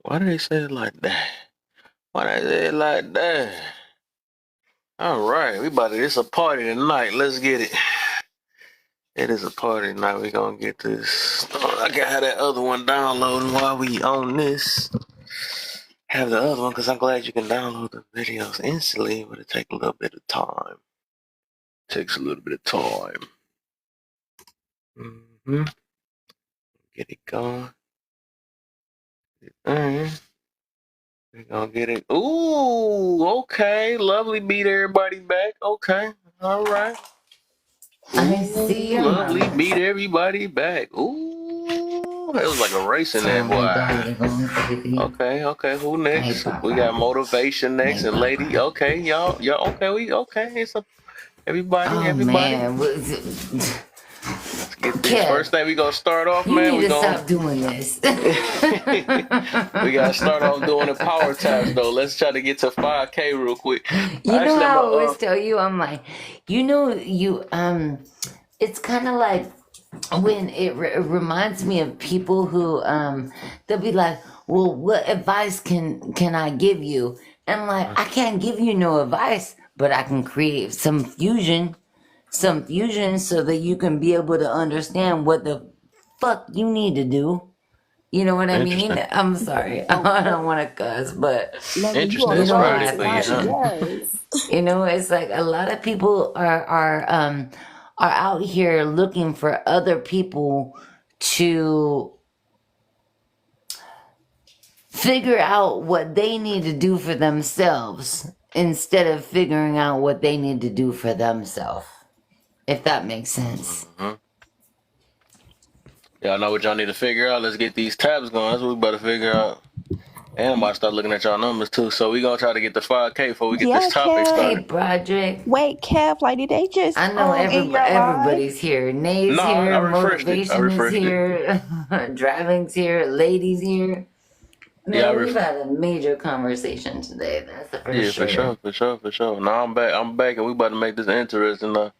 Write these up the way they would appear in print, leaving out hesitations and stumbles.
Why do they say it like that? Why they say it like that? All right, we about to. It's a party tonight. Let's get it. It is a party tonight. We gonna get this. Oh, I gotta have that other one downloading while we on this. Have the other one because I'm glad you can download the videos instantly, but it takes a little bit of time. Takes a little bit of time. Get it going. Alright. We're gonna get it. Ooh, okay. Lovely beat everybody back. Okay. All right. I see Ooh, him. lovely beat everybody back. Ooh. It was like a race in Sorry, that my dog is boy. going crazy. Okay. Who next? Hey, We got Papa. motivation next Hey, and lady. Papa. Okay, y'all okay. It's a everybody. Oh, man. Let's get this. First Kev, thing we gonna start off, you man. need We to gonna stop doing this. we gotta start off doing the power taps though. Let's try to get to 5K real quick. You know Actually, I'm how I gonna always tell you, I'm like, it's kind of like when it reminds me of people who, they'll be like, well, what advice can I give you? And I'm like, I can't give you no advice, but I can create some fusion so that you can be able to understand what the fuck you need to do. You know what I mean? interesting. I'm sorry. I don't want to cuss, but Lovely, you Interesting. on you It's know fire Friday how I for you, tonight. huh? function. Yes. You know, it's like a lot of people are out here looking for other people to figure out what they need to do for themselves instead of figuring out what they need to do for themselves. If that makes sense. Mm-hmm. Y'all know what y'all need to figure out. Let's get these tabs going. That's what we better figure out. And I'm about to start looking at y'all numbers too. So we gonna try to get to 5K before we get Yeah, this topic Kev. Hey, started. Broderick. Wait, Kev, like, did they just I know in your live? everybody's here. Nay's No, I here. refreshed it. I Motivation is refreshed it. here. Driving's here. Ladies here. Yeah, Man, we've had a major conversation today. That's the for yeah, for sure. sure. Now I'm back. I'm back, and we about to make this interesting. I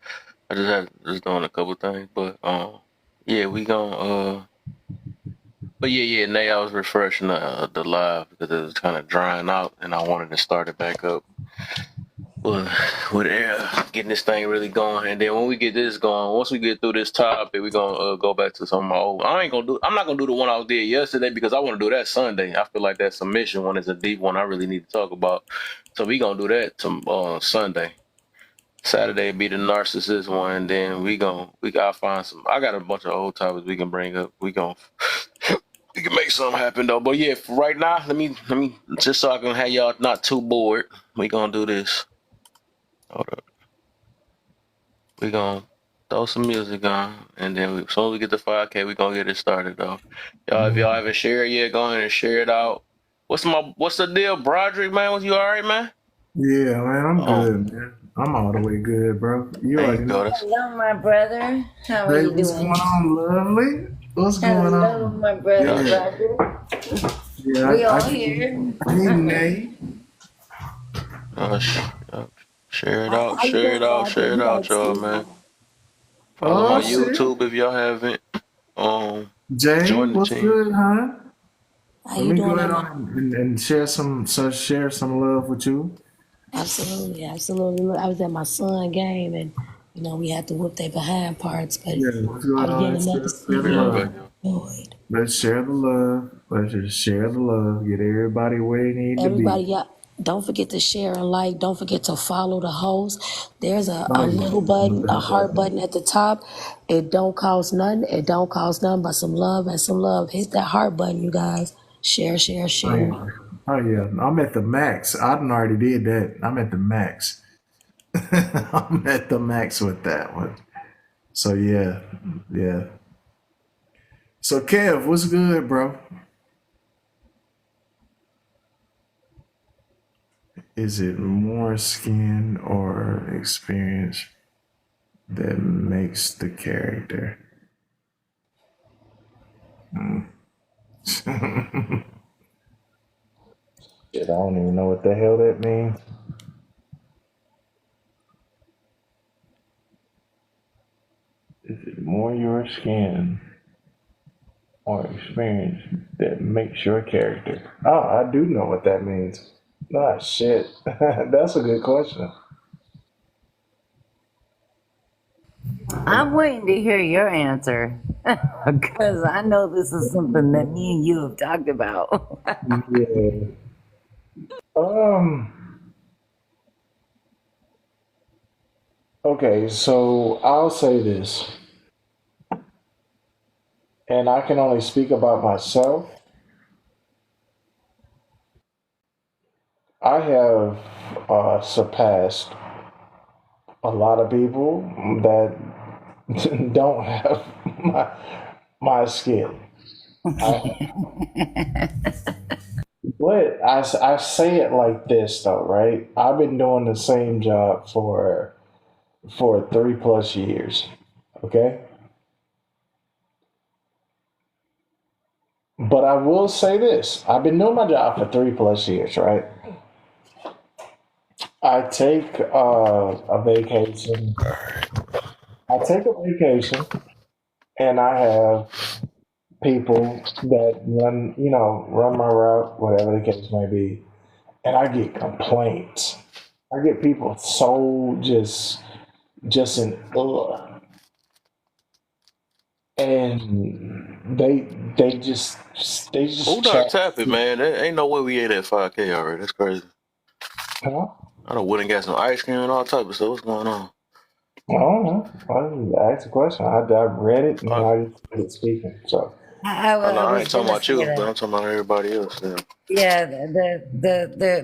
just doing a couple things, but yeah, we gonna but yeah. Nay, I was refreshing the live because it was kind of drying out, and I wanted to start it back up. Well, with getting this thing really going, and then when we get this going, once we get through this topic, we gonna go back to some of my old. I'm not gonna do the one I did yesterday because I want to do that Sunday. I feel like that submission one is a deep one. I really need to talk about. So we gonna do that Sunday. Saturday be the narcissist one, and then we gotta find some. I got a bunch of old topics we can bring up. We can make something happen though. But yeah, for right now, let me just so I can have y'all not too bored. We gonna do this. Hold up. We gonna throw some music on, and then as soon as we get to 5K, we gonna get it started though. Y'all, if y'all haven't shared yet, go ahead and share it out. What's the deal, Broderick? Man, was you all right, man? Yeah, man, I'm Oh, good, man. I'm all the way good, bro. You there you already go. know. Hello, my brother. How are Hey, you what's going doing? on, lovely? What's going Hello, on? my brother Yeah, Gosh, Broderick. yeah, We I all can. here. Hey, Nate. gosh. Share it out, How you share doing, it out, Broderick? share it You out, got y'all, tea? man. Follow Oh, my Oh, shit. YouTube if y'all haven't. Jay, Join the what's team. good, huh? How Let you me go doing, ahead Emma? on and share some love with you. Absolutely, absolutely. Look, I was at my son game, and we had to whoop their behind parts, but Yeah, what's going I'm on? getting Let's another share the season Yeah, of love. back up. enjoyed. Let's share the love. Let's just share the love. Get everybody where they need to be. Everybody, yeah, don't forget to share and like. Don't forget to follow the host. There's a Oh, little yeah. button, a heart button at the top. It don't cost nothing. It don't cost nothing but some love and some love. Hit that heart button, you guys. Share, share, Oh share. yeah. Oh yeah. I'm at the max. I done already did that. I'm at the max. I'm at the max with that one. So yeah. Yeah. So Kev, what's good, bro? Is it more skin or experience that makes the character? Shit, I don't even know what the hell that means. Is it more your skin or experience that makes your character? Oh, I do know what that means. Ah, shit. That's a good question. I'm waiting to hear your answer because I know this is something that me and you have talked about. Yeah. Um. Okay, so I'll say this, and I can only speak about myself. I have surpassed a lot of people that don't have my my skill. I, but I say it like this though, right? I've been doing the same job for 3 plus years. Okay, but I will say this: I've been doing my job for 3 plus years, right? I take a vacation. I take a vacation, and I have people that run my route, whatever the case may be, and I get complaints. I get people so just in and they just Who done chat. tap it, man? There ain't no way we ate at 5K already. That's crazy. Huh? I done went and got some ice cream and all type of stuff. What's going on? I don't know. I asked a question. I read it and Uh, I just started speaking. So I know I I was ain't talking gonna about say you, but that. I'm talking about everybody else. Yeah. Yeah,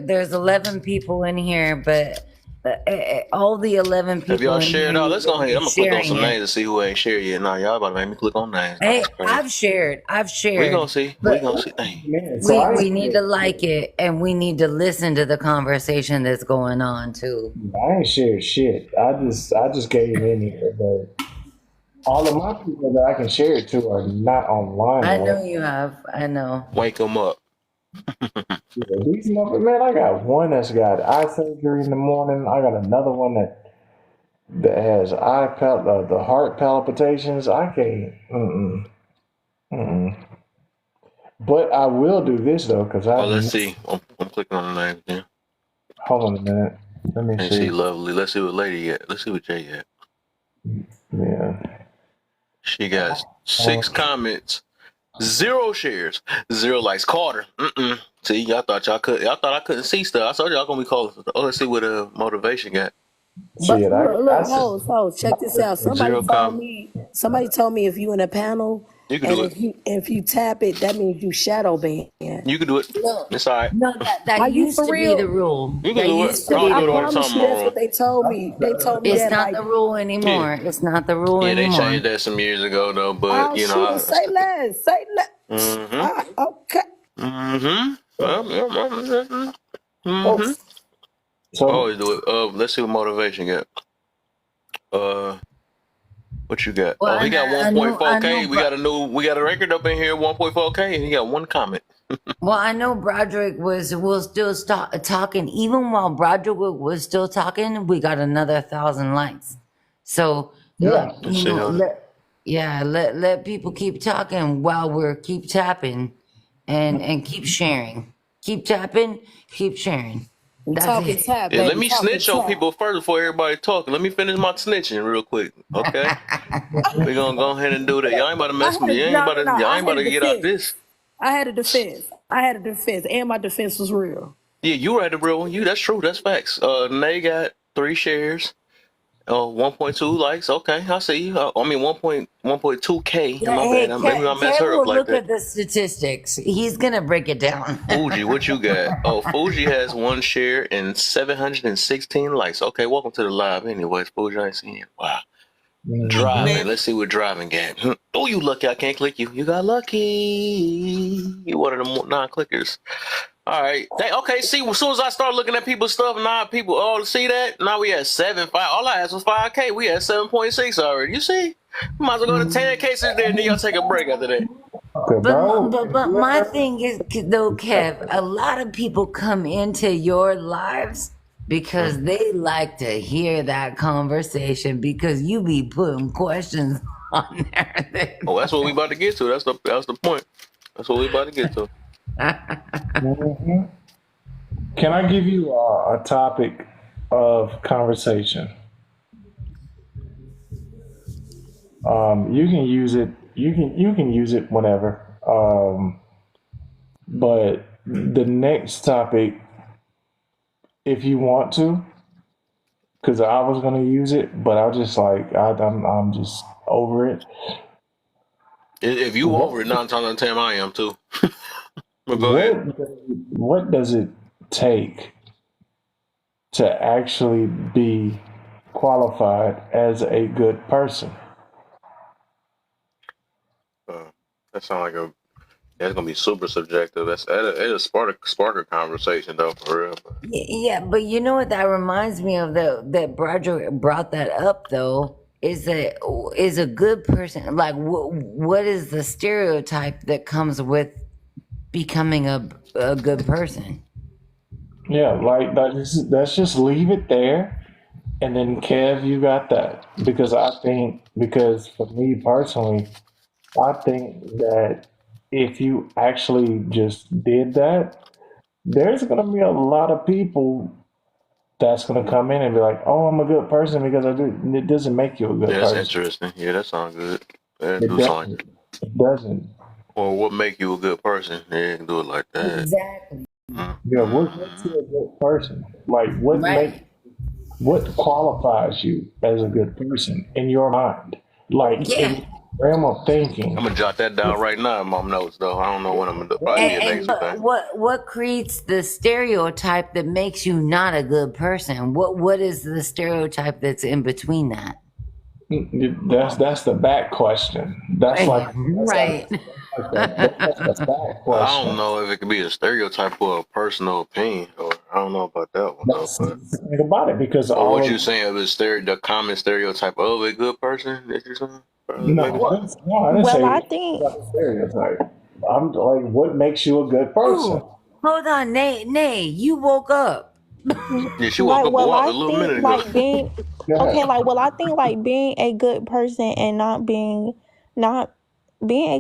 there's 11 people in here, but all the 11 Have y'all people in here shared out? need Let's go to ahead. be I'm gonna click on sharing some it. names to see who ain't shared yet. Nah, y'all about to make me click on names. Nah, Hey, that's crazy. I've We gonna shared, see. We but gonna see. Dang. man, so we I we need to like it and we need to listen to the conversation that's going on too. I ain't shared shit. I just gave in here, but all of my people that I can share it to are not online I or know whatever. you have. I know. Wake them up. Yeah, these man, I got one that's got eye surgery in the morning. I got another one that has the heart palpitations. I can't. Mm-mm. But I will do this though, because Oh, I've let's see. I'm clicking on the names. Yeah. hold on a minute. Let me Let's see, see. lovely. Let's see what lady yet. Let's see what Jay yet. Yeah. She got Oh, 6 comments, 0 shares, 0 likes. Carter. See, y'all thought I couldn't see stuff. I told y'all gonna be calling. Oh, let's see what motivation got. But shit, I look, said hold, check this out. Zero com. Somebody told me if you in a panel You can and do it. if you tap it, that means you shadow ban. You can do it. No, It's all right. no, that Are you used for to be the real? rule. You can That do it. used to I'll be I do the it on the rule. promise time of you, my that's room. what they told me. They told me It's that not like the rule Yeah. anymore. It's not the rule Yeah, they anymore. changed that some years ago though, but oh you know, shoot, I say still. less, say less. Mm-hmm. Okay. Mm-hmm. oh, Mm-hmm. so Always do it. Let's see what motivation got. Uh, what you got? Well, Oh, he got I 1.4K. know, We got a record up in here, 1.4K, and he got one comment. well, I know Broderick was still talking. Even while Broderick was still talking, we got another 1,000 likes. So yeah. Let's see how. let people keep talking while we're keep tapping, and keep sharing. Keep tapping, keep sharing. We That's talking it. tap, Yeah, let baby. me Talking snitch on tap. people first before everybody talking. Let me finish my snitching real quick, okay? We gonna go ahead and do that. Y'all ain't about to I mess with had me. a no, no, no. Y'all I ain't about had a to get out defense. this. I had a defense, and my defense was real. Yeah, you right, the real one. That's true. That's facts. Nay got 3 shares. 1.2 likes. Okay, I see you. I mean, 1.2K. Yeah, My bad. hey, Maybe I messed Kev her up will like look that. at the statistics. He's gonna break it down. Fuji, what you got? Oh, Fuji has 1 share and 716 likes. Okay, welcome to the live. Anyways, Fuji, I ain't seen you. Wow. Driving. Man, Let's see what driving got. Oh, you lucky. I can't click you. You got lucky. You one of the non-clickers. All right. Okay. See, as soon as I start looking at people's stuff, now people, see that? Now we at 7.5. All I asked was 5K. We at 7.6 already. You see? Might as well go to 10 cases there, and then y'all take a break after that. Good, bro. but my thing is though, Kev, a lot of people come into your lives because they like to hear that conversation because you be putting questions on there. Oh, that's what we about to get to. That's the point. That's what we about to get to. Mhm. Can I give you a topic of conversation? You can use it. You can use it whenever. But the next topic, if you want to, because I was gonna use it, but I was just like I'm just over it. If you What over it 9 times out of 10, I am too. But go ahead. what does it take to actually be qualified as a good person? That sounds like that's gonna be super subjective. It'll spark a conversation though, for real. Yeah, but you know what that reminds me of, that Broderick brought that up though, is that is a good person, like what is the stereotype that comes with becoming a good person? Yeah, like let's just leave it there. And then Kev, you got that. Because for me personally, I think that if you actually just did that, there's gonna be a lot of people that's gonna come in and be like, "Oh, I'm a good person because I do." It doesn't make you a good Yeah, that's person. interesting. Yeah, that sounds good. Yeah, It do something doesn't. like that. It doesn't. Or what make you a good person? Yeah, you can do it like that. Exactly. Yeah, what makes you a good person? Like Right. what qualifies you as a good person in your mind? Like Yeah. in realm of thinking. I'm gonna jot that down right now in my notes though. I don't know when I'm gonna do. Probably be a And next thing. what creates the stereotype that makes you not a good person? What is the stereotype that's in between that? That's the back question. Right. That's the back I don't question. know if it could be a stereotype or a personal opinion, or I don't know about that one though. That's think about it because Or all what of you saying is the common stereotype of a good person that you're saying? no, Maybe. I didn't Well, say I think, about the stereotype. I'm like, what makes you a good person? Ooh, hold on, Nay, you woke up. Yeah, she woke up a I little think minute ago. like being Go okay, ahead. like I think like being a good person and not being a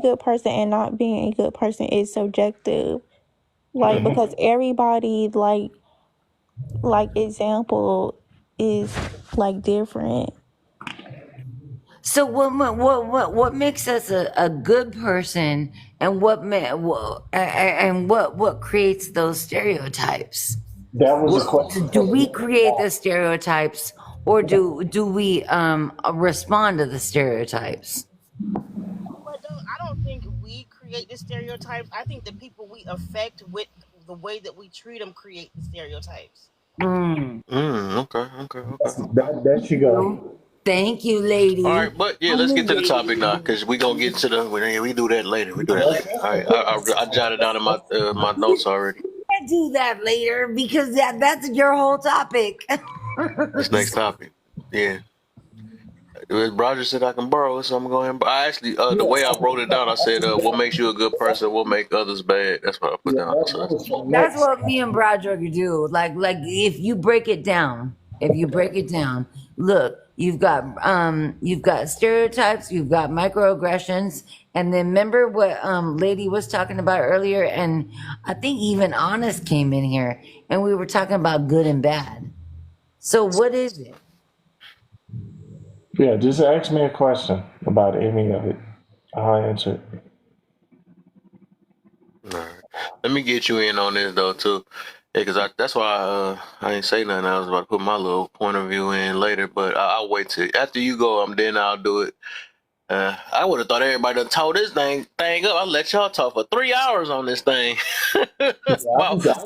good person and not being a good person is subjective. Like Mhm. because everybody like example is like different. So what makes us a good person, and what creates those stereotypes? That was a question Do for we me. create the stereotypes, or do we respond to the stereotypes? But I don't think we create the stereotypes. I think the people we affect with the way that we treat them create the stereotypes. Mm. Okay. There she go. Thank you, All lady. right, but yeah, let's get to the topic now because we gonna get to we do that later. We do that later. All right, I jotted down in my notes already. Can't do that later because that's your whole topic. This next topic, yeah. Roger said I can borrow it, so I'm gonna go ahead. I actually, the way I wrote it down, I said, "What makes you a good person? What make others bad?" That's what I put Yeah, down. that So was the That's next. what me and Broderick do. Like if you break it down, look, you've got stereotypes, you've got microaggressions, and then remember what lady was talking about earlier, and I think even Honest came in here, and we were talking about good and bad. So what is it? Yeah, just ask me a question about any of it. I'll answer it. all right. Let me get you in on this though too. Yeah, because that's why I ain't say nothing. I was about to put my little point of view in later, but I'll wait till after you go. Then I'll do it. I would have thought everybody done tore this thing up. I'll let y'all talk for 3 hours on this thing. Yeah,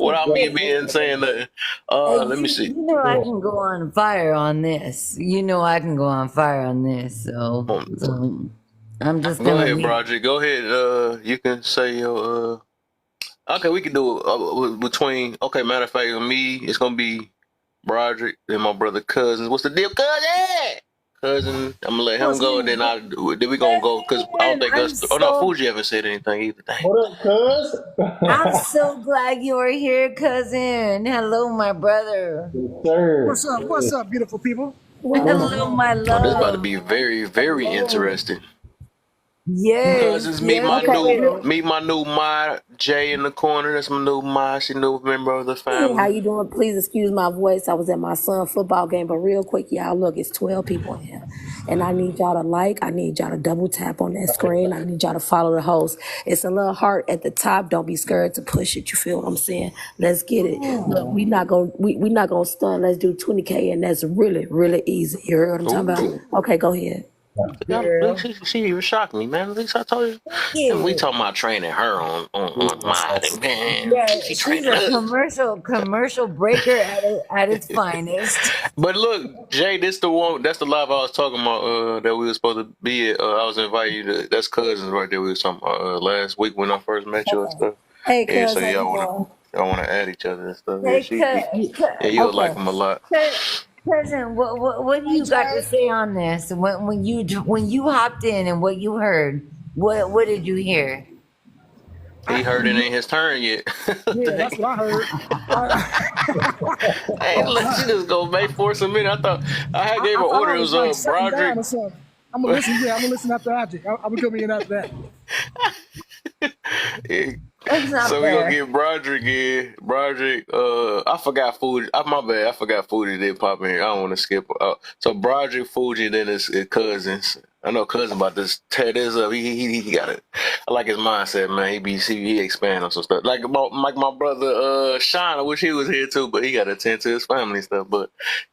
Without me being saying nothing. Let me see. You know I can go on fire on this. You know I can go on fire on this. So I'm just Go gonna ahead, leave. Broderick. Go ahead. You can say your Okay, we can do it between. Okay, matter of fact, with me, it's gonna be Broderick and my brother Cousins. What's the deal, cousin? I'm gonna let him go, and then we gonna go because I don't think I'm us. Oh no, so Fuji haven't said anything either. Dang. What up, cuz? I'm so glad you are here, cousin. Hello, my brother. Sir. What's up? What's up, beautiful people? Hello, my Oh, this about to love. be very, very interesting. Yes, Cousins, yes, Okay, wait a minute. meet my new Ma Jay in the corner. That's my new Ma. She new member of the Hey, how family. you doing? Please excuse my voice. I was at my son's football game, but real quick, y'all, look, it's 12 people in here. And I need y'all to like, I need y'all to double tap on that screen. I need y'all to follow the host. It's a little heart at the top. Don't be scared to push it. You feel what I'm saying? Let's get it. Look, we not gonna stun. Let's do 20K, and that's really, really easy. You heard what I'm talking Ooh. about? Okay, go ahead. Look, girl. she even shocked me, man. At least I told you. And we Yeah. talking about training her on modding, man. Yeah, She she's training a us. commercial breaker at its finest. But look, Jay, this the one. That's the live I was talking about. That we were supposed to be at. I was inviting you to. That's cousins right there. We was talking about last week when I first met you and stuff. Hey, Yeah, so cuz, how you doing? y'all wanna add each other and stuff. Yeah, Hey, yeah, you'll like Okay. them a lot. cousin, what do Hey you got to Jay. say on this? When you hopped in and what you heard, what did you hear? He heard it ain't his turn yet. Yeah, that's Dang. what I heard. Hey, look, she just go make force a minute. I thought I had gave I her thought order. I It was was like sitting Broderick. down or something. I'm gonna listen. Yeah, I'm gonna listen after Ajay. I'm gonna come in after that. Yeah. That's not So we gonna fair. get Broderick in. Broderick, I forgot Fuji. My bad. I forgot Fuji didn't pop in here. I don't want to skip. So Broderick, Fuji, then his cousins. I know cousin about this tear this up. He got it. I like his mindset, man. He expand on some stuff. Like my brother Sean. I wish he was here too, but he got to attend to his family and stuff. But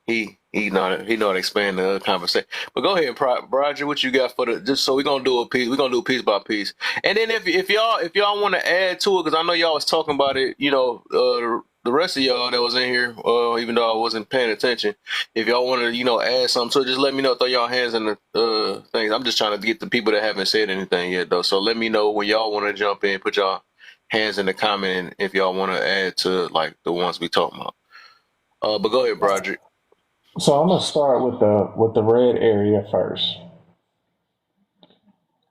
he know how to expand the conversation. But go ahead, Broderick. What you got for the? Just so we gonna do a piece. We are gonna do piece by piece. And then if y'all want to add to it, because I know y'all was talking about it, the rest of y'all that was in here, even though I wasn't paying attention, if y'all want to, add something, so just let me know. Throw y'all hands in the things. I'm just trying to get the people that haven't said anything yet, though. So let me know when y'all want to jump in. Put y'all hands in the comment and if y'all want to add to like the ones we talking about. But go ahead, Broderick. So I'm gonna start with the red area first.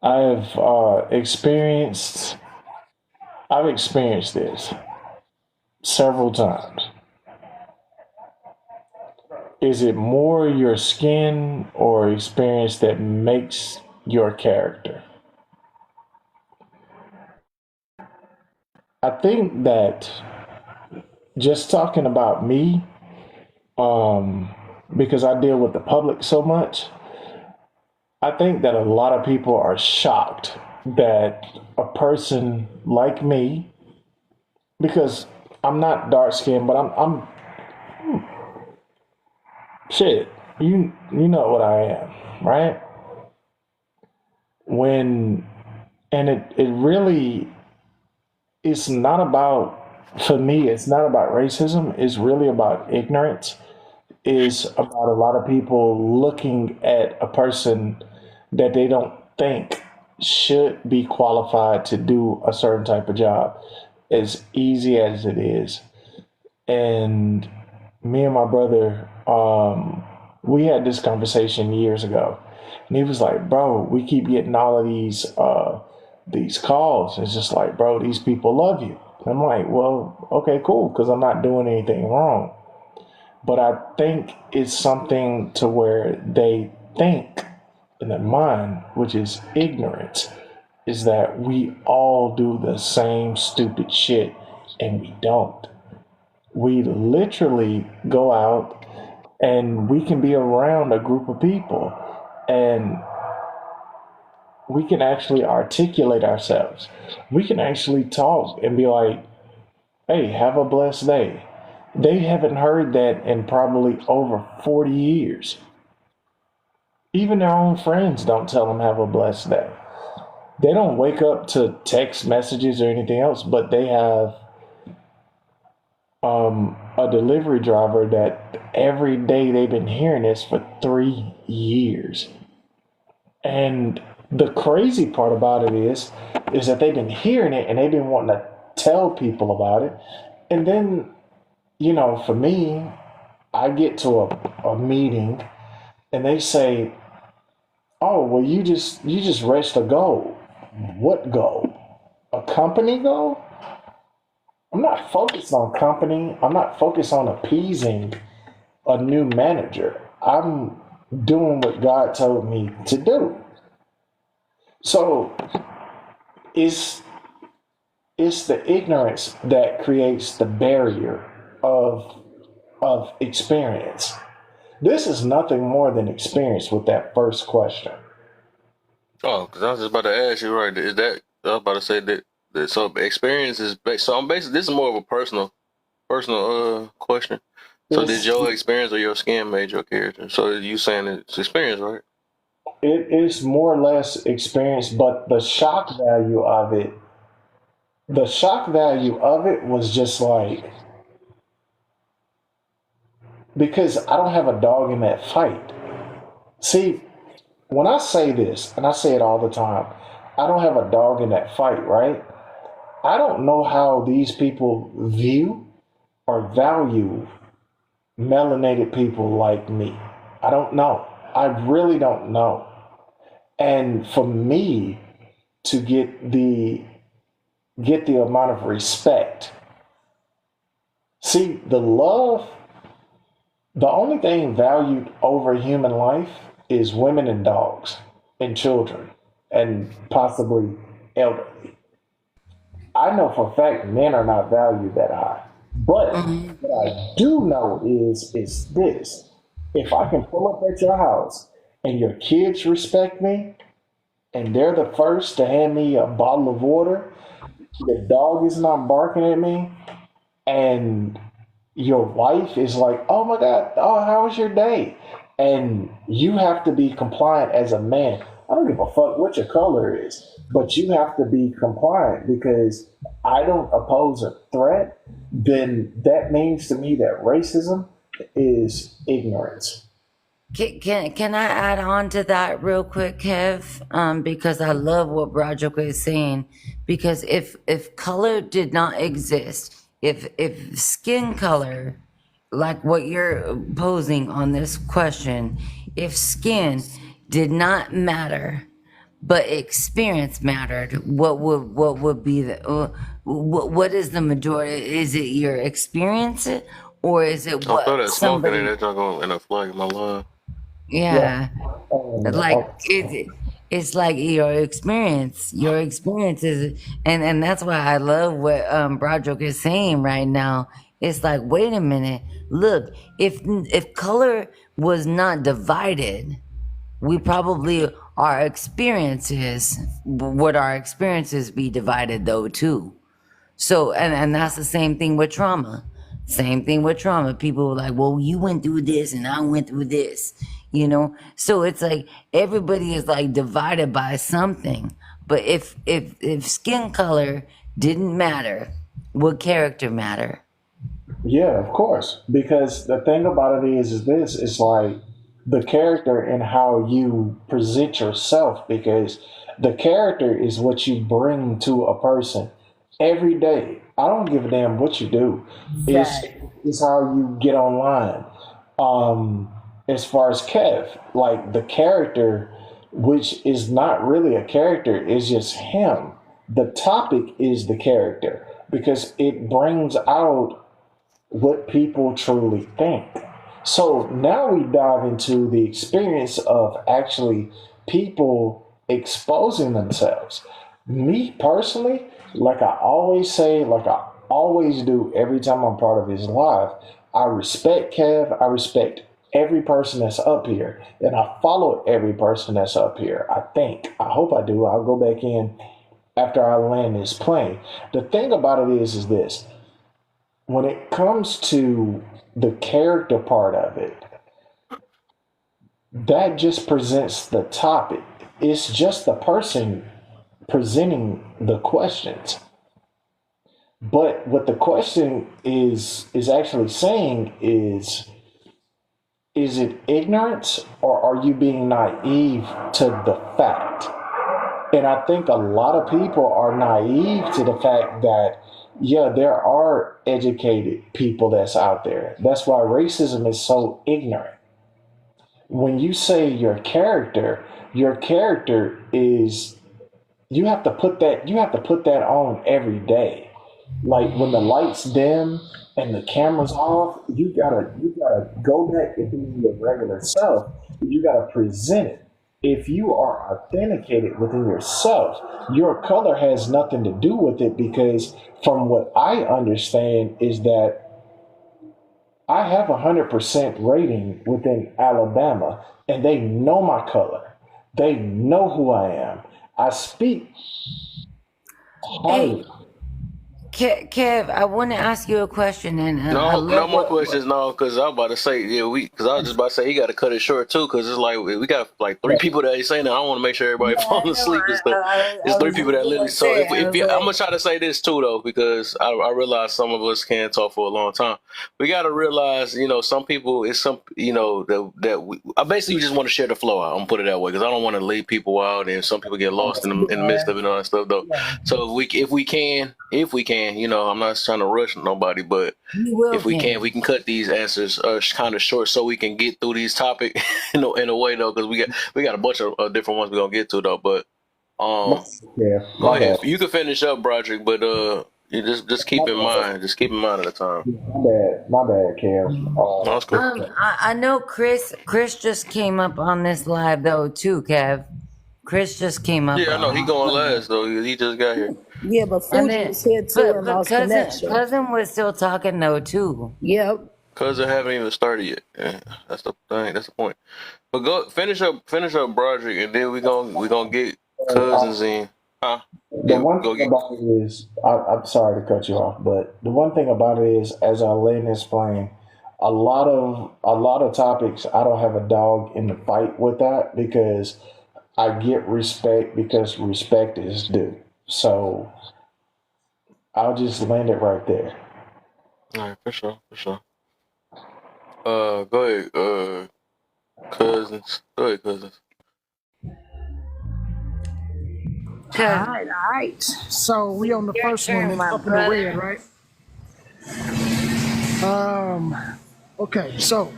I've experienced this several times. Is it more your skin or experience that makes your character? I think that just talking about me, um, because I deal with the public so much, I think that a lot of people are shocked that a person like me, because I'm not dark skinned, but I'm shit. You know what I am, right? When and it really it's not about for me. It's not about racism. It's really about ignorance. Is about a lot of people looking at a person that they don't think should be qualified to do a certain type of job, as easy as it is. And me and my brother, we had this conversation years ago, and he was like, "Bro, we keep getting all of these calls. It's just like, bro, these people love you." And I'm like, "Well, okay, cool, because I'm not doing anything wrong." But I think it's something to where they think in their mind, which is ignorance, is that we all do the same stupid shit, and we don't. We literally go out and we can be around a group of people and we can actually articulate ourselves. We can actually talk and be like, "Hey, have a blessed day." They haven't heard that in probably over 40 years. Even their own friends don't tell them have a blessed day. They don't wake up to text messages or anything else, but they have a delivery driver that every day they've been hearing this for 3 years. And the crazy part about it is that they've been hearing it and they've been wanting to tell people about it. And then, for me, I get to a meeting and they say, "Oh, well, you just reached a goal." What goal? A company goal? I'm not focused on company. I'm not focused on appeasing a new manager. I'm doing what God told me to do. So it's it's the ignorance that creates the barrier of experience. This is nothing more than experience with that first question. Oh, because I was just about to ask you, right? Is that I was about to say that so experience is so I'm basically this is more of a personal question. So did It's your experience or your skin made your character? So you saying it's experience, right? it is more or less experience, but the shock value of it was just like because I don't have a dog in that fight. See, when I say this, and I say it all the time, I don't have a dog in that fight, right? I don't know how these people view or value melanated people like me. I don't know. I really don't know. And for me to get the amount of respect, see the love, the only thing valued over human life is women and dogs and children and possibly elderly. I know for a fact men are not valued that high. But what I do know is this. If I can pull up at your house and your kids respect me and they're the first to hand me a bottle of water, the dog is not barking at me, and your wife is like, "Oh my God, oh, how was your day?" And you have to be compliant as a man. I don't give a fuck what your color is, but you have to be compliant because I don't oppose a threat, then that means to me that racism is ignorance. Can I add on to that real quick, Kev? Because I love what Broderick is saying. Because if color did not exist, if skin color, like what you're posing on this question, if skin did not matter, but experience mattered, what would be the what is the majority? Is it your experience, or is it Don't throw what that smoke in there. somebody? That's not going to end up flagging my line. Yeah. Yeah. And, Like it's like your experiences, and that's why I love what Broderick is saying right now. It's like, wait a minute, look, if color was not divided, we probably our experiences would our experiences be divided though too. So, and that's the same thing with trauma. Same thing with trauma. People were like, well, you went through this and I went through this, you know? So it's like everybody is like divided by something. But if skin color didn't matter, would character matter? yeah, of course. Because the thing about it is this, it's like the character and how you present yourself, because the character is what you bring to a person every day. I don't give a damn what you do. It's Exactly. it's how you get online. Um, as far as Kev, like the character, which is not really a character, is just him. The topic is the character because it brings out what people truly think. So now we dive into the experience of actually people exposing themselves. Me personally, like I always say, like I always do every time I'm part of his live, I respect Kev, I respect every person that's up here, and I follow every person that's up here. I think, I hope I do. I'll go back in after I land this plane. The thing about it is this when it comes to the character part of it, that just presents the topic. It's just the person presenting the questions. But what the question is actually saying is it ignorance or are you being naive to the fact? And I think a lot of people are naive to the fact that, yeah, there are educated people that's out there. That's why racism is so ignorant. When you say your character is you have to put that on every day. Like when the lights dim and the camera's off, you gotta go back and be your regular self. You gotta present it. if you are authenticated within yourself, your color has nothing to do with it because from what I understand is that I have 100% rating within Alabama and they know my color. They know who I am. I speak Hey, highly. Kev, I want to ask you a question, and I No, no love more what. questions. No, because I was about to say, yeah, because I was just about to say he got to cut it short too, because it's like we got like three people that he's saying that. I want to make sure everybody Yeah, I falling know. asleep and stuff. I It's three was people just that literally. gonna So say, I if was you, I'm like, gonna try to say this too though, because I realize some of us can't talk for a long time. We got to realize, some people it's some, that we. I basically just want to share the flow out. I'm gonna put it that way, because I don't want to leave people out, and some people get lost in the midst of it and all that stuff though. yeah, So if we can, I'm not trying to rush nobody, but you will if we can. can cut these answers kind of short so we can get through these topics in a way though, because we got a bunch of different ones we're gonna get to though. But My, yeah, go my ahead, bad. you can finish up, Broderick. But you just My keep in bad. mind, at the time. My bad. My bad, Kev. No, that's cool. I know Chris just came up on this live though too, Kev. Chris just came up Yeah, I know he going on. last though. He just got here. Yeah, but And Fuji then, was here too but and but lost connection. cousin was still talking though too. Yep. Cousin haven't even started yet. Yeah, that's the thing. That's the point. But go finish up, Broderick, and then we gonna get cousins in. Huh? The Yeah, one go thing get. about it is, I'm sorry to cut you off, but the one thing about it is, as I land this plane, a lot of topics, I don't have a dog in the fight with that because I get respect because respect is due. So I'll just land it right there. All right, for sure, for sure. Go ahead, cousins. Go ahead, cousins. All Cause right, all right. So we on the your first one turn, that's my up in the red, brother. right? Okay, so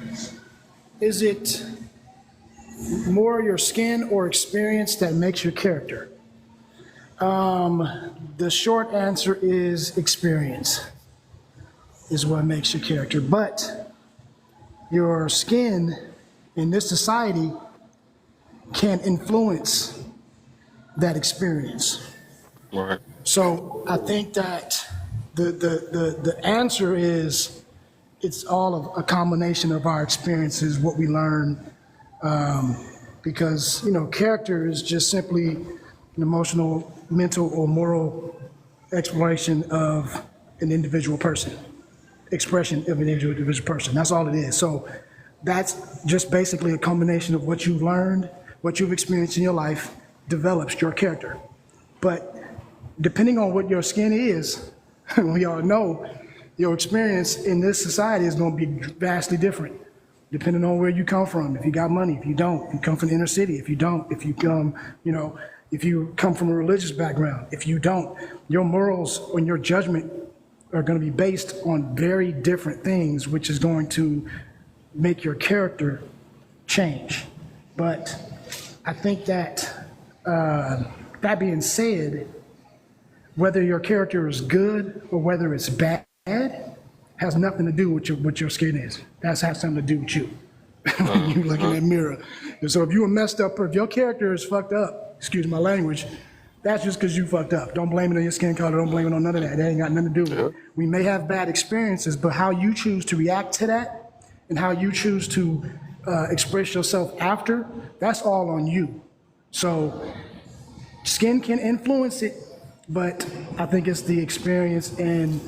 is it more your skin or experience that makes your character? The short answer is experience is what makes your character. But your skin in this society can influence that experience. Right. So I think that the answer is it's all of a combination of our experiences, what we learn, because character is just simply an emotional, mental, or moral exploration of an individual person, expression of an individual person. That's all it is. So that's just basically a combination of what you've learned, what you've experienced in your life, develops your character. But depending on what your skin is, we all know your experience in this society is going to be vastly different, depending on where you come from. If you got money, if you don't, if you come from the inner city, if you don't, if you come, if you come from a religious background, if you don't, your morals and your judgment are going to be based on very different things, which is going to make your character change. But I think that, that being said, whether your character is good or whether it's bad has nothing to do with what your skin is. That has something to do with you. When you look in that mirror. And so if you were messed up, or if your character is fucked up, excuse my language, that's just because you fucked up. Don't blame it on your skin color. Don't blame it on none of that. That ain't got nothing to do with it. We may have bad experiences, but how you choose to react to that and how you choose to express yourself after, that's all on you. So skin can influence it, but I think it's the experience and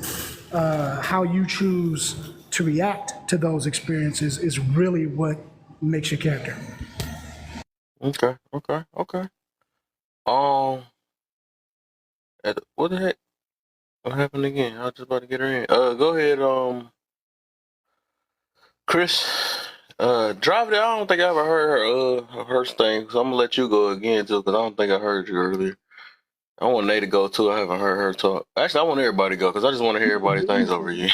how you choose to react to those experiences is really what makes your character. Okay. Um, what the heck? What happened again? I was just about to get her in. Go ahead, Chris. Drive it. I don't think I ever heard her thing, so I'm gonna let you go again too, because I don't think I heard you earlier. I want Nate to go too. I haven't heard her talk. Actually, I want everybody to go because I just want to hear everybody's things over you.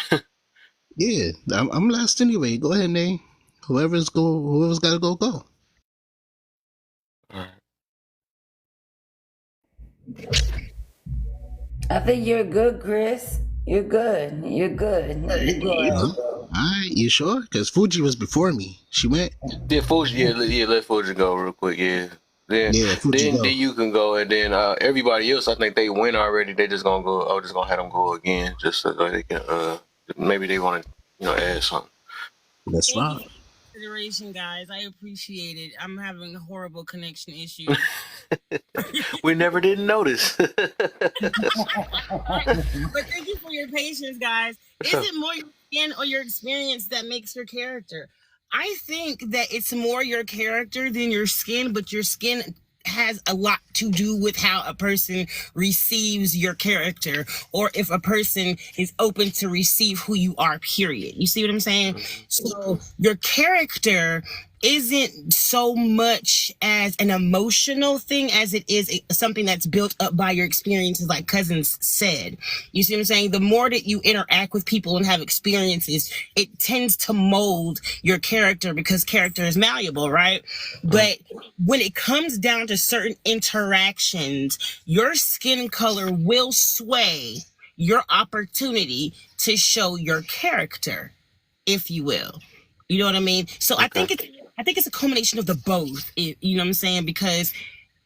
Yeah, I'm last anyway. Go ahead, Nate. Whoever's got to go. All right. I think you're good, Chris. You're good. You're good. You go ahead. All right, you sure? Because Fuji was before me. She went. Yeah, Fuji. Yeah, let Fuji go real quick. Yeah. Then Yeah, then Fujigo. then you can go, and then everybody else, I think they win already. They just gonna go. Oh, just gonna have them go again, just so they can maybe they want to add something. That's Thank you right. for the consideration, guys. I appreciate it. I'm having horrible connection issues. We never didn't notice. But thank you for your patience, guys. Is Sure. it more your skin or your experience that makes your character? I think that it's more your character than your skin, but your skin has a lot to do with how a person receives your character, or if a person is open to receive who you are, period. You see what I'm saying? So your character isn't so much as an emotional thing as it is something that's built up by your experiences, like Cousins said. You see what I'm saying? The more that you interact with people and have experiences, it tends to mold your character, because character is malleable, right? But when it comes down to certain interactions, your skin color will sway your opportunity to show your character, if you will. You know what I mean? So Okay. I think it's a combination of the both. You know what I'm saying? Because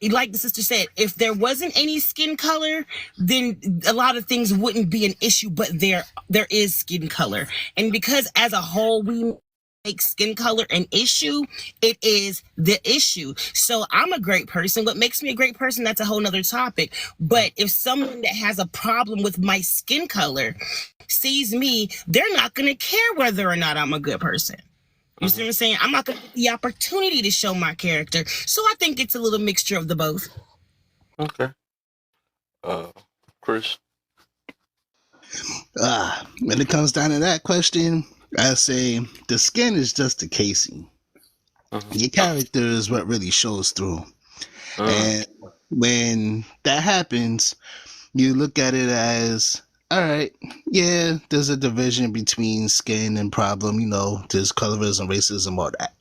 like the sister said, if there wasn't any skin color, then a lot of things wouldn't be an issue. But there is skin color, and because as a whole we make skin color an issue, it is the issue. So I'm a great person. What makes me a great person, that's a whole nother topic. But if someone that has a problem with my skin color sees me, they're not going to care whether or not I'm a good person. You see what I'm saying? I'm not going to get the opportunity to show my character. So I think it's a little mixture of the both. Okay. Chris. When it comes down to that question, I say the skin is just the casing. Your character is what really shows through. And when that happens, you look at it as, all right, yeah, there's a division between skin and problem, there's colorism, racism, all that.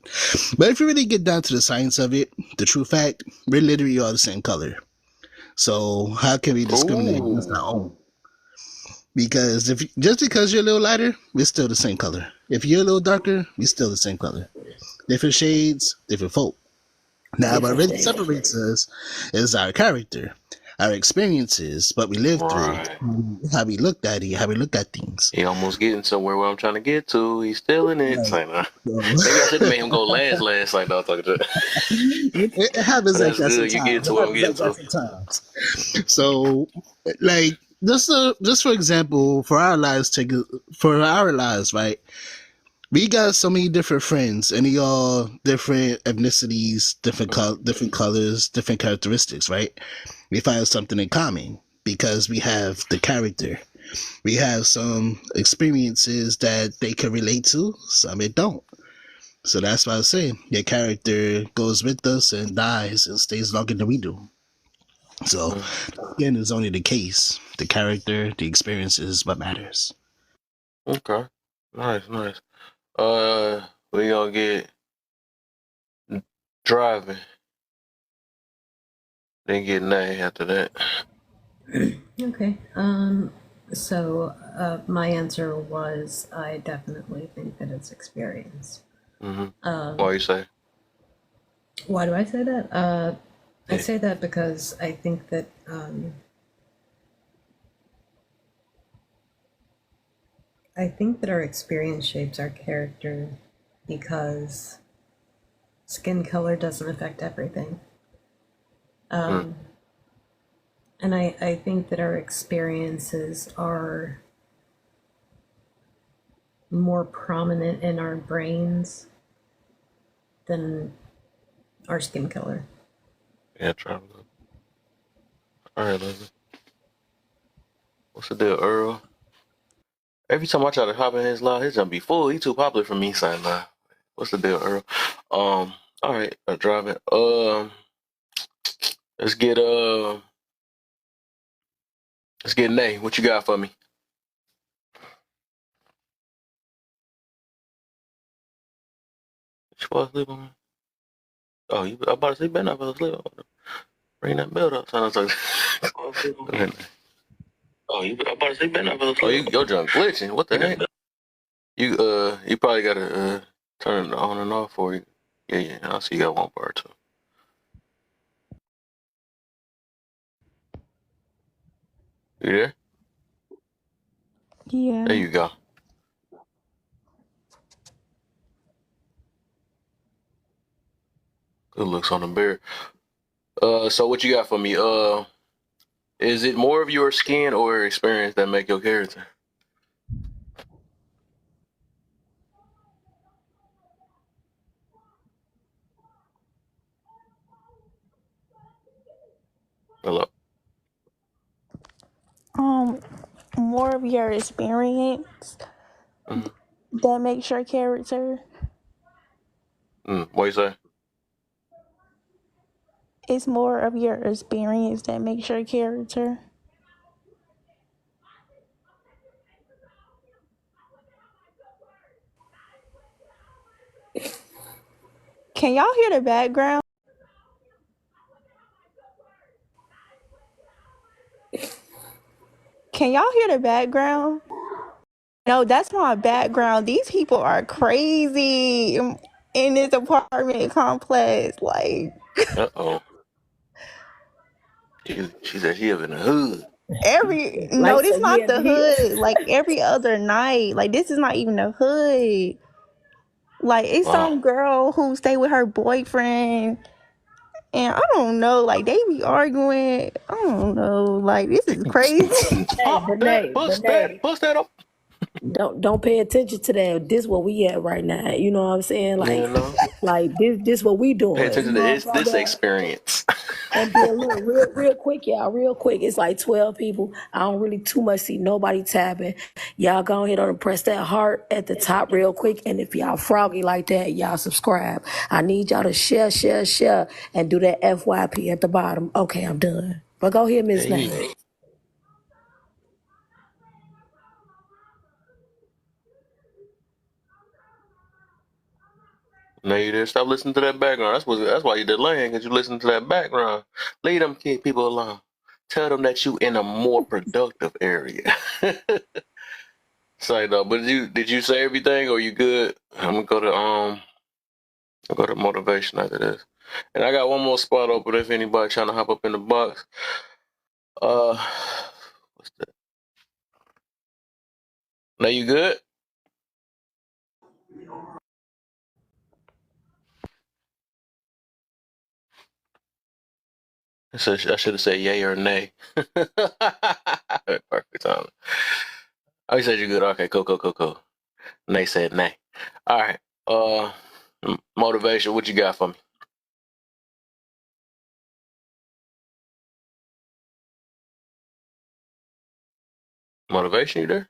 But if you really get down to the science of it, the true fact, we're literally all the same color. So how can we discriminate against our own? Because just because you're a little lighter, we're still the same color. If you're a little darker, we're still the same color. Different shades, different folk. Now, what really separates us is our character, our experiences, what we lived through, how we looked at it, how we looked at things. He almost getting somewhere where I'm trying to get to. He's still in it. Like, maybe I should have made him go last. Like, no, talking to It happens like that's that good. sometimes. You get to what I'm getting to. Sometimes. So, like, just for example, for our lives, right? We got so many different friends, and they all different ethnicities, different colors, different characteristics, right? We find something in common because we have the character. We have some experiences that they can relate to, some it don't. So that's why I say your character goes with us and dies and stays longer than we do. So again, it's only the case. The character, the experience is what matters. Okay. Nice. We gonna get driving. Then get Nay after that. Okay. So my answer was I definitely think that it's experience. Why you say? Why do I say that? I say that because I think that our experience shapes our character, because skin color doesn't affect everything. And I think that our experiences are more prominent in our brains than our skin color. Yeah, travel. All right, Leslie. What's the deal, Earl? Every time I try to hop in his live, his jump be full. He too popular for me, son. What's the deal, Earl? All right, driving. Let's get Nay. What you got for me? You fall asleep on me? Oh, I'm about to say, better not fall asleep. Bring that belt up, son. Oh, you about to say, better not fall asleep. Oh, your junk glitching. What the heck? You probably gotta turn it on and off for you. Yeah. I see you got one bar too. You there? Yeah. There you go. Good looks on the bear. So what you got for me? Is it more of your skin or your experience that make your character? Hello. More of your experience Mm-hmm. that makes your character. What you say? It's more of your experience that makes your character. Can y'all hear the background? Can y'all hear the background? No, that's my background. These people are crazy in this apartment complex. Like Uh-oh. She said she up in the hood. no, So this not yeah, the hood. Like every other night. Like this is not even the hood. Like it's Wow. some girl who stay with her boyfriend. And I don't know, like they be arguing. I don't know, like this is crazy. Pop that, bust that up. don't pay attention to that. This what we at right now. You know what I'm saying? You know? Like this what we Pay doing. attention You to know what I'm this talking about? experience. And then look, real quick, y'all, real quick. It's like 12 people. I don't really too much see nobody tapping. Y'all go ahead and press that heart at the top real quick. And if y'all froggy like that, y'all subscribe. I need y'all to share, and do that FYP at the bottom. Okay, I'm done. But go ahead, Miss Hey. Nate. No, you didn't. Stop listening to that background. That's why you're delaying, because you listen to that background. Leave them people alone. Tell them that you in a more productive area. Say no, but did you say everything or you good? I'm gonna go to motivation after this. And I got one more spot open if anybody trying to hop up in the box. What's that? Now you good? So I should have said yay or nay. Perfect timing. Oh, you said you're good. Okay, cool. Nay said nay. All right. Motivation. What you got for me? Motivation. You there?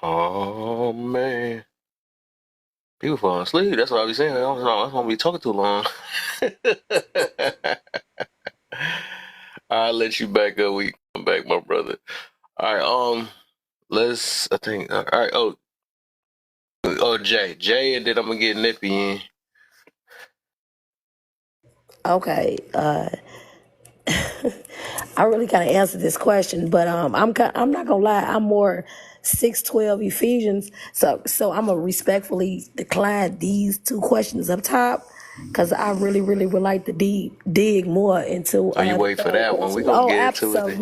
Oh man, people falling asleep. That's what I be saying. I don't be talking too long. I'll let you back up when you come back, my brother. All right. Let's. I think. All right. Oh, Jay, and then I'm gonna get Nippy in. Okay. I really gotta answer this question, but I'm not gonna lie. I'm more 6:12 Ephesians, so I'm gonna respectfully decline these two questions up top because I really would like to dig more into So you the wait for third that one. We're question. gonna Oh, get into it then.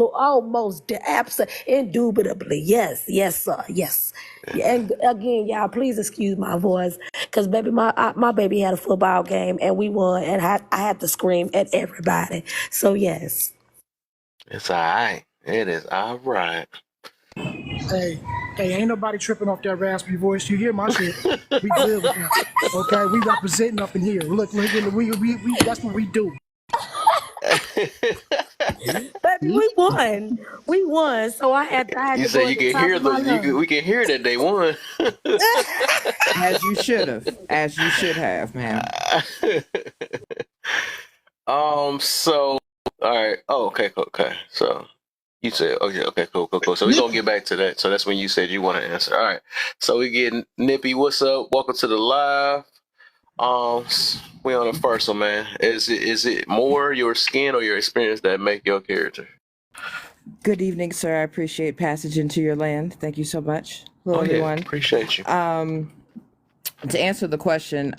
absolutely, indubitably, yes, sir, yes. Yeah, and again, y'all, please excuse my voice, cause baby, my baby had a football game and we won, and I had to scream at everybody. So yes. It's all right. It is all right. Hey, ain't nobody tripping off that raspy voice. You hear my shit? We good with that. Okay, we representing up in here. Look, we that's what we do. Baby, we won. So I had You to say go you at the can top hear of my lungs. we can hear that they won. As you should have, ma'am. So all right. Oh, okay, cool. Okay. So you said, oh yeah, okay, cool. So we're gonna get back to that. So that's when you said you want to answer. All right. So we get Nippy. What's up? Welcome to the live. We on the first one, man. Is it more your skin or your experience that make your character? Good evening, sir. I appreciate passage into your land. Thank you so much. Hello, Yeah, everyone. appreciate you. To answer the question,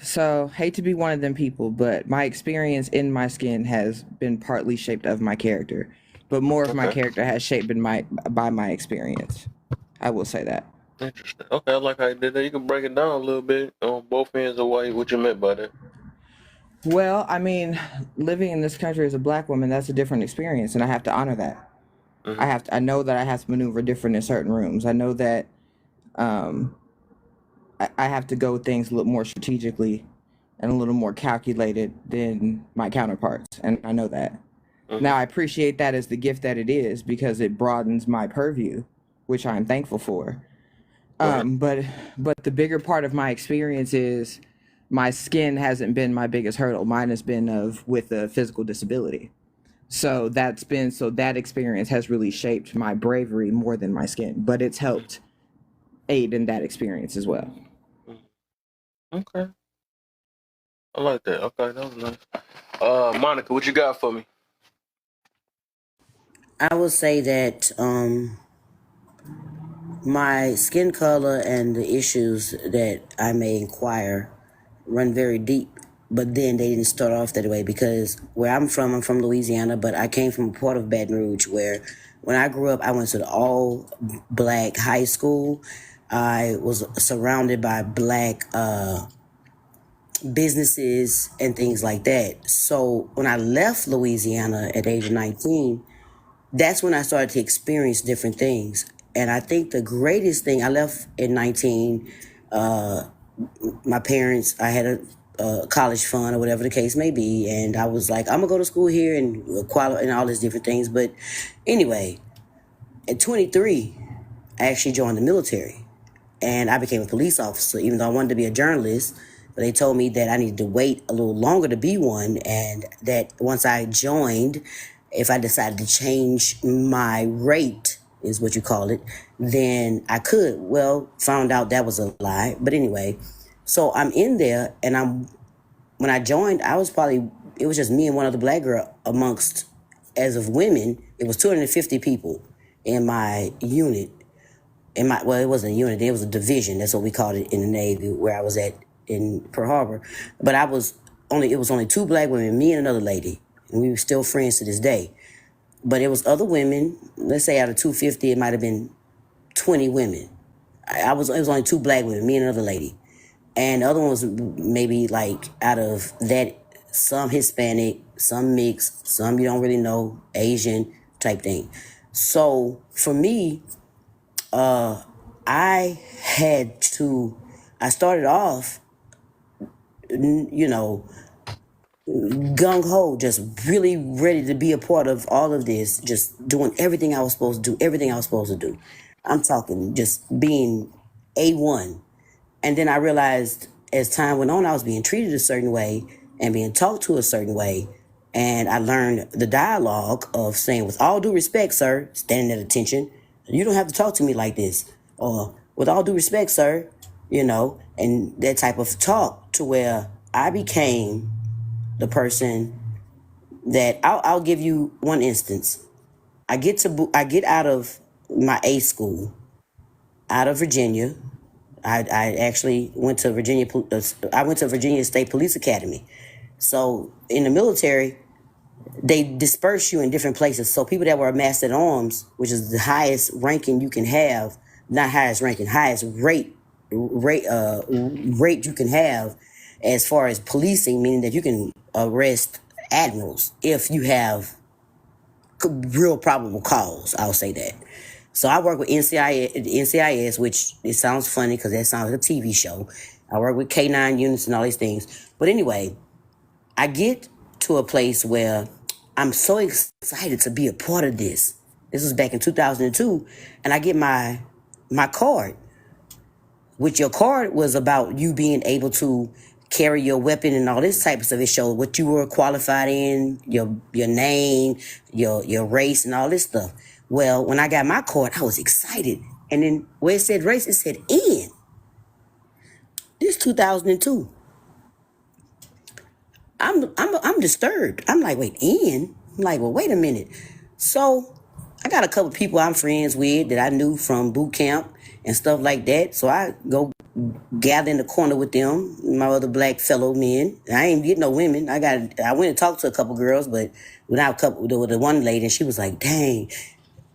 So hate to be one of them people, but my experience in my skin has been partly shaped of my character, but more of my Okay. character has shaped by my experience. I will say that. Interesting. Okay, I like how you did that. You can break it down a little bit on both ends of what you meant by that. Well, I mean, living in this country as a black woman, that's a different experience, and I have to honor that. I know that I have to maneuver different in certain rooms. I know that um, I have to go things a little more strategically and a little more calculated than my counterparts, and I know that. Now, I appreciate that as the gift that it is because it broadens my purview, which I'm thankful for. But the bigger part of my experience is my skin hasn't been my biggest hurdle. Mine has been with a physical disability. So that experience has really shaped my bravery more than my skin, but it's helped aid in that experience as well. Okay. I like that. Okay, that was nice. Monica, what you got for me? I would say that my skin color and the issues that I may inquire run very deep, but then they didn't start off that way because where I'm from Louisiana, but I came from a part of Baton Rouge where when I grew up, I went to the all black high school. I was surrounded by black businesses and things like that. So when I left Louisiana at the age of 19, that's when I started to experience different things. And I think the greatest thing, I left at 19, my parents, I had a college fund or whatever the case may be. And I was like, I'm gonna go to school here and qualify and all these different things. But anyway, at 23, I actually joined the military and I became a police officer, even though I wanted to be a journalist. But they told me that I needed to wait a little longer to be one. And that once I joined, if I decided to change my rate, is what you call it, then I could. Well, found out that was a lie. But anyway, so I'm in there and when I joined, it was just me and one other black girl amongst, as of women, it was 250 people in my unit. Well, it wasn't a unit, it was a division. That's what we called it in the Navy, where I was at in Pearl Harbor. But it was only two black women, me and another lady. And we were still friends to this day. But it was other women. Let's say out of 250, it might have been 20 women. It was only two black women, me and another lady. And the other one was maybe like out of that, some Hispanic, some mixed, some you don't really know, Asian type thing. So for me, I started off, gung-ho, just really ready to be a part of all of this, just doing everything I was supposed to do, everything I was supposed to do. I'm talking just being A1. And then I realized as time went on, I was being treated a certain way and being talked to a certain way. And I learned the dialogue of saying, with all due respect, sir, standing at attention, you don't have to talk to me like this. Or, with all due respect, sir, and that type of talk, to where I became the person that I'll give you one instance. I get out of my A school, out of Virginia. I actually went to Virginia. I went to Virginia State Police Academy. So in the military, they disperse you in different places. So people that were master at arms, which is the highest ranking you can have, not highest ranking, highest rate you can have as far as policing, meaning that you can arrest admirals if you have real probable cause. I'll say that. So I work with NCIS, which it sounds funny because that sounds like a TV show. I work with K9 units and all these things. But anyway, I get to a place where I'm so excited to be a part of this. This was back in 2002, and I get my card, which your card was about you being able to carry your weapon and all this type of stuff. It showed what you were qualified in, your name, your race, and all this stuff. Well, when I got my card, I was excited. And then where it said race, it said N. This 2002. I'm disturbed. I'm like, wait, N? I'm like, well, wait a minute. So I got a couple people I'm friends with that I knew from boot camp, and stuff like that. So I go gather in the corner with them, my other black fellow men. I ain't get no women. I went and talked to a couple girls, but without the one lady, and she was like, dang,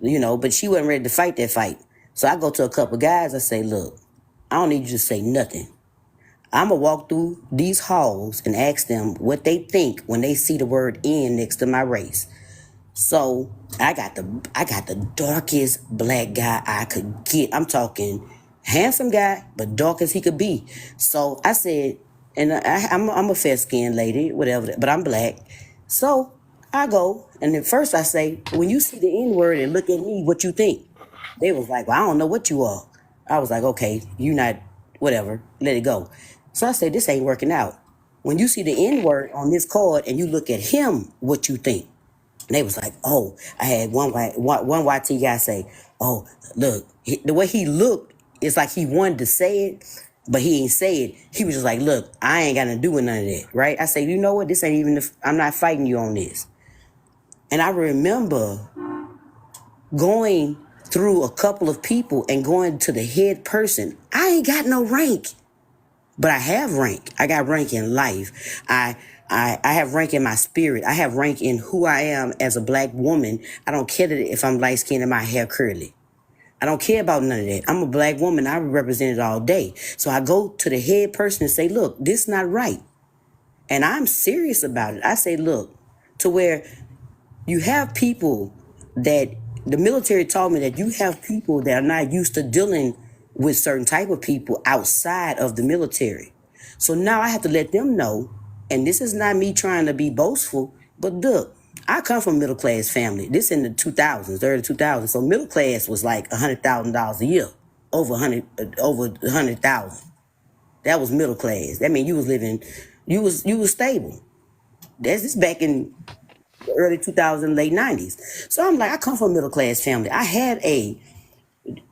but she wasn't ready to fight that fight. So I go to a couple guys, I say, look, I don't need you to say nothing. I'm going to walk through these halls and ask them what they think when they see the word N next to my race. So I got the darkest black guy I could get. I'm talking handsome guy, but dark as he could be. So I said, and I'm a fair-skinned lady, whatever, but I'm black. So I go, and at first I say, when you see the N-word and look at me, what you think? They was like, well, I don't know what you are. I was like, okay, you not, whatever, let it go. So I said, this ain't working out. When you see the N-word on this card and you look at him, what you think? And they was like, oh, I had one YT guy say, oh, look, the way he looked, it's like he wanted to say it, but he ain't say it. He was just like, look, I ain't got to do with none of that, right? I say, you know what? This ain't even, I'm not fighting you on this. And I remember going through a couple of people and going to the head person. I ain't got no rank, but I have rank. I got rank in life. I have rank in my spirit. I have rank in who I am as a black woman. I don't care if I'm light skinned and my hair curly. I don't care about none of that. I'm a black woman. I represent it all day. So I go to the head person and say, look, this is not right. And I'm serious about it. I say, look, to where you have people that the military taught me that you have people that are not used to dealing with certain type of people outside of the military. So now I have to let them know, and this is not me trying to be boastful, but look, I come from a middle class family. This in the 2000s, early 2000s. So middle class was like $100,000 a year, over 100,000. That was middle class. That means you was living, you was stable. This back in the early 2000s, late 90s. So I'm like, I come from a middle class family. I had a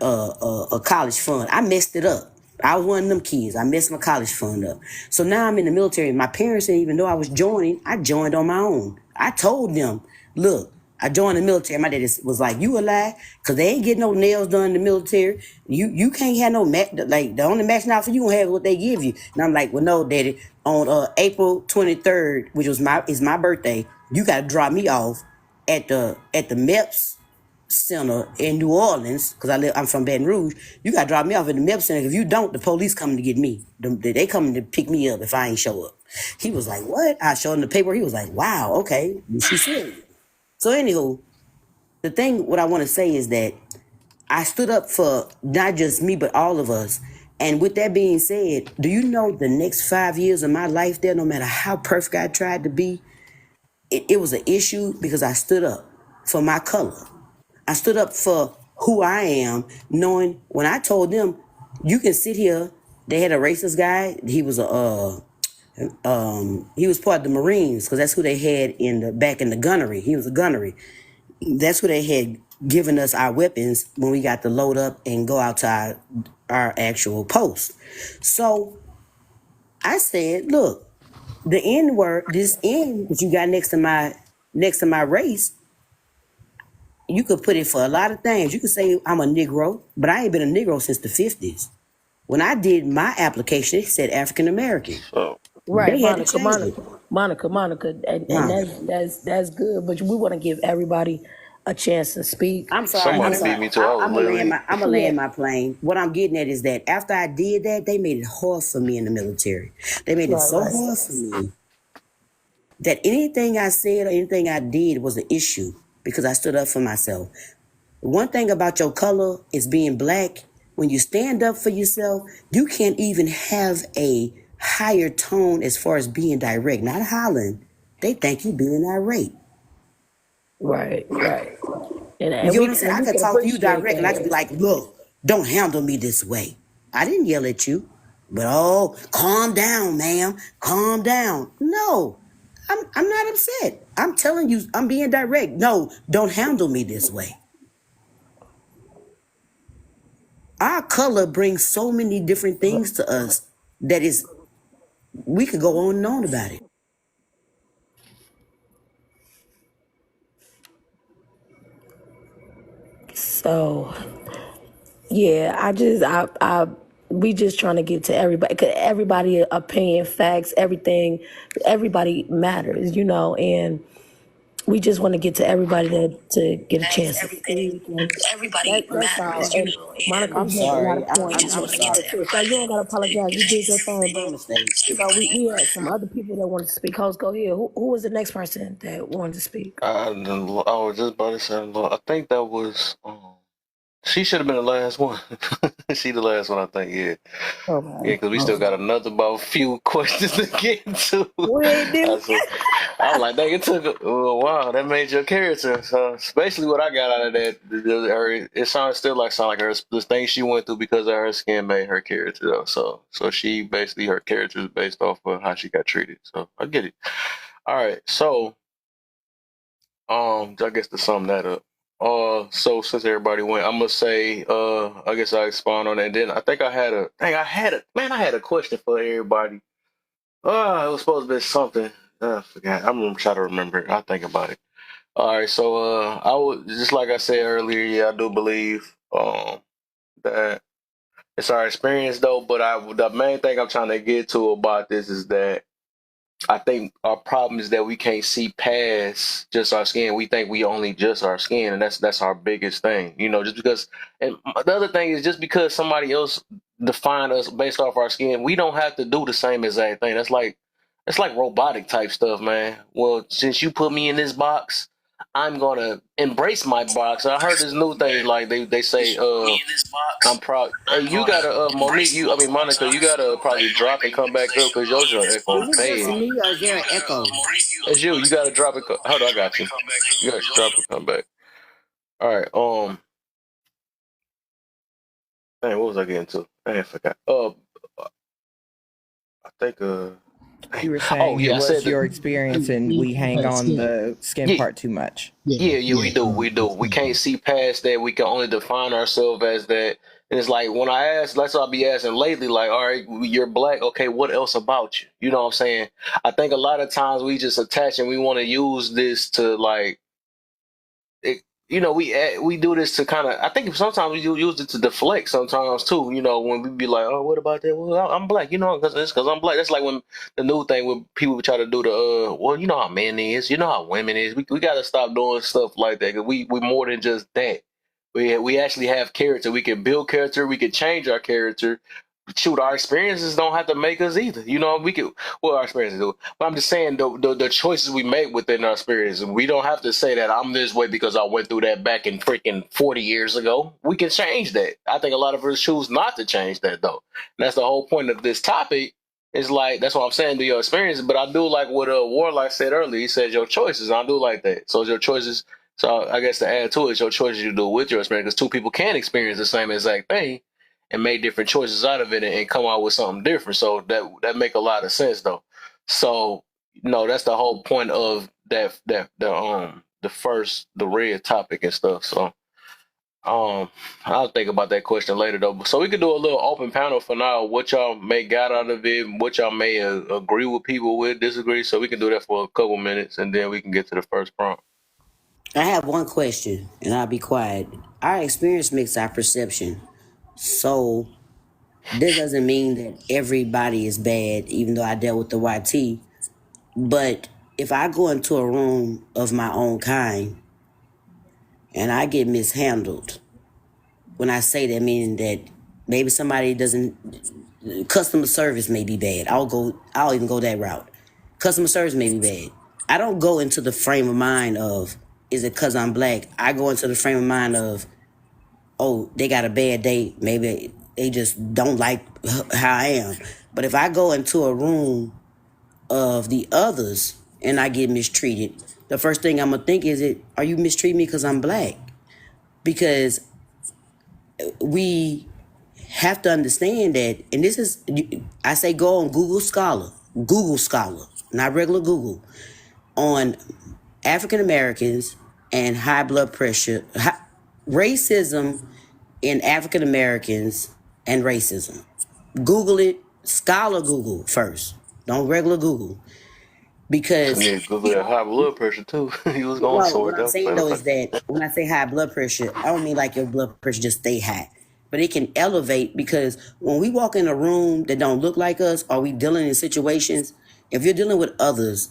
college fund. I messed it up. I was one of them kids. I messed my college fund up. So now I'm in the military. My parents didn't even know I was joining. I joined on my own. I told them, look, I joined the military. My daddy was like, you a lie? Because they ain't getting no nails done in the military. You can't have no match. Like, the only matching outfit you gonna have is what they give you. And I'm like, well, no, daddy. On April 23rd, which is my birthday, you got to drop me off at the MEPS Center in New Orleans, because I'm from Baton Rouge. You got to drop me off at the MEPS Center. If you don't, the police coming to get me. They coming to pick me up if I ain't show up. He was like, what? I showed him the paper. He was like, wow, okay. She said it. So anywho, what I want to say is that I stood up for not just me, but all of us. And with that being said, do you know the next 5 years of my life there, no matter how perfect I tried to be, it was an issue because I stood up for my color. I stood up for who I am, knowing when I told them, you can sit here. They had a racist guy. He was he was part of the Marines, because that's who they had back in the gunnery. He was a gunnery. That's who they had given us our weapons when we got to load up and go out to our actual post. So I said, look, the N word, this N that you got next to my race, you could put it for a lot of things. You could say I'm a Negro, but I ain't been a Negro since the 50s. When I did my application, it said African American. So Right, They had to change it. Monica, and that's good. But we want to give everybody a chance to speak. I'm sorry. somebody beat me too. I was I'm gonna land literally Yeah, my plane. What I'm getting at is that after I did that, they made it hard for me in the military. They made it right, so right. hard for me that anything I said or anything I did was an issue because I stood up for myself. One thing about your color is being black. When you stand up for yourself, you can't even have a higher tone as far as being direct, not hollering. They think you being irate. Right, right. You And get what we I'm saying? I we could can talk to you appreciate direct and I could be that. like, look, don't handle me this way. I didn't yell at you, but oh, calm down, ma'am. Calm down. No, I'm not upset. I'm telling you, I'm being direct. No, don't handle me this way. Our color brings so many different things to us that we could go on and on about it. So Yeah, we just trying to get to everybody. 'Cause everybody opinion, facts, everything. Everybody matters, and we just want to get to everybody to get a chance to speak. And that's all. And Monica, I'm you made a lot sorry. of points. I'm sorry. So you don't gotta apologize. You did your thing, My but mistake. we had some other people that wanted to speak. Host, go ahead. Who was the next person that wanted to speak? I was just about to say, I think that was. She should have been the last one. She the last one, I think. Yeah, Okay. because we still got another about few questions to get to. We do. I was like, dang, it took a while. That made your character. So, basically, what I got out of that, it sound like her the thing she went through because of her skin made her character though. So she basically her character is based off of how she got treated. So I get it. All right, so I guess to sum that up. So since everybody went, I'm gonna say, I guess I expound on that. And then I think I had a question for everybody. It was supposed to be something. I forgot. I'm gonna try to remember it. I'll think about it. All right. So, I would just like I said earlier. Yeah, I do believe that it's our experience though. But the main thing I'm trying to get to about this is that I think our problem is that we can't see past just our skin. We think we only just our skin, and that's our biggest thing. Just because. And the other thing is just because somebody else define us based off our skin, we don't have to do the same exact thing. It's like robotic type stuff, man. Well, since you put me in this box, I'm gonna embrace my box. I heard this new thing, like they say, I'm proud. Hey, you gotta, Monique, Monica, you gotta probably drop and come back up because yours are echoing Is it just bad. me or is there an echo? It's you. You gotta drop it. Hold on, I got you. You gotta drop and come back. All right. Dang, what was I getting to? I forgot. I think. You were saying it I said was your experience, and we hang on the skin part too much. Yeah, we do. We can't see past that. We can only define ourselves as that. And it's like when I ask, that's what I be asking lately. Like, all right, you're black. Okay, what else about you? You know what I'm saying? I think a lot of times we just attach and we want to use this to like, we do this to kind of. I think sometimes we use it to deflect. Sometimes too. When we be like, oh, what about that? Well, I'm black. Because I'm black. That's like when the new thing when people try to do the well, you know how men is, you know how women is. We got to stop doing stuff like that because we more than just that. We actually have character. We can build character. We can change our character. Shoot, our experiences don't have to make us either. Our experiences do. But I'm just saying the choices we make within our experiences. We don't have to say that I'm this way because I went through that back in freaking 40 years ago. We can change that. I think a lot of us choose not to change that though. And that's the whole point of this topic. It's like that's what I'm saying. Do your experiences, but I do like what Warlock said earlier. He said your choices. I do like that. So it's your choices. So I guess to add to it, it's your choices you do with your experience because two people can experience the same exact thing and make different choices out of it and come out with something different. So that make a lot of sense though. So that's the whole point of the red topic and stuff. So I'll think about that question later though. So we could do a little open panel for now. What y'all may got out of it, what y'all may agree with people with, disagree. So we can do that for a couple minutes and then we can get to the first prompt. I have one question, and I'll be quiet. Our experience makes our perception. So this doesn't mean that everybody is bad, even though I dealt with the YT. But if I go into a room of my own kind and I get mishandled, when I say that, meaning that maybe somebody customer service may be bad. I'll even go that route. Customer service may be bad. I don't go into the frame of mind of, is it because I'm black? I go into the frame of mind of, oh, they got a bad day. Maybe they just don't like how I am. But if I go into a room of the others and I get mistreated, the first thing I'm going to think is, are you mistreating me because I'm black? Because we have to understand that, and this is, I say go on Google Scholar, not regular Google, on African Americans and high blood pressure, racism in African Americans and racism. Google it, Scholar Google first, don't regular Google. Because Google that high blood pressure too. He was going what I'm saying though is that when I say high blood pressure, I don't mean like your blood pressure just stay high. but it can elevate, because when we walk in a room that don't look like us, or we dealing in situations, if you're dealing with others,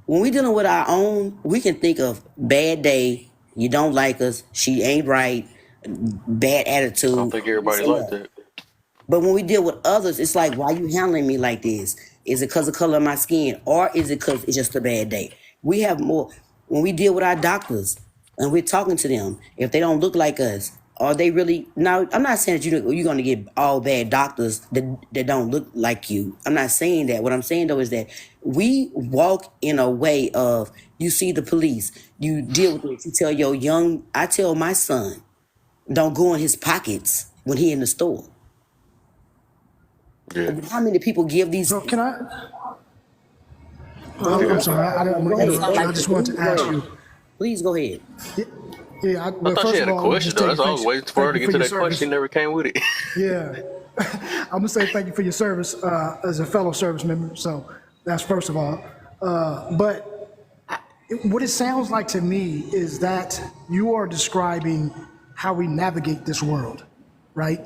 when we dealing with our own, we can think of bad day, you don't like us, she ain't right, bad I don't attitude, think this everybody and like that. that. But when we deal with others, it's like, why you handling me like this? Is it because of the color of my skin, or is it because it's just a bad day? We have more when we deal with our doctors and we're talking to them. If they don't look like us, are they really? Now, I'm not saying that you're going to get all bad doctors that don't look like you. I'm not saying that. What I'm saying though is that we walk in a way of, you see the police, you deal with it. You tell I tell my son, don't go in his pockets when he in the store. Yeah. How many people give these? So can I? Go I'm sorry, I didn't want to ahead. interrupt you. I just wanted to ask you. Please go ahead. Yeah, I well, thought she first had of a all, question just though. take That's all I was waiting for her to get to that question. She never came with it. Yeah, I'm gonna say thank you for your service as a fellow service member. So that's first of all. But what it sounds like to me is that you are describing how we navigate this world, right?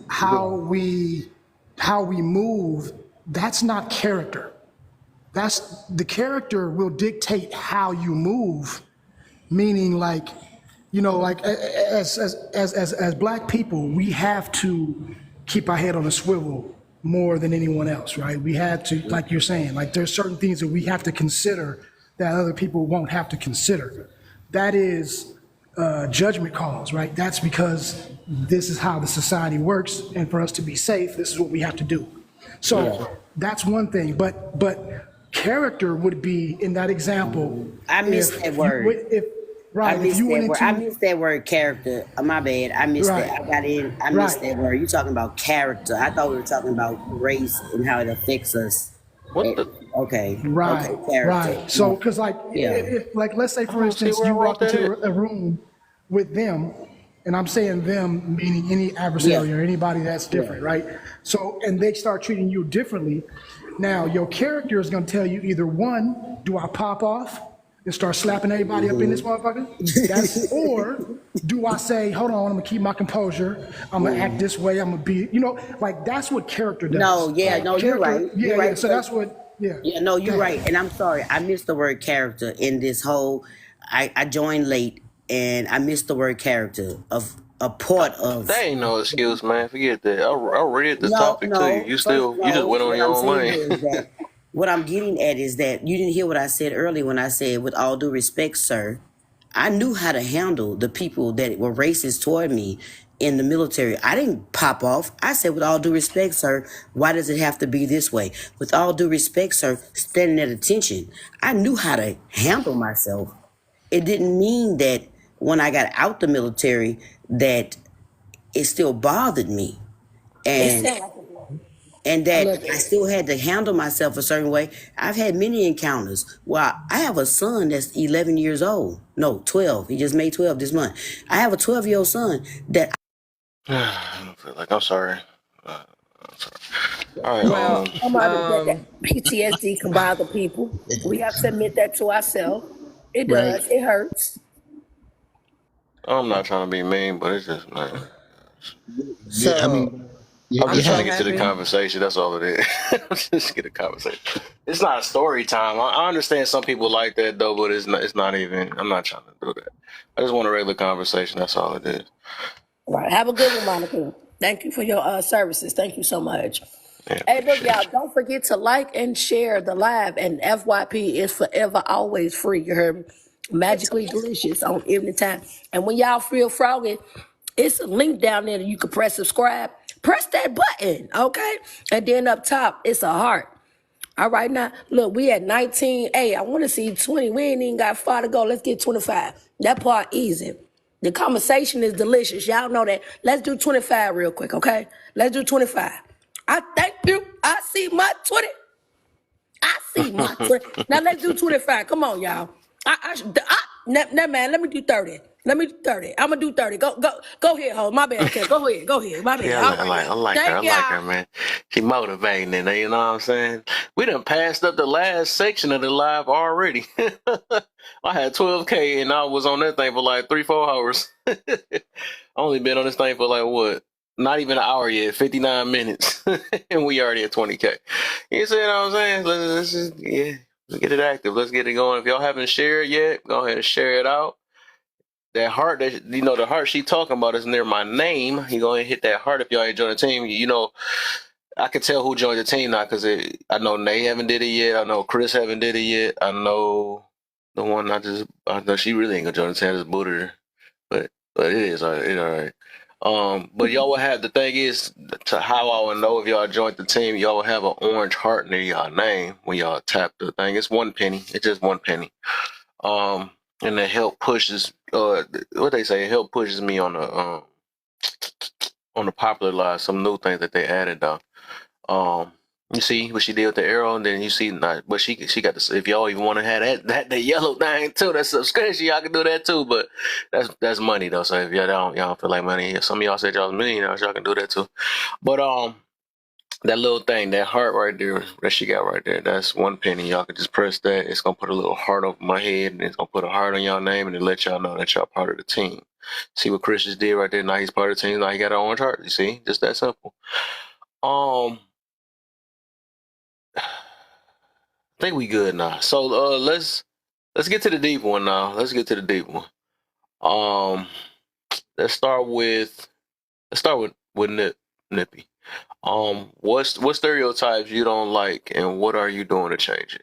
How we move. That's not character. That's the character will dictate how you move. Meaning, like, you know, like as Black people, we have to keep our head on a swivel more than anyone else, right? We have to, like you're saying, like there's certain things that we have to consider that other people won't have to consider. That is judgment calls, right? That's because this is how the society works, and for us to be safe, this is what we have to do. So that's one thing, but character would be in that example. I missed that word. I missed that word, character. My bad. I missed that. I got in. I missed that word. You talking about character? I thought we were talking about race and how it affects us. What the? Okay. Right. Okay, character. Right. So, because if, like, let's say for instance, you walk into a room with them, and I'm saying them meaning any adversary or anybody that's different, right? So, and they start treating you differently. Now, your character is going to tell you either one, do I pop off and start slapping everybody up in this motherfucker? Or do I say, hold on, I'm gonna keep my composure, I'm gonna act this way, I'm gonna be, you know, like that's what character does. You're right. You're right. So that's what, you're right. And I'm sorry, I missed the word character in this whole, I joined late and I missed the word character of a part of. That ain't no excuse, man. Forget that. I read the topic to you. You just went on your own lane. What I'm getting at is that you didn't hear what I said earlier when I said, with all due respect, sir, I knew how to handle the people that were racist toward me in the military. I didn't pop off. I said, with all due respect, sir, why does it have to be this way? With all due respect, sir, standing at attention. I knew how to handle myself. It didn't mean that when I got out the military that it still bothered me. And that I still had to handle myself a certain way. I've had many encounters. Well, I have a son that's 11 years old. No, 12. He just made 12 this month. I have a 12-year-old son that. I don't feel like I'm sorry. I'm sorry. All right. Well, that PTSD can bother people. We have to admit that to ourselves. It does. It hurts. I'm not trying to be mean, but it's just, man. So, I mean, I'm just trying to get to the conversation. That's all it is. Just get a conversation. It's not a story time. I understand some people like that though, but it's not even. I'm not trying to do that. I just want a regular conversation. That's all it is. Right. Have a good one, Monica. Thank you for your services. Thank you so much. Yeah, Hey, look, y'all, don't forget to like and share the live. And FYP is forever, always free. You heard me? Magically Delicious on evening time. And when y'all feel froggy, it's a link down there that you can press subscribe. Press that button, okay? And then up top, it's a heart. All right, now, look, we at 19. Hey, I want to see 20. We ain't even got far to go. Let's get 25. That part easy. The conversation is delicious. Y'all know that. Let's do 25 real quick, okay? Let's do 25. I thank you. I see my 20. I see my 20. Now, let's do 25. Come on, y'all. Man, let me do 30. Let me do 30. I'm gonna do 30. Go ahead, ho. My bad. Okay, go ahead. My bad. Yeah, I like her, man. She motivating, and you know what I'm saying? We done passed up the last section of the live already. I had 12K, and I was on that thing for like 3-4 hours. I only been on this thing for like what? not even an hour yet, 59 minutes, and we already at 20K. You see what I'm saying? Let's just, let's get it active. Let's get it going. If y'all haven't shared yet, go ahead and share it out. That heart, the heart she talking about is near my name. You go ahead and hit that heart if y'all ain't joined the team. I can tell who joined the team now because I know Nate haven't did it yet. I know Chris haven't did it yet. I know the one I know she really ain't gonna join the team. I just booted her, but it is all right. But y'all will have, the thing is, to how I would know if y'all joined the team, y'all will have an orange heart near y'all name when y'all tap the thing. It's 1 penny. It's just 1 penny. And it help pushes what they say, it help pushes me on the popular live, some new things that they added though. You see what she did with the arrow, and then you see but she got this. If y'all even want to have that yellow thing too, that subscription, y'all can do that too. But that's money though. So if y'all don't feel like money, some of y'all said y'all was millionaires, y'all can do that too. But that little thing, that heart right there that she got right there, that's 1 penny. Y'all can just press that. It's gonna put a little heart over my head, and it's gonna put a heart on y'all name, and it let y'all know that y'all part of the team. See what Chris just did right there? Now he's part of the team. Now he got an orange heart. You see, just that simple. I think we good now. So let's get to the deep one now. Let's get to the deep one. Let's start with Nippy. What stereotypes you don't like, and what are you doing to change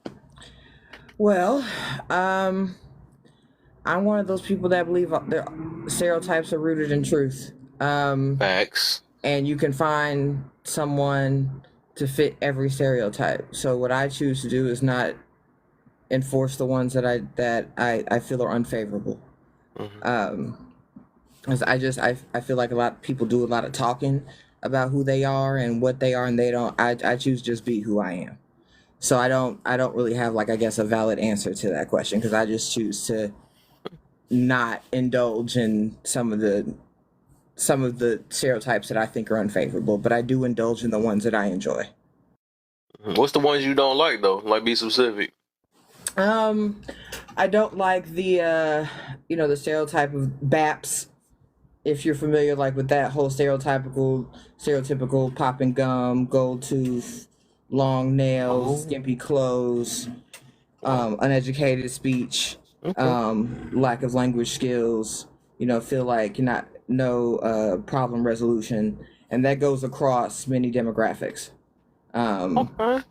it? Well, I'm one of those people that believe their stereotypes are rooted in truth. Facts. And you can find someone to fit every stereotype. So what I choose to do is not enforce the ones that I feel are unfavorable. Mm-hmm. Because I feel like a lot of people do a lot of talking about who they are and what they are, and they don't. I choose just be who I am. So I don't really have, like, I guess, a valid answer to that question, because I just choose to not indulge in some of the stereotypes that I think are unfavorable, but I do indulge in the ones that I enjoy. What's the ones you don't like though? Like, be specific. I don't like the the stereotype of BAPS. If you're familiar, like, with that whole stereotypical popping gum, gold tooth, long nails, skimpy clothes, uneducated speech, lack of language skills, feel like no problem resolution, and that goes across many demographics. Okay.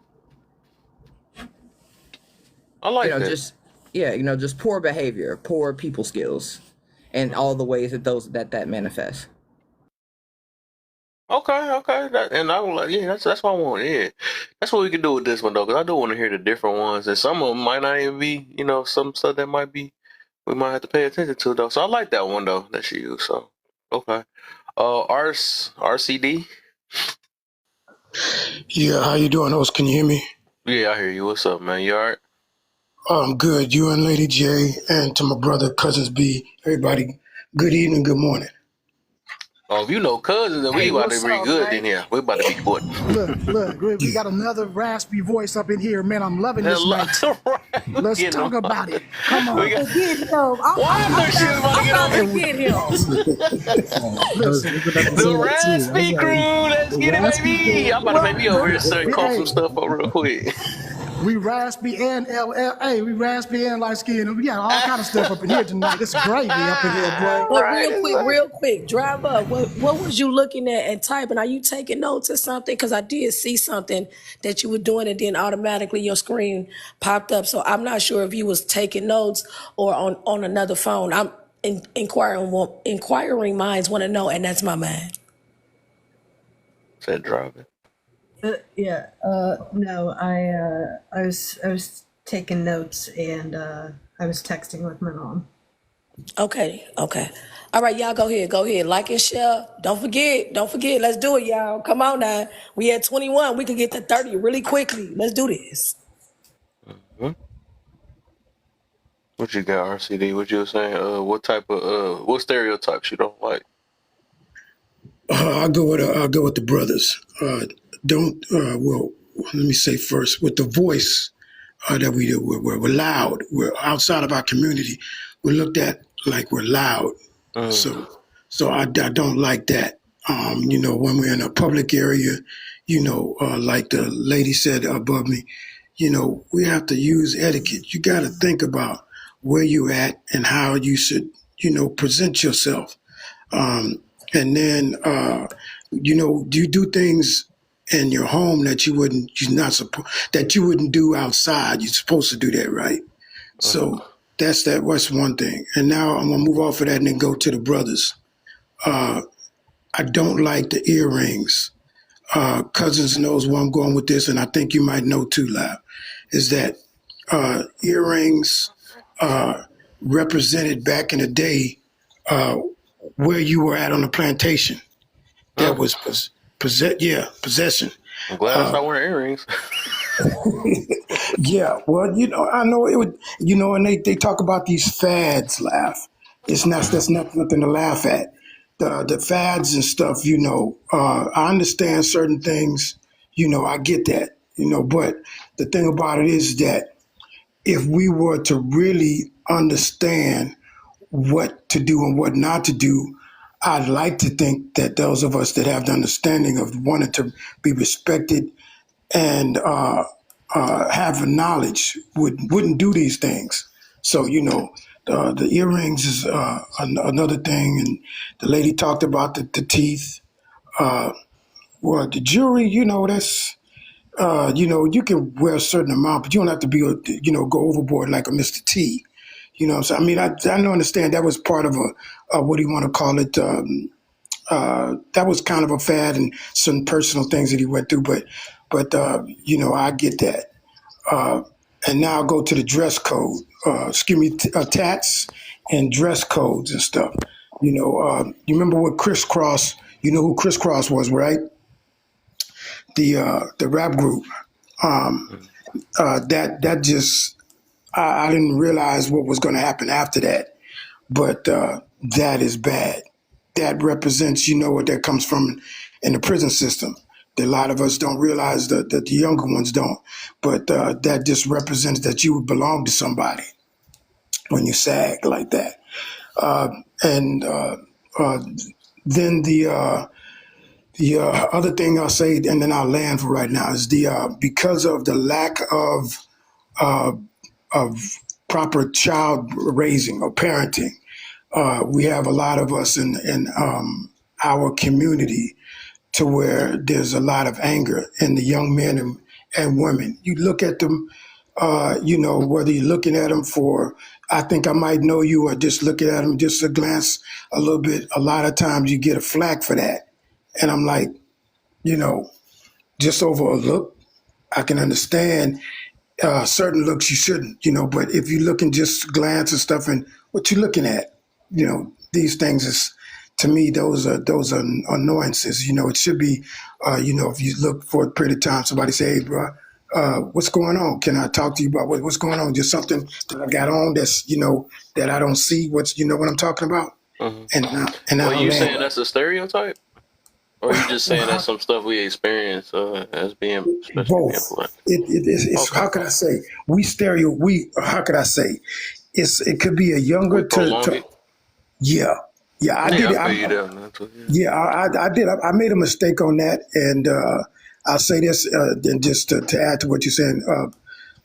I like that. Just poor behavior, poor people skills, and all the ways that manifests. Okay. That's what I want. Yeah, that's what we can do with this one though, because I do want to hear the different ones, and some of them might not even be, some stuff that might be, we might have to pay attention to though. So I like that one though that she used. So okay, RCD. Yeah, how you doing, host? Can you hear me? Yeah, I hear you. What's up, man? You all right? I'm good. You and Lady J, and to my brother, Cousins B, everybody, good evening, good morning. Oh, if you know Cousins, then we about to be good in here. We about to be good. Look, we got another raspy voice up in here, man. I'm loving this night. Let's talk about it. Come on. Get him. I'm going to get him. The raspy crew, let's get it, baby. I'm about to make me over here start call some stuff up real quick. We raspy and LLA. We raspy and light skin. We got all kind of stuff up in here tonight. It's gravy up in here, boy. But real quick, drive up. What was you looking at and typing? Are you taking notes or something? Because I did see something that you were doing, and then automatically your screen popped up. So I'm not sure if you was taking notes or on another phone. I'm inquiring minds want to know, and that's my mind. Said driving. No, I was taking notes, and I was texting with my mom. Okay. All right, y'all go ahead. Like and share. Don't forget. Let's do it, y'all. Come on now. We at 21. We can get to 30 really quickly. Let's do this. Mm-hmm. What you got, RCD? What you were saying? What type of what stereotypes you don't like? I'll go with the brothers. Well, let me say first, with the voice that we do, we're loud. We're outside of our community. We're looked at like we're loud. So So I don't like that. When we're in a public area, like the lady said above me, we have to use etiquette. You got to think about where you're at and how you should, present yourself. And then, do you do things in your home that that you wouldn't do outside? You're supposed to do that, right? So that's one thing. And now I'm gonna move off of that and then go to the brothers. I don't like the earrings. Cousins knows where I'm going with this, and I think you might know too, Lab, is that earrings represented back in the day where you were at on the plantation. That was possession. I'm glad I stopped wearing earrings. Yeah, well, I know it would, and they talk about these fads, Laugh. That's not nothing to laugh at. The fads and stuff, I understand certain things, I get that, but the thing about it is that if we were to really understand what to do and what not to do, I'd like to think that those of us that have the understanding of wanting to be respected and have a knowledge wouldn't do these things. So the earrings is another thing, and the lady talked about the teeth. Well, the jewelry, that's you can wear a certain amount, but you don't have to be go overboard like a Mr. T. You know what I'm saying? I mean, I don't understand that was part of what do you want to call it? That was kind of a fad and some personal things that he went through, but I get that. And now I'll go to the dress code. Tats and dress codes and stuff. You remember what Crisscross? You know who Crisscross was, right? The rap group. That just I didn't realize what was going to happen after that, but that is bad. That represents, what that comes from in the prison system. That a lot of us don't realize that the younger ones don't, but that just represents that you would belong to somebody when you sag like that. And then the other thing I'll say, and then I'll land for right now, is because of the lack of proper child raising or parenting, we have a lot of us in our community to where there's a lot of anger in the young men and women. You look at them, whether you're looking at them for, I think I might know you, or just looking at them just a glance a little bit. A lot of times you get a flack for that. And I'm like, just over a look, I can understand certain looks you shouldn't, but if you look and just glance and stuff and what you're looking at, these things is, to me, those are annoyances. It should be, if you look for a period of time, somebody say, hey, bro, what's going on? Can I talk to you about what's going on? Just something that I got on that's, that I don't see. What I'm talking about? Mm-hmm. And well, you saying that's a stereotype? Or are you just saying that's some stuff we experience as being especially both? It's okay. How can I say? How could I say? It could be a younger Yeah. I did. I did. I made a mistake on that, and I'll say this, and just to add to what you're saying,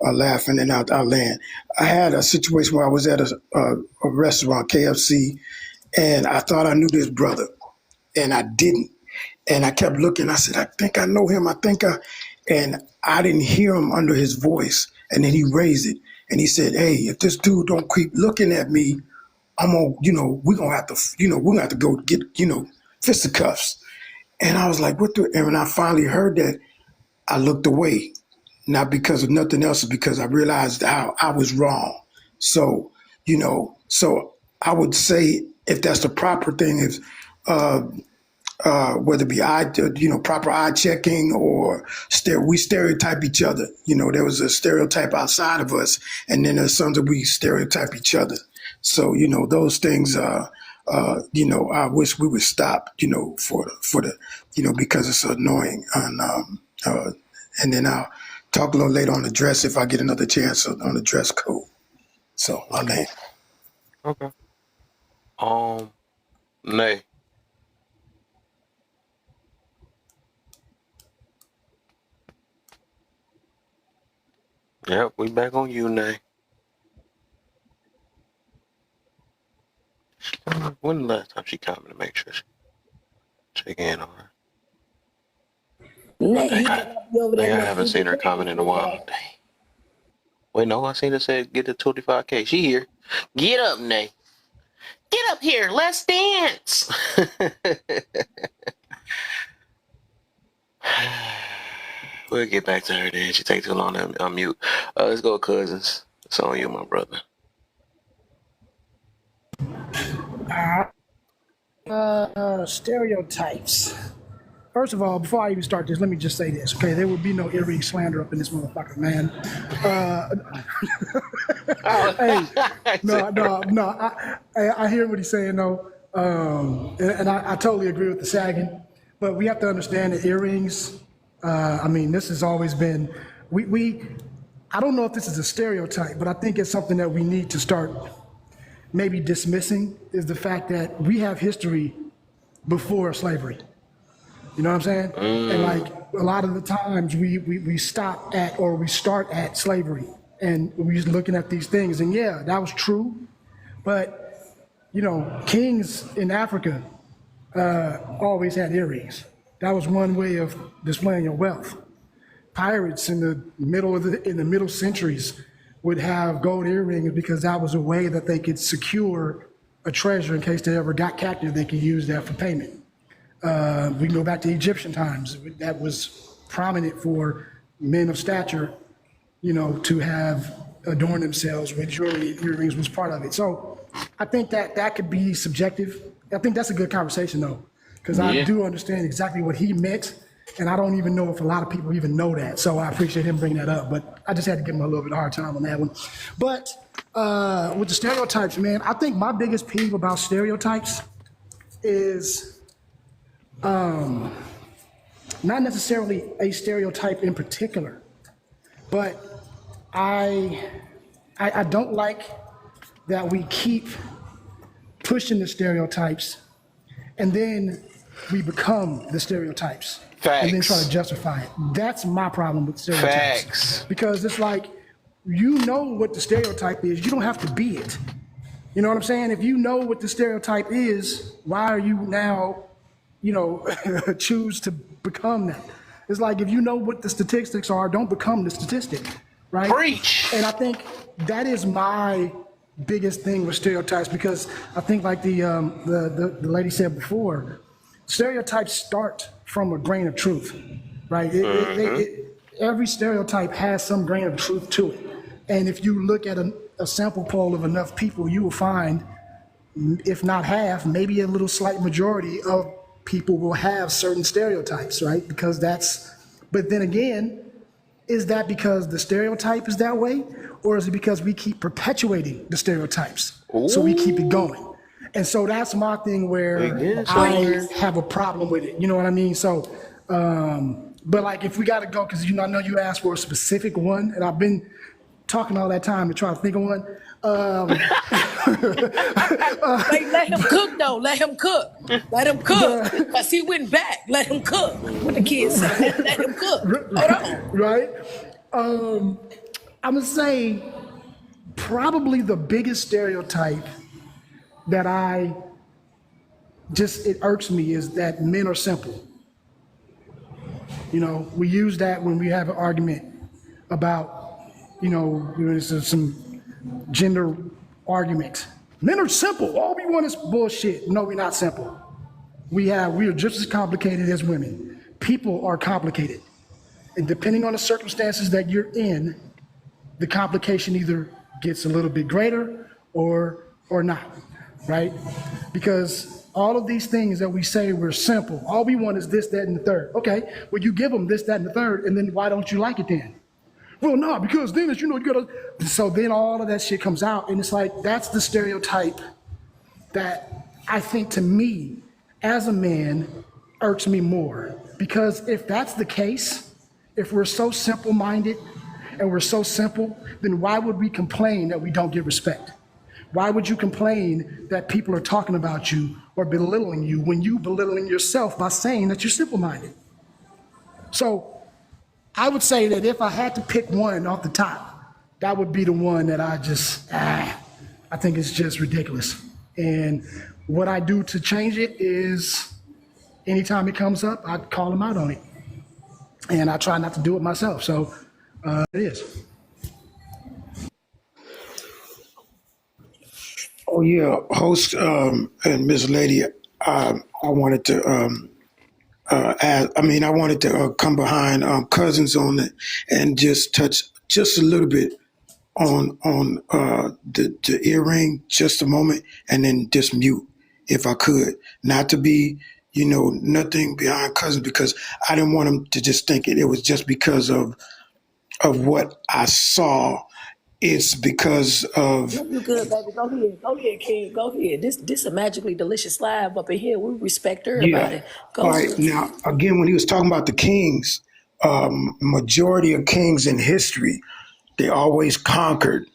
laughing, and I'll land. I had a situation where I was at a restaurant, KFC, and I thought I knew this brother, and I didn't. And I kept looking. I said, I think I know him. And I didn't hear him under his voice. And then he raised it, and he said, hey, if this dude don't keep looking at me, I'm gonna, we're gonna have to go get, fisticuffs. And I was like, what the? And when I finally heard that, I looked away, not because of nothing else, because I realized how I was wrong. So, so I would say if that's the proper thing, is whether it be proper eye checking or we stereotype each other. There was a stereotype outside of us, and then there's some that we stereotype each other. So, those things, I wish we would stop, for the, because it's annoying. And then I'll talk a little later on the dress if I get another chance on the dress code. So I'll land. Okay. Nay, Yep, we back on you, Nay. When the last time she commented? Make sure she check in on her. Nay, Dang, he I cannot be over there. haven't seen her comment in a while. Dang. Wait, no, I seen her say get to 25K. She here. Get up, Nay. Get up here. Let's dance. We'll get back to her then. She takes too long to unmute. Let's go, cousins. It's on you, my brother. Stereotypes. First of all, before I even start this, let me just say this, okay? There would be no earring slander up in this motherfucker, man. Hey, no. I hear what he's saying, though, and I totally agree with the sagging. But we have to understand that earrings. I mean, this has always been. I don't know if this is a stereotype, but I think it's something that we need to start maybe dismissing. Is the fact that we have history before slavery. You know what I'm saying? And like a lot of the times we stop at or we start at slavery and we're looking at these things. And yeah, that was true. But, you know, kings in Africa always had earrings. That was one way of displaying your wealth. Pirates in the middle centuries would have gold earrings because that was a way that they could secure a treasure in case they ever got captive. They could use that for payment. We can go back to Egyptian times. That was prominent for men of stature, you know, to have adorned themselves with jewelry. Earrings was part of it. So I think that could be subjective. I think that's a good conversation, though, because I do understand exactly what he meant, and I don't even know if a lot of people even know that. So I appreciate him bringing that up, but I just had to give him a little bit of a hard time on that one. But with the stereotypes, man, I think my biggest peeve about stereotypes is not necessarily a stereotype in particular, but I don't like that we keep pushing the stereotypes and then we become the stereotypes. Facts. And then try to justify it. That's my problem with stereotypes. Facts. Because it's like, you know what the stereotype is, you don't have to be it. You know what I'm saying? If you know what the stereotype is, why are you now, you know, choose to become that? It's like, if you know what the statistics are, don't become the statistic, right? Preach. And I think that is my biggest thing with stereotypes, because I think like the lady said before, stereotypes start from a grain of truth, right? Every stereotype has some grain of truth to it. And if you look at a sample poll of enough people, you will find, if not half, maybe a little slight majority of people will have certain stereotypes, right? Because but then again, is that because the stereotype is that way? Or is it because we keep perpetuating the stereotypes? So we keep it going. And so that's my thing where I have a problem with it. You know what I mean? So, but like if we got to go, because I know you asked for a specific one, and I've been talking all that time to try to think of one. Wait, let him cook though. Let him cook. Let him cook. Because he went back. Let him cook. What the kids say. Let him cook. Hold on. Right? I'm going to say probably the biggest stereotype that it irks me is that men are simple. You know, we use that when we have an argument about, there's some gender argument. Men are simple. All we want is bullshit. No, we're not simple. We are just as complicated as women. People are complicated. And depending on the circumstances that you're in, the complication either gets a little bit greater or not, right? Because all of these things that we say we're simple, all we want is this, that, and the third. Okay, well, you give them this, that, and the third, and then why don't you like it then? Well, no, because then, you gotta. So then all of that shit comes out, and it's like, that's the stereotype that I think, to me, as a man, irks me more. Because if that's the case, if we're so simple-minded and we're so simple, then why would we complain that we don't get respect? Why would you complain that people are talking about you or belittling you when you belittling yourself by saying that you're simple-minded? So I would say that if I had to pick one off the top, that would be the one that I just, I think it's just ridiculous. And what I do to change it is anytime it comes up, I call them out on it. And I try not to do it myself. So it is. Oh yeah, host and Miss Lady. I wanted to I wanted to come behind Cousins on it and just touch just a little bit on the earring, just a moment, and then just mute if I could, not to be nothing behind Cousins because I didn't want him to just think it was just because of what I saw. It's because of You good, baby. Go ahead, King. Go ahead. This a magically delicious live up in here. We respect yeah. everybody. All Go right, ahead. now again, when he was talking about the kings, majority of kings in history, they always conquered.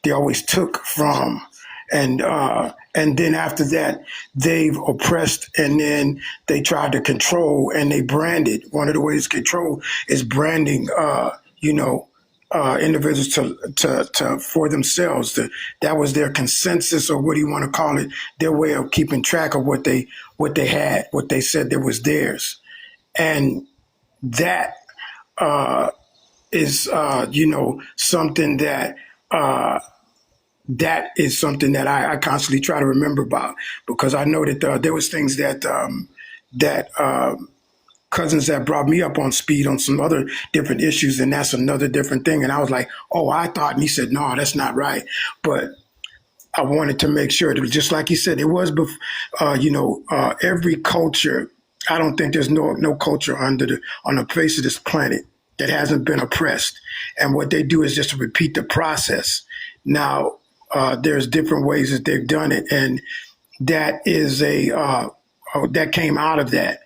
They always took from, and then after that, they've oppressed, and then they tried to control, and they branded. One of the ways to control is branding. Individuals to for themselves. That was their consensus, or what do you want to call it? Their way of keeping track of what they had, what they said that was theirs, and that is something that. That is something that I constantly try to remember about because I know that there was things that Cousins that brought me up on speed on some other different issues, and that's another different thing. And I was like, oh, I thought, and he said, no, that's not right. But I wanted to make sure that it was just like he said, it was, every culture. I don't think there's no culture on the face of this planet that hasn't been oppressed. And what they do is just to repeat the process. Now, there's different ways that they've done it. And that is that came out of that.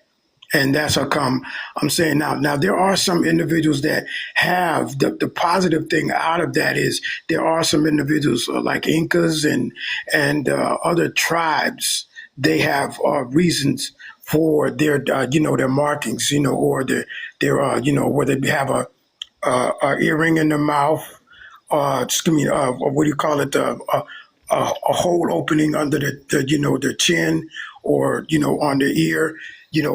And that's how come I'm saying now. Now, there are some individuals that have the positive thing out of that is there are some individuals like Incas and other tribes. They have reasons for their their markings, or their whether they have a earring in their mouth, what do you call it? A hole opening under the chin, or on the ear,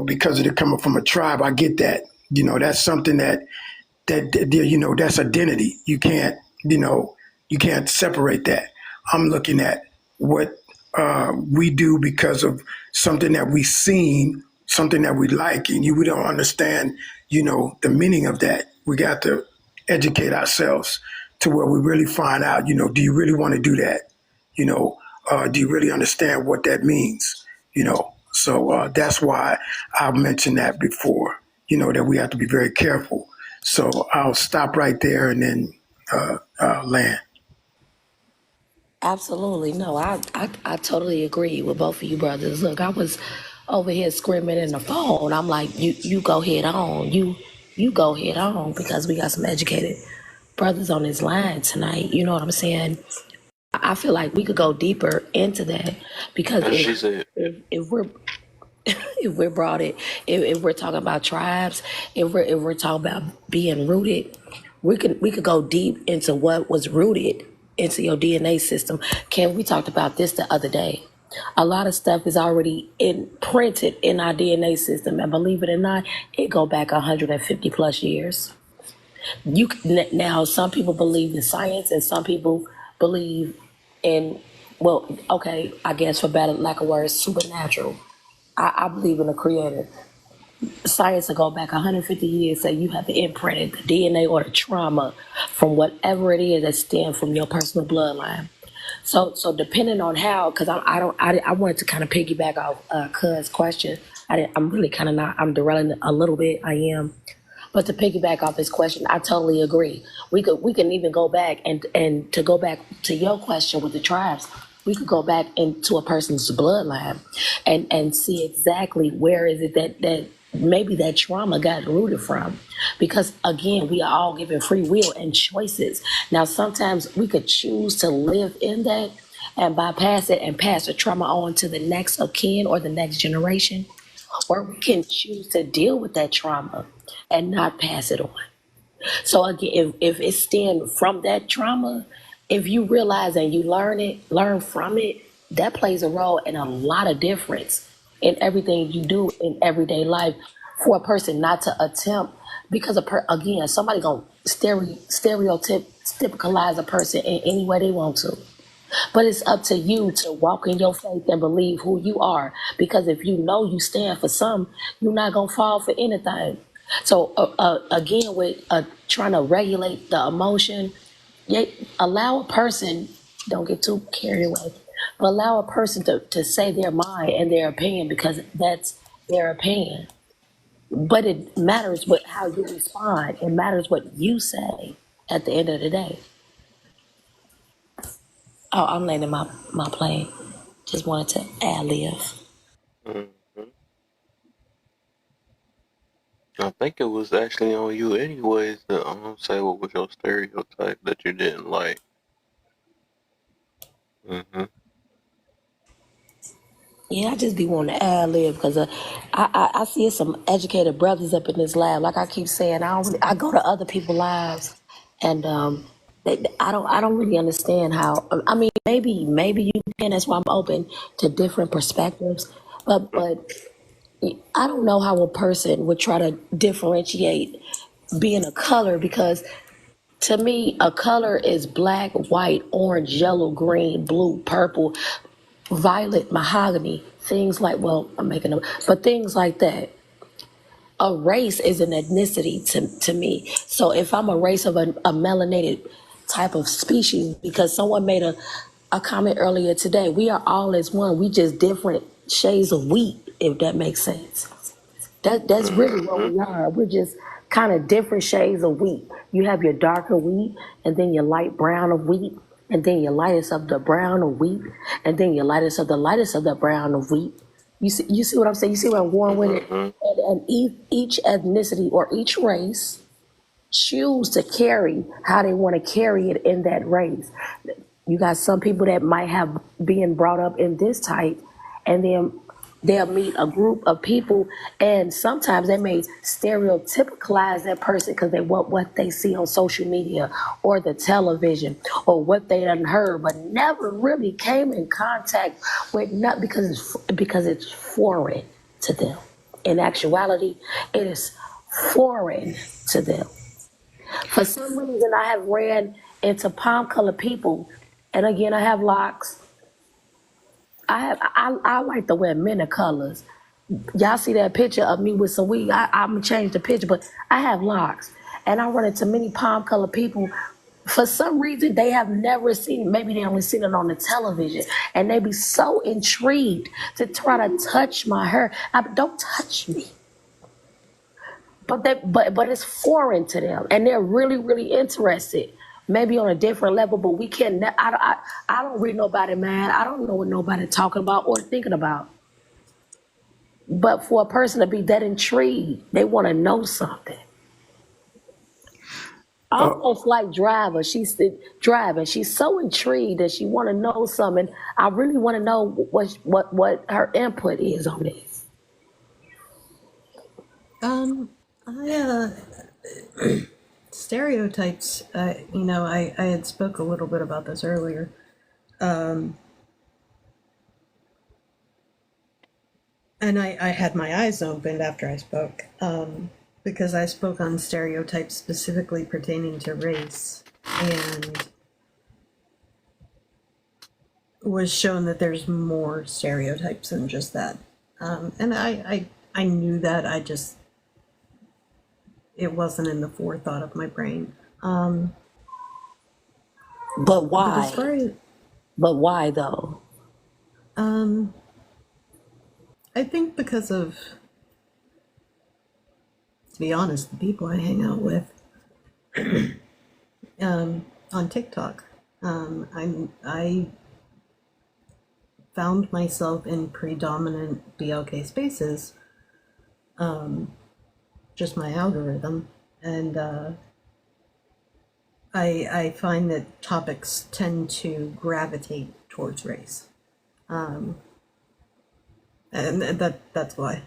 because of it coming from a tribe. I get that. That's something that that's identity. You can't separate that. I'm looking at what we do because of something that we seen, something that we like, and we don't understand, the meaning of that. We got to educate ourselves to where we really find out, do you really want to do that? Do you really understand what that means? So that's why I mentioned that before, that we have to be very careful. So I'll stop right there and then land. Absolutely. No, I totally agree with both of you brothers. Look, I was over here screaming in the phone. I'm like, you go head on. You go head on because we got some educated brothers on this line tonight. You know what I'm saying? I feel like we could go deeper into that because As she said. if we're if we're talking about tribes, if we're talking about being rooted, we could go deep into what was rooted into your DNA system. Ken, we talked about this the other day. A lot of stuff is already imprinted in our DNA system, and believe it or not, it go back 150 plus years. Now some people believe in science, and some people believe in, well, okay, I guess for better lack of words, supernatural. I believe in a creator. Science will go back 150 years, say you have imprinted the DNA or the trauma from whatever it is that stems from your personal bloodline. So depending on how, because I wanted to kind of piggyback off Cuz's question. I'm really kind of not. I'm derailing a little bit. I am. But to piggyback off his question, I totally agree. We can even go back and to go back to your question with the tribes. We could go back into a person's bloodline and see exactly where is it that maybe that trauma got rooted from. Because again, we are all given free will and choices. Now, sometimes we could choose to live in that and bypass it and pass the trauma on to the next of kin or the next generation. Or we can choose to deal with that trauma and not pass it on. So again, if it stemmed from that trauma, if you realize and you learn from it, that plays a role in a lot of difference in everything you do in everyday life for a person not to attempt because again, somebody gonna stereotypicalize a person in any way they want to. But it's up to you to walk in your faith and believe who you are. Because if you know you stand for some, you're not gonna fall for anything. So again, with trying to regulate the emotion, yeah, allow a person, don't get too carried away, but allow a person to say their mind and their opinion because that's their opinion. But it matters what how you respond. It matters what you say at the end of the day. Oh, I'm landing my plane. Just wanted to ad lib. Hmm. I think it was actually on you anyways to say what was your stereotype that you didn't like. Hmm. Yeah, I just be wanting to ad lib because I see some educated brothers up in this lab. Like I keep saying, I go to other people's lives, and I don't really understand how. I mean, maybe you can. That's why I'm open to different perspectives. But I don't know how a person would try to differentiate being a color because to me, a color is black, white, orange, yellow, green, blue, purple, violet, mahogany, things like, well, I'm making them, but things like that. A race is an ethnicity to me. So if I'm a race of a melanated type of species, because someone made a comment earlier today, we are all as one. We just different shades of wheat, if that makes sense. That's really what Hmm. we are. We're just kind of different shades of wheat. You have your darker wheat, and then your light brown of wheat, and then your lightest of the brown of wheat, and then your lightest of the brown of wheat. You see what I'm saying? You see where I'm going with it? Hmm. And each ethnicity or each race choose to carry how they want to carry it in that race. You got some people that might have been brought up in this type, and then they'll meet a group of people, and sometimes they may stereotypicalize that person because they want what they see on social media or the television or what they done heard, but never really came in contact with not because it's foreign to them. In actuality, it is foreign to them. For some reason, I have ran into palm colored people, and again, I have locks. I like to wear many colors. Y'all see that picture of me with some weed? I'm gonna change the picture, but I have locks, and I run into many palm colored people. For some reason, they have never seen. Maybe they only seen it on the television, and they be so intrigued to try to touch my hair. Don't touch me. But it's foreign to them, and they're really interested. Maybe on a different level, but we can't. I don't read nobody, man. I don't know what nobody talking about or thinking about. But for a person to be that intrigued, they want to know something. Uh, Almost like driver, she's driving. She's so intrigued that she want to know something. I really want to know what her input is on this. I stereotypes. I had spoke a little bit about this earlier. And I had my eyes opened after I spoke, because I spoke on stereotypes specifically pertaining to race, and was shown that there's more stereotypes than just that. And I knew that. It wasn't in the forethought of my brain. But But as why? far as But why though? I think because of, to be honest, the people I hang out with on TikTok. I found myself in predominant BLK spaces, just my algorithm, and I find that topics tend to gravitate towards race, and that's why.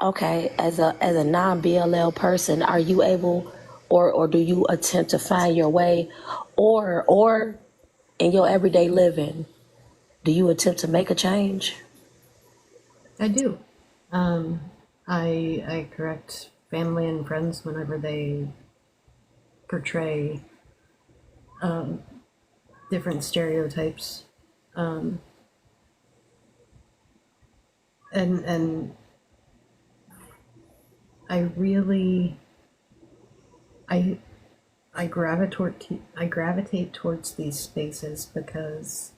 Okay, as a non-BLL person, are you able, or do you attempt to find your way, or in your everyday living, do you attempt to make a change? I do. Um, I correct family and friends whenever they portray different stereotypes, um, and I really I I gravitate towards these spaces because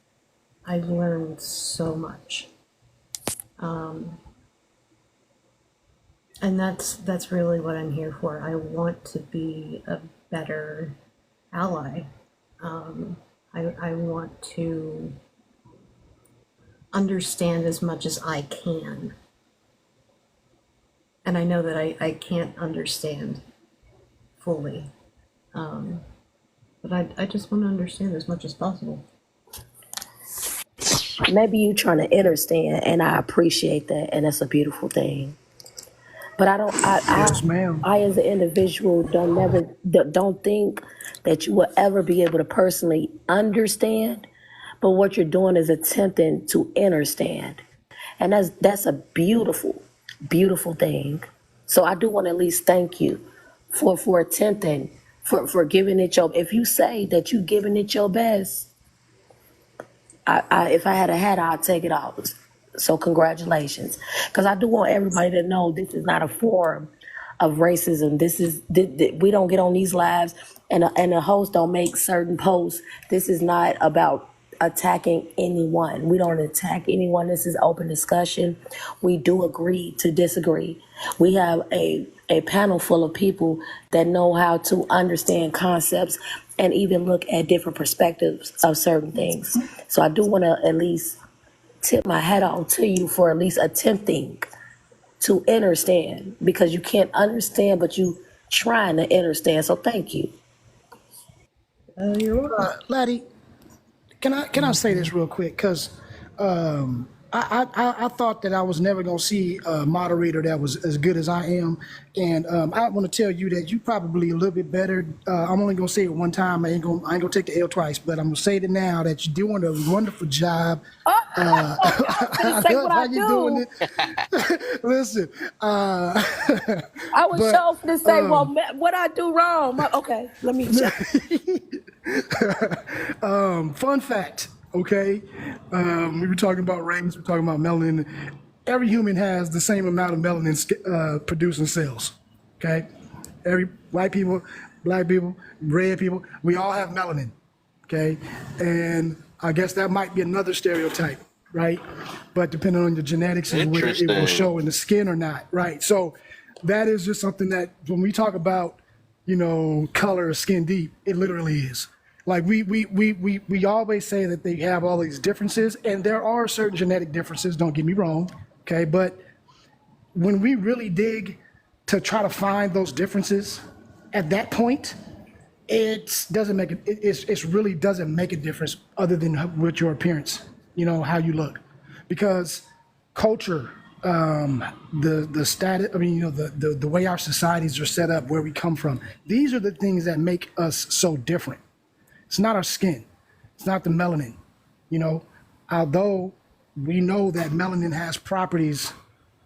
I learned so much. And that's really what I'm here for. I want to be a better ally. I want to understand as much as I can. And I know that I can't understand fully. But I just want to understand as much as possible. Maybe you trying to understand, and I appreciate that, and that's a beautiful thing. But I don't. Yes, ma'am. I as an individual don't think that you will ever be able to personally understand. But what you're doing is attempting to understand, and that's a beautiful, beautiful thing. So I do want to at least thank you for attempting, for giving it your. If you say that you giving it your best, if I had a hat, I'd take it off. So congratulations, because I do want everybody to know this is not a forum of racism. We don't get on these lives, and the host don't make certain posts. This is not about attacking anyone. We don't attack anyone. This is open discussion. We do agree to disagree. We have a panel full of people that know how to understand concepts and even look at different perspectives of certain things. So I do want to at least tip my hat off to you for at least attempting to understand, because you can't understand, but you trying to understand. So thank you. You're welcome. Laddie, can I say this real quick? Because I thought that I was never gonna see a moderator that was as good as I am, and I want to tell you that you probably a little bit better. I'm only gonna say it one time. I ain't gonna take the L twice, but I'm gonna say it now that you're doing a wonderful job. I Say love what how I you're do. doing it. Listen, I was but sure to say, well, what I do wrong? Okay, let me check. fun fact, okay? We were talking about race, we're talking about melanin. Every human has the same amount of melanin producing cells, okay? Every white people, black people, red people, we all have melanin, okay? And I guess that might be another stereotype, right? But depending on the genetics and whether it will Interesting. show in the skin or not, right? So that is just something that when we talk about, color or skin deep, it literally is. Like we always say that they have all these differences, and there are certain genetic differences, don't get me wrong, okay? But when we really dig to try to find those differences at that point, it doesn't make it really doesn't make a difference other than with your appearance, how you look. Because culture, the status, the way our societies are set up, where we come from, these are the things that make us so different. It's not our skin. It's not the melanin. Although we know that melanin has properties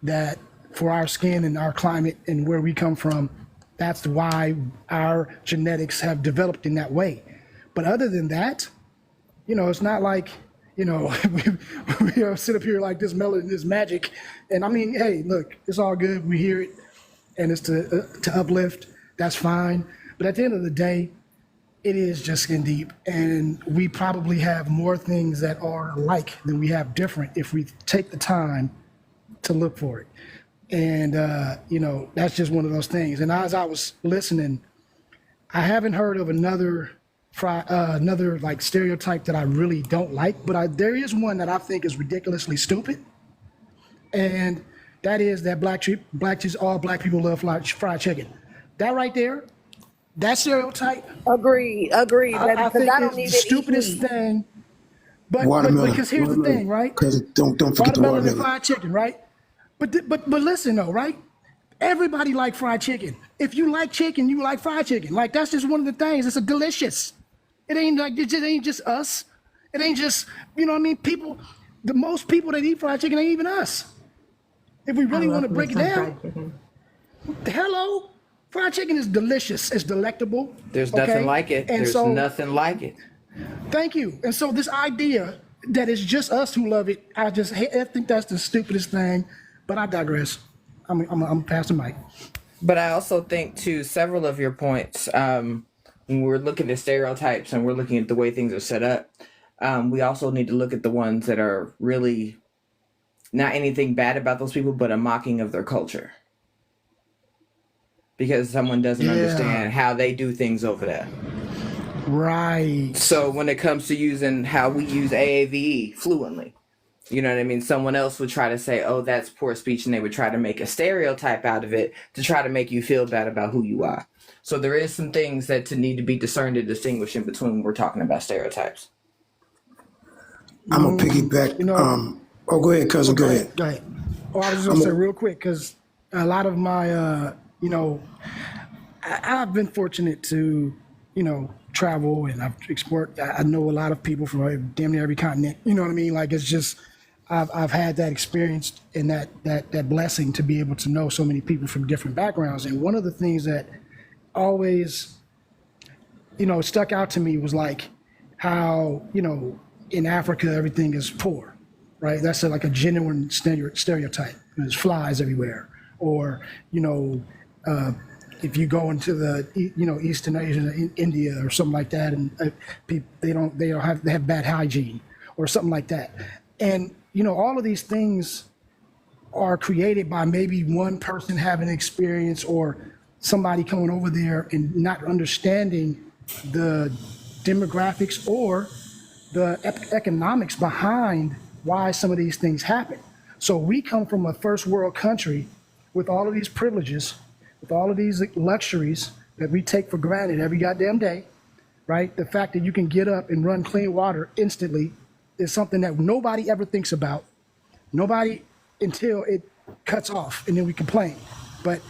that for our skin and our climate and where we come from, that's why our genetics have developed in that way. But other than that, it's not like, we sit up here like this melanin is magic. And I mean, hey, look, it's all good. We hear it and it's to uplift. That's fine. But at the end of the day, it is just skin deep, and we probably have more things that are alike than we have different if we take the time to look for it. And that's just one of those things. And as I was listening, I haven't heard of another like stereotype that I really don't like, but there is one that I think is ridiculously stupid, and that is that all black people love fried chicken. That right there. That stereotype, Agreed, I baby, because think I is don't the even eat stupidest meat. thing. But Watermelon, because here's the thing, right? Cause don't forget the Watermelon and watermelon. fried chicken, right? But listen though, right? Everybody like fried chicken. If you like chicken, you like fried chicken. Like that's just one of the things. It's a delicious. It ain't like it just ain't just us. It ain't just you know what I mean. People, the most people that eat fried chicken ain't even us. If we I really want to love me break it some down, fried chicken. hello, fried chicken is delicious. It's delectable. There's nothing Okay, like it. and There's so nothing like it. thank you. And so this idea that it's just us who love it, I think that's the stupidest thing. But I digress. I'm passing mic. But I also think to several of your points, when we're looking at stereotypes and we're looking at the way things are set up, we also need to look at the ones that are really not anything bad about those people, but a mocking of their culture. Because someone doesn't Yeah. understand how they do things over there. Right. So when it comes to using how we use AAVE fluently, you know what I mean? Someone else would try to say, oh, that's poor speech, and they would try to make a stereotype out of it to try to make you feel bad about who you are. So there is some things that to need to be discerned and distinguished in between when we're talking about stereotypes. I'm gonna piggyback. You know, Oh, go ahead, cousin. Go ahead. Go ahead. Oh, I was just I'm gonna say a, real quick because a lot of my, I've been fortunate to, travel and I've explored. I know a lot of people from damn near every continent. You know what I mean? Like it's just, I've had that experience and that blessing to be able to know so many people from different backgrounds. And one of the things that always, stuck out to me was like how, in Africa everything is poor, right? That's like a genuine stereotype. There's flies everywhere, or if you go into the Eastern Asia, in India or something like that, and they have bad hygiene or something like that, and all of these things are created by maybe one person having experience or somebody coming over there and not understanding the demographics or the economics behind why some of these things happen. So we come from a first world country with all of these privileges, with all of these luxuries that we take for granted every goddamn day, right? The fact that you can get up and run clean water instantly is something that nobody ever thinks about. Nobody until it cuts off and then we complain. But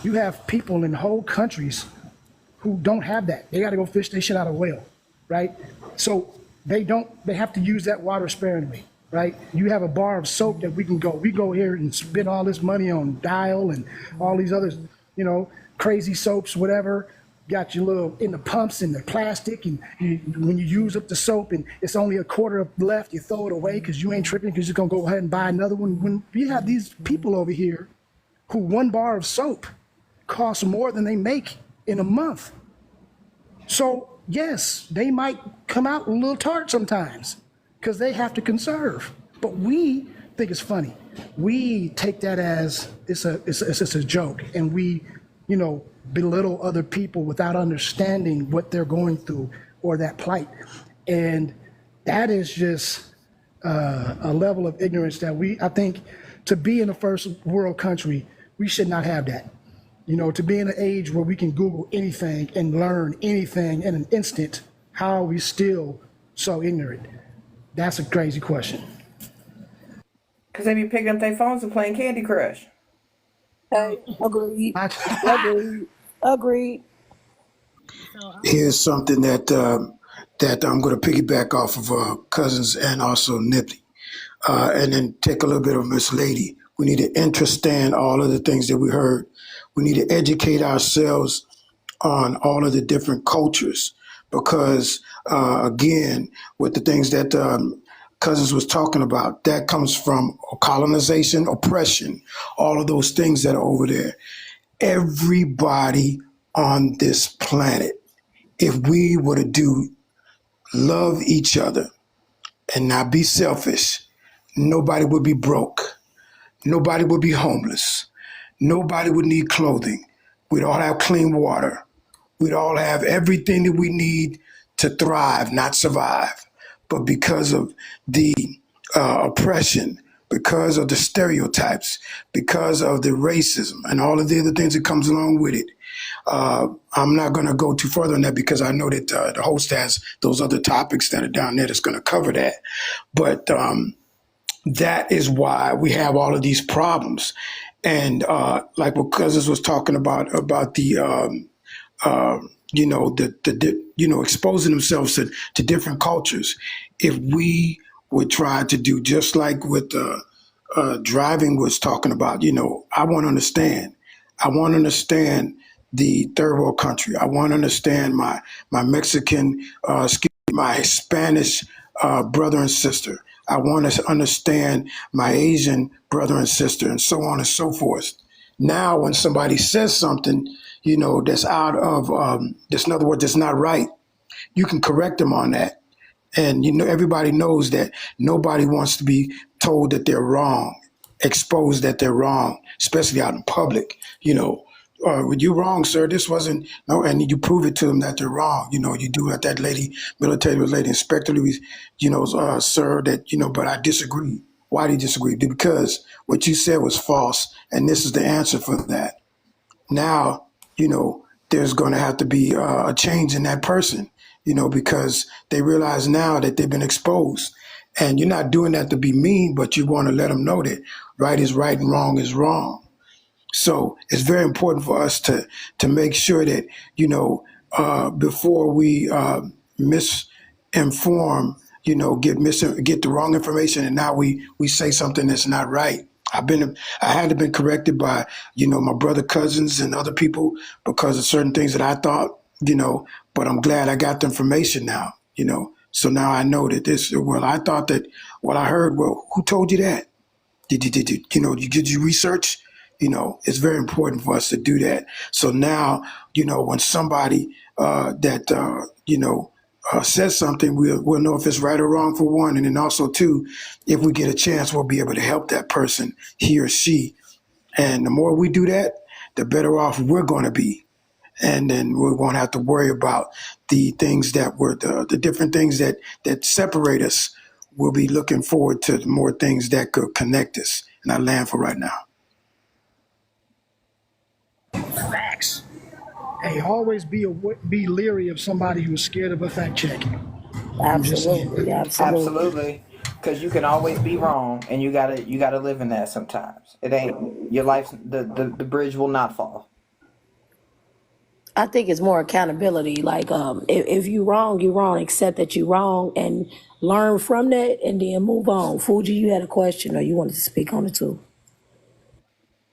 you have people in whole countries who don't have that. They got to go fish their shit out of a whale, right? So they have to use that water sparingly, right? You have a bar of soap that we go here and spend all this money on Dial and all these other, crazy soaps, whatever. Got your little in the pumps and the plastic, and when you use up the soap and it's only a quarter left, you throw it away because you ain't tripping because you're gonna go ahead and buy another one. When we have these people over here who one bar of soap costs more than they make in a month. So yes, they might come out a little tart sometimes because they have to conserve. But we think it's funny. We take that as it's a joke, and we, belittle other people without understanding what they're going through or that plight. And that is just a level of ignorance that I think, to be in a first world country, we should not have that. To be in an age where we can Google anything and learn anything in an instant, how are we still so ignorant? That's a crazy question. Because they be picking up their phones and playing Candy Crush. Hey, agreed. Agreed. Here's something that I'm going to piggyback off of Cousins and also Nippy, and then take a little bit of Miss Lady. We need to understand all of the things that we heard. We need to educate ourselves on all of the different cultures because, again, with the things that Cousins was talking about, that comes from colonization, oppression, all of those things that are over there. Everybody on this planet, if we were to love each other and not be selfish, nobody would be broke. Nobody would be homeless. Nobody would need clothing. We'd all have clean water. We'd all have everything that we need to thrive, not survive. But because of the oppression, because of the stereotypes, because of the racism and all of the other things that comes along with it, I'm not going to go too further on that because I know that the host has those other topics that are down there that's going to cover that. But that is why we have all of these problems. And like what Cousins was talking about the exposing themselves to different cultures. If we would try to do just like what driving was talking about, I want to understand. I want to understand the third world country. I want to understand my Mexican, my Spanish brother and sister. I want to understand my Asian brother and sister, and so on and so forth. Now, when somebody says something, that's out of, that's in other words, that's not right, you can correct them on that. And everybody knows that nobody wants to be told that they're wrong, exposed that they're wrong, especially out in public. You're wrong, sir. This wasn't no, and you prove it to them that they're wrong. You do what that military lady inspector Louis, sir, that but I disagree. Why do you disagree? Because what you said was false, and this is the answer for that. Now, there's going to have to be a change in that person, because they realize now that they've been exposed. And you're not doing that to be mean, but you want to let them know that right is right and wrong is wrong. So it's very important for us to make sure that, before we misinform, get the wrong information, and now we say something that's not right. I had to been corrected by, my brother Cousins and other people because of certain things that I thought, but I'm glad I got the information now, So now I know that I thought that what I heard, well, who told you that? Did you research? It's very important for us to do that. So now, when somebody says something, we'll know if it's right or wrong for one. And then also, two, if we get a chance, we'll be able to help that person, he or she. And the more we do that, the better off we're going to be. And then we won't have to worry about the things that were the different things that separate us. We'll be looking forward to more things that could connect us. And I land for right now. Facts. Hey, always be leery of somebody who's scared of a fact check. I'm just saying. Absolutely. Because you can always be wrong, and you gotta live in that sometimes. It ain't your life. The bridge will not fall. I think it's more accountability. Like, if you're wrong, you're wrong. Accept that you're wrong and learn from that, and then move on. Fuji, you had a question, or you wanted to speak on it too?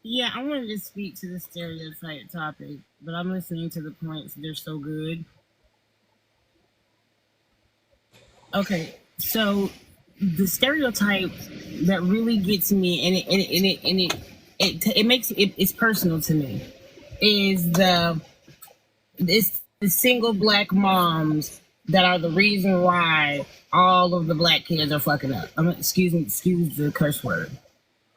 Yeah, I wanted to speak to the stereotype topic, but I'm listening to the points. They're so good. Okay, so the stereotype that really gets me, and it makes it's personal to me, is it's the single black moms that are the reason why all of the black kids are fucking up. Excuse the curse word.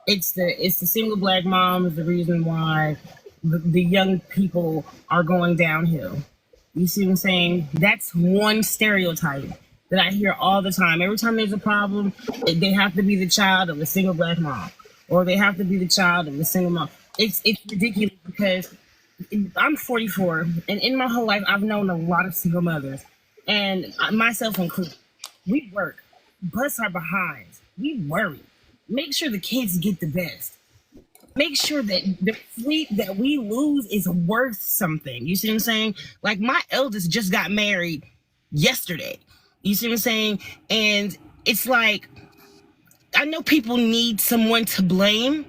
It's the single black moms the reason why the young people are going downhill. You see what I'm saying? That's one stereotype that I hear all the time. Every time there's a problem, they have to be the child of a single black mom, or they have to be the child of a single mom. It's ridiculous because I'm 44, and in my whole life, I've known a lot of single mothers, and myself included. We work, bust our behinds, we worry, make sure the kids get the best, make sure that the sleep that we lose is worth something. You see what I'm saying? Like, my eldest just got married yesterday. You see what I'm saying? And it's like, I know people need someone to blame,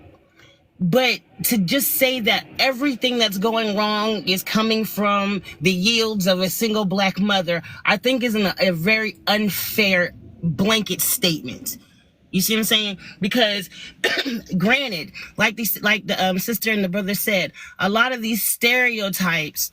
but to just say that everything that's going wrong is coming from the yields of a single black mother, I think is a very unfair blanket statement. You see what I'm saying? Because granted, like the sister and the brother said, a lot of these stereotypes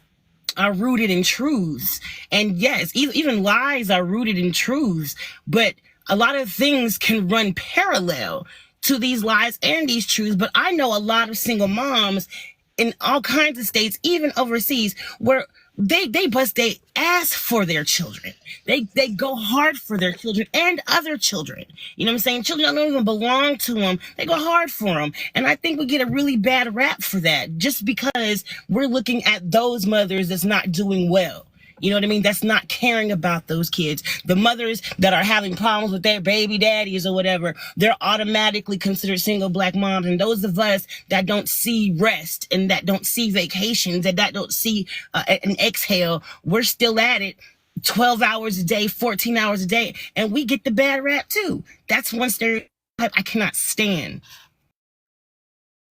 are rooted in truths. And yes, even lies are rooted in truths, but a lot of things can run parallel to these lies and these truths. But I know a lot of single moms in all kinds of states, even overseas, where they bust their ass for their children. They go hard for their children and other children. You know what I'm saying? Children don't even belong to them. They go hard for them. And I think we get a really bad rap for that, just because we're looking at those mothers that's not doing well. You know what I mean? That's not caring about those kids. The mothers that are having problems with their baby daddies or whatever, they're automatically considered single Black moms. And those of us that don't see rest and that don't see vacations and that don't see an exhale, we're still at it 12 hours a day, 14 hours a day. And we get the bad rap too. That's one stereotype I cannot stand.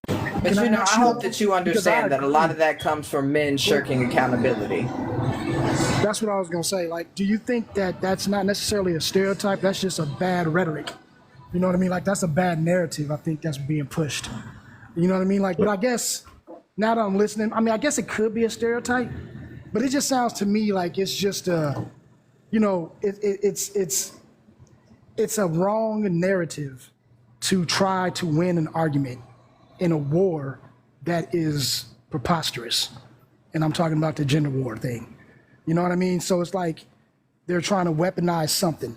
But you know, I hope that you understand that a lot of that comes from men shirking accountability. That's what I was gonna say. Like, do you think that that's not necessarily a stereotype? That's just a bad rhetoric. You know what I mean? Like, that's a bad narrative. I think that's being pushed. You know what I mean? Like, but I guess now that I'm listening, I mean, I guess it could be a stereotype, but it just sounds to me like it's just a, you know, it's a wrong narrative to try to win an argument in a war that is preposterous. And I'm talking about the gender war thing. You know what I mean? So it's like they're trying to weaponize something.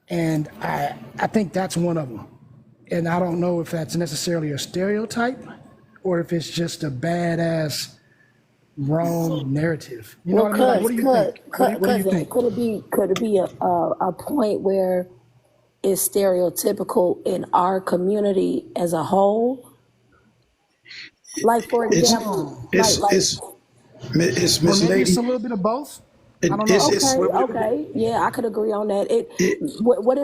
And I think that's one of them. And I don't know if that's necessarily a stereotype or if it's just a badass wrong narrative. You know what I mean? Like, what do you think? What do you think? Could it be a point where it's stereotypical in our community as a whole? Like, for example, It's Or maybe misleading. it's a little bit of both? I don't know. Okay, yeah, I could agree on that. What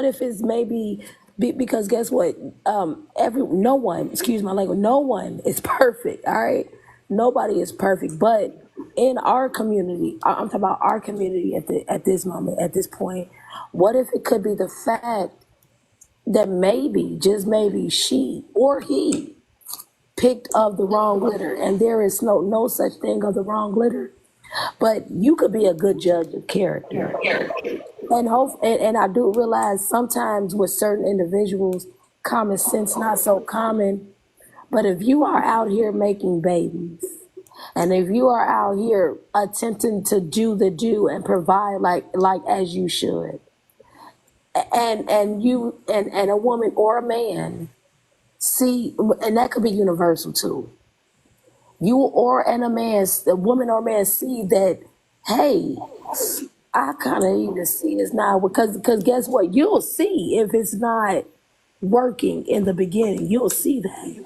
if it's maybe because guess what? No one, excuse my language, no one is perfect. All right, nobody is perfect, but in our community, I'm talking about our community at this moment, at this point. What if it could be the fact that maybe, just maybe, she or he picked of the wrong litter, and there is no such thing of the wrong litter. But you could be a good judge of character, and I do realize sometimes with certain individuals, common sense not so common. But if you are out here making babies, and if you are out here attempting to do the do and provide like as you should, and a woman or a man see, and that could be universal too. You or and a woman or a man see that, hey, I kind of even see this now because guess what? You'll see if it's not working in the beginning. You'll see that.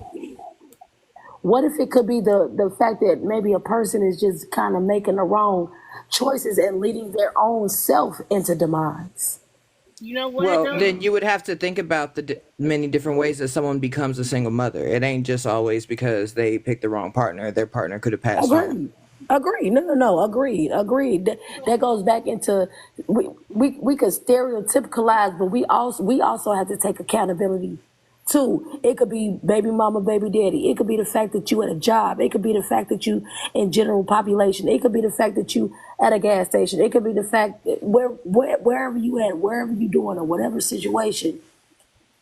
What if it could be the fact that maybe a person is just kind of making the wrong choices and leading their own self into demise? You know what? Well, then you would have to think about the many different ways that someone becomes a single mother. It ain't just always because they picked the wrong partner. Their partner could have passed on. Agreed. No. Agreed. That goes back into we could stereotypicalize, but we also have to take accountability too. It could be baby mama, baby daddy. It could be the fact that you at a job. It could be the fact that you in general population. It could be the fact that you at a gas station. It could be the fact that wherever you at, wherever you doing, or whatever situation.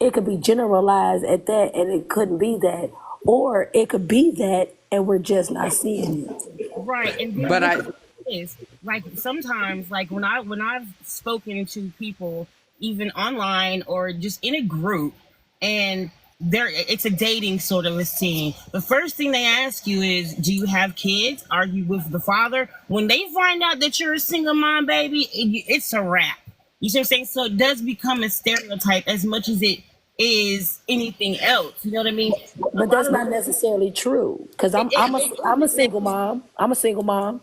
It could be generalized at that, and it couldn't be that, or it could be that, and we're just not seeing it. Right, and But is like sometimes, like when I've spoken to people, even online or just in a group, and it's a dating sort of a scene. The first thing they ask you is, do you have kids? Are you with the father? When they find out that you're a single mom, baby, it's a wrap. You see what I'm saying? So it does become a stereotype as much as it is anything else. You know what I mean? But that's not necessarily true because I'm a single mom. I'm a single mom.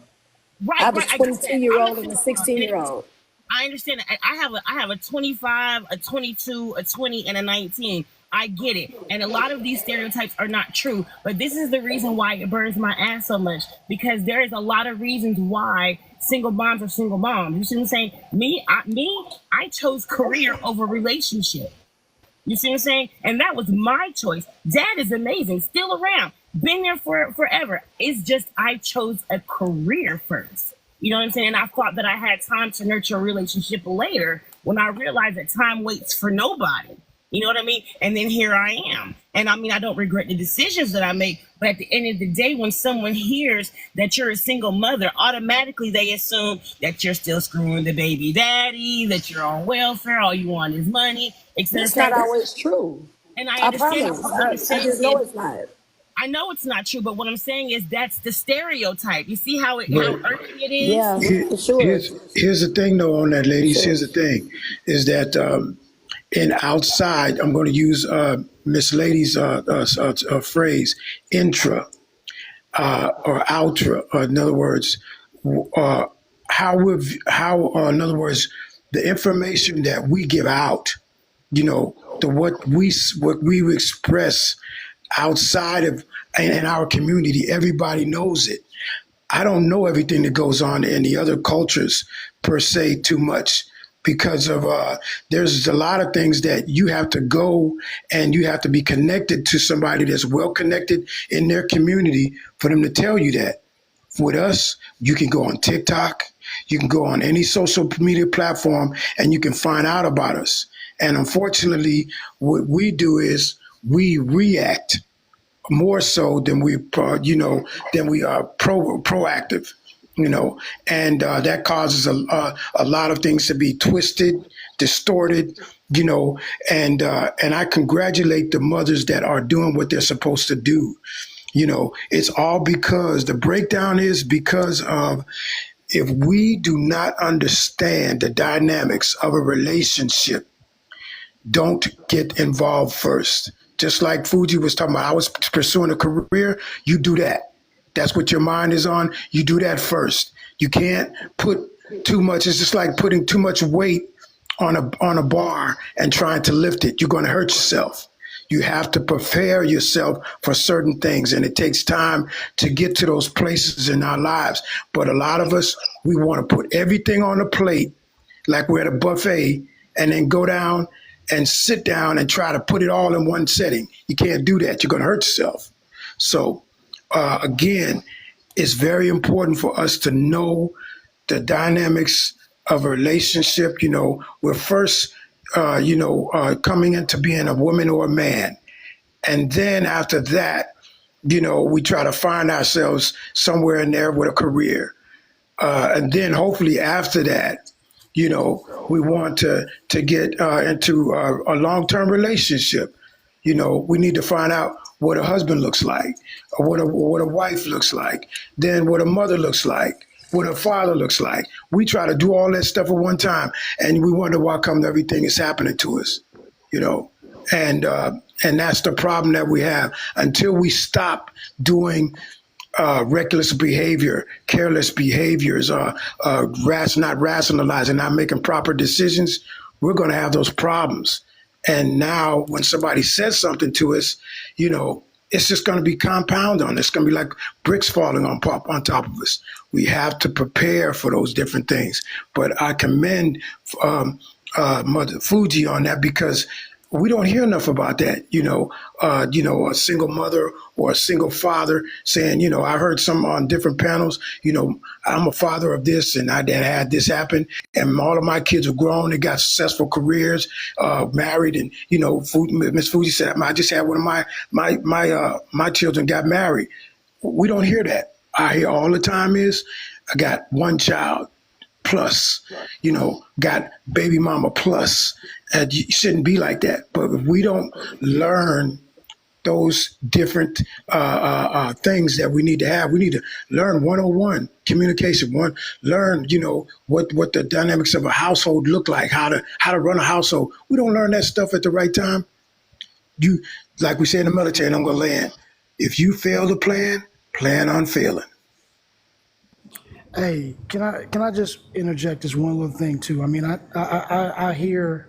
Right, I have a right. 22-year-old and a 16-year-old. I understand. I have a 25, a 22, a 20, and a 19. I get it. And a lot of these stereotypes are not true. But this is the reason why it burns my ass so much. Because there is a lot of reasons why single moms are single moms. You see what I'm saying? I chose career over relationship. You see what I'm saying? And that was my choice. Dad is amazing. Still around. Been there for forever. It's just I chose a career first. You know what I'm saying? And I thought that I had time to nurture a relationship later when I realized that time waits for nobody. You know what I mean? And then here I am. And I mean, I don't regret the decisions that I make. But at the end of the day, when someone hears that you're a single mother, automatically they assume that you're still screwing the baby daddy, that you're on welfare, all you want is money, etc. It's not always true. And I understand. promise. I just know it's not. I know it's not true, but what I'm saying is that's the stereotype. You see how But irking it is? Yeah, for sure. here's the thing, though, on that, For ladies. sure. Here's the thing, is that in outside, I'm going to use Miss Lady's phrase, intra or outra. In other words, in other words, the information that we give out, what we express outside of in our community, everybody knows it. I don't know everything that goes on in the other cultures per se too much because of there's a lot of things that you have to go and you have to be connected to somebody that's well connected in their community for them to tell you that. With us, you can go on TikTok, you can go on any social media platform, and you can find out about us. And unfortunately, what we do is we react more so than we are proactive, and that causes a lot of things to be twisted, distorted, and I congratulate the mothers that are doing what they're supposed to do. It's all because the breakdown is because of if we do not understand the dynamics of a relationship, don't get involved first. Just like Fuji was talking about, I was pursuing a career, you do that. That's what your mind is on. You do that first. You can't put too much. It's just like putting too much weight on a bar and trying to lift it. You're going to hurt yourself. You have to prepare yourself for certain things, and it takes time to get to those places in our lives. But a lot of us, we want to put everything on a plate like we're at a buffet and then go down and sit down and try to put it all in one setting. You can't do that. You're going to hurt yourself. So again, it's very important for us to know the dynamics of a relationship. We're first, coming into being a woman or a man. And then after that, we try to find ourselves somewhere in there with a career. And then hopefully after that, we want to get into a long-term relationship. We need to find out what a husband looks like, or what a wife looks like, then what a mother looks like, what a father looks like. We try to do all that stuff at one time, and we wonder why come everything is happening to us, and that's the problem that we have. Until we stop doing reckless behavior, careless behaviors, not rationalizing, not making proper decisions, we're going to have those problems. And now when somebody says something to us, it's just going to be compounded on. It's going to be like bricks falling on top of us. We have to prepare for those different things. But I commend Mother Fuji on that because we don't hear enough about that. A single mother or a single father saying, I heard some on different panels, I'm a father of this and I had this happen. And all of my kids are grown. They got successful careers, married. And, Miss Fuji said, I just had one of my children got married. We don't hear that. I hear all the time is I got one child plus, got baby mama plus. And you shouldn't be like that. But if we don't learn those different things that we need to have, we need to learn 101 communication. Learn, what the dynamics of a household look like, how to run a household. We don't learn that stuff at the right time. Like we say in the military, and I'm going to land. If you fail to plan on failing. Hey, can I just interject this one little thing too? I mean, I hear,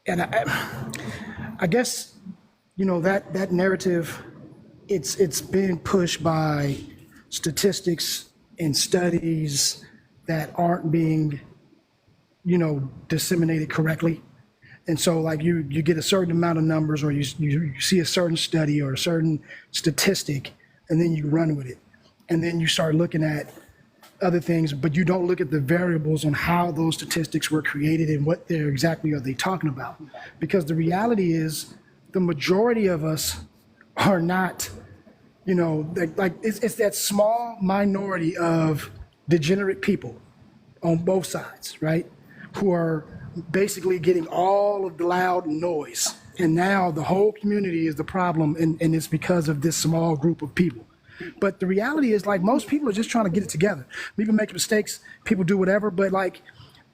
and I guess that narrative, it's been pushed by statistics and studies that aren't being disseminated correctly. And so like you get a certain amount of numbers, or you see a certain study or a certain statistic, and then you run with it, and then you start looking at other things, but you don't look at the variables on how those statistics were created and what exactly are they talking about. Because the reality is the majority of us are not, it's that small minority of degenerate people on both sides, right? Who are basically getting all of the loud noise And now the whole community is the problem, and it's because of this small group of people. But the reality is, like, most people are just trying to get it together. People make mistakes, people do whatever, but like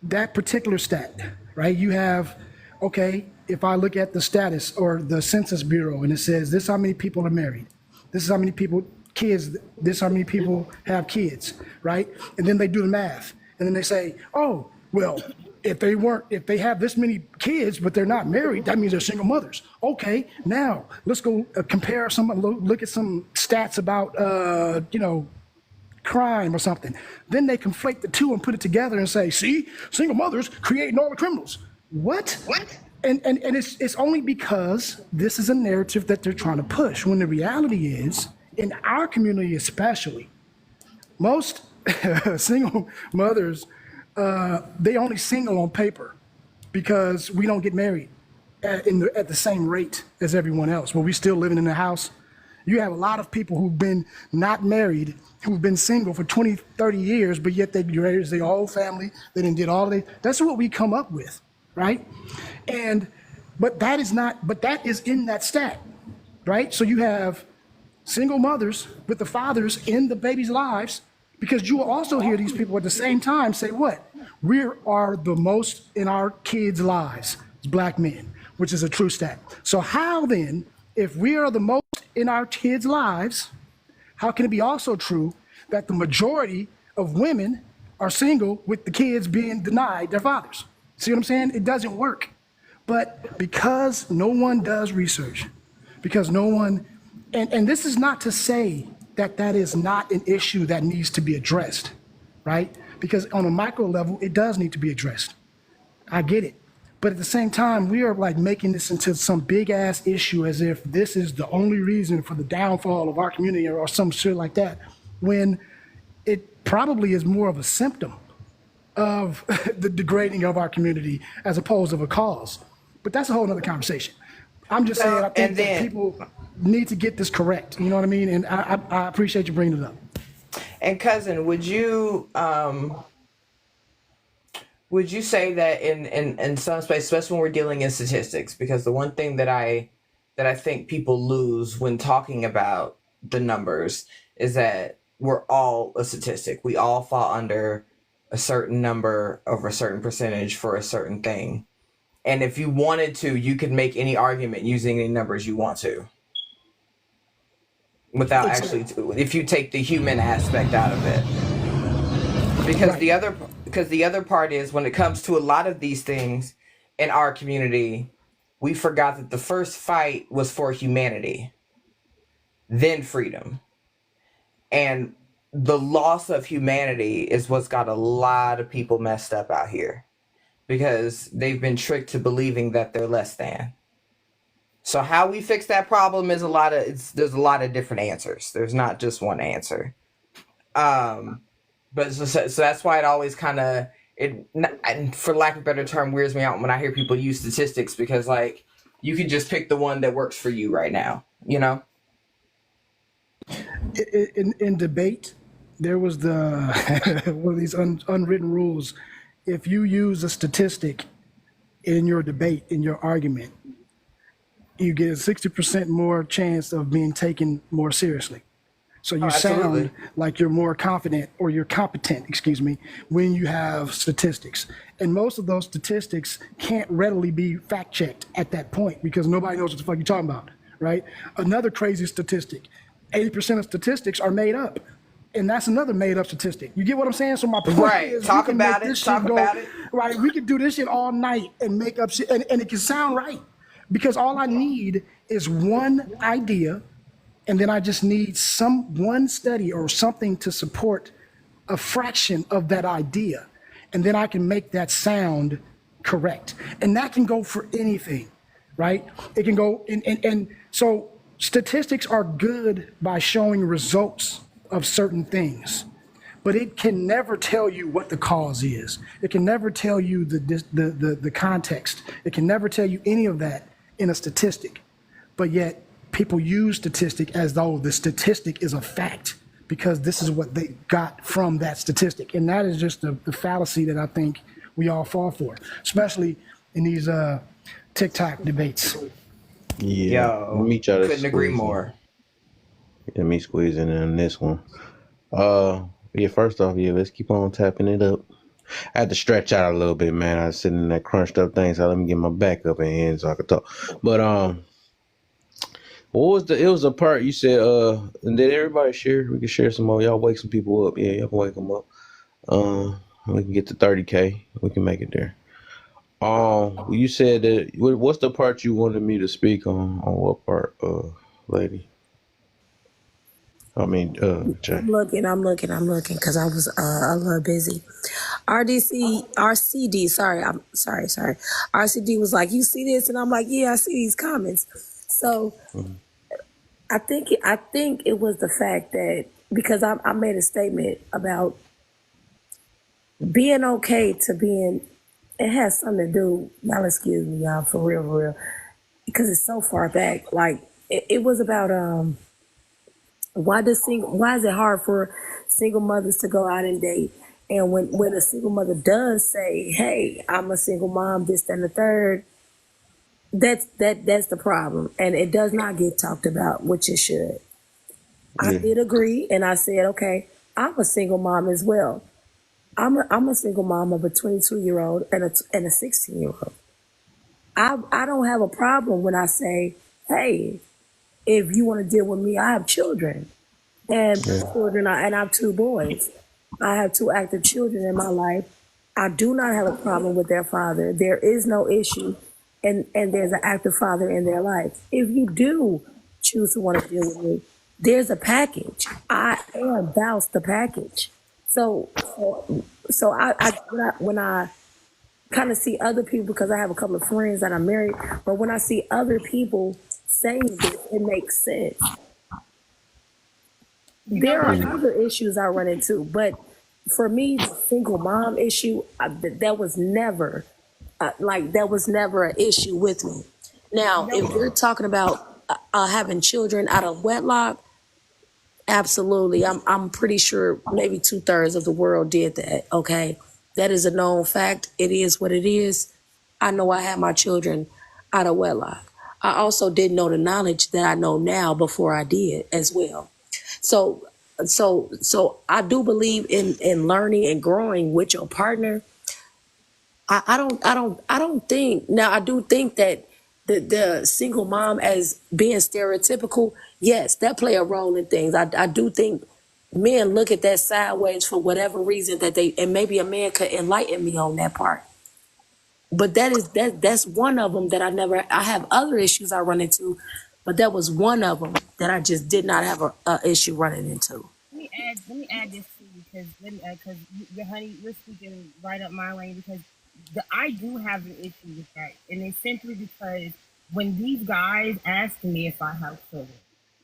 that particular stat, right? You have, okay, if I look at the status or the Census Bureau and it says this how many people are married, this is how many people, kids, this how many people have kids, right? And then they do the math, and then they say, oh, well, if they have this many kids, but they're not married, that means they're single mothers. Okay, now let's go compare look at some stats about, crime or something. Then they conflate the two and put it together and say, see, single mothers creating all the criminals. What? And it's only because this is a narrative that they're trying to push, when the reality is, in our community especially, most single mothers, they only single on paper because we don't get married at the same rate as everyone else. Well, we still living in the house. You have a lot of people who've been not married, who've been single for 20, 30 years, but yet they raised their whole family. They didn't did all of that's what we come up with, right? But that is in that stat, right? So you have single mothers with the fathers in the babies' lives, because you will also hear these people at the same time say what? We are the most in our kids' lives as black men, which is a true stat. So how then, if we are the most in our kids' lives, how can it be also true that the majority of women are single with the kids being denied their fathers? See what I'm saying? It doesn't work. But because no one does research, because no one, and this is not to say that that is not an issue that needs to be addressed, right? Because on a micro level, it does need to be addressed. I get it. But at the same time, we are like making this into some big ass issue as if this is the only reason for the downfall of our community or some shit like that, when it probably is more of a symptom of the degrading of our community as opposed to a cause. But that's a whole nother conversation. I'm just saying, I think that people need to get this correct. You know what I mean? And I appreciate you bringing it up. And cousin, would you say that in some space, especially when we're dealing in statistics, because the one thing that I think people lose when talking about the numbers is that we're all a statistic. We all fall under a certain number of a certain percentage for a certain thing. And if you wanted to, you could make any argument using any numbers you want to, without actually, if you take the human aspect out of it. Because the other part is, when it comes to a lot of these things in our community, we forgot that the first fight was for humanity, then freedom. And the loss of humanity is what's got a lot of people messed up out here, because they've been tricked to believing that they're less than. So how we fix that problem is there's a lot of different answers. There's not just one answer. But so that's why it always kind of, for lack of a better term, weirds me out when I hear people use statistics, because like, you can just pick the one that works for you right now, you know? In debate, there was one of these unwritten rules. If you use a statistic in your debate, in your argument, you get a 60% more chance of being taken more seriously. So you sound like you're more confident, or you're competent, when you have statistics. And most of those statistics can't readily be fact checked at that point, because nobody knows what the fuck you're talking about, right? Another crazy statistic, 80% of statistics are made up. And that's another made up statistic. You get what I'm saying? So my point is, talk about it. Right, we can do this shit all night and make up shit, and it can sound right. Because all I need is one idea, and then I just need one study or something to support a fraction of that idea. And then I can make that sound correct. And that can go for anything, right? It can go, and so statistics are good by showing results of certain things, but it can never tell you what the cause is. It can never tell you the context. It can never tell you any of that in a statistic. But yet people use statistic as though the statistic is a fact, because this is what they got from that statistic. And that is just the fallacy that I think we all fall for, especially in these TikTok debates. Yeah, let Yo, me try to couldn't agree squeeze in. more. Let me squeeze in this one. Yeah. First off, yeah, let's keep on tapping it up. I had to stretch out a little bit, man. I was sitting in that crunched up thing, so let me get my back up and in so I could talk. But what was the? It was a part you said. And did everybody share? We can share some more. Y'all wake some people up. Yeah, y'all can wake them up. We can get to 30K. We can make it there. You said that. What's the part you wanted me to speak on? On what part, lady? I mean, Jay. I'm looking, because I was a little busy. RCD, sorry. RCD was like, you see this? And I'm like, yeah, I see these comments. So Mhm. I think it was the fact that, because I made a statement about being okay to being, it has something to do, y'all excuse me, y'all, for real, because it's so far back. Like, it was about, why is it hard for single mothers to go out and date? And when a single mother does say, hey, I'm a single mom, this, that, and the third, that's the problem. And it does not get talked about, which it should. I Yeah. did agree, and I said, okay, I'm a single mom as well. I'm a single mom of a 22-year-old and a 16-year-old. I don't have a problem when I say, hey, if you want to deal with me, I have children. And Yeah. children, and I have 2 boys. I have 2 active children in my life. I do not have a problem with their father. There is no issue, and there's an active father in their life. If you do choose to want to deal with me, there's a package. I am Bounce the package. So when I kind of see other people, because I have a couple of friends that are married, but when I see other people saying this, it makes sense. There are other issues I run into, but for me, the single mom issue, that was never an issue with me. Now, if we're talking about having children out of wedlock, absolutely. I'm pretty sure maybe 2/3 of the world did that. Okay, that is a known fact. It is what it is. I know I had my children out of wedlock. I also didn't know the knowledge that I know now before I did as well. So I do believe in learning and growing with your partner. I don't think, now I do think that the single mom as being stereotypical, yes, that play a role in things. I do think men look at that sideways for whatever reason that and maybe a man could enlighten me on that part. But that's one of them that I have other issues I run into, but that was one of them that I just did not have a issue running into. Let me add this too, because honey, you're speaking right up my lane, because I do have an issue with that, and it's simply because when these guys ask me if I have children,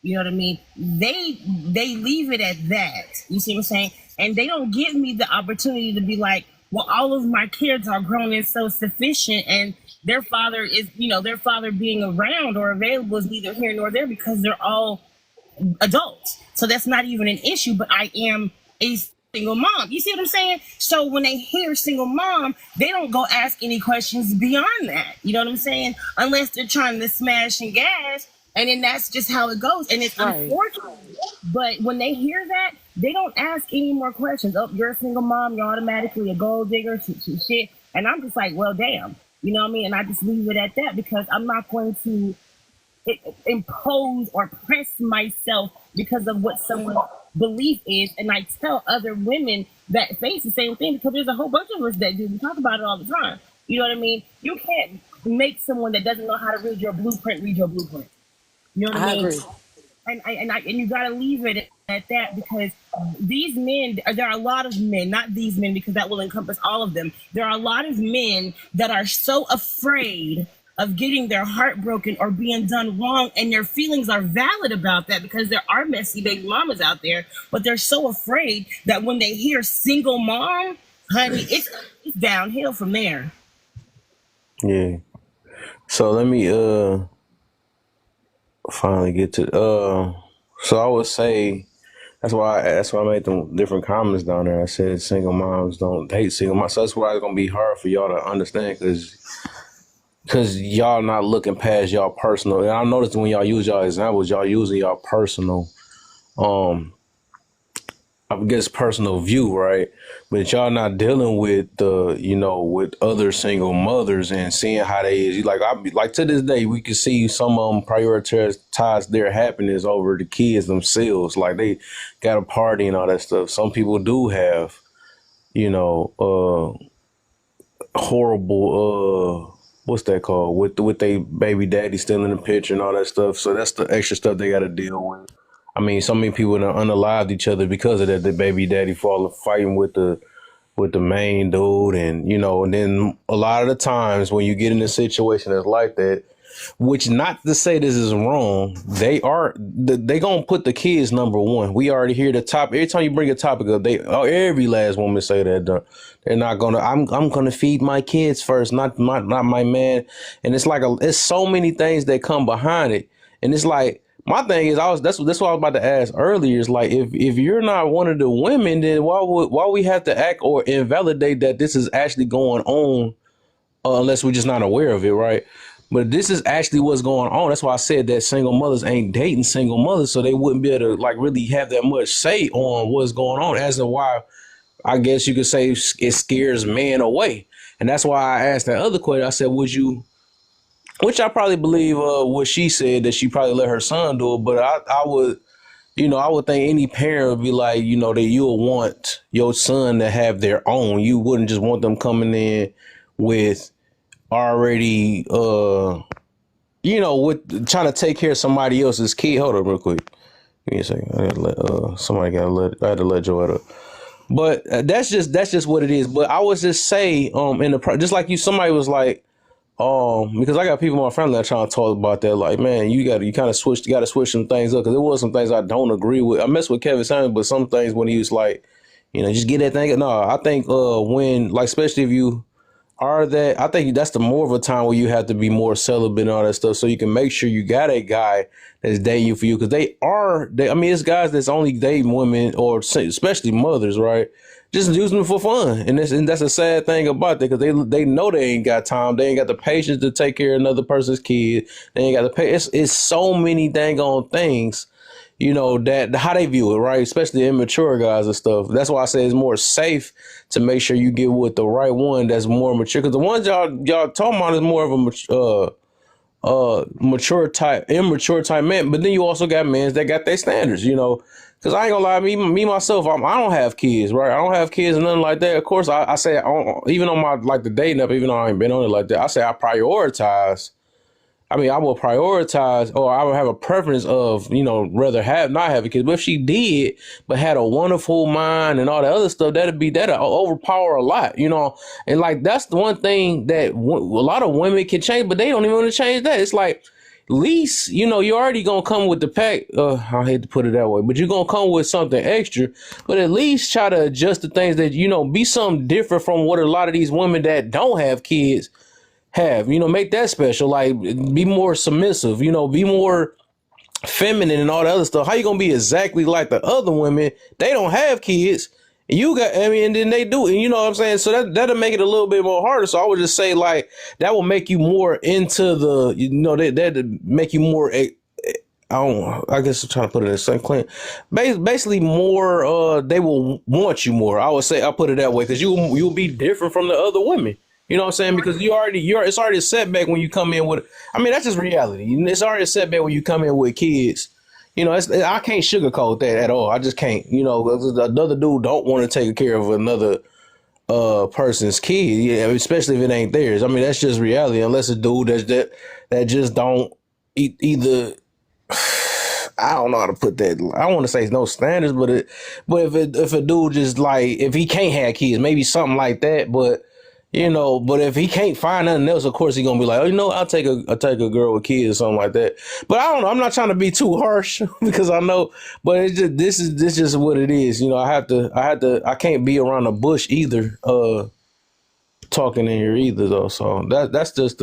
you know what I mean, they leave it at that. You see what I'm saying? And they don't give me the opportunity to be like, well, all of my kids are grown and self-sufficient, and their father being around or available is neither here nor there, because they're all adults. So that's not even an issue, but I am a single mom. You see what I'm saying? So when they hear single mom, they don't go ask any questions beyond that. You know what I'm saying? Unless they're trying to smash and gas, and then that's just how it goes. And it's unfortunate. But when they hear that, they don't ask any more questions. Oh, you're a single mom, you're automatically a gold digger, shit. And I'm just like, well, damn. You know what I mean? And I just leave it at that, because I'm not going to impose or press myself because of what someone's belief is. And I tell other women that face the same thing, because there's a whole bunch of us that do. We talk about it all the time. You know what I mean? You can't make someone that doesn't know how to read your blueprint read your blueprint. You know what I mean? Agree. And you gotta leave it at that, because these men, there are a lot of men, not these men, because that will encompass all of them. There are a lot of men that are so afraid of getting their heart broken or being done wrong, and their feelings are valid about that, because there are messy baby mamas out there, but they're so afraid that when they hear single mom, honey, it's downhill from there. Yeah. So let me finally get to so I would say that's why I made them different comments down there. I said single moms don't hate single moms. So that's why it's gonna be hard for y'all to understand, because because y'all not looking past y'all personal. And I noticed when y'all use y'all examples, y'all using y'all personal, I guess personal view, right? But y'all not dealing with with other single mothers and seeing how they is. Like I be like to this day, we can see some of them prioritize their happiness over the kids themselves. Like they got a party and all that stuff. Some people do have, horrible what's that called with they baby daddy still in the picture and all that stuff. So that's the extra stuff they got to deal with. I mean, so many people that unalived each other because of that. The baby daddy fighting with the main dude, and then a lot of the times when you get in a situation that's like that, which not to say this is wrong, they gonna put the kids number one. We already hear the top every time you bring a topic up. Every last woman say that they're not gonna. I'm gonna feed my kids first, not my man. And it's like it's so many things that come behind it, and it's like. My thing is, that's what I was about to ask earlier. Is like if you're not one of the women, then why we have to act or invalidate that this is actually going on, unless we're just not aware of it, right? But this is actually what's going on. That's why I said that single mothers ain't dating single mothers, so they wouldn't be able to like really have that much say on what's going on. As to why, I guess you could say it scares men away, and that's why I asked that other question. I said, would you? Which I probably believe what she said, that she probably let her son do it. But I would, I would think any parent would be like, that you'll want your son to have their own. You wouldn't just want them coming in with already, with trying to take care of somebody else's kid. Hold on real quick. Give me a second. I had to let Joetta up. But that's just what it is. But I would just say, just like somebody was like, because I got people in my family that trying to talk about that, like, man, you kind of switch some things up, because there was some things I don't agree with. I mess with Kevin Samuels, but some things when he was like, just get that thing. No, I think when, like, especially if you are that, I think that's the more of a time where you have to be more celibate and all that stuff, so you can make sure you got a guy that's dating you for you, because it's guys that's only dating women, or especially mothers, right? Just using them for fun, and that's a sad thing about that, because they know they ain't got time, they ain't got the patience to take care of another person's kid, they ain't got the pay. It's so many dang on things, that how they view it, right? Especially immature guys and stuff. That's why I say it's more safe to make sure you get with the right one that's more mature, because the ones y'all talking about is more of a immature type man. But then you also got men that got their standards, because I ain't gonna lie, me myself, I don't have kids, right? I don't have kids and nothing like that. Of course, I say, even on my, like, the dating app, even though I ain't been on it like that, I say I prioritize. I will prioritize, or I would have a preference of, rather not have a kid. But if she did, but had a wonderful mind and all the other stuff, that'd overpower a lot, And like, that's the one thing that a lot of women can change, but they don't even want to change that. It's like, at least, you're already going to come with the pack. I hate to put it that way, but you're going to come with something extra, but at least try to adjust the things that, be something different from what a lot of these women that don't have kids have, make that special, like, be more submissive, be more feminine and all the other stuff. How you going to be exactly like the other women? They don't have kids. And then they do, and you know what I'm saying? So that'll make it a little bit more harder. So I would just say, like, that will make you more into the, that'll make you more, I guess I'm trying to put it in the same clean. Basically more, they will want you more. I would say, I'll put it that way, because you'll be different from the other women. You know what I'm saying? Because it's already a setback when you come in with, that's just reality. It's already a setback when you come in with kids. I can't sugarcoat that at all. I just can't. Another dude don't want to take care of another person's kid, yeah, especially if it ain't theirs. That's just reality. Unless a dude that just don't either. I don't know how to put that. I don't want to say no standards, but if a dude just, like, if he can't have kids, maybe something like that. But but if he can't find nothing else, of course he's gonna be like, I'll take a girl with kids or something like that. But I don't know. I'm not trying to be too harsh because I know, but it's just this is just what it is. I can't be around the bush either, talking in here either though. So that's just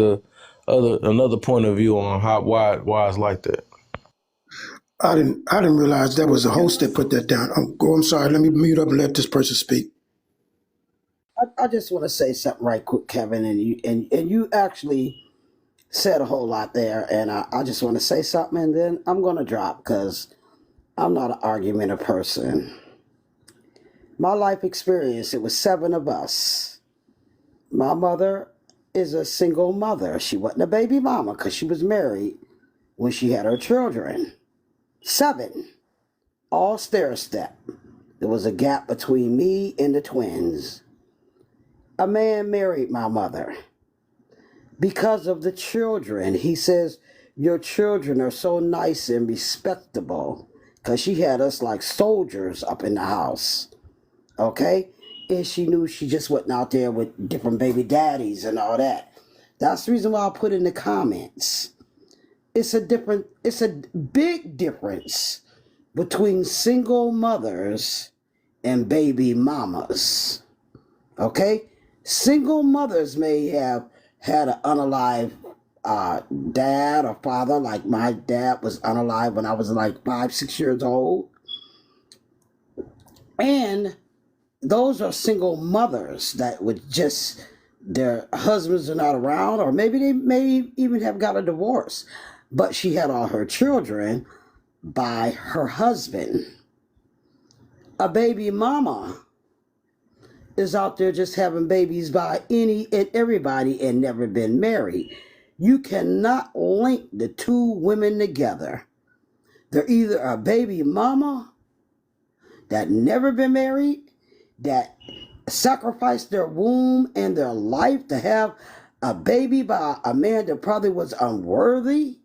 another point of view on why it's like that. I didn't realize that was a host that put that down. I'm sorry. Let me mute up and let this person speak. I just want to say something right quick, Kevin, and you actually said a whole lot there, and I just want to say something, and then I'm going to drop because I'm not an argumentative person. My life experience, it was 7 of us. My mother is a single mother. She wasn't a baby mama because she was married when she had her children. 7, all stair step. There was a gap between me and the twins. A man married my mother because of the children. He says, your children are so nice and respectable, because she had us like soldiers up in the house. Okay? And she knew she just wasn't out there with different baby daddies and all that. That's the reason why I put in the comments. It's a big difference between single mothers and baby mamas. Okay? Single mothers may have had an unalive dad or father, like my dad was unalive when I was like 5, 6 years old. And those are single mothers that would just, their husbands are not around, or maybe they may even have got a divorce, but she had all her children by her husband. A baby mama is out there just having babies by any and everybody and never been married. You cannot link the two women together. They're either a baby mama that never been married, that sacrificed their womb and their life to have a baby by a man that probably was unworthy,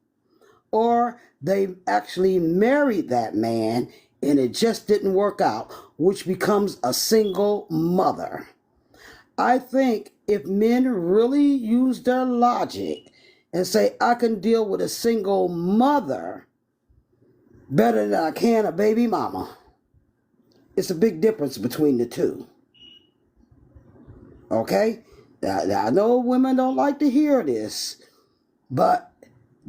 or they actually married that man and it just didn't work out, which becomes a single mother. I think if men really use their logic and say, I can deal with a single mother better than I can a baby mama, it's a big difference between the two. Okay? Now, I know women don't like to hear this, but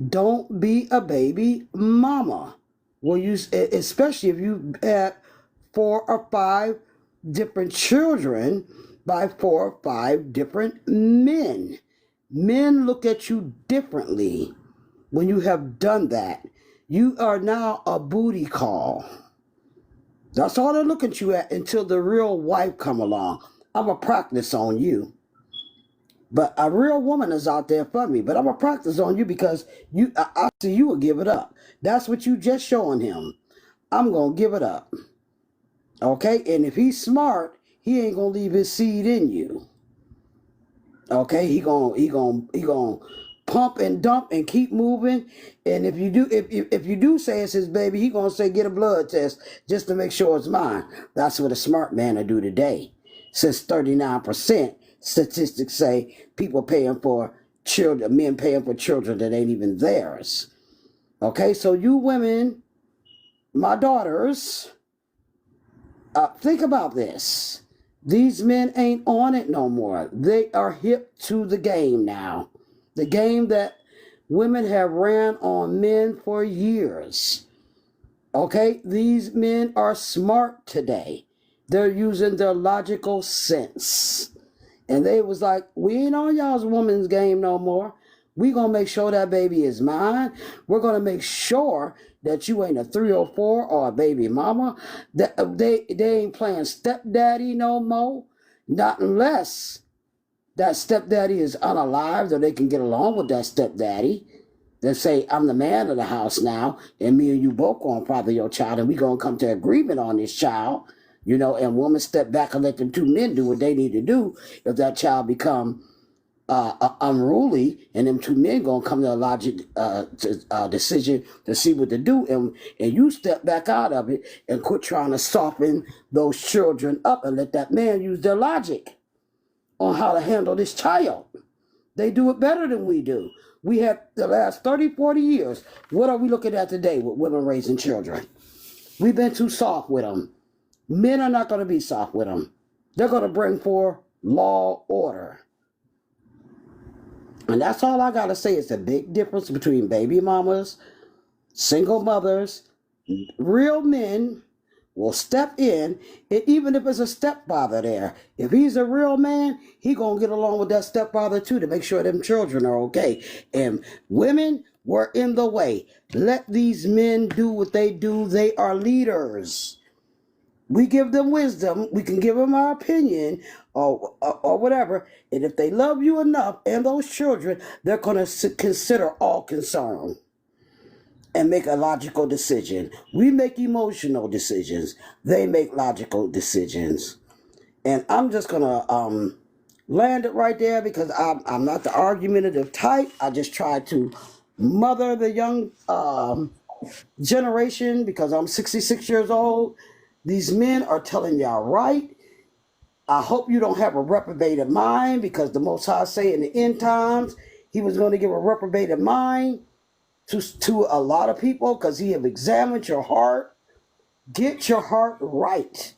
don't be a baby mama. Well, especially if you had 4 or 5 different children by 4 or 5 different men. Men look at you differently when you have done that. You are now a booty call. That's all they're looking at you at until the real wife come along. I'm going to practice on you. But a real woman is out there for me. But I'm going to practice on you because I see you will give it up. That's what you just showing him. I'm going to give it up. Okay? And if he's smart, he ain't going to leave his seed in you. Okay? He going pump and dump and keep moving. And if you do say it's his baby, he going to say get a blood test just to make sure it's mine. That's what a smart man will do today. Since 39% statistics say people paying for children, men paying for children that ain't even theirs. Okay, so you women, my daughters, think about this. These men ain't on it no more. They are hip to the game now. The game that women have ran on men for years. Okay, these men are smart today. They're using their logical sense. And they was like, we ain't on y'all's woman's game no more. We gonna make sure that baby is mine. We're gonna make sure that you ain't a 304 or a baby mama. That they ain't playing stepdaddy no more. Not unless that stepdaddy is unalived or they can get along with that stepdaddy. They say, I'm the man of the house now, and me and you both gonna father your child, and we gonna come to agreement on this child. You know, and women step back and let them 2 men do what they need to do. If that child become unruly, and them 2 men gonna come to a logic decision to see what to do, and you step back out of it and quit trying to soften those children up and let that man use their logic on how to handle this child. They do it better than we do. We have the last 30, 40 years. What are we looking at today with women raising children? We've been too soft with them. Men are not going to be soft with them. They're going to bring forth law, order. And that's all I got to say. It's a big difference between baby mamas, single mothers, real men will step in, and even if it's a stepfather there, if he's a real man, he gonna get along with that stepfather too to make sure them children are okay. And women were in the way. Let these men do what they do. They are leaders. We give them wisdom. We can give them our opinion or whatever. And if they love you enough and those children, they're going to consider all concern and make a logical decision. We make emotional decisions. They make logical decisions. And I'm just going to land it right there because I'm not the argumentative type. I just try to mother the young generation because I'm 66 years old. These men are telling y'all right. I hope you don't have a reprobated mind because the Most High say in the end times, he was going to give a reprobated mind to a lot of people because he have examined your heart. Get your heart right.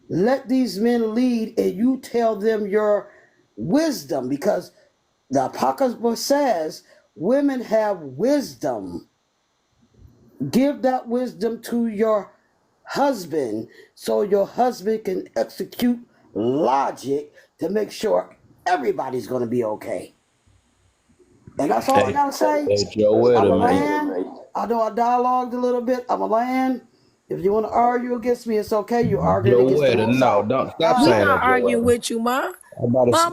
Let these men lead and you tell them your wisdom because the Apocrypha says women have wisdom. Give that wisdom to your husband so your husband can execute logic to make sure everybody's going to be okay. And that's all I Hey, got to say. hey, Joetta, I'm a man. land. I know I dialogued a little bit. I'm a land. If you want to argue against me, it's okay. You're arguing against the Joetta, Most no, High. don't stop We saying not that, arguing Joetta. with you, Ma. I'm about to say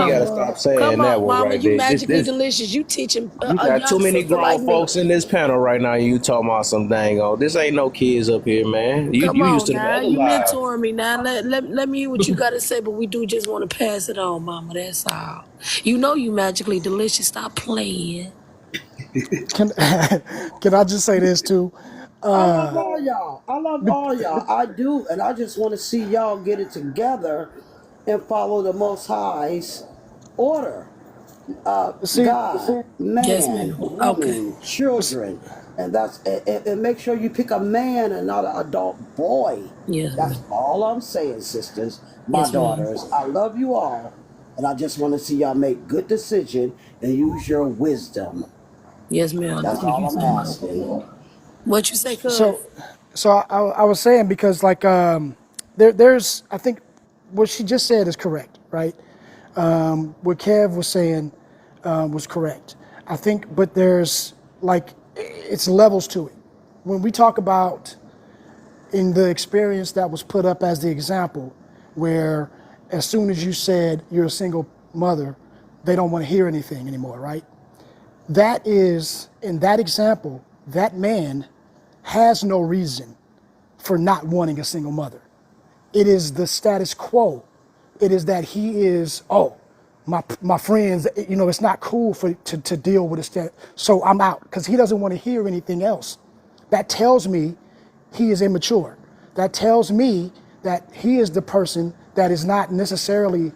you gotta stop saying Come that on, one Mama. right You there. magically This delicious. You teaching you a got too young many sister grown like me. folks in this panel right now. And you talking about some dang on. This ain't no kids up here, man. Come You used on to them now. other You lives. mentoring me now. Let me hear what you got to say, but we do just want to pass it on, Mama. That's all. You know you magically delicious. Stop playing. Can can I just say this too? I love all y'all. I love all y'all. I do. And I just want to see y'all get it together and follow the Most High's order. See, God, Yes, man, ma'am. Okay. woman, children. And make sure you pick a man and not an adult boy. Yes, That's ma'am. all I'm saying, sisters, my Yes, ma'am. daughters. I love you all. And I just want to see y'all make good decision and use your wisdom. Yes, ma'am. That's Thank all you I'm so much. asking. What you say, cuz? so I was saying because like there's I think what she just said is correct, right? What Kev was saying was correct. I think, but there's like it's levels to it. When we talk about in the experience that was put up as the example, where as soon as you said you're a single mother, they don't want to hear anything anymore, right? That is, in that example, that man has no reason for not wanting a single mother. It is the status quo. It is that he is, oh, my friends, you know, it's not cool to deal with a so I'm out because he doesn't want to hear anything else. That tells me he is immature. That tells me that he is the person that is not necessarily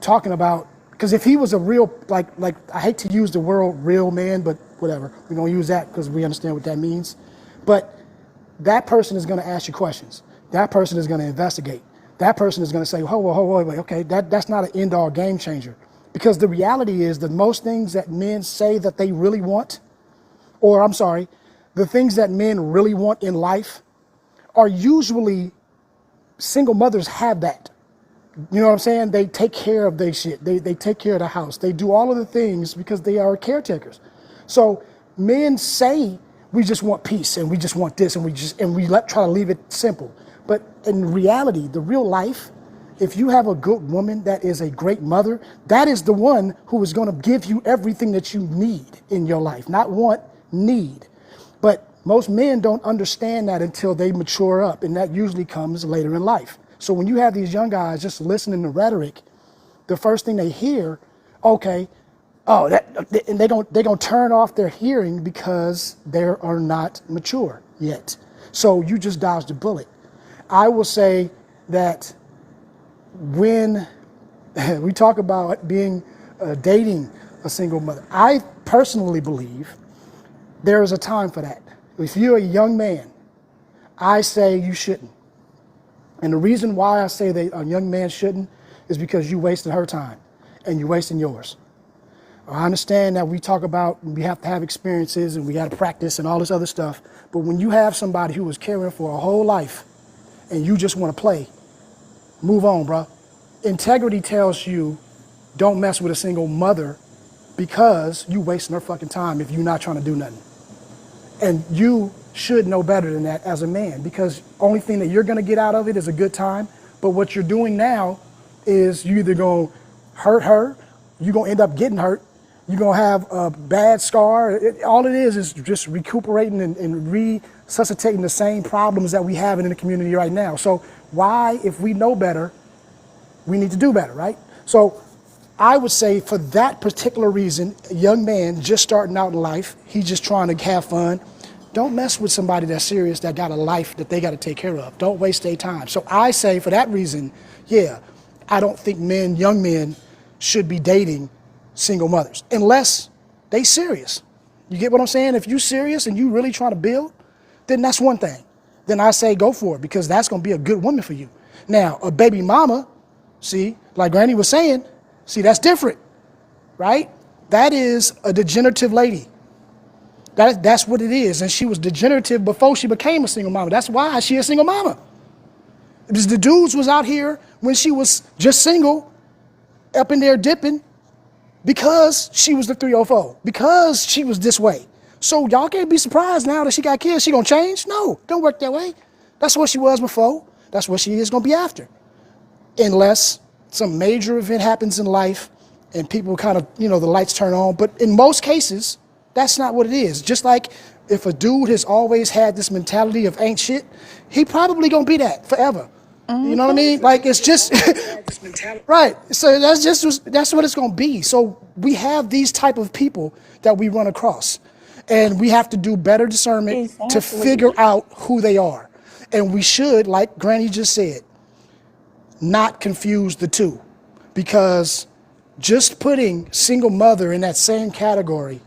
talking about, because if he was a real, like I hate to use the word real man, but whatever, we're gonna use that because we understand what that means. But that person is gonna ask you questions. That person is gonna investigate. That person is gonna say, wait, okay, that's not an end all game changer. Because the reality is that most things that men say that they really want, or I'm sorry, the things that men really want in life are usually single mothers have that. You know what I'm saying? They take care of their shit. They take care of the house. They do all of the things because they are caretakers. So men say we just want peace and we just want this and we try to leave it simple. But in reality, the real life, if you have a good woman that is a great mother, that is the one who is going to give you everything that you need in your life. Not want, need. But most men don't understand that until they mature up, and that usually comes later in life. So when you have these young guys just listening to rhetoric, the first thing they hear, okay, oh, and they're gonna turn off their hearing because they are not mature yet. So you just dodged a bullet. I will say that when we talk about being dating a single mother, I personally believe there is a time for that. If you're a young man, I say you shouldn't. And the reason why I say that a young man shouldn't is because you wasted her time and you're wasting yours. I understand that we talk about we have to have experiences and we got to practice and all this other stuff. But when you have somebody who was caring for a whole life and you just want to play, move on, bro. Integrity tells you don't mess with a single mother because you wasting her fucking time if you're not trying to do nothing. And you should know better than that as a man, because only thing that you're gonna get out of it is a good time. But what you're doing now is you either gonna hurt her, you're gonna end up getting hurt, you're gonna have a bad scar. All it is just recuperating and resuscitating the same problems that we have in the community right now. So why, if we know better, we need to do better, right? So I would say for that particular reason, a young man just starting out in life, he's just trying to have fun. Don't mess with somebody that's serious, that got a life that they got to take care of. Don't waste their time. So I say for that reason, yeah, I don't think young men should be dating single mothers unless they serious. You get what I'm saying? If you serious and you really trying to build, then that's one thing. Then I say go for it, because that's going to be a good woman for you. Now, a baby mama, see, like Granny was saying, see, that's different, right? That is a degenerative lady. That's what it is. And she was degenerative before she became a single mama. That's why she a single mama. Because the dudes was out here when she was just single, up in there dipping, because she was the 304, because she was this way. So y'all can't be surprised now that she got kids. She gonna change? No, don't work that way. That's what she was before. That's what she is gonna be after. Unless some major event happens in life and people kind of, the lights turn on. But in most cases, that's not what it is. Just like if a dude has always had this mentality of ain't shit, he probably gonna be that forever. You know what I mean? Like, it's just, right. So that's what it's gonna be. So we have these type of people that we run across, and we have to do better discernment to figure out who they are. And we should, like Granny just said, not confuse the two, because just putting single mother in that same category,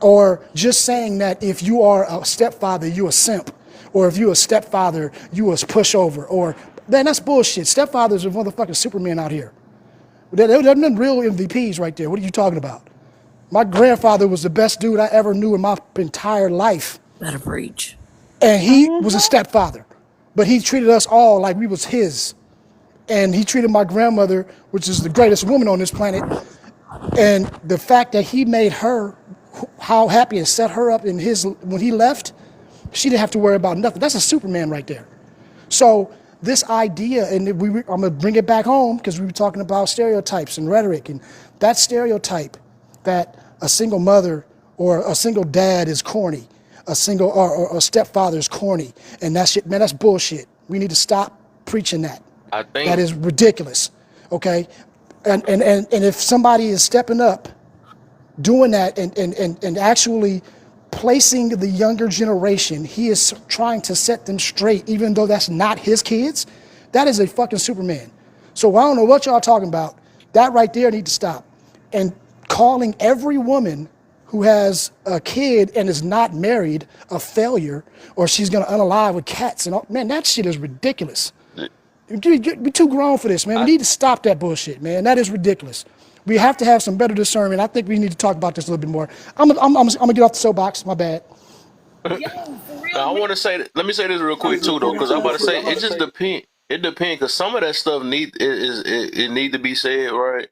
or just saying that if you are a stepfather, you a simp, or if you a stepfather, you a pushover, or man, that's bullshit. Stepfathers are motherfucking Superman out here. They're real MVPs right there. What are you talking about? My grandfather was the best dude I ever knew in my entire life. Better preach. And he was a stepfather, but he treated us all like we was his. And he treated my grandmother, which is the greatest woman on this planet, and the fact that he made her how happy and set her up in his, when he left, she didn't have to worry about nothing. That's a Superman right there. So this idea, and I'm gonna bring it back home, because we were talking about stereotypes and rhetoric, and that stereotype that a single mother or a single dad is corny, a single or a stepfather is corny, and that shit, man, that's bullshit. We need to stop preaching that. I think That is ridiculous. Okay, and if somebody is stepping up, doing that, and actually placing the younger generation, he is trying to set them straight, even though that's not his kids. That is a fucking Superman. So I don't know what y'all talking about. That right there need to stop. And calling every woman who has a kid and is not married a failure, or she's gonna unalive with cats and all, man, that shit is ridiculous. We're too grown for this, man. We need to stop that bullshit, man. That is ridiculous. We have to have some better discernment. I think we need to talk about this a little bit more. I'm gonna get off the soapbox. My bad. Now, I want to say, let me say this real quick too, though, because I'm about to say it just depends. It depends, because some of that stuff it need to be said, right?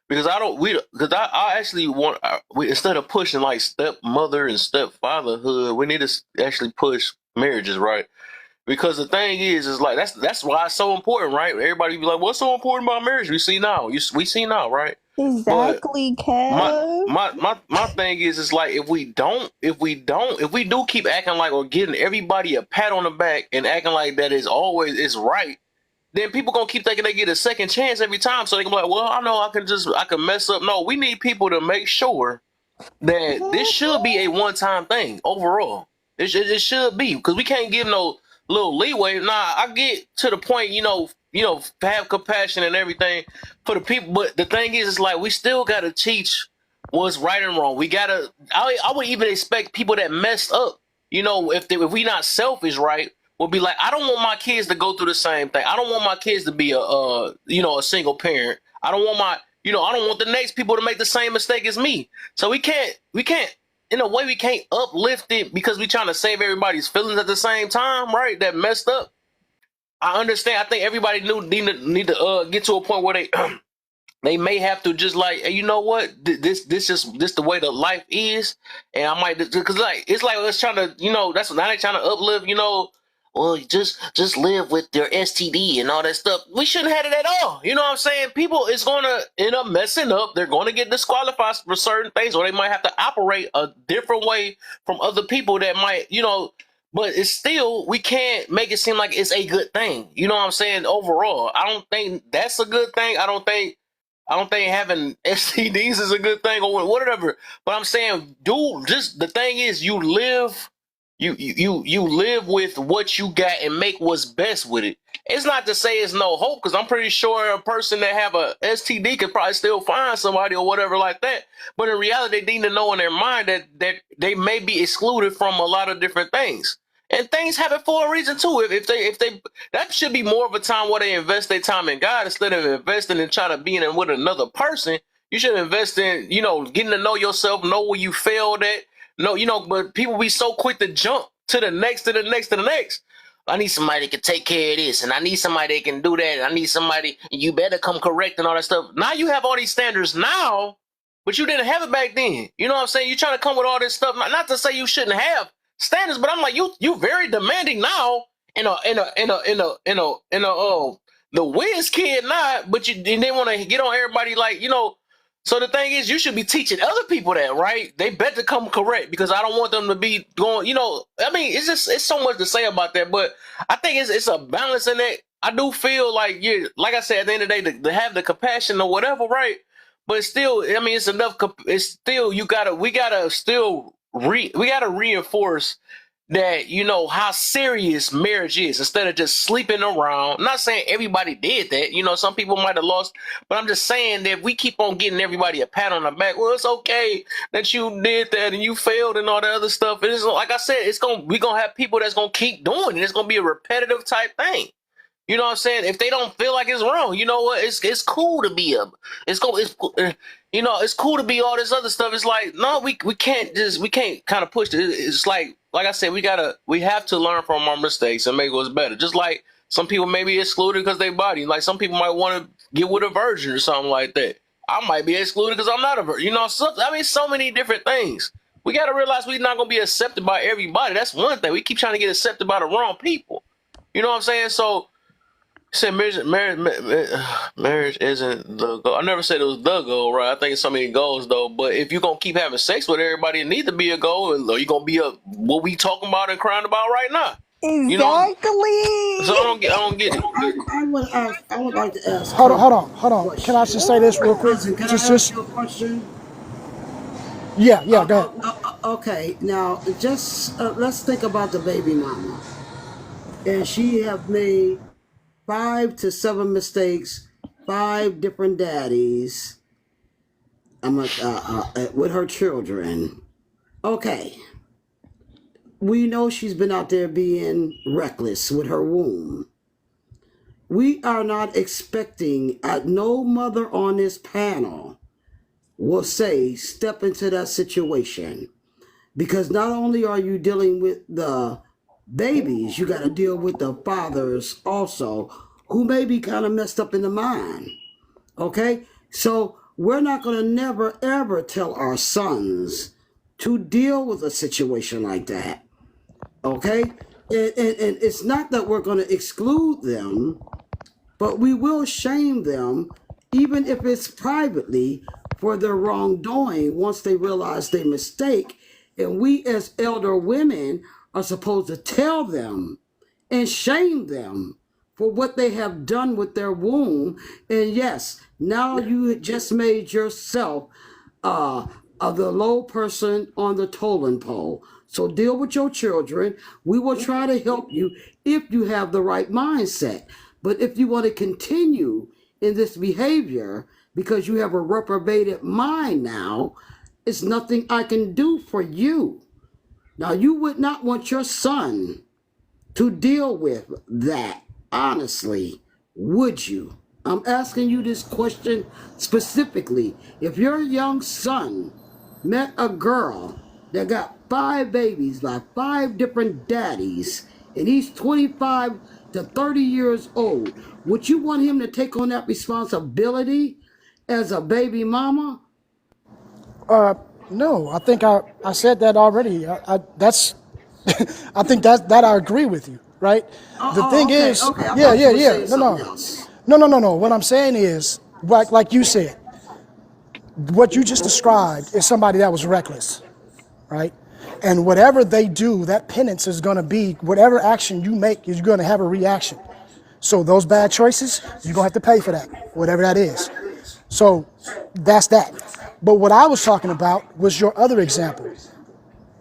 Because I actually want, instead of pushing like stepmother and stepfatherhood, we need to actually push marriages, right? Because the thing is like that's why it's so important, right? Everybody be like, "What's so important about marriage?" We see now, we see now, right? But Exactly, Kev. my thing is like if we do keep acting like or giving everybody a pat on the back and acting like that is right, then people gonna keep thinking they get a second chance every time. So they can be like, well, I know I can mess up. No, we need people to make sure that this should be a one-time thing overall. It should be, because we can't give no little leeway. Nah, I get to the point, have compassion and everything for the people, but the thing is, it's like we still gotta teach what's right and wrong. We gotta. I would even expect people that messed up, if we not selfish, right, will be like, I don't want my kids to go through the same thing. I don't want my kids to be a single parent. I don't want You know, I don't want the next people to make the same mistake as me. So we can't, in a way, we can't uplift it because we trying to save everybody's feelings at the same time, right? That messed up. I understand. I think everybody need to get to a point where they they may have to just like, hey, you know what, this the way the life is, and I might, because like it's like us trying to, you know, that's now they trying to uplift, you know, well, just live with their STD and all that stuff. We shouldn't have it at all. You know what I'm saying? People is gonna end up messing up. They're gonna get disqualified for certain things, or they might have to operate a different way from other people that might, you know. But it's still, we can't make it seem like it's a good thing. You know what I'm saying? Overall, I don't think that's a good thing. I don't think having STDs is a good thing or whatever. But I'm saying, dude, just the thing is, you live with what you got and make what's best with it. It's not to say it's no hope, because I'm pretty sure a person that have a STD could probably still find somebody or whatever like that. But in reality, they need to know in their mind that they may be excluded from a lot of different things. And things happen for a reason too. If they that should be more of a time where they invest their time in God instead of investing in trying to be in with another person. You should invest in, you know, getting to know yourself, know where you failed at. No, you know, but people be so quick to jump to the next, to the next, to the next. I need somebody that can take care of this, and I need somebody that can do that, and I need somebody, you better come correct and all that stuff. Now you have all these standards now, but you didn't have it back then. You know what I'm saying? You're trying to come with all this stuff. Not to say you shouldn't have standards, but I'm like, you very demanding now the whiz kid not, but you and they want to get on everybody like, you know. So the thing is, you should be teaching other people that, right? They better come correct, because I don't want them to be going, you know, I mean, it's so much to say about that, but I think it's a balance in that. I do feel like, like I said, at the end of the day, to have the compassion or whatever, right? But it's still, I mean, it's enough. It's still, we gotta reinforce that, you know, how serious marriage is, instead of just sleeping around. I'm not saying everybody did that. You know, some people might have lost, but I'm just saying that if we keep on getting everybody a pat on the back, well, it's okay that you did that and you failed and all that other stuff. It is, like I said, we're gonna have people that's gonna keep doing it. It's gonna be a repetitive type thing. You know what I'm saying? If they don't feel like it's wrong, you know what? It's cool to be you know, it's cool to be all this other stuff. It's like, no, we can't kind of push it. It's like I said, we have to learn from our mistakes and make what's better. Just like some people may be excluded because they body. Like some people might want to get with a virgin or something like that. I might be excluded because I'm not a virgin. You know, so many different things. We got to realize we're not going to be accepted by everybody. That's one thing. We keep trying to get accepted by the wrong people. You know what I'm saying? So, said marriage isn't the goal. I never said it was the goal, right? I think it's so many goals though. But if you're gonna keep having sex with everybody, it needs to be a goal. Or you're gonna be what we talking about and crying about right now. Exactly. You know? So I don't get it. I would like to ask. Hold on. Can I just say this real quick? Can I ask you a question? Yeah, go ahead. Okay, now just let's think about the baby mama, and she have made 5 to 7 mistakes, 5 different daddies. With her children. Okay, we know she's been out there being reckless with her womb. We are not expecting, no mother on this panel will say, step into that situation. Because not only are you dealing with the babies, you got to deal with the fathers also, who may be kind of messed up in the mind. Okay? So we're not going to never, ever tell our sons to deal with a situation like that. Okay? And it's not that we're going to exclude them, but we will shame them, even if it's privately, for their wrongdoing once they realize their mistake. And we as elder women are supposed to tell them and shame them for what they have done with their womb. And yes, now you just made yourself the low person on the totem pole. So deal with your children. We will try to help you if you have the right mindset. But if you want to continue in this behavior because you have a reprobated mind now, it's nothing I can do for you. Now, you would not want your son to deal with that, honestly, would you? I'm asking you this question specifically. If your young son met a girl that got 5 babies by 5 different daddies, and he's 25 to 30 years old, would you want him to take on that responsibility as a baby mama? No, I think I said that already. That's I think that I agree with you, right? The thing Okay, is, okay. I yeah, thought yeah, you were yeah. saying No, something no, else. no. What I'm saying is, like you said, what you just described is somebody that was reckless, right? And whatever they do, that penance is going to be whatever action you make is going to have a reaction. So those bad choices, you're going to have to pay for that, whatever that is. So that's that. But what I was talking about was your other example,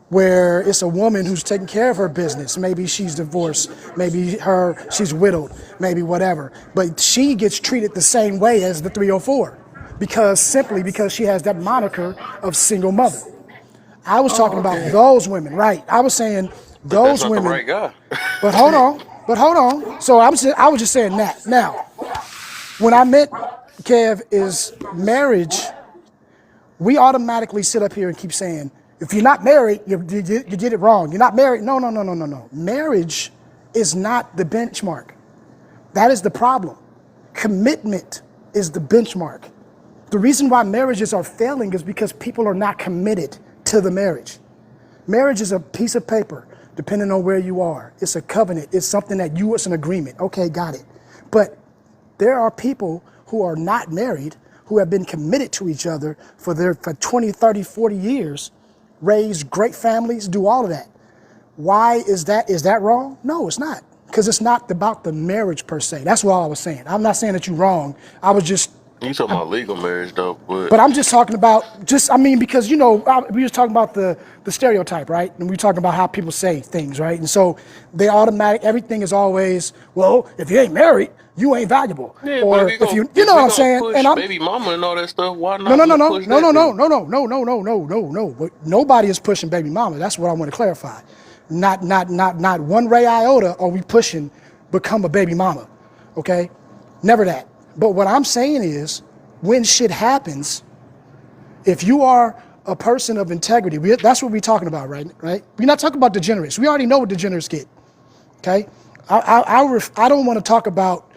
where it's a woman who's taking care of her business. Maybe she's divorced, maybe she's widowed, maybe whatever. But she gets treated the same way as the 304 simply because she has that moniker of single mother. I was talking about those women, right? I was saying But that's those not the women. right guy. But hold on. So I was just saying that. Now, when I meant, Kev, is marriage, we automatically sit up here and keep saying, if you're not married, you did it wrong. You're not married. No. Marriage is not the benchmark. That is the problem. Commitment is the benchmark. The reason why marriages are failing is because people are not committed to the marriage. Marriage is a piece of paper, depending on where you are. It's a covenant. It's something that it's an agreement. Okay, got it. But there are people who are not married, who have been committed to each other for 20, 30, 40 years, raise great families, do all of that. Why is that? Is that wrong? No, it's not. Because it's not about the marriage per se. That's what I was saying. I'm not saying that you're wrong. I was just, You talking about legal marriage though, but I'm just talking about, because, we was talking about the stereotype, right? And we talking about how people say things, right? And so everything is always, well, if you ain't married, you ain't valuable. yeah, Or but if you know what I'm saying? push And I'm, baby mama and all that stuff, why no, not no, no, just no, push no, that no, no, thing? no, no, no, no, no, no, no, no. Nobody is pushing baby mama. That's what I want to clarify. Not one ray iota are we pushing become a baby mama, okay? Never that. But what I'm saying is, when shit happens, if you are a person of integrity, that's what we're talking about, right? We're not talking about degenerates. We already know what degenerates get, okay? I don't want to talk about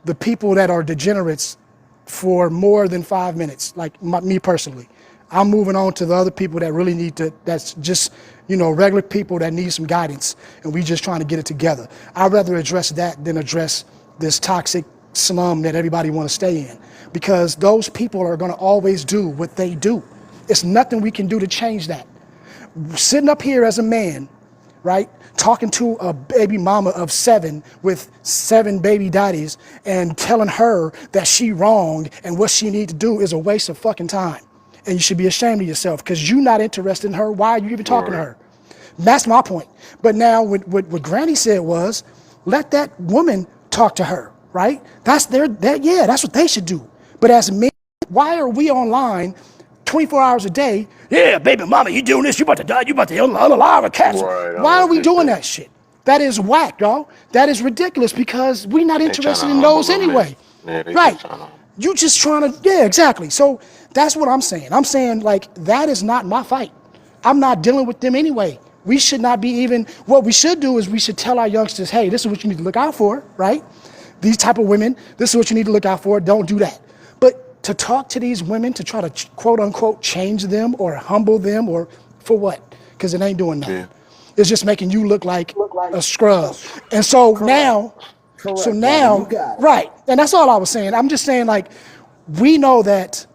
the people that are degenerates for more than 5 minutes, like me personally. I'm moving on to the other people that really that's just, regular people that need some guidance, and we just trying to get it together. I'd rather address that than address this toxic slum that everybody want to stay in, because those people are going to always do what they do. It's nothing we can do to change that. Sitting up here as a man, right, talking to a baby mama of 7 with 7 baby daddies and telling her that she wrong and what she need to do is a waste of fucking time. And you should be ashamed of yourself because you're not interested in her. Why are you even talking to her? That's my point. But now what Granny said was, let that woman talk to her, right? That's what they should do. But as men, why are we online 24 hours a day? Yeah, baby mama, you doing this, you about to die, you about to unalive a cat. Right, Why are we get doing that. that shit? That is whack, y'all. That is ridiculous because we're not They interested tryna in humble those them, anyway. man. Yeah, they Right. just trying to. You just trying to, yeah, exactly. So that's what I'm saying. I'm saying, like, that is not my fight. I'm not dealing with them anyway. We should not be even, what we should do is we should tell our youngsters, hey, this is what you need to look out for, right? These type of women, this is what you need to look out for. Don't do that. But to talk to these women, to try to quote unquote change them or humble them, or for what? Because it ain't doing nothing. Yeah. It's just making you look like a scrub. And so now, Correct, brother. You got it. right. And that's all I was saying. I'm just saying, like, we know that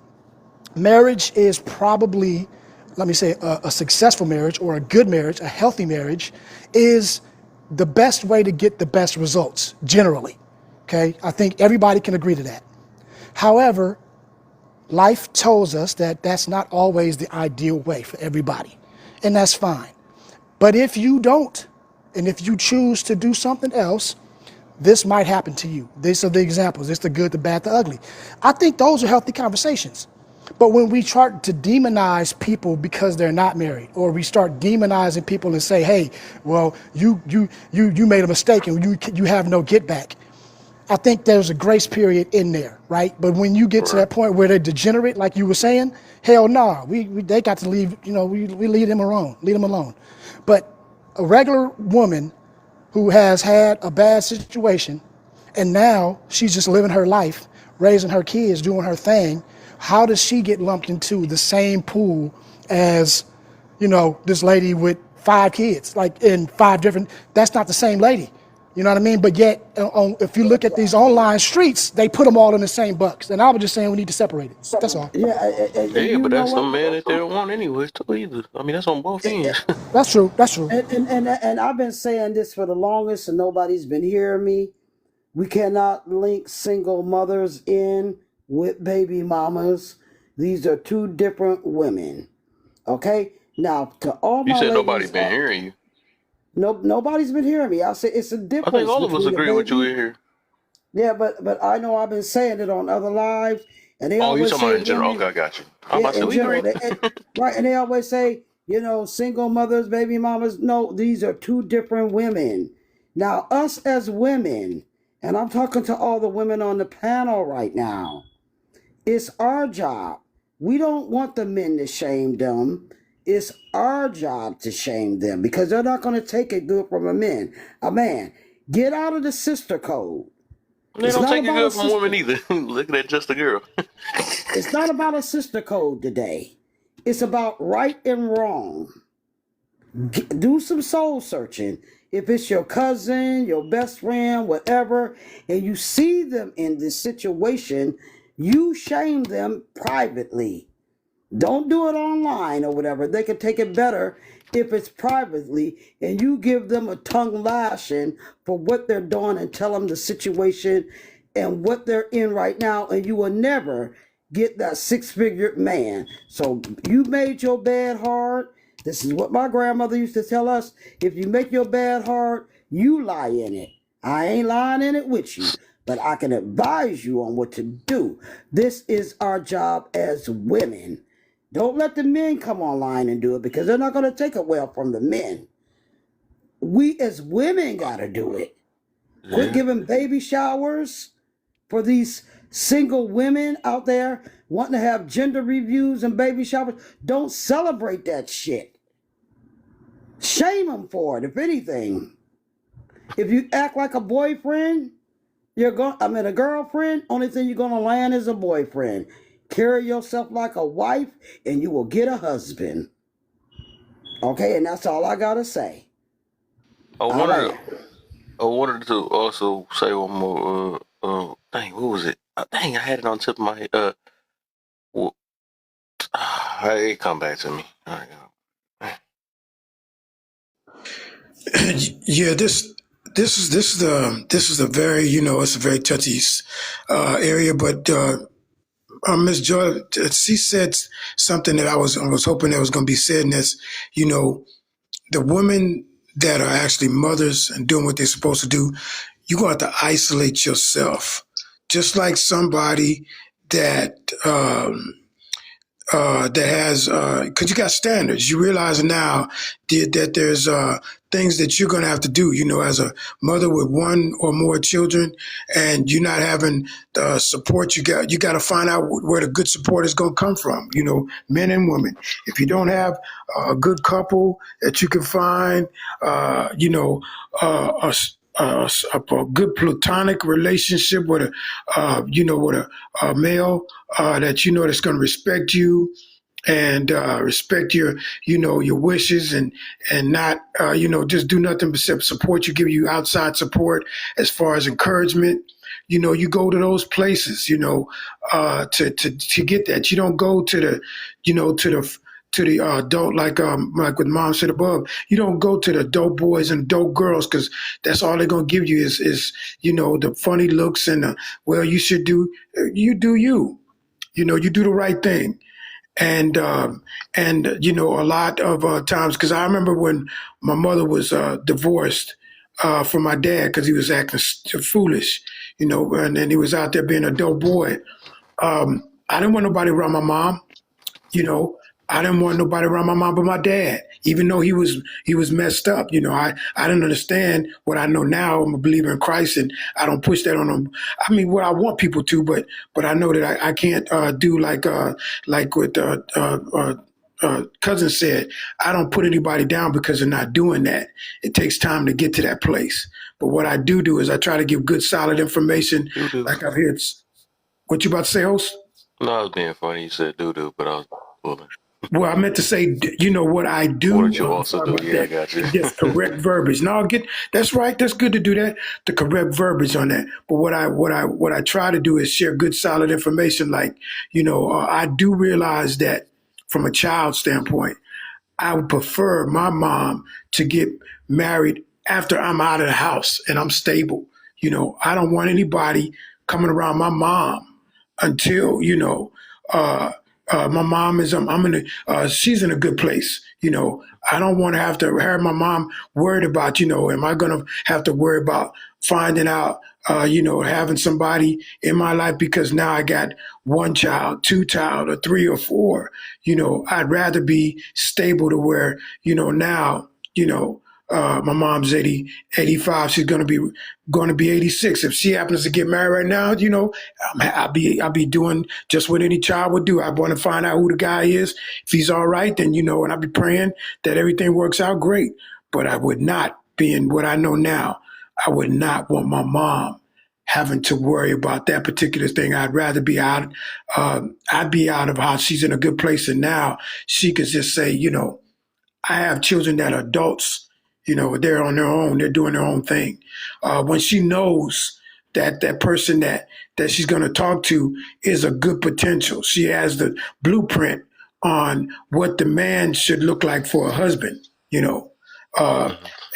marriage is probably, let me say, a successful marriage or a good marriage, a healthy marriage, is the best way to get the best results, generally. Okay? I think everybody can agree to that. However, life tells us that that's not always the ideal way for everybody. And that's fine. But if you don't, and if you choose to do something else, this might happen to you. These are the examples. It's the good, the bad, the ugly. I think those are healthy conversations. But when we start to demonize people because they're not married, or we start demonizing people and say, hey, well, you made a mistake and you have no get back. I think there's a grace period in there, right? But when you get to Right. that point where they degenerate, like you were saying, hell no, they got to leave. We leave them alone, leave them alone. But a regular woman who has had a bad situation, and now she's just living her life, raising her kids, doing her thing. How does she get lumped into the same pool as, this lady with 5 kids, like in 5 different? That's not the same lady. You know what I mean? But yet, if you look at these online streets, they put them all in the same bucks. And I was just saying we need to separate it. That's all. Yeah, Yeah, you but know that's some what? man that they don't want anyways too either. I mean, that's on both ends. That's true. That's true. And I've been saying this for the longest, and nobody's been hearing me. We cannot link single mothers in with baby mamas. These are 2 different women. Okay? Now, to all You my said nobody ladies, been hearing you. nobody's been hearing me. I say it's a I think difference all of us between a agree with you in baby. here. Yeah, but I know I've been saying it on other lives, and they Oh, you always talking about say in general? women, Okay, I got you. I'm yeah, about to say in we agree. general, right? And they always say, single mothers, baby mamas. No, these are 2 different women. Now, us as women, and I'm talking to all the women on the panel right now, it's our job. We don't want the men to shame them. It's our job to shame them because they're not going to take it good from a man. Get out of the sister code. They It's don't not take it about a good from women sister. either. Look at that, just a girl. It's not about a sister code today. It's about right and wrong. Do some soul searching. If it's your cousin, your best friend, whatever, and you see them in this situation, you shame them privately. Don't do it online or whatever. They can take it better if it's privately, and you give them a tongue lashing for what they're doing and tell them the situation and what they're in right now, and you will never get that 6-figure man. So you made your bed hard. This is what my grandmother used to tell us. If you make your bed hard, you lie in it. I ain't lying in it with you, but I can advise you on what to do. This is our job as women. Don't let the men come online and do it because they're not going to take it well from the men. We as women got to do it. Quit Yeah. giving baby showers for these single women out there wanting to have gender reviews and baby showers. Don't celebrate that shit. Shame them for it, if anything. If you act like a boyfriend, a girlfriend, only thing you're going to land is a boyfriend. Carry yourself like a wife and you will get a husband. Okay, and that's all I got to say. I All wanted, right. I wanted to also say one more. Dang, what was it? Dang, I had it on the tip of my head. It come back to me. All right. Yeah, this is a very it's a very touchy area, but Miss Joy, she said something that I was hoping that was going to be said, and that's the women that are actually mothers and doing what they're supposed to do, you're going to have to isolate yourself, just like somebody that. That has because you got standards. You realize now that there's things that you're going to have to do. As a mother with 1 or more children, and you're not having the support, you got to find out where the good support is going to come from. Men and women. If you don't have a good couple that you can find, a good platonic relationship with a male that that's going to respect you and respect your wishes and not just do nothing but support you, give you outside support as far as encouragement. You go to those places to get that. You don't go to the adult, like what Mom said above. You don't go to the dope boys and dope girls because that's all they're gonna give you is the funny looks and well, you should do you do you. You do the right thing. And a lot of times, because I remember when my mother was divorced from my dad because he was acting foolish, and then he was out there being a dope boy. I didn't want nobody around my mom, you know. I didn't want nobody around my mom but my dad, even though he was messed up. I didn't understand what I know now. I'm a believer in Christ, and I don't push that on them. I mean, well, I want people to, but I know that I can't do like what cousin said. I don't put anybody down because they're not doing that. It takes time to get to that place. But what I do is I try to give good, solid information. Doo-doo. Like I've heard. What you about to say, host? No, I was being funny. You said doo-doo, but I was fooling. Well, I meant to say, what I do. What did you also Sorry do? about Yeah, I that. got you. Just correct verbiage. No, that's right. That's good to do that. The correct verbiage on that. But what I try to do is share good, solid information. Like, I do realize that from a child standpoint, I would prefer my mom to get married after I'm out of the house and I'm stable. I don't want anybody coming around my mom until uh, my mom is I'm in she's in a good place. I don't want to have to have my mom worried about am I going to have to worry about finding out having somebody in my life because now I got one child, two child, or three or four. I'd rather be stable to where now my mom's 85. She's going to be 86. If she happens to get married right now, I'll be doing just what any child would do. I want to find out who the guy is. If he's all right, then and I'll be praying that everything works out great. But I would not, being what I know now, I would not want my mom having to worry about that particular thing. I'd rather be out. I'd be out of house. She's in a good place, and now she could just say, I have children that are adults. They're on their own. They're doing their own thing. When she knows that person that she's going to talk to is a good potential, she has the blueprint on what the man should look like for a husband.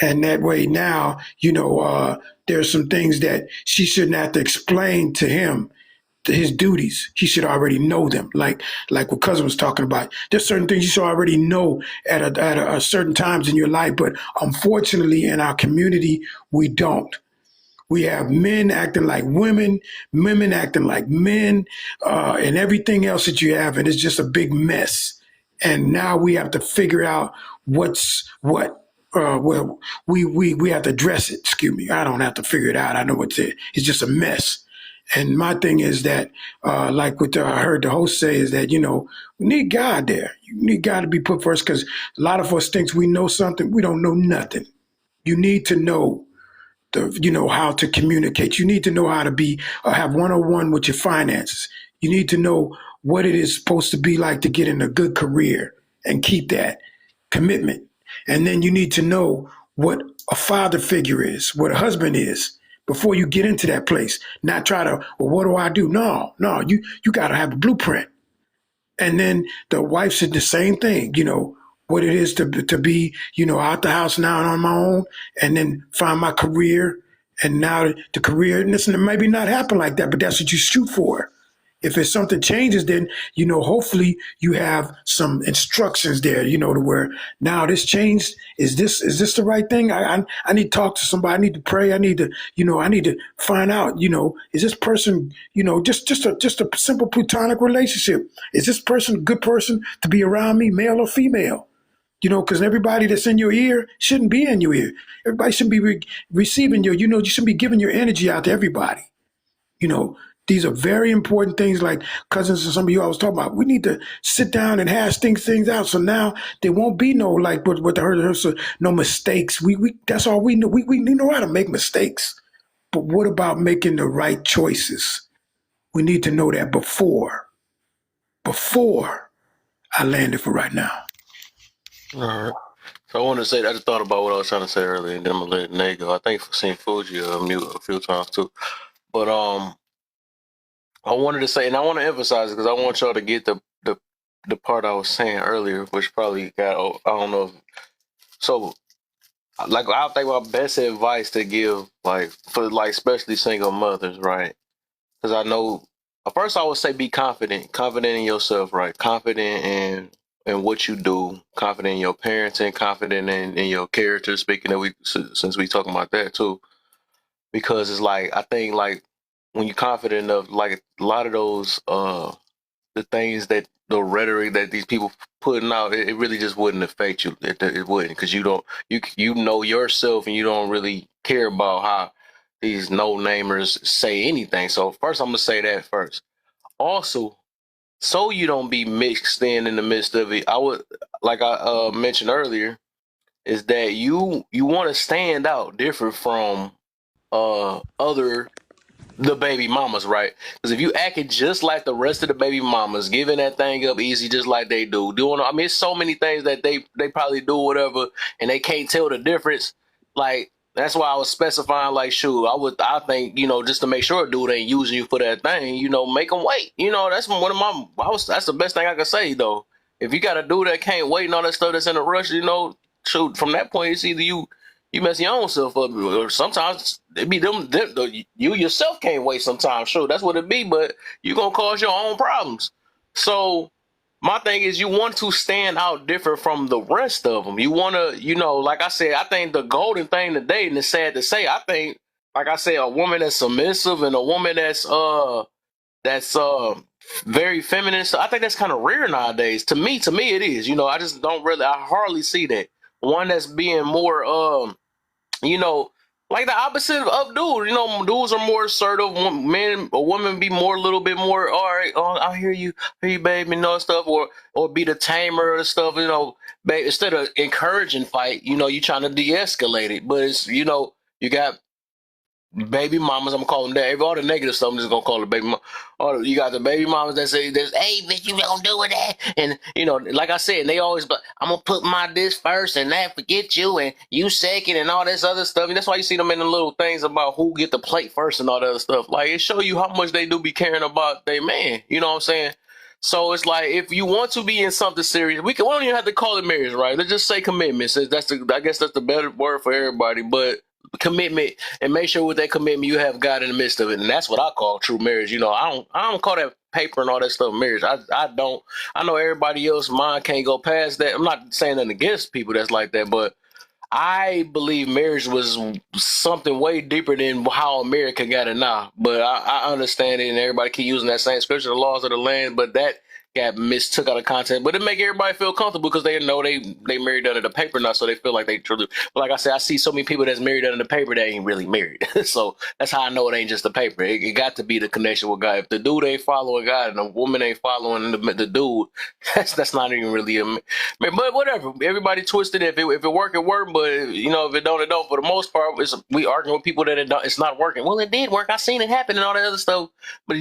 And that way now, there's some things that she shouldn't have to explain to him his duties. He should already know them. Like what cousin was talking about. There's certain things you should already know at a certain times in your life, but unfortunately in our community, we don't. We have men acting like women acting like men, and everything else that you have, and it's just a big mess. And now we have to figure out what's what. Well, we have to address it. Excuse me. I don't have to figure it out. I know what's it. It's just a mess. And my thing is that, like what I heard the host say, is that we need God there. You need God to be put first because a lot of us thinks we know something. We don't know nothing. You need to know how to communicate. You need to know how to be have 101 with your finances. You need to know what it is supposed to be like to get in a good career and keep that commitment. And then you need to know what a father figure is, what a husband is, before you get into that place. Not try to, well, what do I do? No, you got to have a blueprint. And then the wife said the same thing, what it is to be, out the house now and on my own, and then find my career. And now the career, and this maybe not happen like that, but that's what you shoot for. If it's something changes, then, hopefully you have some instructions there, to where now this changed. Is this the right thing? I need to talk to somebody. I need to pray. I need to find out, is this person, just a simple platonic relationship. Is this person a good person to be around me, male or female? Because everybody that's in your ear shouldn't be in your ear. Everybody shouldn't be receiving you shouldn't be giving your energy out to everybody. These are very important things, like cousins and some of you I was talking about. We need to sit down and hash things out. So now there won't be no, like what the heard, so no mistakes. We that's all we know. We know how to make mistakes. But what about making the right choices? We need to know that before I land it for right now. All right. So I want to say, I just thought about what I was trying to say earlier, and then I'm gonna let Nate go. I think I've seen Fuji mute a few times too, but I wanted to say, and I want to emphasize it because I want y'all to get the part I was saying earlier, which probably got, I don't know. So, like, I think my best advice to give, like, for like especially single mothers, right? Because I know, first I would say be confident in yourself, right? Confident in what you do, confident in your parenting, confident in your character. Speaking of, since we talking about that too, because it's like, I think like when you're confident enough, like a lot of those the things that the rhetoric that these people putting out, it really just wouldn't affect you. It wouldn't, because you know yourself, and you don't really care about how these no namers say anything. So first, I'm gonna say that first. Also, so you don't be mixed in the midst of it, I would, like I mentioned earlier, is that you want to stand out different from other the baby mamas, right? Because if you acting just like the rest of the baby mamas, giving that thing up easy just like they do, doing, I mean, it's so many things that they probably do whatever, and they can't tell the difference. Like, that's why I was specifying, like, shoot, I think, just to make sure a dude ain't using you for that thing, make them wait. That's one of that's the best thing I can say, though. If you got a dude that can't wait and all that stuff that's in a rush, shoot, from that point, it's either you mess your own self up, or sometimes it be you yourself can't wait sometimes. Sure, that's what it be, but you gonna cause your own problems. So my thing is, you want to stand out different from the rest of them. You want to, like I said, I think the golden thing today, and it's sad to say, I think, like I said, a woman that's submissive and a woman that's very feminine. So I think that's kind of rare nowadays. To me it is. I just don't really, I hardly see that. One that's being more like the opposite of dudes. Dudes are more assertive. Men or women be more, a little bit more. All right, I hear you, baby, stuff, or be the tamer of stuff. Babe, instead of encouraging fight, you trying to de-escalate it. But it's you got baby mamas, I'm gonna call them that. All the negative stuff, I'm just gonna call it baby mama. You got the baby mamas that say, "Hey, bitch, you don't do that," and like I said, they always, but I'm gonna put my this first and that forget you and you second and all this other stuff. And that's why you see them in the little things about who get the plate first and all that other stuff. Like, it show you how much they do be caring about their man. You know what I'm saying? So it's like, if you want to be in something serious, we don't even have to call it marriage, right? Let's just say commitment. I guess that's the better word for everybody, but commitment, and make sure with that commitment you have God in the midst of it, and that's what I call true marriage. I don't call that paper and all that stuff marriage. I don't. I know everybody else mind can't go past that. I'm not saying nothing against people that's like that, but I believe marriage was something way deeper than how America got it now. But I understand it, and everybody keep using that same scripture, the laws of the land, but that got mistook out of context. But it make everybody feel comfortable because they know they married under the paper now, so they feel like they truly. But like I said, I see so many people that's married under the paper that ain't really married. So that's how I know it ain't just the paper. It got to be the connection with God. If the dude ain't following God and the woman ain't following the dude, that's not even really a. But whatever, everybody twisted. If it work, it work. But if it don't, it don't. For the most part, we arguing with people that it's not working. Well, it did work. I seen it happen and all that other stuff. But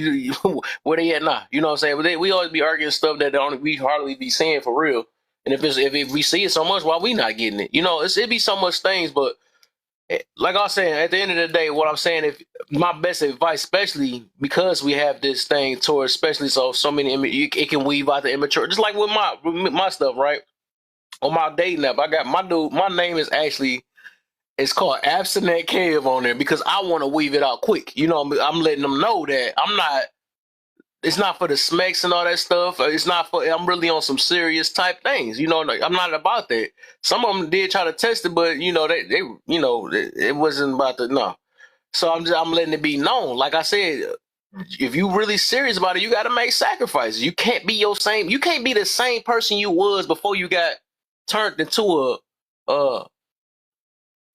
where they at now? You know what I'm saying? But we always be arguing stuff that we hardly be seeing for real. And if we see it so much, why we not getting it? It be so much things. But like I was saying, at the end of the day, what I'm saying, if my best advice, especially because we have this thing towards, especially so many, it can weave out the immature. Just like with my stuff, right? On my dating app, I got my dude. My name is actually, it's called Abstinent Kev on there because I want to weave it out quick. I'm letting them know that I'm not. It's not for the smacks and all that stuff. It's not for. I'm really on some serious type things. I'm not about that. Some of them did try to test it, but it wasn't about the no. So I'm letting it be known. Like I said, if you really serious about it, you got to make sacrifices. You can't be You can't be the same person you was before you got turned into I'm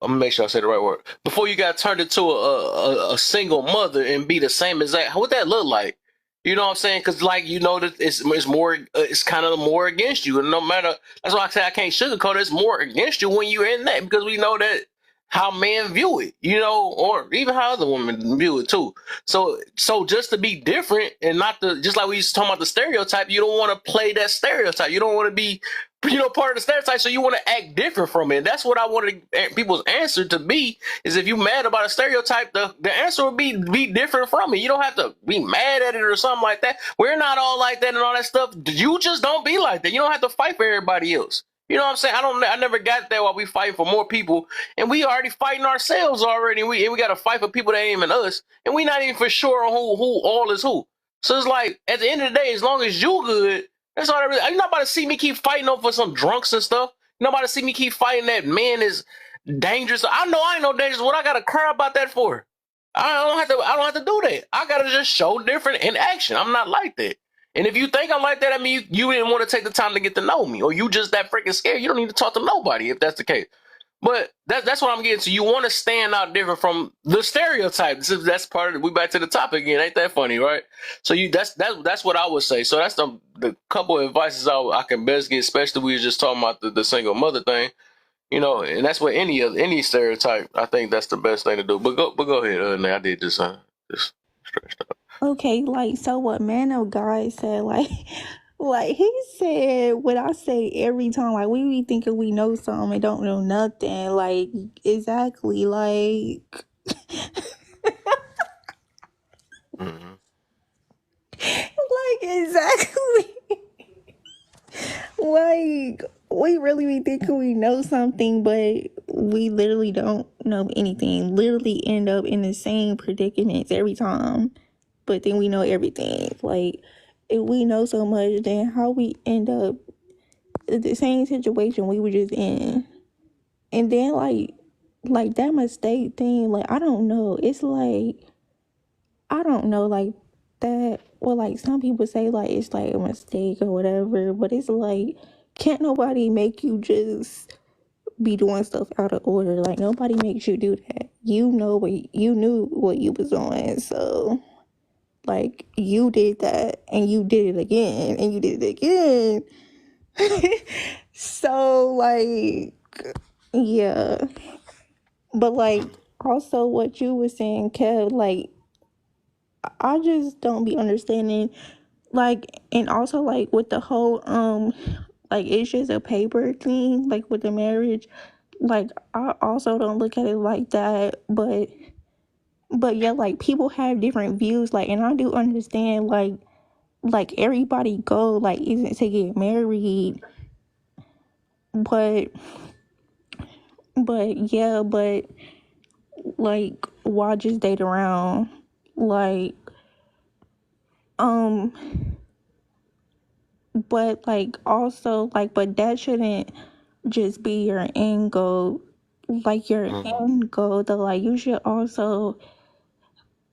gonna make sure I say the right word. Before you got turned into a single mother and be the same exact. What that look like? You know what I'm saying? Because that it's more. It's kind of more against you, and no matter. That's why I say I can't sugarcoat it. It's more against you when you're in that because we know that how men view it, or even how other women view it too. So just to be different and not to, just like we used to talk about the stereotype, you don't want to play that stereotype. You don't want to be, part of the stereotype. So you want to act different from it. And that's what I wanted people's answer to be, is if you mad about a stereotype, the answer would be different from it. You don't have to be mad at it or something like that. We're not all like that and all that stuff. You just don't be like that. You don't have to fight for everybody else. You know what I'm saying? I never got there while we fighting for more people, and we already fighting ourselves already. And we got to fight for people that ain't even us, and we not even for sure on who all is who. So it's like, at the end of the day, as long as you good, that's all I really. You're not about to see me keep fighting over some drunks and stuff. You're not about to see me keep fighting that man is dangerous. I know I ain't no dangerous. What I gotta cry about that for? I don't have to do that. I gotta just show different in action. I'm not like that. And if you think I'm like that, I mean, you didn't want to take the time to get to know me, or you just that freaking scared. You don't need to talk to nobody if that's the case. But that's what I'm getting to. You want to stand out different from the stereotype. That's part of it. We back to the topic again. Ain't that funny, right? So that's what I would say. So that's the couple of advices I can best get, especially we were just talking about the single mother thing, you know, and that's what any stereotype. I think that's the best thing to do. But go ahead. I did just stretched out. Okay, like, so what Man of God said, like, like he said what I say every time, like, we be thinking we know something and don't know nothing, like, exactly, like, Mm-hmm. like, exactly, like, we really be thinking we know something, but we literally don't know anything, literally end up in the same predicaments every time. But then we know everything. Like, if we know so much, then how we end up in the same situation we were just in. And then like that mistake thing, like, I don't know. It's like, I don't know, like that, well, like some people say like it's like a mistake or whatever, but it's like, can't nobody make you just be doing stuff out of order. Like, nobody makes you do that. You knew what you was doing, so like, you did that, and you did it again, and you did it again. So, like, yeah. But, like, also what you were saying, Kev, like, I just don't be understanding, like, and also, like, with the whole, like, it's just a paper thing, like, with the marriage. Like, I also don't look at it like that, but yeah, like, people have different views, like, and I do understand, like everybody go, like, isn't to get married, but yeah, but like, why just date around, like, but like, also, like, but that shouldn't just be your end goal, like, your end goal, though, like, you should also,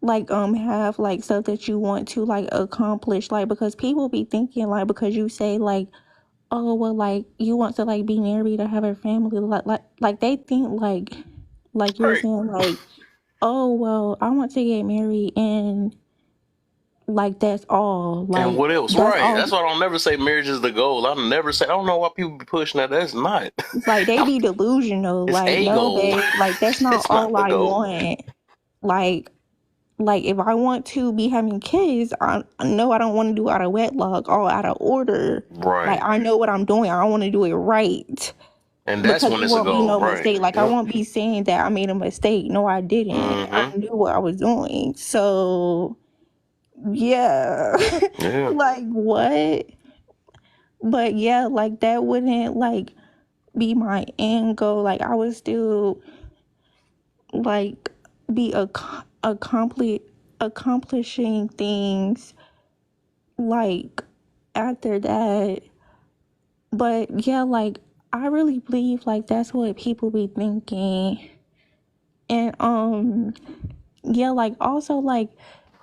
like, have, like, stuff that you want to, like, accomplish, like, because people be thinking, like, because you say, like, oh, well, like, you want to, like, be married or have a family, like they think, like you're Right. saying, like, oh, well, I want to get married, and, like, that's all, And like, what else? that's Right. all, That's why I don't never say marriage is the goal. I never say. I don't know why people be pushing that. That's not. like, they be delusional, It's like, a no, goal. babe, like, that's not It's not all the I goal. want, like, if I want to be having kids, I know I don't want to do out of wedlock, all out of order, like, Right. I know what I'm doing, I want to do it right. And that's Because when it it's a won't be goal. no Right. mistake. Like, I Yep. won't be saying that I made a mistake. No, I didn't. I Mm-hmm. knew what I was doing. So, yeah. Yeah. Like, what? But yeah, like, that wouldn't, like, be my end goal. Like, I would still, like, be accomplishing things, like, after that. But yeah, like, I really believe, like, that's what people be thinking. And yeah, like, also, like,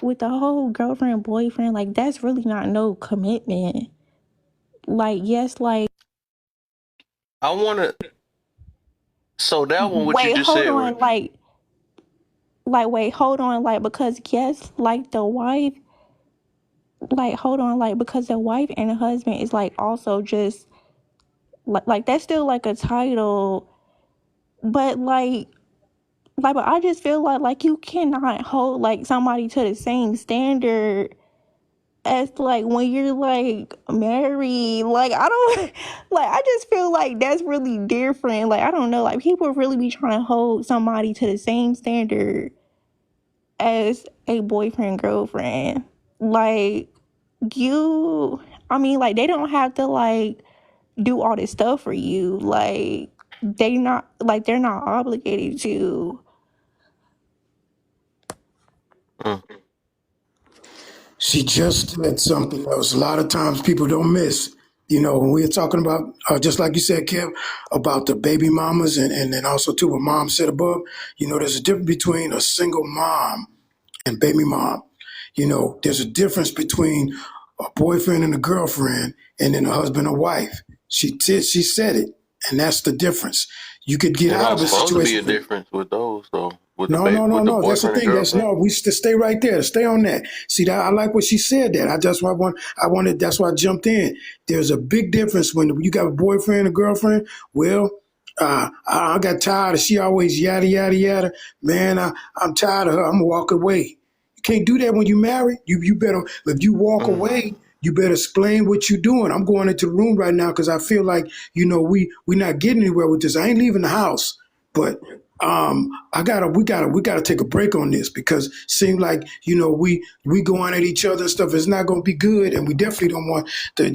with the whole girlfriend boyfriend, like, that's really not no commitment. Like, yes, like, I want to. So that one, what you wait, just hold said, on, like, wait, hold on, like, because yes, like, the wife, like, hold on, like, because the wife and the husband is, like, also just like that's still like a title, but but I just feel like you cannot hold, like, somebody to the same standard as, like, when you're, like, married. Like, I don't like, I just feel like that's really different. Like, I don't know, like, people really be trying to hold somebody to the same standard as a boyfriend girlfriend. Like, I mean, like, they don't have to, like, do all this stuff for you. Like, they're not obligated to. Mm. She just said something else. A lot of times people don't miss. You know, when we're talking about, just like you said, Kev, about the baby mamas, and then also too what mom said above, you know, there's a difference between a single mom and baby mom. You know, there's a difference between a boyfriend and a girlfriend, and then a husband and wife. She said it, and that's the difference. You could get There's out not of a supposed to be a situation. difference with those though. With the No, no, no, with the no. That's the boyfriend and thing. That's girlfriend. no. We to stay right there. Stay on that. See that I like what she said. That I just I wanted. That's why I jumped in. There's a big difference when you got a boyfriend and girlfriend. Well, I got tired of she always yada yada yada. Man, I'm tired of her. I'm gonna walk away. You can't do that when you marry. You better if you walk away. You better explain what you're doing. I'm going into the room right now because I feel like we not getting anywhere with this. I ain't leaving the house, but we gotta take a break on this because it seems like we going at each other and stuff. It's not gonna be good, and we definitely don't want the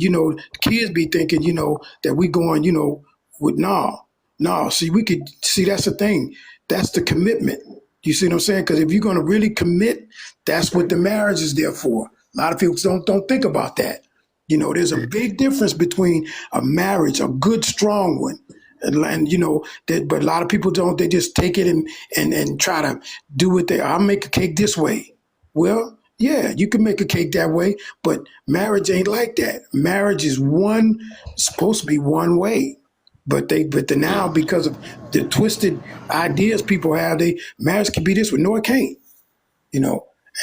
kids be thinking that we going with no. See, we could see that's the thing. That's the commitment. You see what I'm saying? Because if you're gonna really commit, that's what the marriage is there for. A lot of people don't think about that. There's a big difference between a marriage, a good, strong one, but a lot of people don't. They just take it and try to do it. I'll make a cake this way. Well, yeah, you can make a cake that way, but marriage ain't like that. Marriage is supposed to be one way. But now because of the twisted ideas people have, marriage can be this way. No, it can't.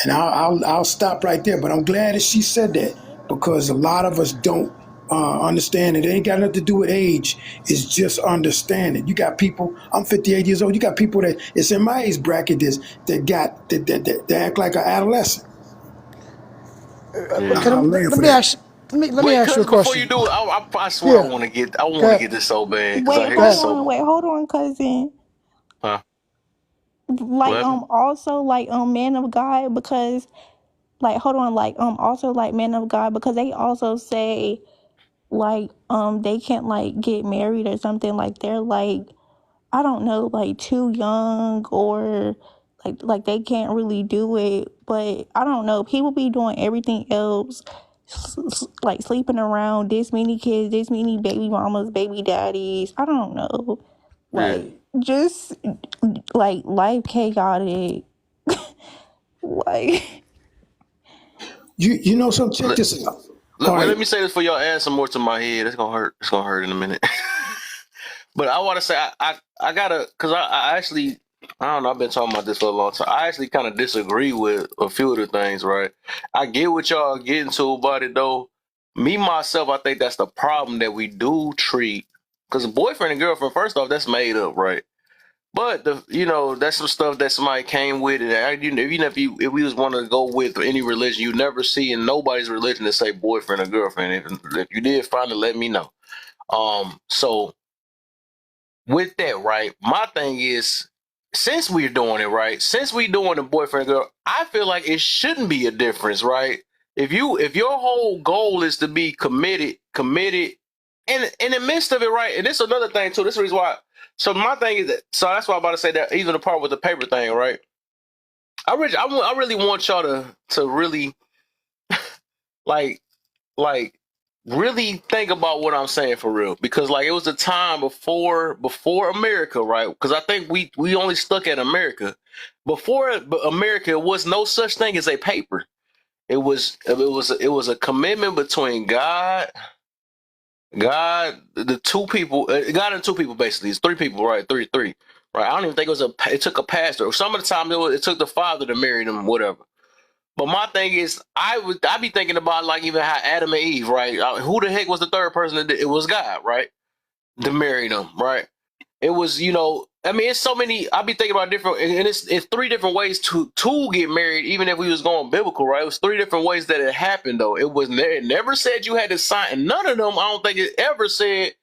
And I'll stop right there. But I'm glad that she said that because a lot of us don't understand it. It ain't got nothing to do with age. It's just understanding. You got people. I'm 58 years old. You got people that it's in my age bracket that act like an adolescent. Yeah. Let me ask you a Wait, cuz before question. you do it, I swear Yeah. I want to Go ahead. get this so bad because I Wait, hear Go this ahead. so. hold on, cousin. Huh? Like What? also like man of God because like hold on like also like man of God because they also say like they can't like get married or something like they're like I don't know like too young or like they can't really do it but I don't know people be doing everything else like sleeping around this many kids this many baby mamas baby daddies I don't know Yeah. like just like life chaotic like Check Let, this out. All let right. me say this for y'all. Add some more to my head. It's gonna hurt. It's gonna hurt in a minute. But I want to say I gotta because I actually I don't know. I've been talking about this for a long time. I actually kind of disagree with a few of the things. Right. I get what y'all getting to about it though. Me myself, I think that's the problem that we do treat because a boyfriend and girlfriend. First off, that's made up, right? But that's some stuff that somebody came with, and if we was want to go with any religion, you never see in nobody's religion to say boyfriend or girlfriend. If you did find it, let me know. So with that, right, my thing is, since we're doing it right, since we doing the boyfriend girl, I feel like it shouldn't be a difference, right? If your whole goal is to be committed, and in the midst of it, right, and this is another thing too. This is the reason why. So my thing is that, so that's why I'm about to say that even the part with the paper thing, right? I really want y'all to really like like really think about what I'm saying for real because like it was a time before America, right? Because I think we only stuck at America. Before America, it was no such thing as a paper. It was a commitment between God, the two people, God and two people basically. It's three people, right? Three, right? I don't even think it took a pastor. Some of the time it took the father to marry them, whatever. But my thing is, I be thinking about like even how Adam and Eve, right? Who the heck was the third person that did? It was God, right? To marry them, right? It was, I mean, it's so many. I be thinking about different, and it's three different ways to get married. Even if we was going biblical, right? It was three different ways that it happened, though. It never said you had to sign. And none of them, I don't think it ever said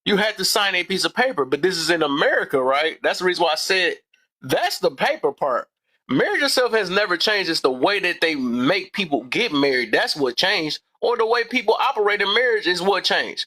you had to sign a piece of paper. But this is in America, right? That's the reason why I said that's the paper part. Marriage itself has never changed. It's the way that they make people get married. That's what changed. Or the way people operate in marriage is what changed.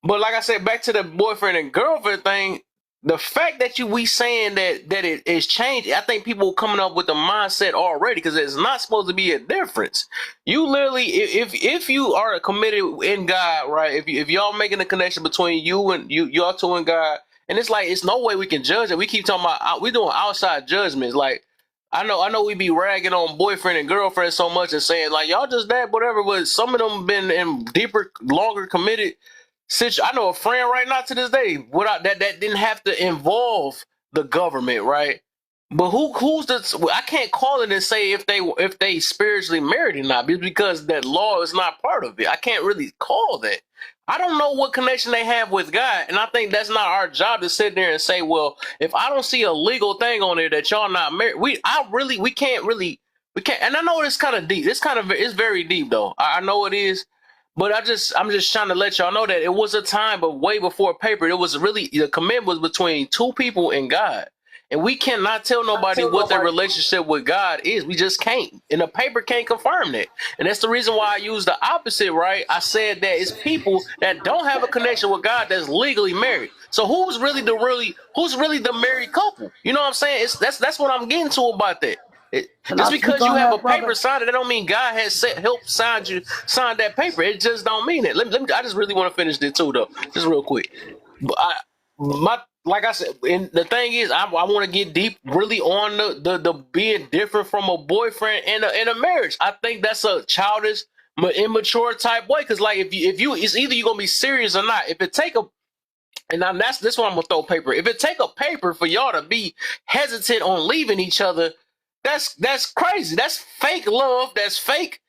But like I said, back to the boyfriend and girlfriend thing, the fact that we saying that it is changed, I think people are coming up with the mindset already because it's not supposed to be a difference. You literally, if you are committed in God, right? If y'all making a connection between y'all two and God, and it's like it's no way we can judge it. We keep talking about we doing outside judgments, like I know we be ragging on boyfriend and girlfriend so much and saying like y'all just that whatever, but some of them been in deeper, longer committed. I know a friend right now to this day without that didn't have to involve the government, right? But who's the? I can't call it and say if they spiritually married or not because that law is not part of it. I can't really call that. I don't know what connection they have with God, and I think that's not our job to sit there and say, well, if I don't see a legal thing on there that y'all not married, we can't. And I know it's kind of deep. It's very deep though. I know it is, but I'm just trying to let y'all know that it was a time, but way before paper, it was really the command was between two people and God. And we cannot tell nobody what their relationship with God is. We just can't. And the paper can't confirm that. And that's the reason why I use the opposite, right? I said that it's people that don't have a connection with God that's legally married. So who's really the married couple? You know what I'm saying? That's what I'm getting to about that. Can I Just speak because you on have a that, brother? paper signed, that don't mean God has helped sign that paper. It just don't mean it. Let me, I just really want to finish this too, though, just real quick. But like I said, and the thing is, I want to get deep, really on the being different from a boyfriend in a marriage. I think that's a childish, immature type way. Because like if you, it's either you're gonna be serious or not. If it take a And now that's this one I'm gonna throw paper. If it take a paper for y'all to be hesitant on leaving each other, that's crazy. That's fake love. That's fake.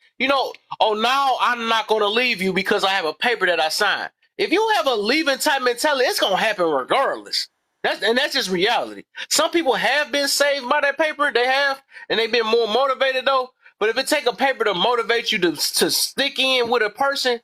Oh, now I'm not gonna leave you because I have a paper that I signed. If you have a leaving type mentality, it's gonna happen regardless. That's just reality. Some people have been saved by that paper. They have, and they've been more motivated though. But if it take a paper to motivate you to stick in with a person,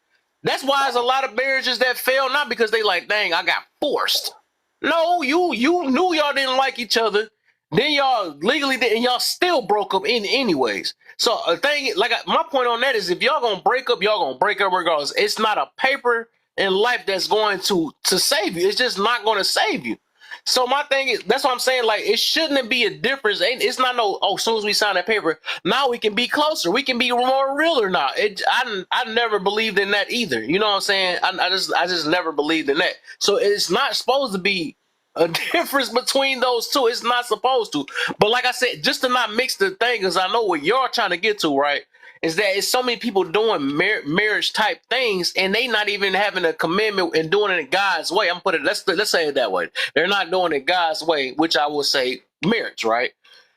that's why there's a lot of marriages that fail, not because they like, dang, I got forced. No, you knew y'all didn't like each other. Then y'all legally did, and y'all still broke up anyways. So a thing, my point on that is, if y'all gonna break up, y'all gonna break up regardless. It's not a paper in life that's going to save you. It's just not going to save you. So my thing is, that's what I'm saying. Like, it shouldn't be a difference. It's not as soon as we sign that paper, now we can be closer. We can be more real or not. I never believed in that either. You know what I'm saying? I just never believed in that. So it's not supposed to be a difference between those two. It's not supposed to. But like I said, just to not mix the thing, because I know what you're trying to get to, right? Is that it's so many people doing marriage type things, and they not even having a commitment and doing it in God's way. Let's say it that way. They're not doing it God's way, which I would say marriage, right?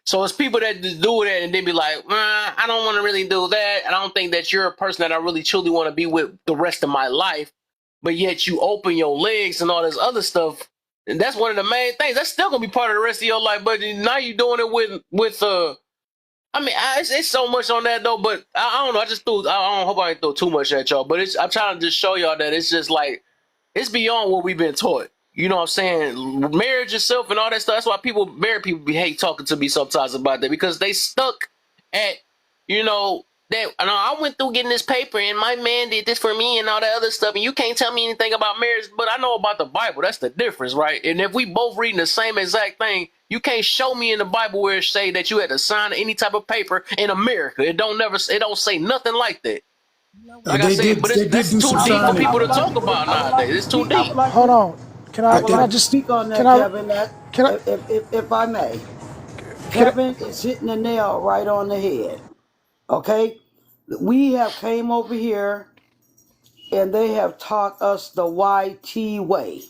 So it's people that just do that and they be like, I don't want to really do that. And I don't think that you're a person that I really truly want to be with the rest of my life. But yet you open your legs and all this other stuff. And that's one of the main things. That's still gonna be part of the rest of your life. But now you're doing it with it's so much on that though, but I don't know. I don't hope I didn't throw too much at y'all, but I'm trying to just show y'all that it's just like, it's beyond what we've been taught. You know what I'm saying? Marriage itself and all that stuff. That's why married people hate talking to me sometimes about that, because they stuck at, that I went through getting this paper and my man did this for me and all that other stuff, and you can't tell me anything about marriage, but I know about the Bible. That's the difference, right? And if we both reading the same exact thing, you can't show me in the Bible where it say that you had to sign any type of paper in America. It don't say nothing like that. Like I said, but that's too deep for people to talk about nowadays. It's too deep. Hold on. Can I just speak on that, can I- Kevin? If I may, Kevin is hitting the nail right on the head. Okay, we have came over here, and they have taught us the YT way.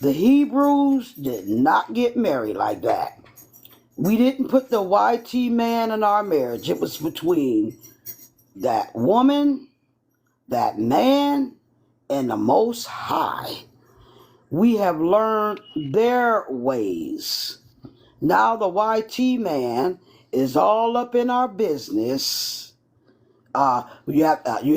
The Hebrews did not get married like that. We didn't put the YT man in our marriage. It was between that woman, that man, and the Most High. We have learned their ways. Now the YT man is all up in our business. You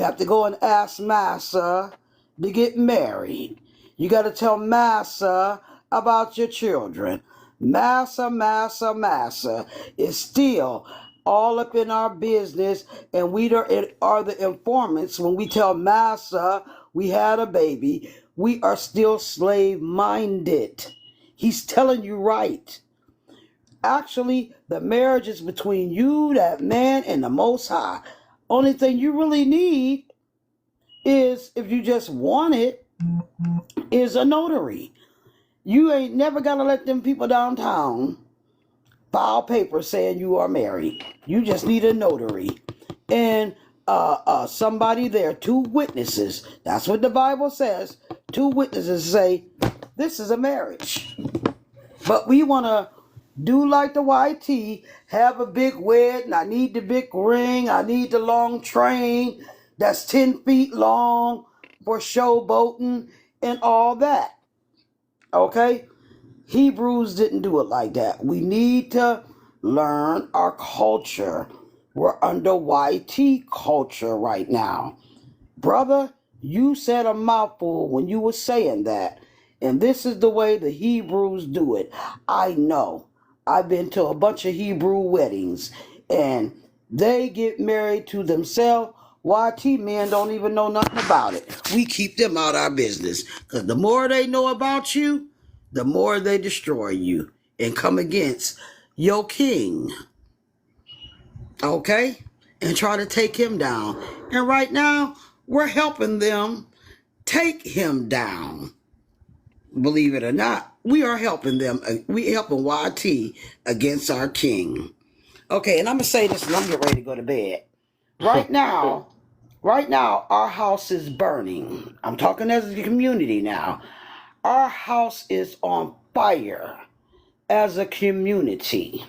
have to go and ask Massa to get married. You got to tell Massa about your children. Massa is still all up in our business, and we are the informants. When we tell Massa we had a baby, we are still slave-minded. He's telling you right. Actually, the marriage is between you, that man, and the Most High. Only thing you really need is, if you just want it, is a notary. You ain't never got to let them people downtown file paper saying you are married. You just need a notary and somebody there, 2 witnesses. That's what the Bible says. 2 witnesses say this is a marriage. But we want to do like the YT, have a big wedding. I need the big ring. I need the long train that's 10 feet long for showboating and all that. Okay? Hebrews didn't do it like that. We need to learn our culture. We're under YT culture right now. Brother, you said a mouthful when you were saying that. And this is the way the Hebrews do it. I know. I've been to a bunch of Hebrew weddings. And they get married to themselves. YT men don't even know nothing about it. We keep them out our business. Because the more they know about you, the more they destroy you and come against your king. Okay? And try to take him down. And right now, we're helping them take him down. Believe it or not, we are helping them. We helping YT against our king. Okay, and I'm going to say this and I'm getting ready to go to bed. Right now, our house is burning. I'm talking as a community now. Our house is on fire as a community.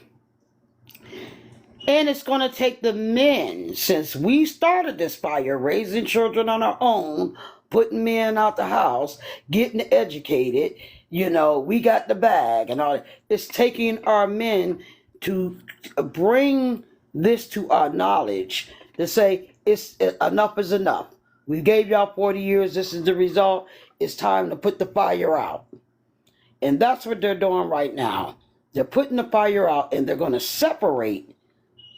And it's going to take the men, since we started this fire, raising children on our own, putting men out the house, getting educated, we got the bag and all. It's taking our men to bring this to our knowledge, to say enough is enough. We gave y'all 40 years. This is the result. It's time to put the fire out. And that's what they're doing right now. They're putting the fire out, and they're going to separate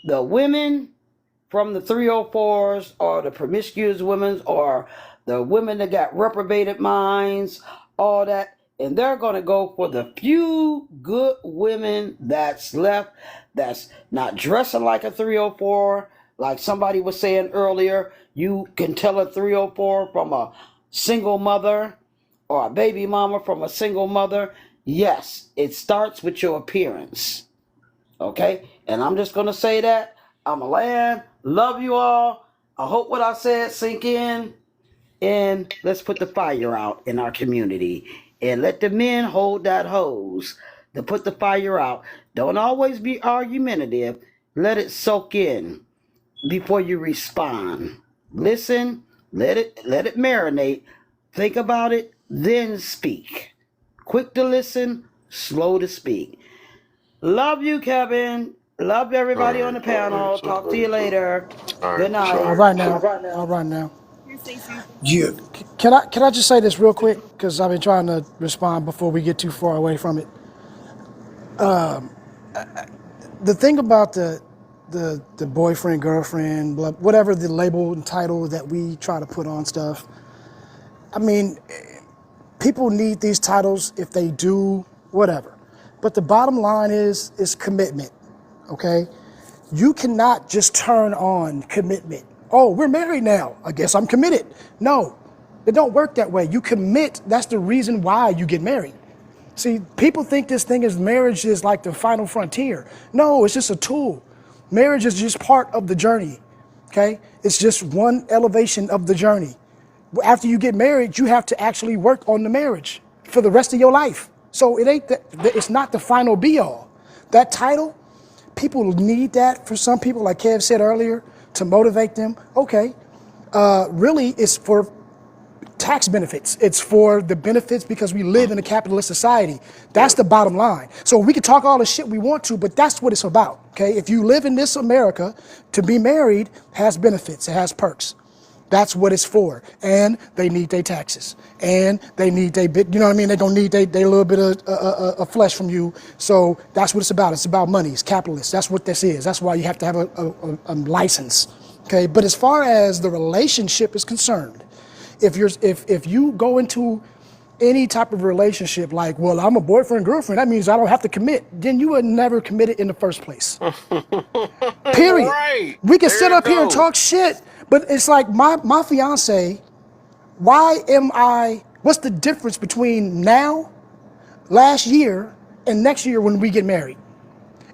the women from the 304s or the promiscuous women or the women that got reprobated minds, all that. And they're going to go for the few good women that's left, that's not dressing like a 304. Like somebody was saying earlier, you can tell a 304 from a single mother or a baby mama from a single mother. Yes, it starts with your appearance. Okay? And I'm just going to say that. I'm a land. Love you all. I hope what I said sink in. And let's put the fire out in our community. And let the men hold that hose to put the fire out. Don't always be argumentative. Let it soak in before you respond. Listen. Let it marinate. Think about it. Then speak. Quick to listen. Slow to speak. Love you, Kevin. Love everybody on the panel. Talk to you later. Good night. All right now. Yeah. Can I just say this real quick? Because I've been trying to respond before we get too far away from it. The thing about the boyfriend, girlfriend, whatever the label and title that we try to put on stuff, I mean, people need these titles if they do whatever. But the bottom line is commitment, okay? You cannot just turn on commitment. Oh, we're married now. I guess I'm committed. No, it don't work that way. You commit. That's the reason why you get married. See, people think this thing is marriage is like the final frontier. No, it's just a tool. Marriage is just part of the journey, okay? It's just one elevation of the journey. After you get married, you have to actually work on the marriage for the rest of your life. So it's not the final be all. That title, people need that for some people, like Kev said earlier, to motivate them. Okay, really it's for tax benefits. It's for the benefits because we live in a capitalist society. That's the bottom line. So we can talk all the shit we want to, but that's what it's about, okay? If you live in this America, to be married has benefits, it has perks. That's what it's for. And they need their taxes. And they need their bit, you know what I mean? They're going to need their little bit of flesh from you. So that's what it's about. It's about money. It's capitalist. That's what this is. That's why you have to have a license. Okay. But as far as the relationship is concerned, if you go into any type of relationship like, well, I'm a boyfriend, girlfriend, that means I don't have to commit, then you were never committed in the first place. Period. Right. We can sit up here and talk shit, but it's like my fiance, what's the difference between now, last year, and next year when we get married?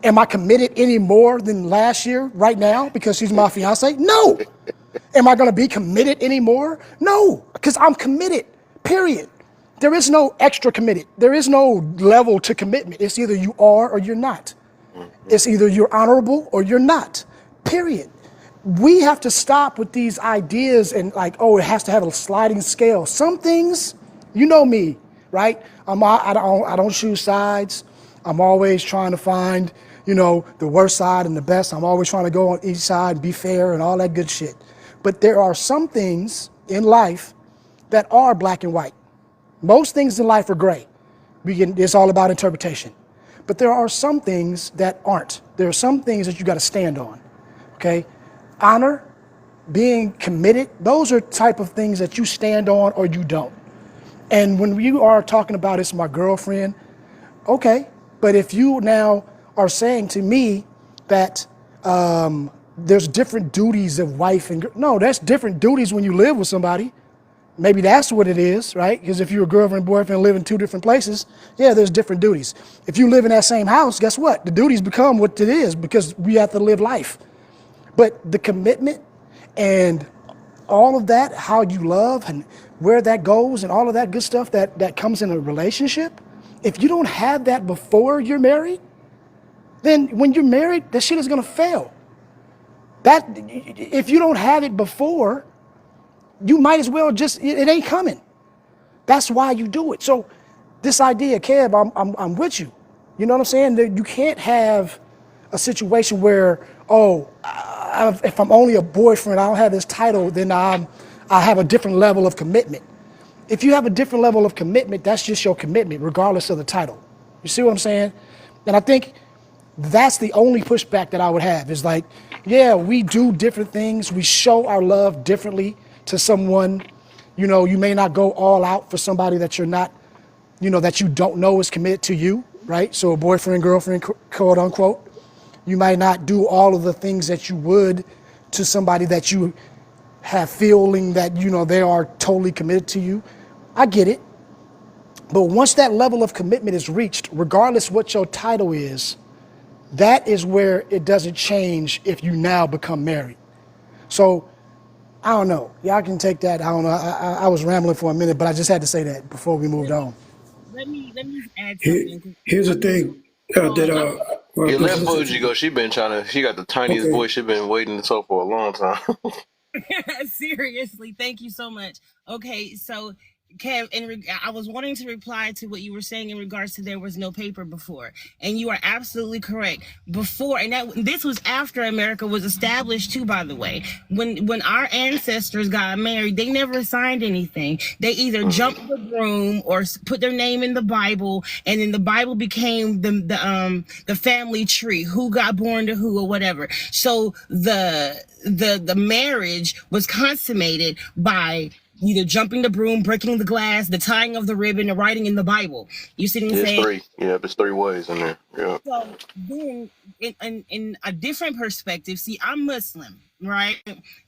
Am I committed any more than last year right now because she's my fiance? No. Am I going to be committed anymore? No, because I'm committed, period. There is no extra committed. There is no level to commitment. It's either you are or you're not. It's either you're honorable or you're not, period. We have to stop with these ideas and like, oh, it has to have a sliding scale. Some things, you know me, right? I don't choose sides. I'm always trying to find, the worst side and the best. I'm always trying to go on each side and be fair and all that good shit. But there are some things in life that are black and white. Most things in life are gray. It's all about interpretation. But there are some things that aren't. There are some things that you got to stand on, okay? Honor, being committed, those are type of things that you stand on or you don't. And when you are talking about it's my girlfriend, okay, but if you now are saying to me that there's different duties of wife and no, that's different duties when you live with somebody. Maybe that's what it is, right? Because if you're a girlfriend and boyfriend live in two different places, yeah, there's different duties. If you live in that same house, guess what? The duties become what it is because we have to live life. But the commitment and all of that, how you love and where that goes and all of that good stuff that comes in a relationship, if you don't have that before you're married, then when you're married, that shit is gonna fail. That if you don't have it before, you might as well it ain't coming. That's why you do it. So this idea, Kev, I'm with you. You know what I'm saying? You can't have a situation where, if I'm only a boyfriend, I don't have this title, then I have a different level of commitment. If you have a different level of commitment, that's just your commitment, regardless of the title. You see what I'm saying? And I think that's the only pushback that I would have is like, yeah, we do different things. We show our love differently to someone. You may not go all out for somebody that you're not, that you don't know is committed to you, right? So a boyfriend, girlfriend, quote unquote. You might not do all of the things that you would to somebody that you have feeling that, they are totally committed to you. I get it. But once that level of commitment is reached, regardless what your title is, that is where it doesn't change if you now become married. So I don't know. Y'all can take that. I don't know. I was rambling for a minute, but I just had to say that before we moved on. Let me add something. Here's the thing Yeah, let Bougie go. She got the tiniest Okay. voice. She been waiting to talk for a long time. Seriously, thank you so much. Okay, so Kev, I was wanting to reply to what you were saying in regards to there was no paper before, and you are absolutely correct. Before, and this was after America was established too. By the way, when our ancestors got married, they never signed anything. They either jumped the broom or put their name in the Bible, and then the Bible became the family tree, who got born to who or whatever. So the marriage was consummated by either jumping the broom, breaking the glass, the tying of the ribbon, or writing in the Bible. You see what I'm saying? Three. Yeah, there's 3 ways in there. Yeah. So then, in a different perspective, see, I'm Muslim, right?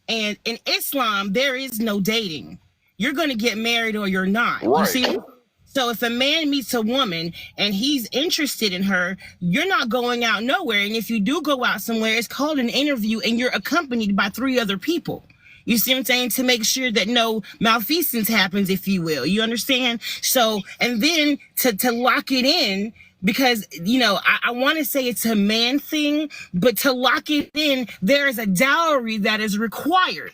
And in Islam, there is no dating. You're going to get married or you're not. Right. You see? So if a man meets a woman and he's interested in her, you're not going out nowhere. And if you do go out somewhere, it's called an interview and you're accompanied by 3 other people. You see what I'm saying? To make sure that no malfeasance happens, if you will. You understand? So, and then to lock it in, because, I want to say it's a man thing, but to lock it in, there is a dowry that is required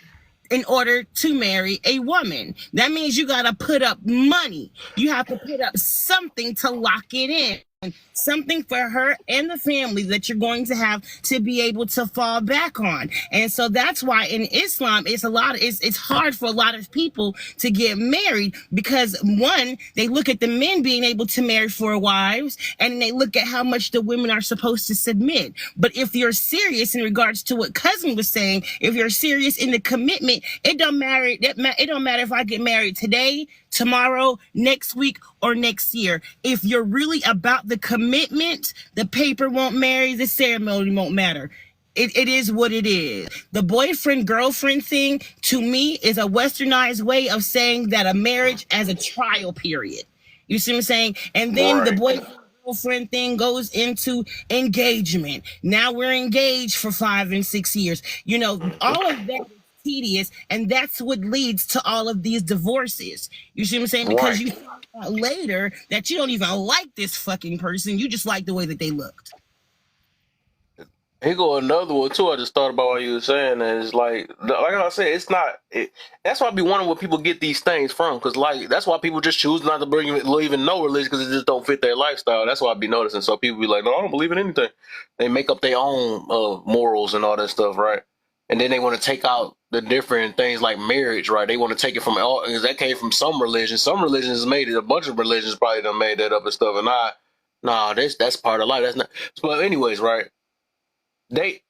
in order to marry a woman. That means you got to put up money. You have to put up something to lock it in. Something for her and the family that you're going to have to be able to fall back on. And so that's why in Islam it's hard for a lot of people to get married, because one, they look at the men being able to marry 4 wives, and they look at how much the women are supposed to submit. But if you're serious in regards to what Cousin was saying, if you're serious in the commitment, it don't matter if I get married today, tomorrow, next week, or next year. If you're really about the commitment, the paper won't marry, the ceremony won't matter. It is what it is. The boyfriend-girlfriend thing, to me, is a westernized way of saying that a marriage as a trial period. You see what I'm saying? And then the boyfriend girlfriend thing goes into engagement. Now we're engaged for 5 and 6 years. You know, all of that is tedious, and that's what leads to all of these divorces. You see what I'm saying? Because Right. you find out later that you don't even like this fucking person. You just like the way that they looked. Here go another one too. I just thought about what you were saying, and it's like I said, it's not. That's why I be wondering where people get these things from, because like that's why people just choose not to believe in no religion, because it just don't fit their lifestyle. That's why I be noticing. So people be like, no, I don't believe in anything. They make up their own morals and all that stuff, right? And then they want to take out the different things like marriage, right? They want to take it from all, because that came from some religions. Some religions made it. A bunch of religions probably done made that up and stuff. And that's part of life. That's not. But anyways, right? I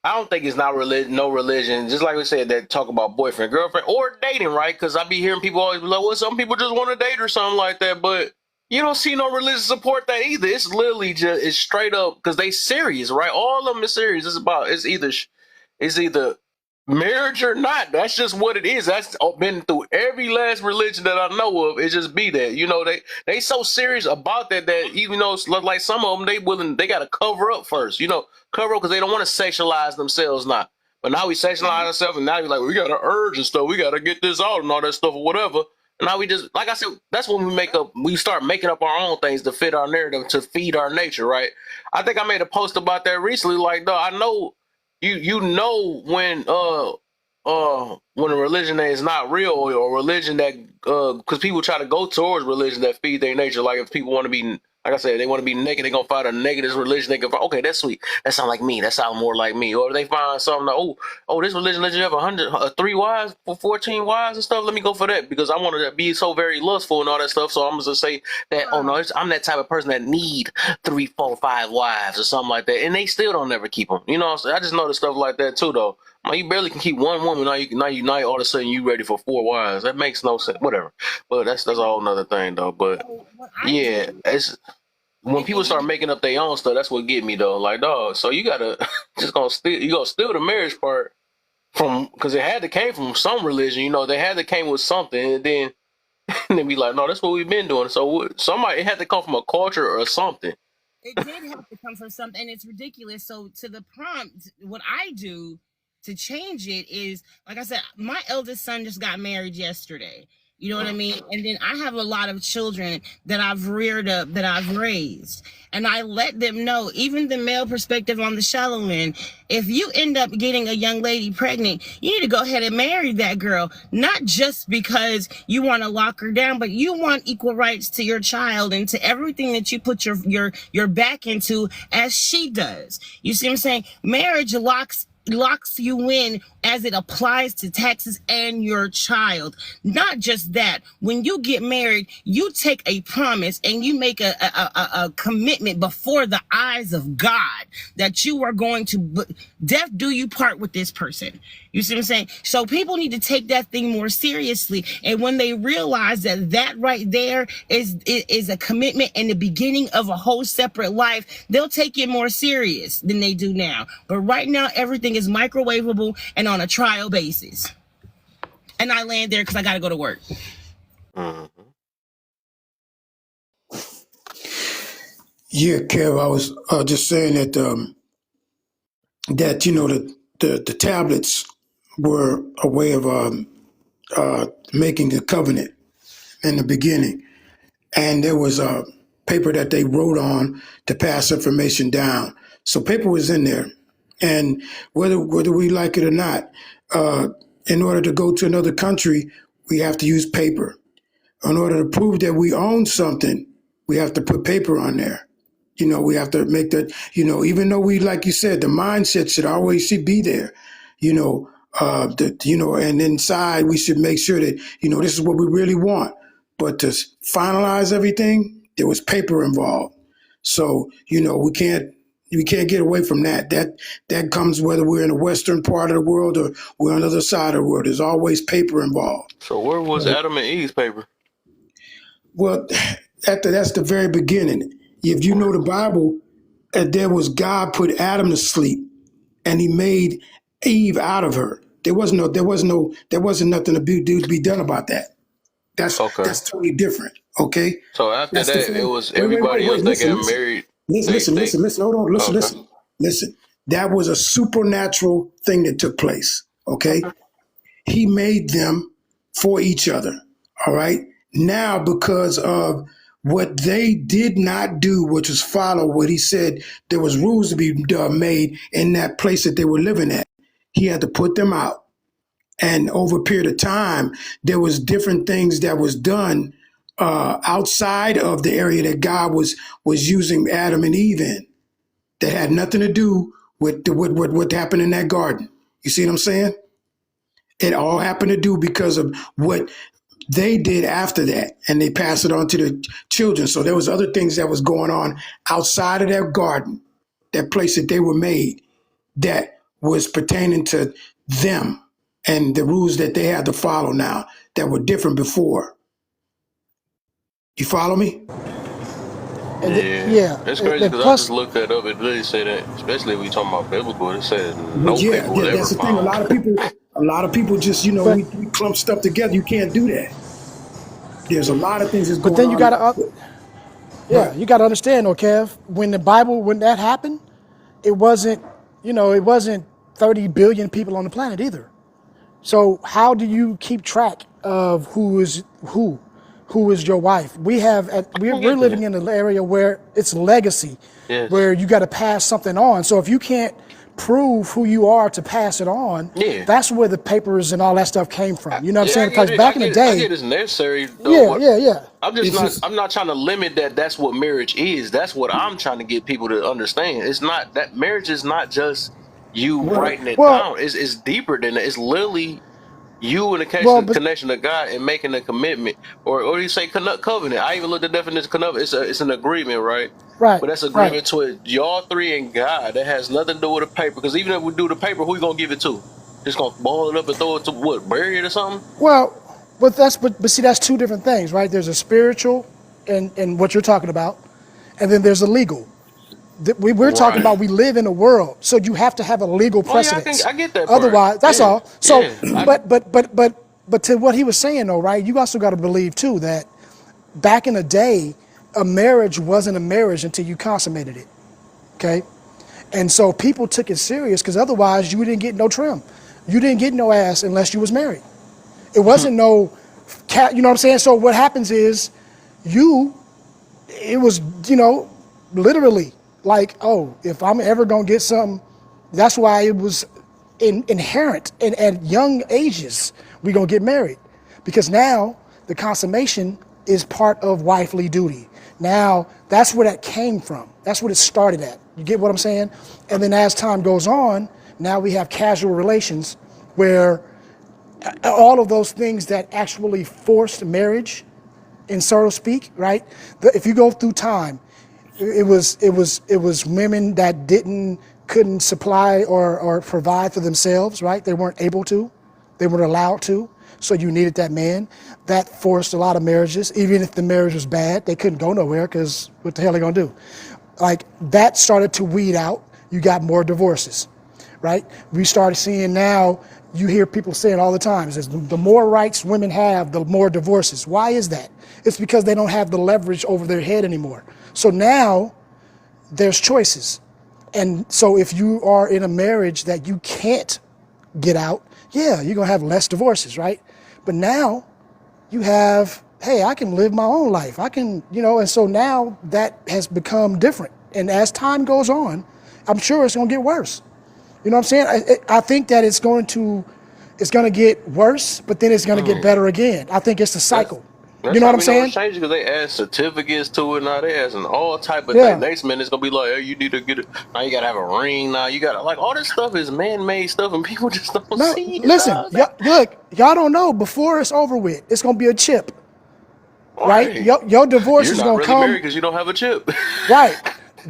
don't think it's not no religion, just like we said, that talk about boyfriend, girlfriend, or dating, right? Because I be hearing people always be like, well, some people just want to date or something like that, but you don't see no religious support that either. It's literally just, it's straight up, because they serious, right? All of them is serious. It's either marriage or not. That's just what it is. That's been through every last religion that I know of. It just be that, you know, they so serious about that even though it's like some of them, they got to cover up first, you know, cover up because they don't want to sexualize themselves now. But now we sexualize ourselves, and now you're like, we got to urge and stuff. We got to get this out and all that stuff or whatever. And now we just, like I said, that's when we start making up our own things to fit our narrative, to feed our nature, right? I think I made a post about that recently. Like, no, I know. You know when a religion that is not real, or religion that because people try to go towards religion that feed their nature. Like if people want to be, like I said, they want to be naked, they're gonna find a negative religion. They can find, okay, that's sweet. That sounds like me. That sounds more like me. Or if they find something like, this religion lets you have 3 wives for 14 wives and stuff. Let me go for that because I want to be so very lustful and all that stuff. So I'm just say that, oh no, I'm that type of person that need 3, 4, 5 wives or something like that, and they still don't ever keep them. You know, I just noticed stuff like that too, though. You barely can keep one woman. Now all of a sudden you ready for 4 wives. That makes no sense. Whatever. But that's a whole nother thing though. But yeah, it's when people start making up their own stuff, that's what get me though. Like, dog, so you gotta gonna steal the marriage part from, because it had to came from some religion. You know, they had to came with something, and then they be like, no, that's what we've been doing. So it had to come from a culture or something. It did have to come from something, and it's ridiculous. So to the prompt, what I do to change it is, like I said, my eldest son just got married yesterday. You know what I mean? And then I have a lot of children that I've reared up, that I've raised. And I let them know, even the male perspective on the shallow end, if you end up getting a young lady pregnant, you need to go ahead and marry that girl. Not just because you want to lock her down, but you want equal rights to your child and to everything that you put your back into, as she does. You see what I'm saying? Marriage locks you in as it applies to taxes and your child. Not just that, when you get married, you take a promise and you make a commitment before the eyes of God that you are going to death do you part with this person. You see what I'm saying? So people need to take that thing more seriously, and when they realize that right there is a commitment and the beginning of a whole separate life, they'll take it more serious than they do now. But right now, everything is microwavable and on a trial basis. And I land there because I got to go to work. Yeah, Kev, I was just saying that that you know the tablets were a way of making the covenant in the beginning, and there was a paper that they wrote on to pass information down. So paper was in there, and whether we like it or not, in order to go to another country, we have to use paper. In order to prove that we own something, we have to put paper on there. You know, we have to make that, you know, even though we, like you said, the mindset should be there, you know, and inside we should make sure that, you know, this is what we really want. But to finalize everything, there was paper involved. So, you know, we can't get away from that. That comes whether we're in the western part of the world or we're on the other side of the world. There's always paper involved. So where was Adam and Eve's paper? Well, that's the very beginning. If you know the Bible, there was God put Adam to sleep, and He made Eve out of her. There wasn't nothing to be done about that. That's totally different. Okay, So after that's the that, it thing. was Wait. everybody else that Listen, got married. They listen. Hold on. okay. Listen. That was a supernatural thing that took place. Okay, Okay. he made them for each other. All right. Now, because of what they did not do, which was follow what he said, there was rules to be made in that place that they were living at. He had to put them out, and over a period of time, there was different things that was done outside of the area that God was using Adam and Eve in that had nothing to do with what happened in that garden. You see what I'm saying? It all happened to do because of what they did after that, and they passed it on to the children. So there was other things that was going on outside of that garden, that place that they were made, that was pertaining to them and the rules that they had to follow now that were different before. You follow me? Yeah, Yeah, it's crazy and because I just plus, looked that up. It really said that, especially if we talking about biblical, it said Well, no yeah, paper was ever that's the thing. found. A lot of people just, but we clump stuff together. You can't do that. There's a lot of things that's but going then you on. gotta yeah, Right. you gotta understand, though, Kev. When that happened, it wasn't it wasn't 30 billion people on the planet either. So how do you keep track of who is who? Who is your wife? I We're get living that. in an area where it's legacy, Yes. where you got to pass something on. So if you can't prove who you are to pass it on, Yeah. that's where the papers and all that stuff came from. You know what I'm Yeah, I saying? get Because it. I back in the get it. I day, get it's necessary though. yeah, What yeah, yeah. I'm just It's not. just I'm not trying to limit that. That's what marriage is. That's what I'm trying to get people to understand. It's not that marriage is not just you right. writing it Well, down. It's deeper than that. It's literally you in the well, connection but connection to God and making a commitment, or you say covenant. I even looked at the definition of covenant. It's an agreement, right? right, But that's right. agreement to y'all three and God. That has nothing to do with the paper. Because even if we do the paper, who you gonna give it to? Just gonna boil it up and throw it to what? Bury it or something? Well, but see, that's two different things, right? There's a spiritual and what you're talking about, and then there's a legal. We're talking Right. about we live in a world, so you have to have a legal Oh yeah, precedence. I get that part. Otherwise, that's Yeah, all. So, yeah. but to what he was saying though, right? You also got to believe too that back in the day, a marriage wasn't a marriage until you consummated it. Okay, and so people took it serious because otherwise you didn't get no trim, you didn't get no ass unless you was married. It wasn't no cat. You know what I'm saying? So what happens is you it was, literally like, oh, if I'm ever gonna get something, that's why it was inherent. And at young ages, we gonna get married because now the consummation is part of wifely duty. Now that's where that came from. That's what it started at. You get what I'm saying? And then as time goes on, now we have casual relations where all of those things that actually forced marriage, and so to speak, right? If you go through time, it was women that couldn't supply or provide for themselves, right? They weren't able to, they weren't allowed to. So you needed that man. That forced a lot of marriages. Even if the marriage was bad, they couldn't go nowhere because what the hell are they gonna do? Like that started to weed out. You got more divorces, right? We started seeing now. You hear people saying all the time, says the more rights women have, the more divorces. Why is that? It's because they don't have the leverage over their head anymore. So now there's choices. And so if you are in a marriage that you can't get out, yeah, you're gonna have less divorces, right? But now you have, hey, I can live my own life. I can, and so now that has become different. And as time goes on, I'm sure it's gonna get worse. You know what I'm saying? I think that it's going to get worse, but then it's going to get Mm. better again. I think it's a That's cycle. You that's know how what I'm we know it's saying? changing because they add certificates to it now. They adding all type of things. Yeah. Next minute it's gonna be like, hey, you need to get it. Now you gotta have a ring. Now you gotta like all this stuff is man-made stuff, and people just don't No, see it. listen, look, y'all don't know. Before it's over with, it's going to be a chip, right? Right. Your divorce You're is not going to really married come, because you don't have a chip. right?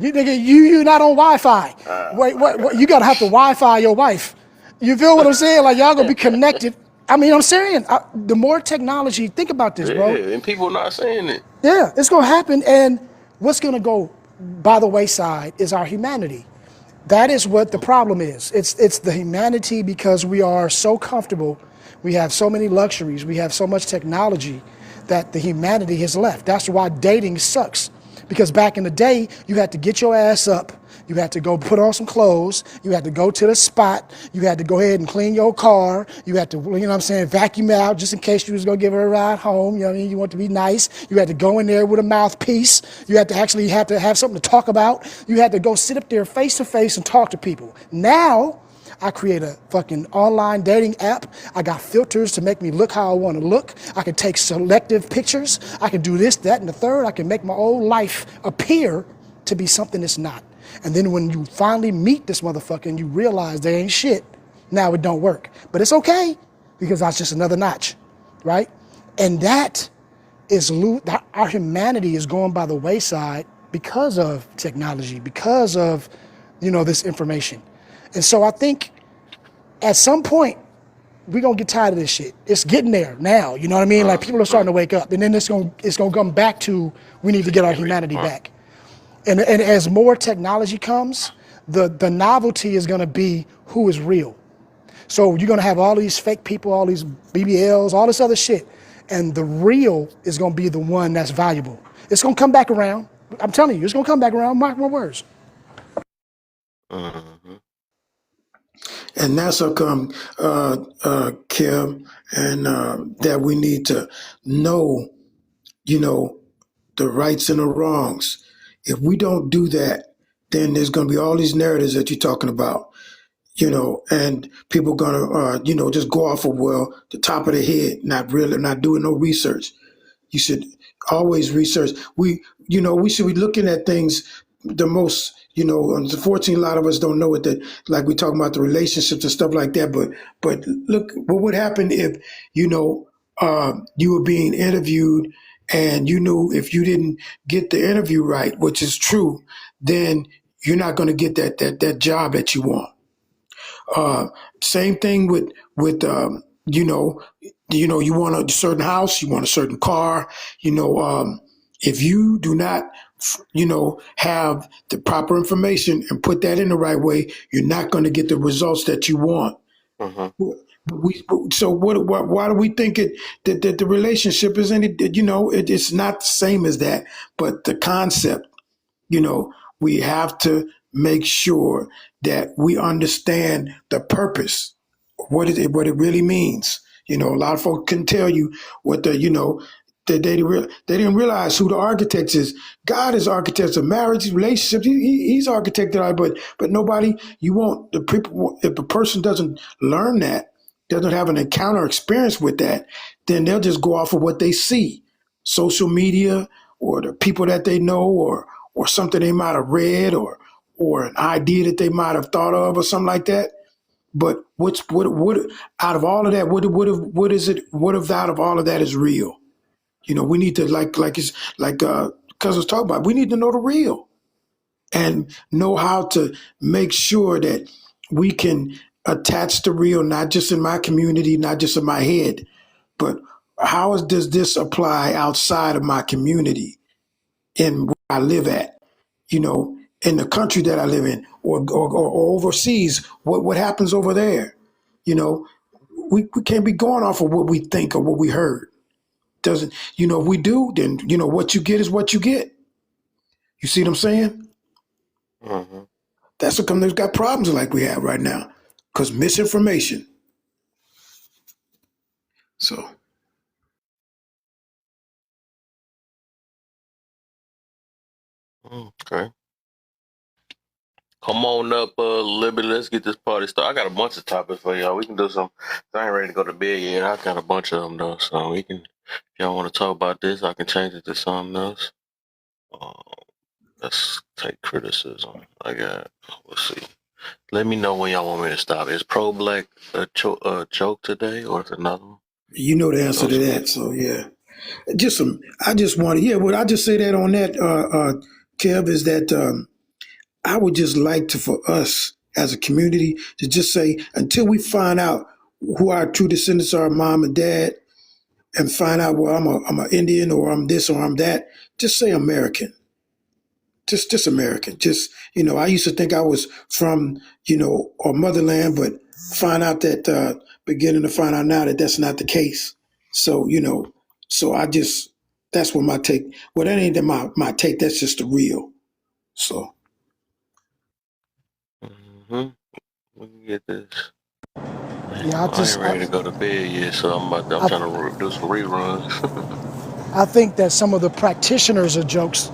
You nigga, you not on Wi-Fi. Wait, what? You got to have to Wi-Fi your wife. You feel what I'm saying? Like y'all going to be connected. I mean, I'm saying, the more technology, think about this, bro. Yeah, and people not saying it. Yeah, it's gonna happen, and what's gonna go by the wayside is our humanity. That is what the problem is. It's the humanity because we are so comfortable, we have so many luxuries, we have so much technology that the humanity has left. That's why dating sucks. Because back in the day, you had to get your ass up. You had to go put on some clothes. You had to go to the spot. You had to go ahead and clean your car. You had to, vacuum it out just in case you was going to give her a ride home. You know what I mean? You want to be nice. You had to go in there with a mouthpiece. You had to actually have something to talk about. You had to go sit up there face to face and talk to people. Now, I create a fucking online dating app. I got filters to make me look how I want to look. I can take selective pictures. I can do this, that, and the third. I can make my whole life appear to be something it's not. And then when you finally meet this motherfucker and you realize they ain't shit, now it don't work. But it's okay because that's just another notch, right? And that is, our humanity is going by the wayside because of technology, because of, this information. And so I think at some point, we're gonna get tired of this shit. It's getting there now, you know what I mean? Like people are starting to wake up, and then it's gonna come back to we need to get our humanity back. And as more technology comes, the novelty is gonna be who is real. So you're gonna have all these fake people, all these BBLs, all this other shit, and the real is gonna be the one that's valuable. It's gonna come back around. I'm telling you, it's gonna come back around. Mark my words. And that's how come, Kim, and that we need to know, the rights and the wrongs. If we don't do that, then there's going to be all these narratives that you're talking about, and people are going to, just go off of, the top of the head, not doing no research. You should always research. We should be looking at things the most, unfortunately, a lot of us don't know it, that like we talking about the relationships and stuff like that. But look, what would happen if, you were being interviewed and you knew if you didn't get the interview right, which is true, then you're not going to get that job that you want. Same thing with you want a certain house, you want a certain car, if you do not, have the proper information and put that in the right way, you're not going to get the results that you want. So why do we think that the relationship is it's not the same as that, but the concept, we have to make sure that we understand the purpose, what it really means. A lot of folks can tell you what that they didn't realize who the architect is. God is architect of marriage, relationships. He's architect of it, but nobody. You won't the people if a person doesn't learn that, doesn't have an encounter experience with that, then they'll just go off of what they see, social media or the people that they know or something they might have read or an idea that they might have thought of or something like that. But what out of all of that, what is it? What of out of all of that is real? We need to cousins talk about. We need to know the real and know how to make sure that we can attach the real, not just in my community, not just in my head, but does this apply outside of my community in where I live at? In the country that I live in, or overseas. What happens over there? We can't be going off of what we think or what we heard. Doesn't if we do, then what you get is what you get. You see what I'm saying? That's what come. There's got problems like we have right now because misinformation. So Okay. Come on up, Libby. Let's get this party started. I got a bunch of topics for y'all. We can do some. I ain't ready to go to bed yet. I got a bunch of them though, so we can. If y'all want to talk about this, I can change it to something else. Uh, let's take criticism. Let's see. Let me know when y'all want me to stop. Is pro-black a joke today, or is it another one? you know the answer to that. So yeah, just some. I just wanted. Yeah, what I just say that on that, Kev, is that I would just like for us as a community to just say until we find out who our true descendants are, mom and dad, and find out well I'm an Indian or I'm this or I'm that. Just say American. Just American. Just I used to think I was from or motherland, but find out that beginning to find out now that that's not the case. So So that's what my take. Well, that ain't my take. That's just the real. So Mm-hmm. We can get this. Man, Yeah, I ain't ready to go to bed yet, so I'm I, trying to do some reruns. I think that some of the practitioners are jokes.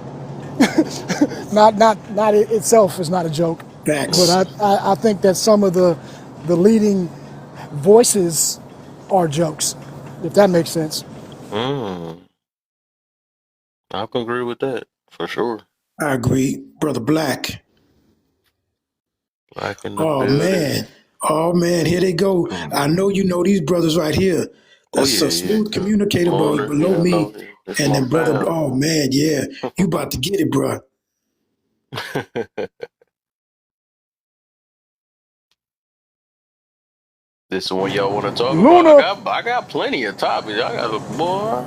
Not it itself is not a joke, but facts. I think that some of the leading voices are jokes, if that makes sense. I can agree with that for sure. I agree, brother Black. Black in the Oh building. man, oh man, here they go. I know you know these brothers right here. Oh That's yeah, a yeah. smooth communicator, but Moaner, below yeah, I me, know. It's and my then brother. fam. Oh man, yeah, you about to get it, bro. This is one y'all want to talk about. Luna, I got plenty of topics. I got a boy.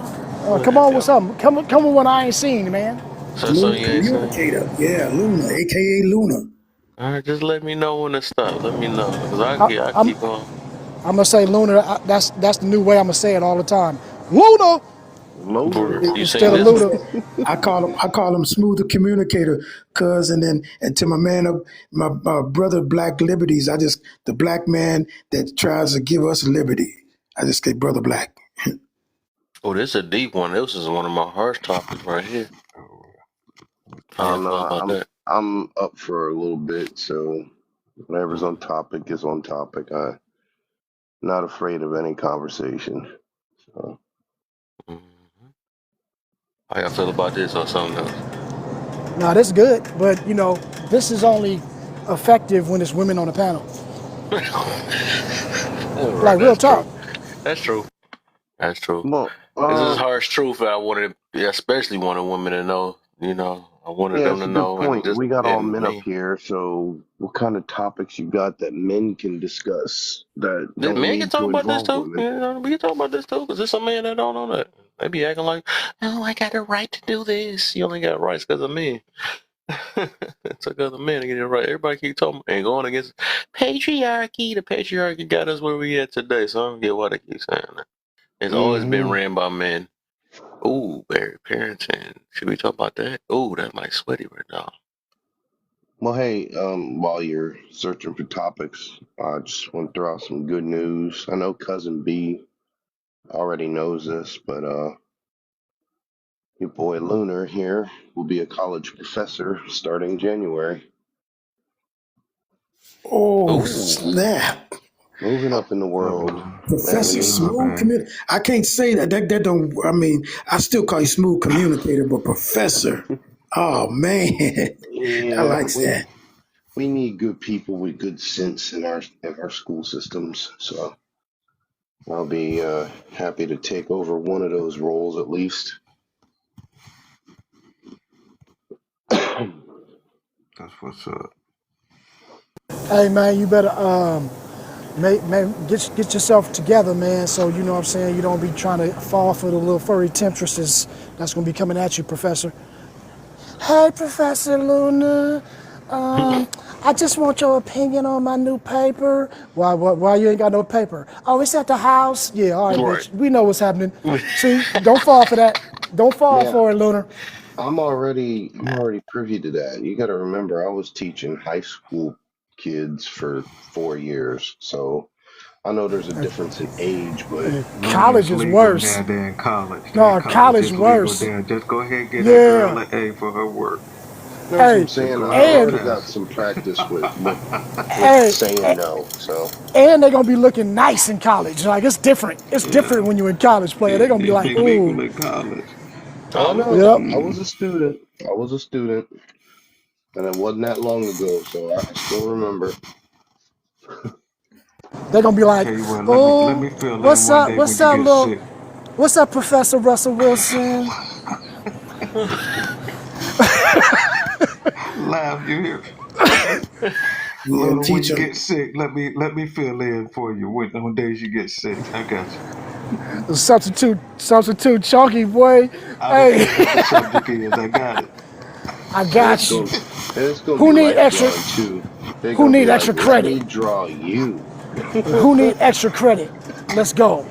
come If on with y'all, something. Come with one I ain't seen, man. so Smooth you ain't saying. communicator, yeah, Luna, aka Luna. All right, just let me know when to stop. Let me know, cause I, I I'm keep on. I'm gonna say Luna. That's the new way I'm gonna say it all the time. Luna Loner. You instead seen of this Luda. one? I call him smooth communicator, cuz and to my man of my brother Black Liberties, the black man that tries to give us liberty. I just say brother Black. Oh, this is a deep one. This is one of my harsh topics right here. I How y'all don't know. feel about that? I'm up for a little bit, so whatever's on topic is on topic. I'm not afraid of any conversation. So Mhm. How y'all feel about this or something else? Now that's good, but this is only effective when it's women on the panel. All right, Like real that's true. talk. That's true. That's true. well, This is harsh truth. I wanted, especially wanted women to know. I wanted yeah, them it's to a good know, and point. just We got all and men up me. here, so what kind of topics you got that men can discuss that Did don't men can need talk to about this involve too? women? We can talk about this too, because there's some men that don't know that. They be acting like, oh, I got the right to do this. You only got rights because of me. It took other men to get it right. Everybody keep talking and going against patriarchy. The patriarchy got us where we at today. So I don't get why they keep saying that. It's always been Hmm. ran by men. Ooh, Barry parenting. Should we talk about that? Ooh, that's like sweaty right now. Well, hey, while you're searching for topics, I just want to throw out some good news. I know Cousin B already knows this, but your boy Lunar here will be a college professor starting January. Oh Ooh. snap! Moving up in the world. Man, we Professor need Smooth Communicator. I can't say that. That don't. I mean, I still call you Smooth Communicator, but Professor. Oh man, I yeah, like that. we need good people with good sense in our school systems. So I'll be happy to take over one of those roles at least. That's what's up. Hey man, you better get yourself together, man. So you know what I'm saying. You don't be trying to fall for the little furry temptresses that's gonna be coming at you, Professor. Hey, Professor Luna. I just want your opinion on my new paper. Why you ain't got no paper? Oh, it's at the house. Yeah, all right, Right. bitch. We know what's happening. See, don't fall for that. Don't fall Yeah, for it, Luna. I'm already privy to that. You got to remember, I was teaching high school kids for 4 years, so I know there's a difference in age, but Luna College is is legal worse. down there in college. No, College college is legal worse. down. Just go ahead and get that girl Yeah. an A for her work. that's what I'm Hey, Just saying. go I've ahead and and already pass got it. some practice with hey, saying no. So and they're gonna be looking nice in college. Like it's different. It's different Yeah, when you're in college, player. They're gonna be it like, be ooh, legal in college. I Oh, we know was. yep. I was a student. I was a student, and it wasn't that long ago, so I still remember. They're gonna be like, Tell you what, let oh, me fill in what's one up? day when What's you up, get little? sick. What's up, Professor Russell Wilson? Laugh, you hear? Yeah, Luna, when teach you them. get sick, let me fill in for you. On days you get sick, I got you. Substitute, chunky boy. I don't Hey, care what the subject is. I got it. I And it's got you. going and it's going to be Who need like extra? drawing too. They're Who going to be need like, extra "Let credit? me draw you." Who need extra credit? Let's go.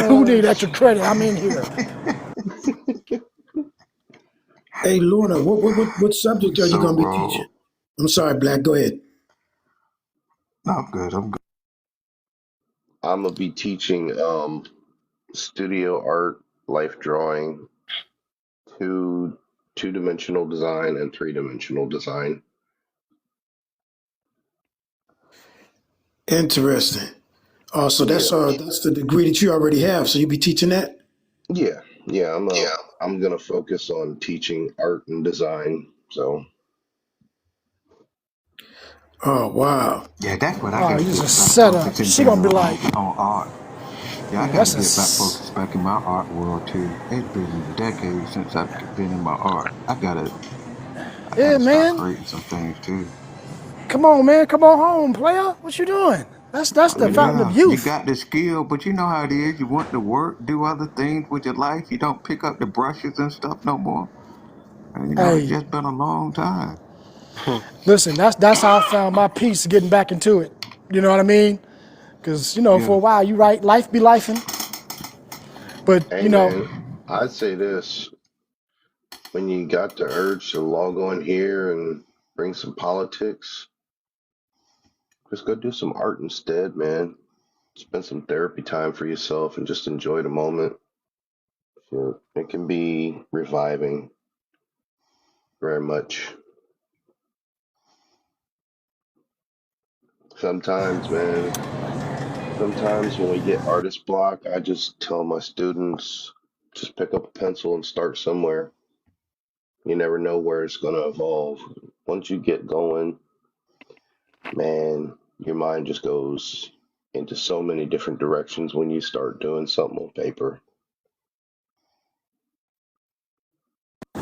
Who need extra credit? I'm in here. Hey, Lorna, what subject are you So going to be teaching? I'm sorry, Black. Go ahead. No, I'm good. I'm good. I'm gonna be teaching studio art, life drawing, two-dimensional design, and three-dimensional design. Interesting. So Yeah, that's the degree that you already have. So you'll be teaching that? yeah, yeah. I'm gonna focus on teaching art and design. So Oh, wow. Yeah, that's what I Oh, gotta you get just back set up. focusing She gonna be like, on art. Yeah, I yeah, gotta that's a. get back focused back in my art world too. It's been decades since I've been in my art. I gotta Yeah, start man. creating some things too. Come on, man. Come on home, player. What you doing? That's the fountain of Yeah, you youth. got the skill, but you know how it is. You want to work, do other things with your life. You don't pick up the brushes and stuff no more. And, it's Hey, just been a long time. listen. That's how I found my peace getting back into it. You know what I mean? Because for Yeah. a while you right, life be lifing. But hey man, I'd say this: when you got the urge to log on here and bring some politics, just go do some art instead, man. Spend some therapy time for yourself and just enjoy the moment. So it can be reviving very much. Sometimes, man, sometimes when we get artist block, I just tell my students just pick up a pencil and start somewhere. You never know where it's going to evolve. Once you get going, man, your mind just goes into so many different directions when you start doing something on paper.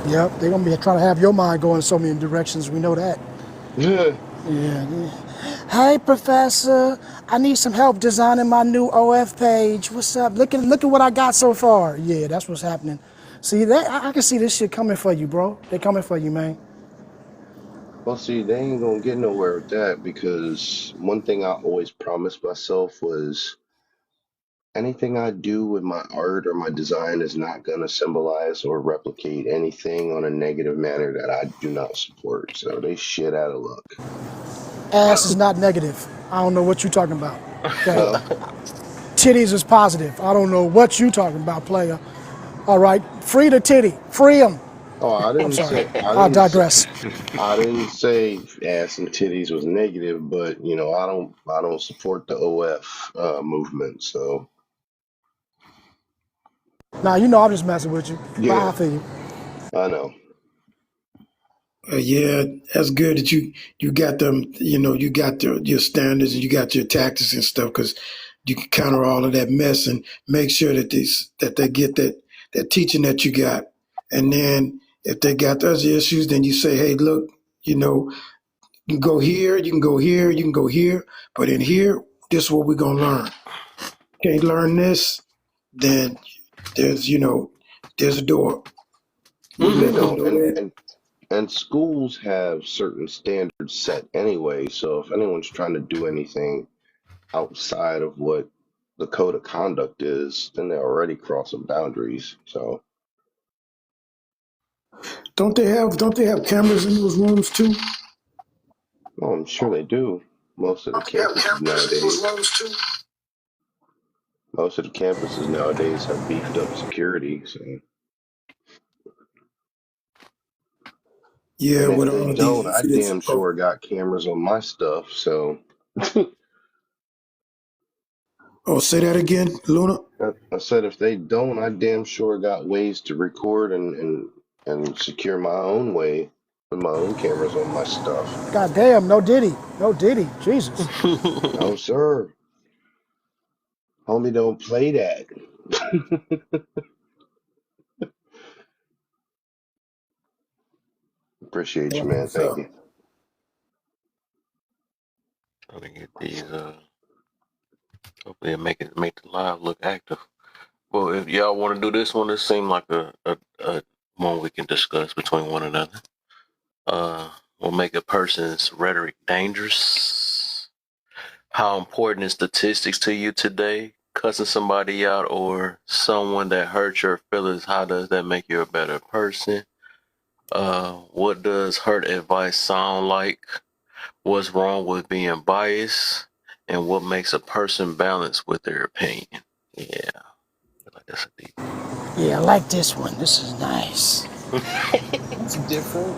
yep, they're gonna be trying to have your mind going in so many directions. We know that. Yeah. Yeah. Hey, Professor, I need some help designing my new OF page. What's up? Look at what I got so far. Yeah, that's what's happening. See that I can see this shit coming for you, bro. They coming for you, man. Well, see, they ain't gonna get nowhere with that because one thing I always promised myself was anything I do with my art or my design is not gonna symbolize or replicate anything on a negative manner that I do not support. So they shit out of luck. Ass is not negative. I don't know what you talking about. Okay. Huh? Titties is positive. I don't know what you talking about, player. All right, free the titty, free them. Oh, I'm sorry. I I'll didn't say, digress. I didn't say ass and titties was negative, but I don't support the OF movement. So Now you know I'm just messing with you, but I yeah, feel you. I know. Yeah, that's good that you got them. You got your standards and you got your tactics and stuff because you can counter all of that mess and make sure that they get that teaching that you got. And then if they got those issues, then you say, hey, look, you can go here, you can go here, you can go here, but in here, this is what we're gonna learn. Can't learn this, then there's a door. We Well, let them know that. and schools have certain standards set anyway. So if anyone's trying to do anything outside of what the code of conduct is, then they're already crossing boundaries. So, Don't they have cameras in those rooms too? well, I'm sure they do. Most of the campuses nowadays, most of the campuses nowadays have beefed up security. So, Yeah, and if with they all of these don't, I incidents. damn Oh, sure got cameras on my stuff. So, say that again, Luna. I said if they don't, I damn sure got ways to record and secure my own way with my own cameras on my stuff. God damn, no Diddy, no Diddy, Jesus. No, sir. Homie, don't play that. Appreciate you, That's man. what's Thank up. you. Trying to get these hopefully make the live look active. Well, if y'all want to do this one, it seemed like a one we can discuss between one another. Will make a person's rhetoric dangerous. How important is statistics to you today? cussing somebody out or someone that hurt your feelings, how does that make you a better person? What does hurt advice sound like? What's wrong with being biased? And what makes a person balanced with their opinion? Yeah, I feel like that's a deep Yeah, I like this one. This is nice. one. It's different.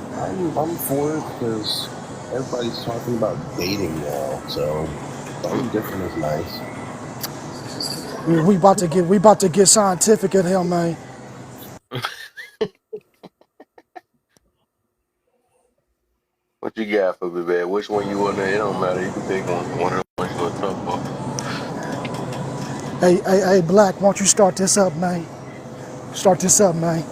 I'm for it because everybody's talking about dating now, so something different is nice. We about to get scientific in here, man. What you got for me, man? Which one you want to? It don't matter. You can pick one of the ones you want to talk about. Hey, Black, why don't you start this up, man? Start this up, man.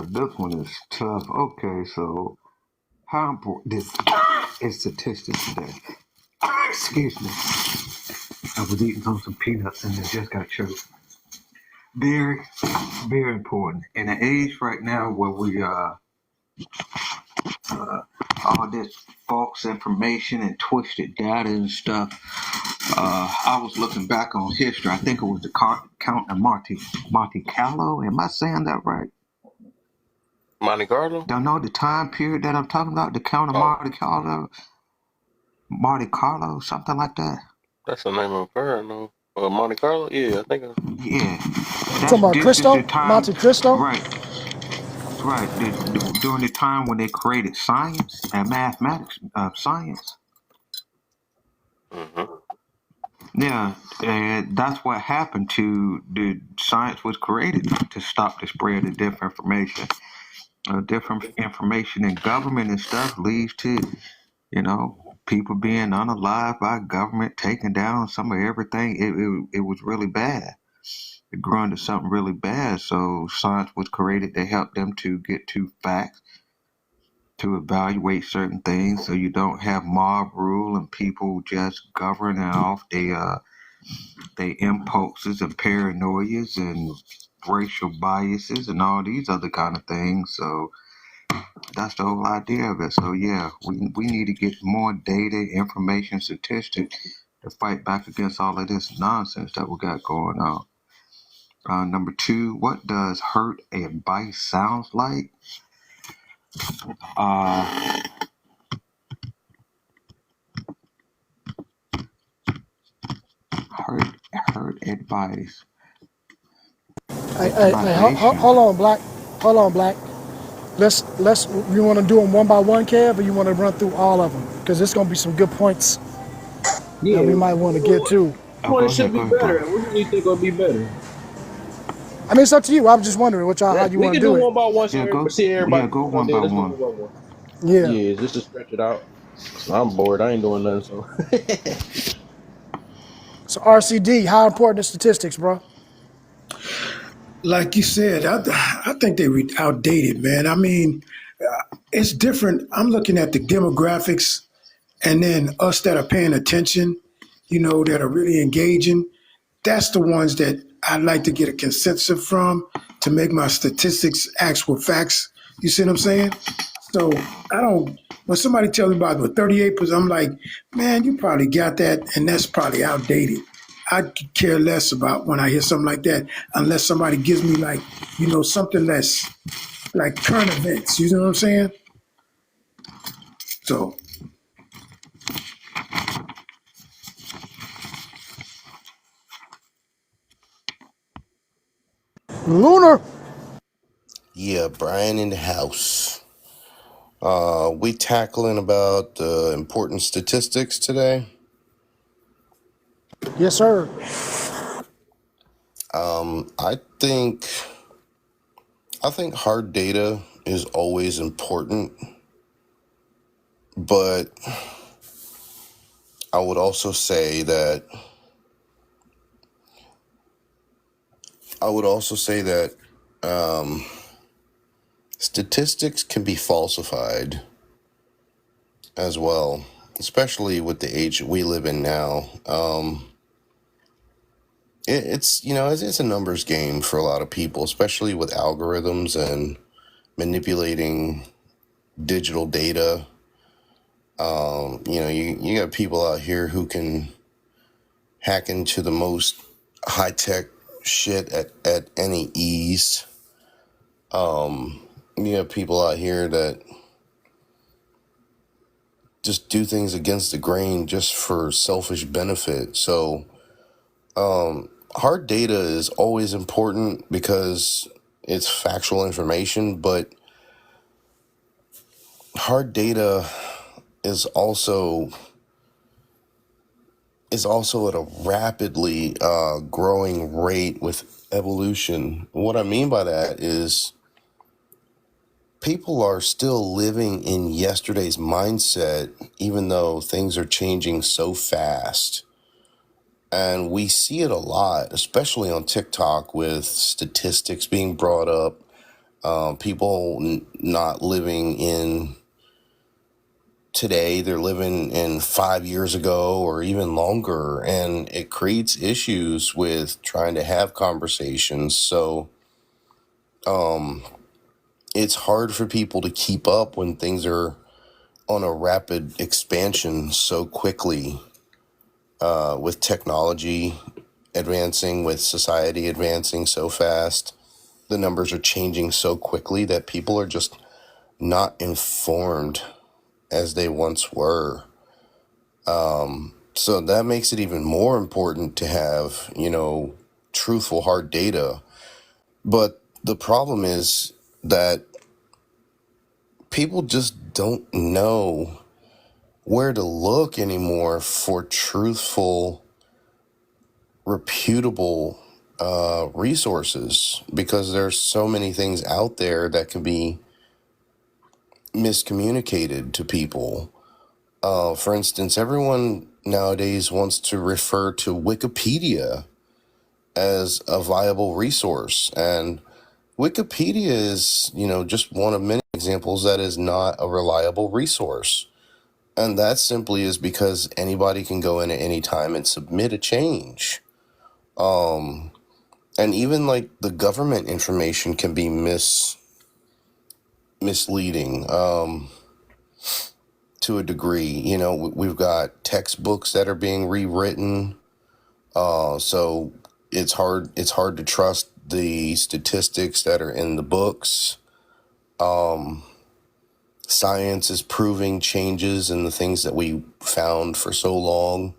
This one is tough. Okay, so how important this is statistics today? Excuse me. I was eating on some peanuts and it just got choked. Very, very important. In an age right now where we all this false information and twisted data and stuff. I was looking back on history. I think it was the Count of Monte Carlo. Am I saying that right? Monte Carlo? Don't know the time period that I'm talking about. The Count of Monte Carlo, something like that. That's the name of her, no? Monte Carlo? Yeah, I think. Yeah. Talking about Cristo? Monte Cristo? Right. During the time when they created science and mathematics, science. Mm-hmm. Yeah, and that's what happened to the science was created to stop the spread of different information. Different information in government and stuff leads to, people being unalived by government, taking down some of everything. It was really bad. It grew into something really bad. So science was created to help them to get to facts, to evaluate certain things, so you don't have mob rule and people just governing off their impulses and paranoias and racial biases and all these other kind of things. So that's the whole idea of it. So yeah, we need to get more data, information, statistics to fight back against all of this nonsense that we got going on. Number 2, what does hurt advice sounds like? Hurt advice. Hey, hold on, Black. Hold on, Black. Let's. You want to do them one by one, Kev, or you want to run through all of them? Because there's gonna be some good points that we might want to get to. Which one should be better? Which one do you think will be better? I mean, it's up to you. I'm just wondering how you want to do We can do it. one by one. See everybody. Yeah, go one by one. Yeah. Yeah, just to stretch it out. I'm bored. I ain't doing nothing. So. So RCD, how important is statistics, bro? Like you said, I think they were outdated, man. I mean, it's different. I'm looking at the demographics and then us that are paying attention, that are really engaging. That's the ones that I'd like to get a consensus from to make my statistics actual facts. You see what I'm saying? So when somebody tells me about the 38%, I'm like, man, you probably got that, and that's probably outdated. I could care less about when I hear something like that, unless somebody gives me something less like current events. You know what I'm saying? So Lunar. Yeah, Brian in the house. We tackling about important statistics today. Yes, sir. I think hard data is always important, but I would also say that statistics can be falsified as well, especially with the age we live in now. It's a numbers game for a lot of people, especially with algorithms and manipulating digital data. You got people out here who can hack into the most high tech shit at any ease. You have people out here that just do things against the grain just for selfish benefit. So hard data is always important because it's factual information, but hard data is also at a rapidly growing rate with evolution. What I mean by that is people are still living in yesterday's mindset, even though things are changing so fast. And we see it a lot, especially on TikTok, with statistics being brought up, people not living in today, they're living in 5 years ago or even longer. And it creates issues with trying to have conversations. So it's hard for people to keep up when things are on a rapid expansion so quickly, with technology advancing, with society advancing so fast. The numbers are changing so quickly that people are just not informed as they once were. So that makes it even more important to have, truthful hard data. But the problem is that people just don't know where to look anymore for truthful, reputable resources, because there's so many things out there that can be miscommunicated to people. For instance, everyone nowadays wants to refer to Wikipedia as a viable resource, and Wikipedia is, just one of many examples that is not a reliable resource. And that simply is because anybody can go in at any time and submit a change. And even like the government information can be misleading to a degree. We've got textbooks that are being rewritten. So it's hard to trust the statistics that are in the books. Science is proving changes in the things that we found for so long.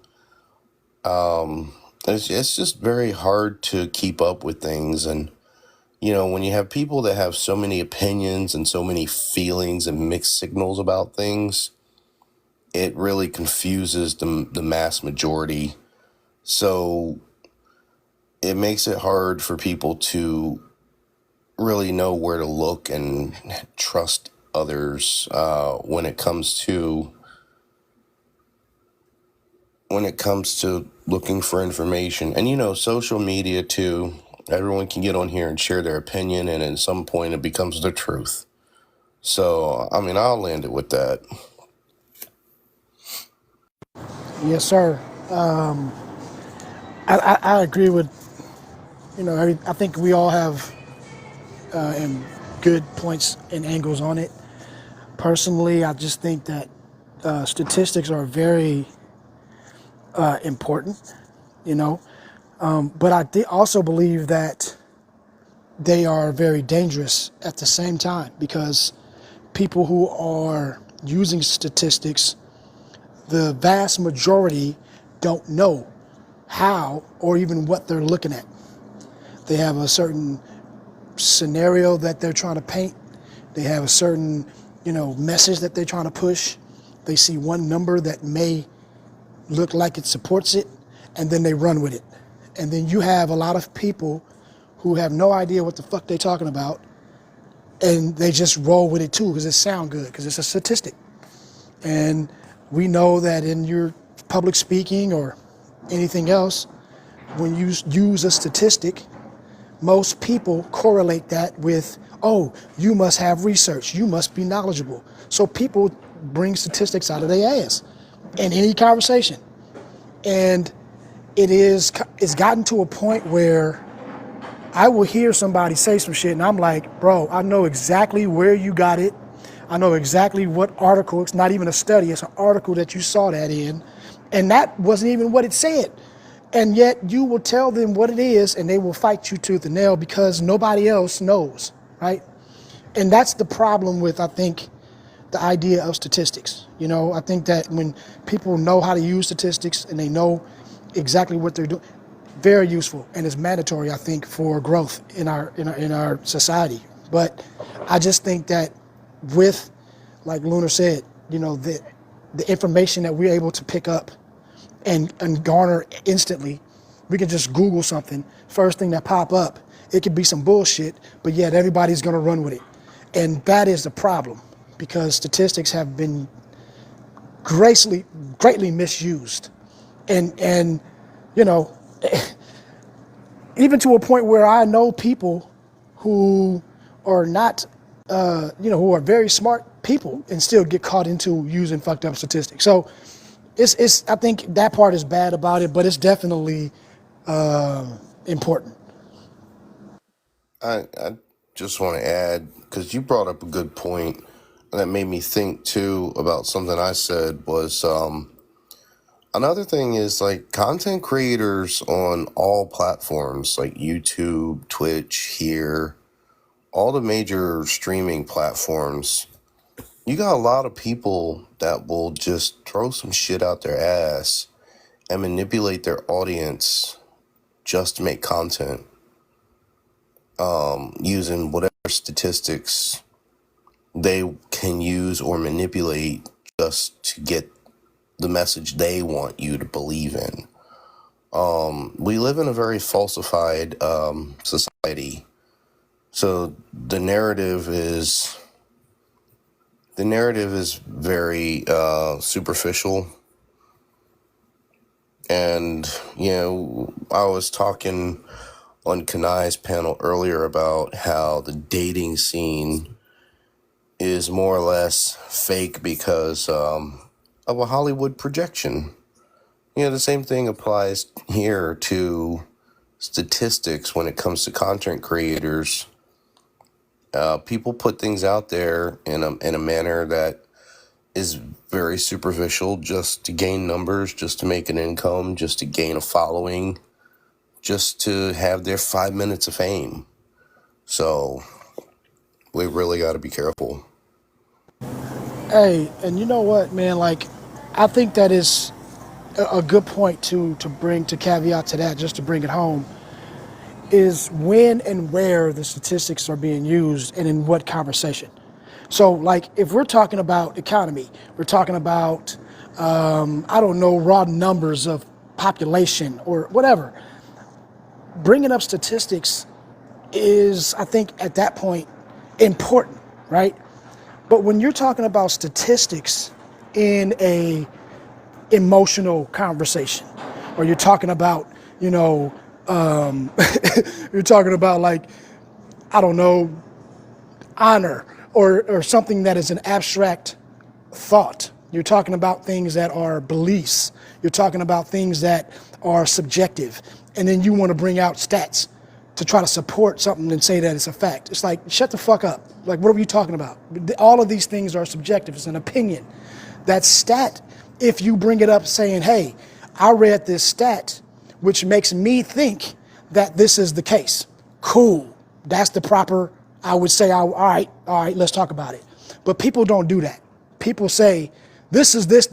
It's just very hard to keep up with things. And, when you have people that have so many opinions and so many feelings and mixed signals about things, it really confuses the mass majority. So it makes it hard for people to really know where to look and trust others when it comes to looking for information. And social media too, everyone can get on here and share their opinion, and at some point it becomes the truth. So I'll land it with that. Yes, sir. I agree with, I think we all have good points and angles on it. Personally, I just think that statistics are very important, but I also believe that they are very dangerous at the same time, because people who are using statistics, the vast majority don't know how or even what they're looking at. They have a certain scenario that they're trying to paint. They have a certain, message that they're trying to push. They see one number that may look like it supports it, and then they run with it. And then you have a lot of people who have no idea what the fuck they're talking about, and they just roll with it too because it sounds good, because it's a statistic. And we know that in your public speaking or anything else, when you use a statistic, most people correlate that with, oh, you must have research, you must be knowledgeable. So people bring statistics out of their ass in any conversation. And it's gotten to a point where I will hear somebody say some shit and I'm like, bro, I know exactly where you got it. I know exactly what article. It's not even a study, it's an article that you saw that in. And that wasn't even what it said. And yet you will tell them what it is and they will fight you tooth and nail because nobody else knows, right? And that's the problem with, I think, the idea of statistics. You know, I think that when people know how to use statistics and they know exactly what they're doing, very useful and it's mandatory, I think, for growth in our society. But I just think that with, like Lunar said, you know, the information that we're able to pick up and garner instantly, we can just Google something, first thing that pop up, it could be some bullshit, but yet everybody's gonna run with it. And that is the problem, because statistics have been greatly misused. And you know, even to a point where I know people who are not, who are very smart people and still get caught into using fucked up statistics. So it's I think that part is bad about it, but it's definitely important. I just want to add, because you brought up a good point that made me think too about something I said was another thing is like content creators on all platforms like YouTube, Twitch, here, all the major streaming platforms. You got a lot of people that will just throw some shit out their ass and manipulate their audience just to make content, using whatever statistics they can use or manipulate just to get the message they want you to believe in. We live in a very falsified society, so the narrative is very superficial. And you know, I was talking on Kanai's panel earlier about how the dating scene is more or less fake because of a Hollywood projection. You know, the same thing applies here to statistics when it comes to content creators. People put things out there in a manner that is very superficial, just to gain numbers, just to make an income, just to gain a following, just to have their 5 minutes of fame. So we really got to be careful. Hey, and you know what, man? Like, I think that is a good point to bring to caveat to that, just to bring it home, is when and where the statistics are being used and in what conversation. So, like, if we're talking about economy, we're talking about, I don't know, raw numbers of population or whatever. Bringing up statistics is, I think, at that point, important, right? But when you're talking about statistics in a emotional conversation, or you're talking about, you know, you're talking about, like, I don't know, honor or something that is an abstract thought. You're talking about things that are beliefs. You're talking about things that are subjective. And then you want to bring out stats to try to support something and say that it's a fact. It's like, shut the fuck up. Like, what are you talking about? All of these things are subjective. It's an opinion. That stat, if you bring it up saying, hey, I read this stat, which makes me think that this is the case. Cool. That's the proper, I would say, all right, let's talk about it. But people don't do that. People say, this is this,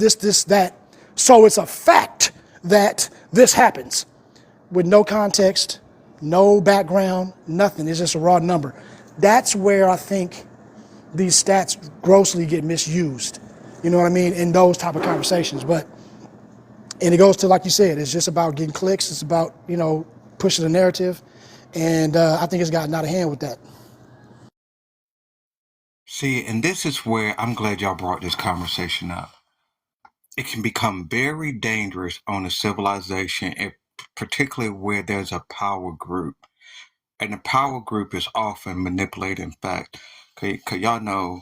that. So it's a fact that this happens with no context, no background, nothing. It's just a raw number. That's where I think these stats grossly get misused. You know what I mean? In those type of conversations. And it goes to, like you said, it's just about getting clicks. It's about, you know, pushing the narrative. And I think it's gotten out of hand with that. See, and this is where I'm glad y'all brought this conversation up. It can become very dangerous on a civilization, particularly where there's a power group. And the power group is often manipulating fact. Cause y'all know,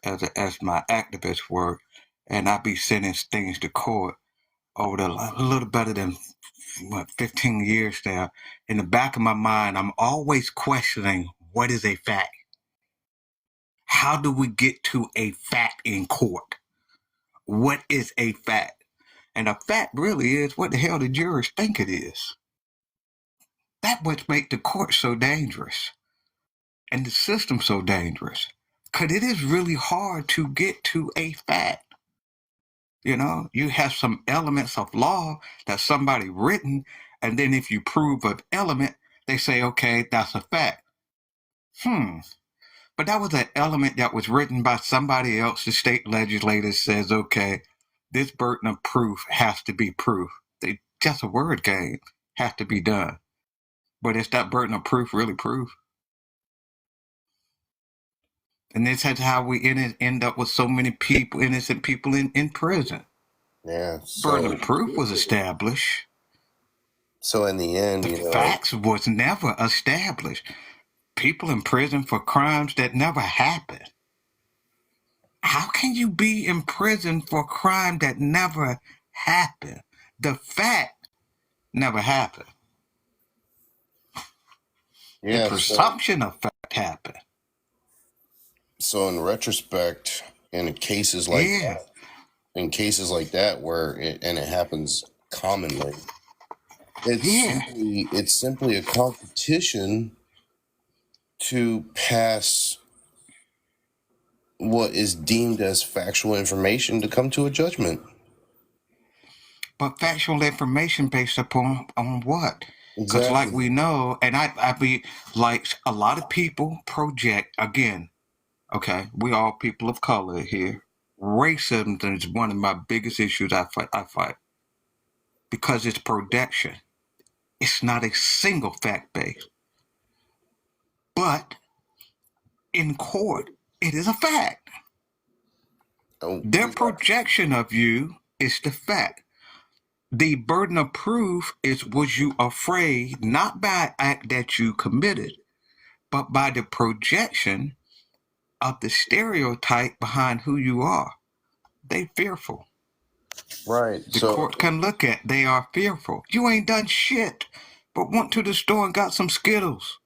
as my activist work, and I be sending things to court over a little better than 15 years now. In the back of my mind, I'm always questioning, what is a fact? How do we get to a fact in court? What is a fact? And a fact really is what the hell the jurors think it is. That's what makes the court so dangerous and the system so dangerous. Because it is really hard to get to a fact. You know, you have some elements of law that somebody written, and then if you prove an element, they say, okay, that's a fact. But that was an element that was written by somebody else. The state legislator says, okay, this burden of proof has to be proof. Just a word game has to be done. But is that burden of proof really proof? And this is how we end up with so many people, innocent people in prison. Yeah. Burden of proof was established. So in the end, The facts was never established. People in prison for crimes that never happened. How can you be in prison for a crime that never happened? The fact never happened. Yeah, the presumption of fact happened. So in retrospect, in cases like that, where it happens commonly, it's simply a competition to pass what is deemed as factual information to come to a judgment. But factual information based upon what? Because like we know, and I be like a lot of people project again. Okay, we all people of color here. Racism is one of my biggest issues I fight because it's projection. It's not a single fact base. But in court, it is a fact. Their projection of you is the fact. The burden of proof is, was you afraid not by act that you committed, but by the projection of the stereotype behind who you are. They fearful. Right. The court can look at, they are fearful. You ain't done shit, but went to the store and got some Skittles.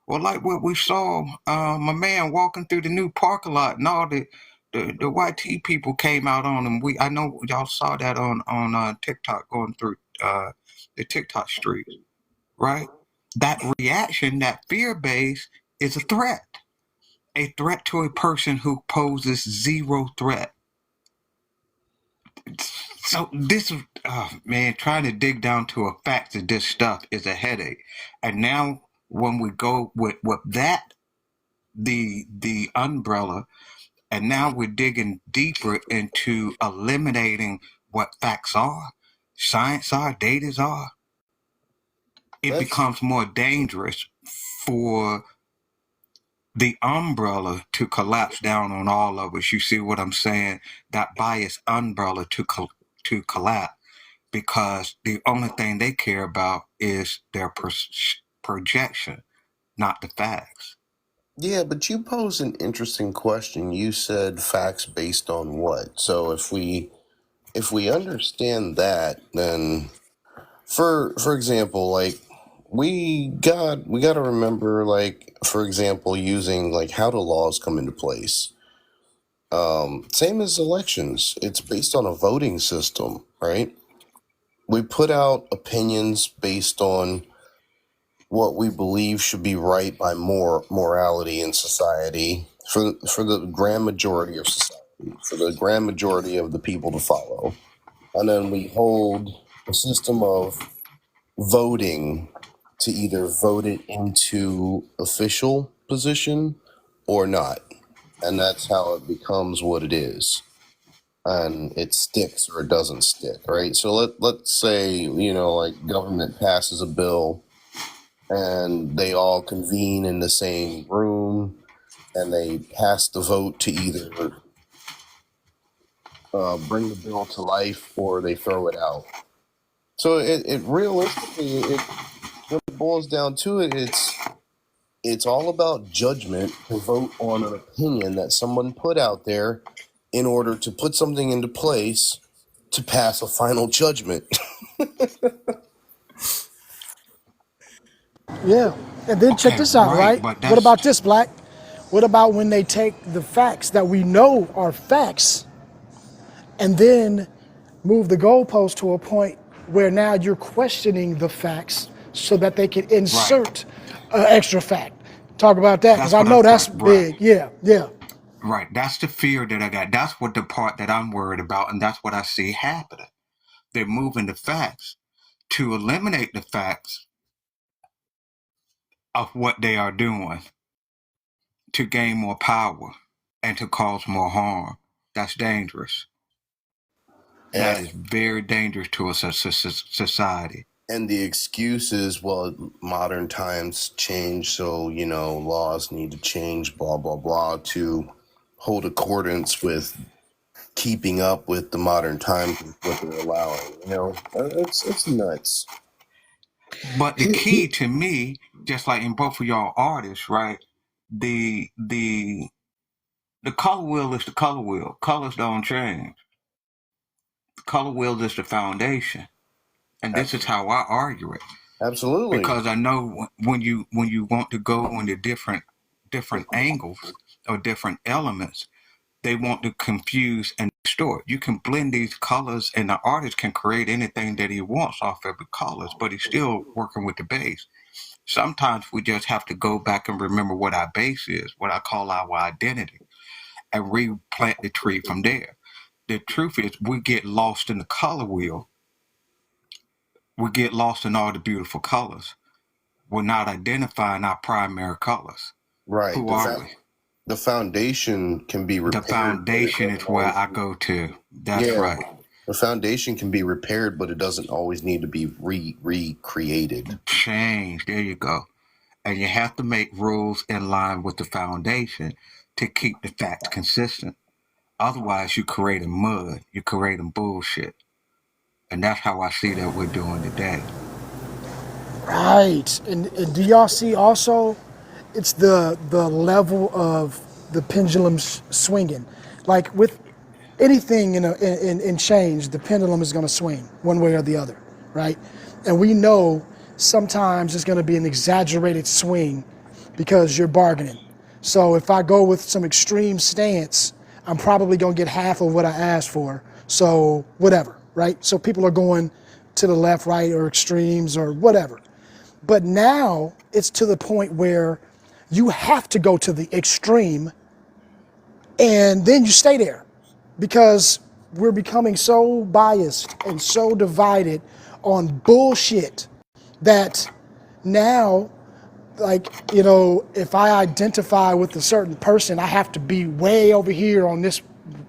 Or like what we saw, my man walking through the new parking lot and all the YT people came out on him. I know y'all saw that on TikTok going through the TikTok streets, right? That reaction, that fear base is a threat to a person who poses zero threat. So this, man, trying to dig down to a fact of this stuff is a headache. And now when we go with that, the umbrella, and now we're digging deeper into eliminating what facts are, science are, data are, it becomes more dangerous for the umbrella to collapse down on all of us. You see what I'm saying? That biased umbrella to collapse, because the only thing they care about is their projection, not the facts. Yeah, but you pose an interesting question. You said facts based on what? So if we understand that, then for example, like we got to remember, like, for example, using like how do laws come into place? Same as elections. It's based on a voting system, right? We put out opinions based on what we believe should be right by morality in society for the grand majority of society, for the grand majority of the people to follow. And then we hold a system of voting to either vote it into official position or not. And that's how it becomes what it is. And it sticks or it doesn't stick, right? So let's say, like government passes a bill and they all convene in the same room and they pass the vote to either bring the bill to life or they throw it out. So it realistically, when it boils down to it, it's all about judgment to vote on an opinion that someone put out there in order to put something into place to pass a final judgment. Yeah. And then check this out, right? What about this, Black? What about when they take the facts that we know are facts and then move the goalpost to a point where now you're questioning the facts so that they can Right. insert an extra fact. Talk about that, because That's I what know I'm that's saying. Right. big. Yeah, yeah. Right. That's the fear that I got. That's what the part that I'm worried about, and that's what I see happening. They're moving the facts to eliminate the facts of what they are doing to gain more power and to cause more harm. That's dangerous. That is very dangerous to us as a society. And the excuse is, well, modern times change, so, you know, laws need to change, blah, blah, blah, to hold accordance with keeping up with the modern times and what they're allowing. You know, it's nuts. But the key to me, just like in both of y'all artists, right? The color wheel is the color wheel. Colors don't change. The color wheel is the foundation. And this is how I argue it. Absolutely. Because I know when you want to go into different angles or different elements, they want to confuse and distort. You can blend these colors, and the artist can create anything that he wants off of the colors, but he's still working with the base. Sometimes we just have to go back and remember what our base is, what I call our identity, and replant the tree from there. The truth is, we get lost in the color wheel. We get lost in all the beautiful colors. We're not identifying our primary colors. Right. Who are we? The foundation can be repaired. The foundation is where I go to. That's right. The foundation can be repaired, but it doesn't always need to be recreated. Change. There you go. And you have to make rules in line with the foundation to keep the facts consistent. Otherwise, you're creating mud. You're creating bullshit. And that's how I see that we're doing today. Right. And do y'all see also, it's the level of the pendulum swinging. Like with anything in change, the pendulum is going to swing one way or the other, right? And we know sometimes it's going to be an exaggerated swing because you're bargaining. So if I go with some extreme stance, I'm probably going to get half of what I asked for. So whatever, right? So people are going to the left, right, or extremes or whatever. But now it's to the point where you have to go to the extreme and then you stay there, because we're becoming so biased and so divided on bullshit that now, like, you know, if I identify with a certain person, I have to be way over here on this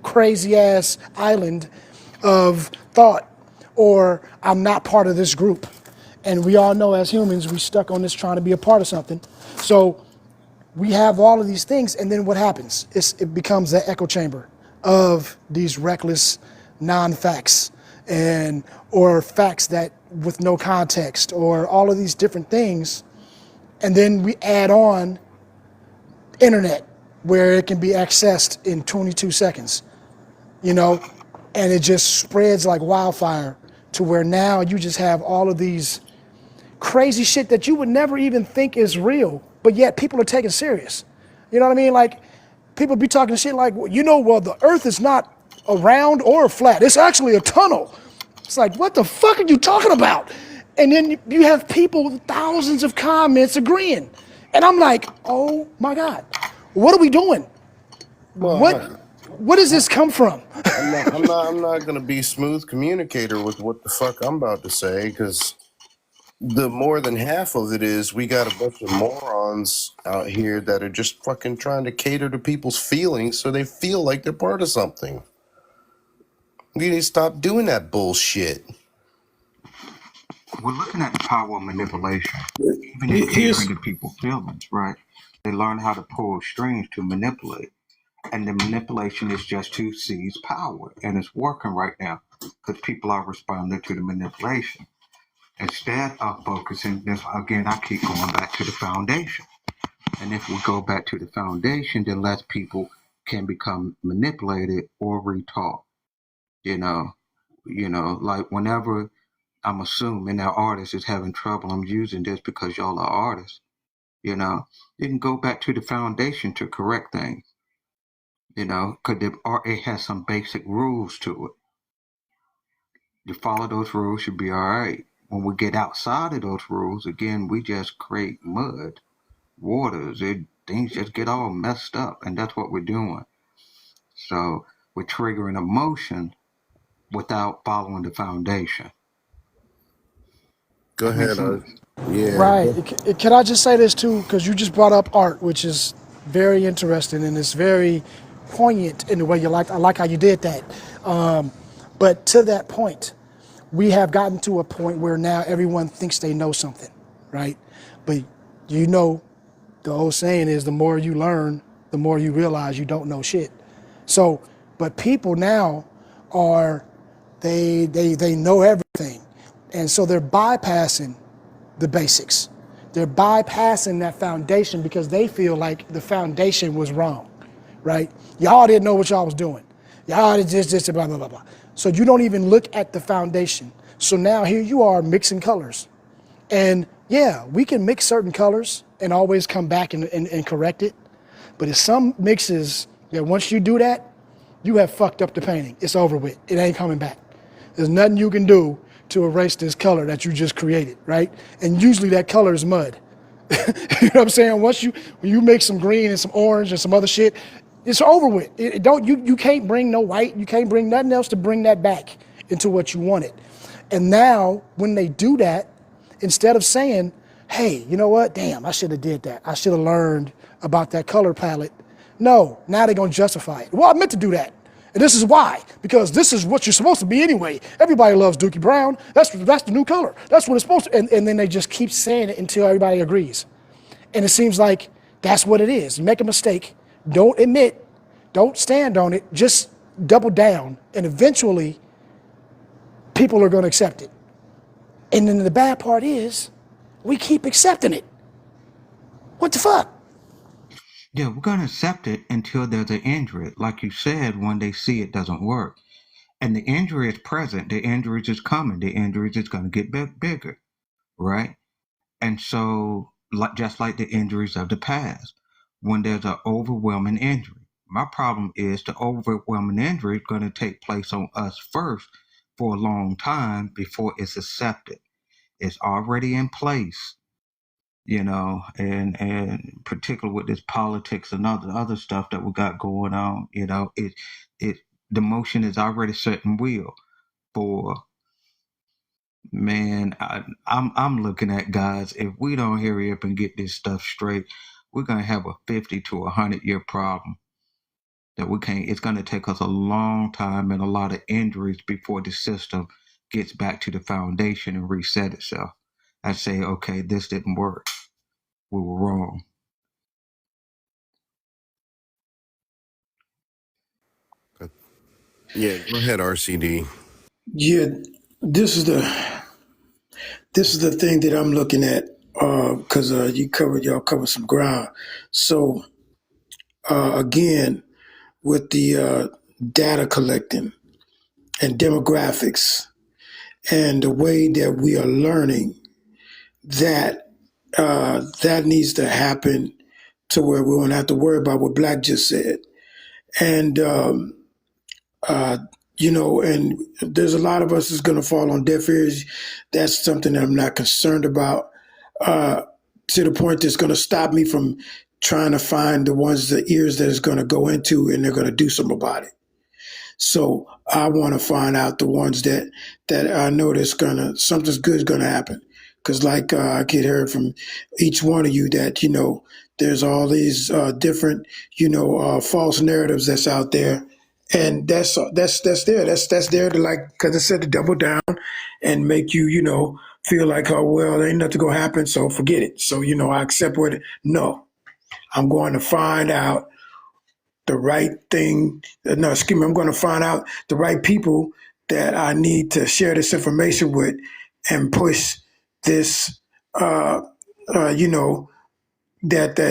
crazy ass island of thought, or I'm not part of this group. And we all know as humans, we stuck on this trying to be a part of something. So we have all of these things, and then what happens? It becomes an echo chamber of these reckless non-facts or facts that with no context, or all of these different things. And then we add on internet, where it can be accessed in 22 seconds, you know, and it just spreads like wildfire to where now you just have all of these crazy shit that you would never even think is real, but yet people are taking serious. You know what I mean? Like, people be talking shit like, you know, well, the earth is not a round or a flat. It's actually a tunnel. It's like, what the fuck are you talking about? And then you have people, thousands of comments agreeing. And I'm like, oh my God, what are we doing? Well, what does this come from? I'm not going to be smooth communicator with what the fuck I'm about to say, because the more than half of it is we got a bunch of morons out here that are just fucking trying to cater to people's feelings so they feel like they're part of something. We need to stop doing that bullshit. We're looking at the power of manipulation, even in catering to people's feelings, right? They learn how to pull strings to manipulate. And the manipulation is just to seize power. And it's working right now because people are responding to the manipulation. Instead of focusing this, again, I keep going back to the foundation. And if we go back to the foundation, then less people can become manipulated or retaught. You know, like whenever I'm assuming that artist is having trouble, I'm using this because y'all are artists. You know, you can go back to the foundation to correct things. You know, because it has some basic rules to it. You follow those rules, you'll be all right. When we get outside of those rules, again, we just create mud, waters, things just get all messed up, and that's what we're doing. So we're triggering emotion without following the foundation. Go That makes ahead. sense. Yeah. Right. Can I just say this too? Because you just brought up art, which is very interesting and it's very poignant in the way you like. I like how you did that. But to that point, we have gotten to a point where now everyone thinks they know something, right? But you know, the old saying is the more you learn, the more you realize you don't know shit. So, but people now are, they know everything. And so they're bypassing the basics. They're bypassing that foundation because they feel like the foundation was wrong, right? Y'all didn't know what y'all was doing. Y'all did this, blah, blah, blah, blah. So you don't even look at the foundation. So now here you are mixing colors. And yeah, we can mix certain colors and always come back and correct it. But it's some mixes that once you do that, you have fucked up the painting. It's over with. It ain't coming back. There's nothing you can do to erase this color that you just created, right? And usually that color is mud. You know what I'm saying? When you make some green and some orange and some other shit, it's over with. You can't bring no white, you can't bring nothing else to bring that back into what you wanted. And now when they do that, instead of saying, hey, you know what? Damn, I should have did that. I should have learned about that color palette. No, now they're gonna justify it. Well, I meant to do that. And this is why, because this is what you're supposed to be anyway. Everybody loves Dookie Brown. That's the new color. That's what it's supposed to. And then they just keep saying it until everybody agrees. And it seems like that's what it is. Make a mistake, don't admit, don't stand on it, just double down, and eventually people are gonna accept it. And then the bad part is, we keep accepting it. What the fuck? Yeah, we're going to accept it until there's an injury. Like you said, when they see it doesn't work. And the injury is present. The injury is coming. The injury is going to get bigger, right? And so, just like the injuries of the past, when there's an overwhelming injury, my problem is the overwhelming injury is going to take place on us first for a long time before it's accepted. It's already in place, and particularly with this politics and other stuff that we got going on, the motion is already set in wheel for. Man, I'm looking at, guys, if we don't hurry up and get this stuff straight, we're gonna have a 50 to 100 year problem that we can't. It's gonna take us a long time and a lot of injuries before the system gets back to the foundation and reset itself. I say, okay, this didn't work. We were wrong. Yeah, go ahead, RCD. Yeah, this is the thing that I'm looking at because y'all covered some ground. So again, with the data collecting and demographics and the way that we are learning, that that needs to happen to where we won't have to worry about what Black just said. And and there's a lot of us that's going to fall on deaf ears. That's something that I'm not concerned about to the point that's going to stop me from trying to find the ears that it's going to go into and they're going to do something about it. So I want to find out the ones that I know something's good is going to happen. Because like I get heard from each one of you that, there's all these different, false narratives that's out there. And that's there. That's there to, like, because I said, to double down and make you, feel like, oh, well, ain't nothing going to happen, so forget it. So, I accept what no, I'm going to find out the right thing. No, excuse me, I'm going to find out the right people that I need to share this information with and push this, that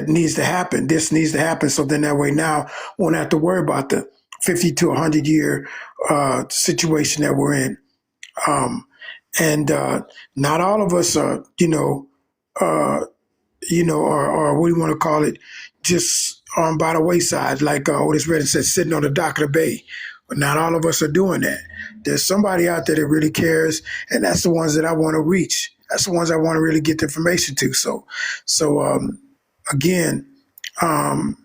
needs to happen. This needs to happen. So then that way now won't have to worry about the 50 to 100 year situation that we're in. And not all of us are, or what do you want to call it, just by the wayside, like Otis Redding said, sitting on the dock of the bay, but not all of us are doing that. There's somebody out there that really cares, and that's the ones that I want to reach. That's the ones I want to really get the information to. So again, um,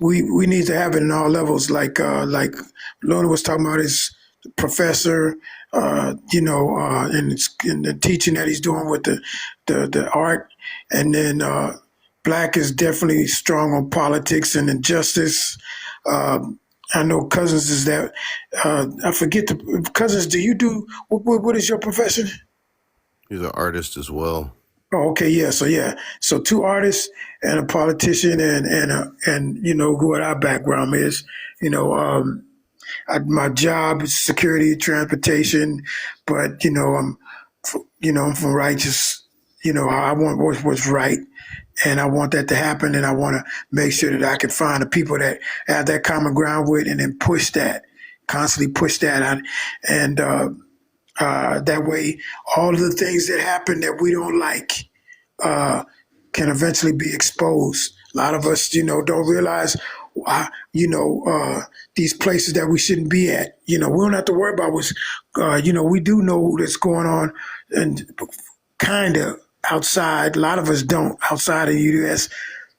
we need to have it in all levels. Like Luna was talking about his professor, and it's in the teaching that he's doing with the art, and then Black is definitely strong on politics and injustice. I know Cousins is that. I forget the Cousins. Do you do what is your profession? He's an artist as well. Oh, okay, yeah. So two artists and a politician, and who our background is. My job is security, transportation, but I'm from righteous. I want what's right, and I want that to happen, and I want to make sure that I can find the people that have that common ground with, and then constantly push that out, and that way, all of the things that happen that we don't like can eventually be exposed. A lot of us, don't realize, these places that we shouldn't be at. We don't have to worry about what's, we do know that's going on, and kind of outside. A lot of us don't outside of the U.S.,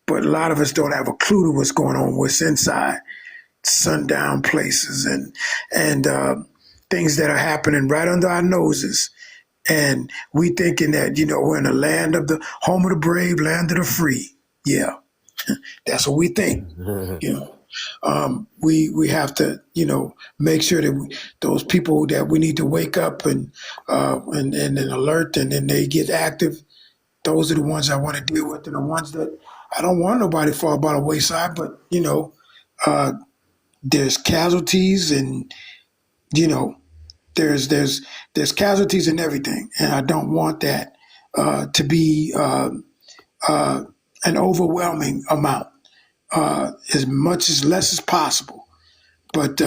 but a lot of us don't have a clue to what's going on, what's inside sundown places and things that are happening right under our noses. And we thinking that, we're in the land of the home of the brave, land of the free. Yeah, that's what we think. We have to, make sure that those people that we need to wake up and alert, and then they get active. Those are the ones I want to deal with, and the ones that I don't want nobody to fall by the wayside. But there's casualties, and there's casualties in everything, and I don't want that to be an overwhelming amount. As much as less as possible. But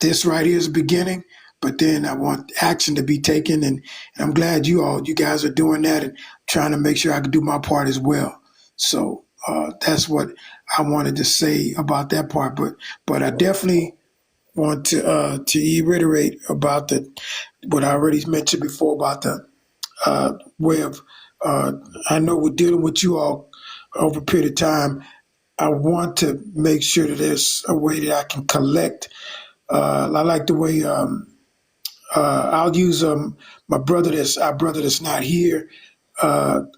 this right here is the beginning. But then I want action to be taken, and I'm glad you guys are doing that and trying to make sure I can do my part as well. So that's what I wanted to say about that part. But I definitely want to reiterate about what I already mentioned before about the way of. I know we're dealing with you all over a period of time. I want to make sure that there's a way that I can collect. I like the way I'll use our brother that's not here,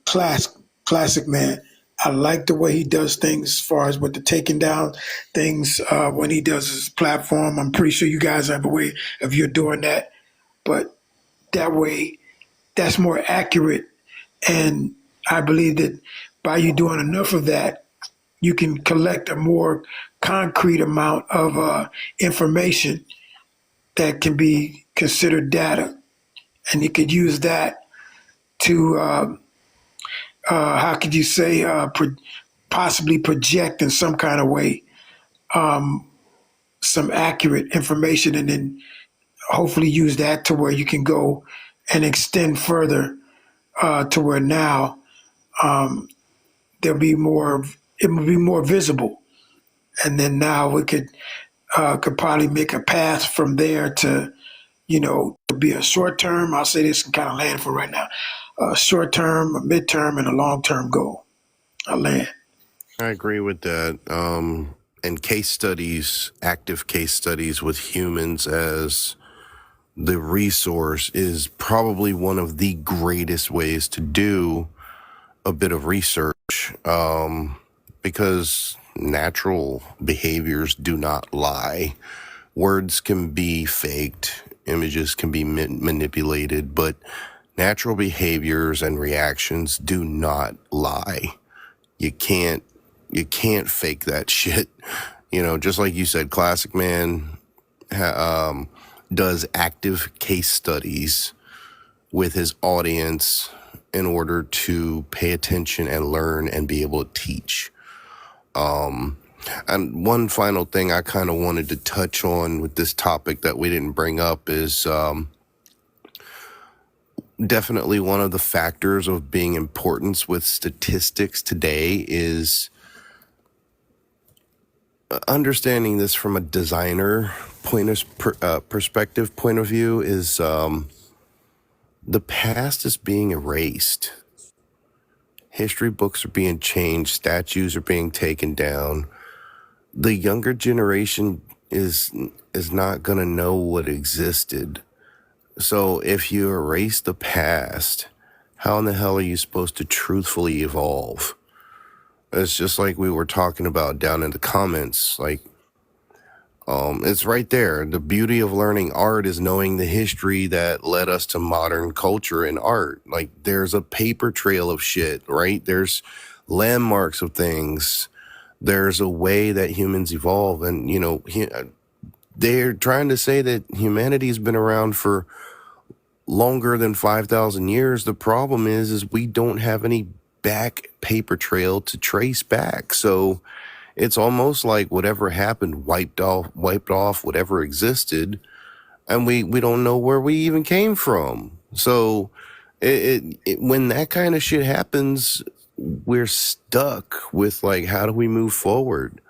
classic man. I like the way he does things as far as with the taking down things when he does his platform. I'm pretty sure you guys have a way of you doing that, but that way, that's more accurate. And I believe that by you doing enough of that, you can collect a more concrete amount of information that can be considered data. And you could use that to, how could you say, possibly project in some kind of way some accurate information, and then hopefully use that to where you can go and extend further to where now it will be more visible. And then now we could probably make a path from there to be a short term. I'll say this and kind of land for right now: a short term, a midterm, and a long term goal. I'll land. I agree with that. And case studies, active case studies with humans as the resource is probably one of the greatest ways to do a bit of research, because natural behaviors do not lie. Words can be faked, images can be manipulated, but natural behaviors and reactions do not lie. You can't fake that shit. Just like you said, Classic Man does active case studies with his audience in order to pay attention and learn and be able to teach. And one final thing I kind of wanted to touch on with this topic that we didn't bring up is definitely one of the factors of being importance with statistics today is understanding this from a designer perspective point of view is the past is being erased. History books are being changed. Statues are being taken down. The younger generation is not going to know what existed. So if you erase the past, how in the hell are you supposed to truthfully evolve? It's just like we were talking about down in the comments. Like, it's right there. The beauty of learning art is knowing the history that led us to modern culture and art. Like, there's a paper trail of shit, right? There's landmarks of things. There's a way that humans evolve. And, you know, they're trying to say that humanity's been around for longer than 5,000 years. The problem is we don't have any back paper trail to trace back. So it's almost like whatever happened wiped off whatever existed, and we don't know where we even came from. So when that kind of shit happens, we're stuck with, like, how do we move forward?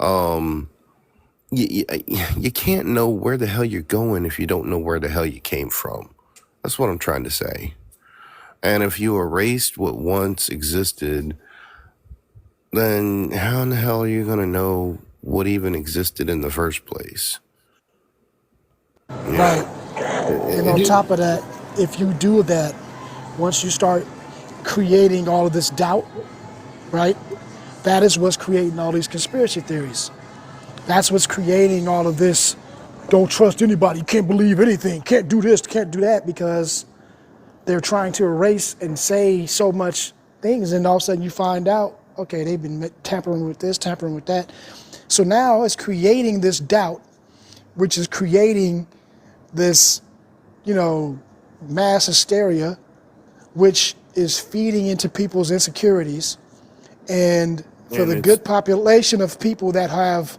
You can't know where the hell you're going if you don't know where the hell you came from. That's what I'm trying to say. And if you erased what once existed, then how in the hell are you going to know what even existed in the first place? Right. And on top of that, if you do that, once you start creating all of this doubt, right, that is what's creating all these conspiracy theories. That's what's creating all of this, don't trust anybody, can't believe anything, can't do this, can't do that, because they're trying to erase and say so much things, and all of a sudden you find out, okay, they've been tampering with this, tampering with that. So now it's creating this doubt, which is creating this, you know, mass hysteria, which is feeding into people's insecurities. And for the good population of people that have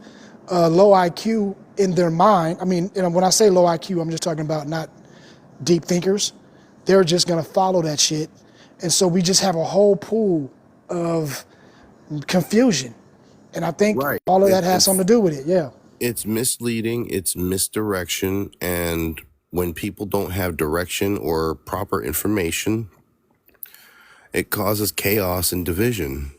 low IQ in their mind, I mean, you know, when I say low IQ, I'm just talking about not deep thinkers. They're just going to follow that shit. And so we just have a whole pool of confusion. And I think all of that has something to do with it, yeah. It's misleading, it's misdirection, and when people don't have direction or proper information, it causes chaos and division.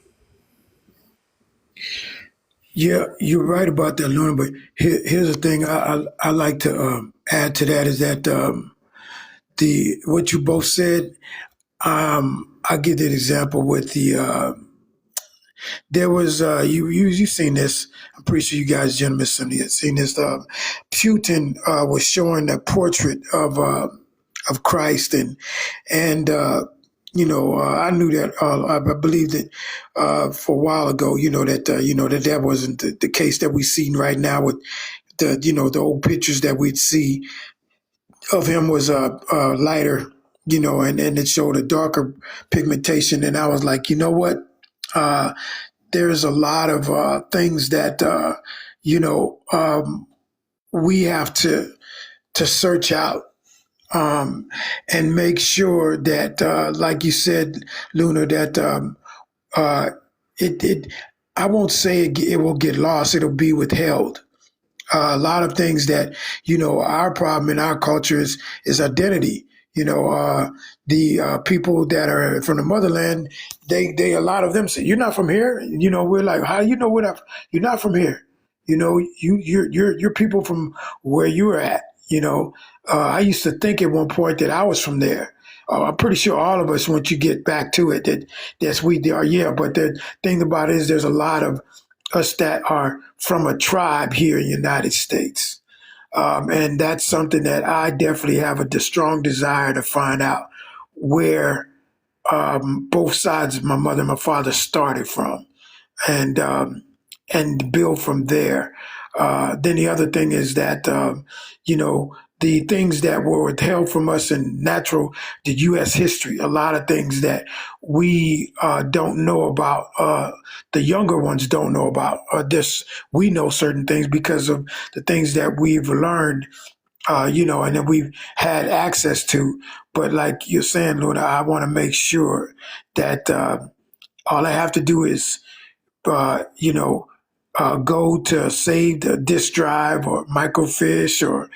Yeah, you're right about that, Luna. But here's the thing I like to add to that is that what you both said. I'll give that example with the. There was you've seen this. I'm pretty sure you guys, gentlemen, seen this. Putin was showing a portrait of Christ, and you know, I knew that. I believed it for a while ago. You know that wasn't the case that we see right now with the old pictures that we'd see of him was lighter. You know, and it showed a darker pigmentation, and I was like, you know what? There's a lot of things that we have to search out and make sure that, like you said, Luna, that I won't say it will get lost. It'll be withheld. A lot of things that, our problem in our culture is identity. The people that are from the motherland, they a lot of them say, "You're not from here." We're like, "How do you know you're not from here?" You're people from where you were at. I used to think at one point that I was from there. I'm pretty sure all of us, once you get back to it, that's we are. Yeah, but the thing about it is, there's a lot of us that are from a tribe here in the United States. And that's something that I definitely have a strong desire to find out where both sides, my mother and my father, started from, and build from there. Then the other thing is that the things that were withheld from us in the U.S. history, a lot of things that we don't know about, the younger ones don't know about. We know certain things because of the things that we've learned, and that we've had access to. But like you're saying, Luna, I want to make sure that all I have to do is, go to save the disk drive or microfiche or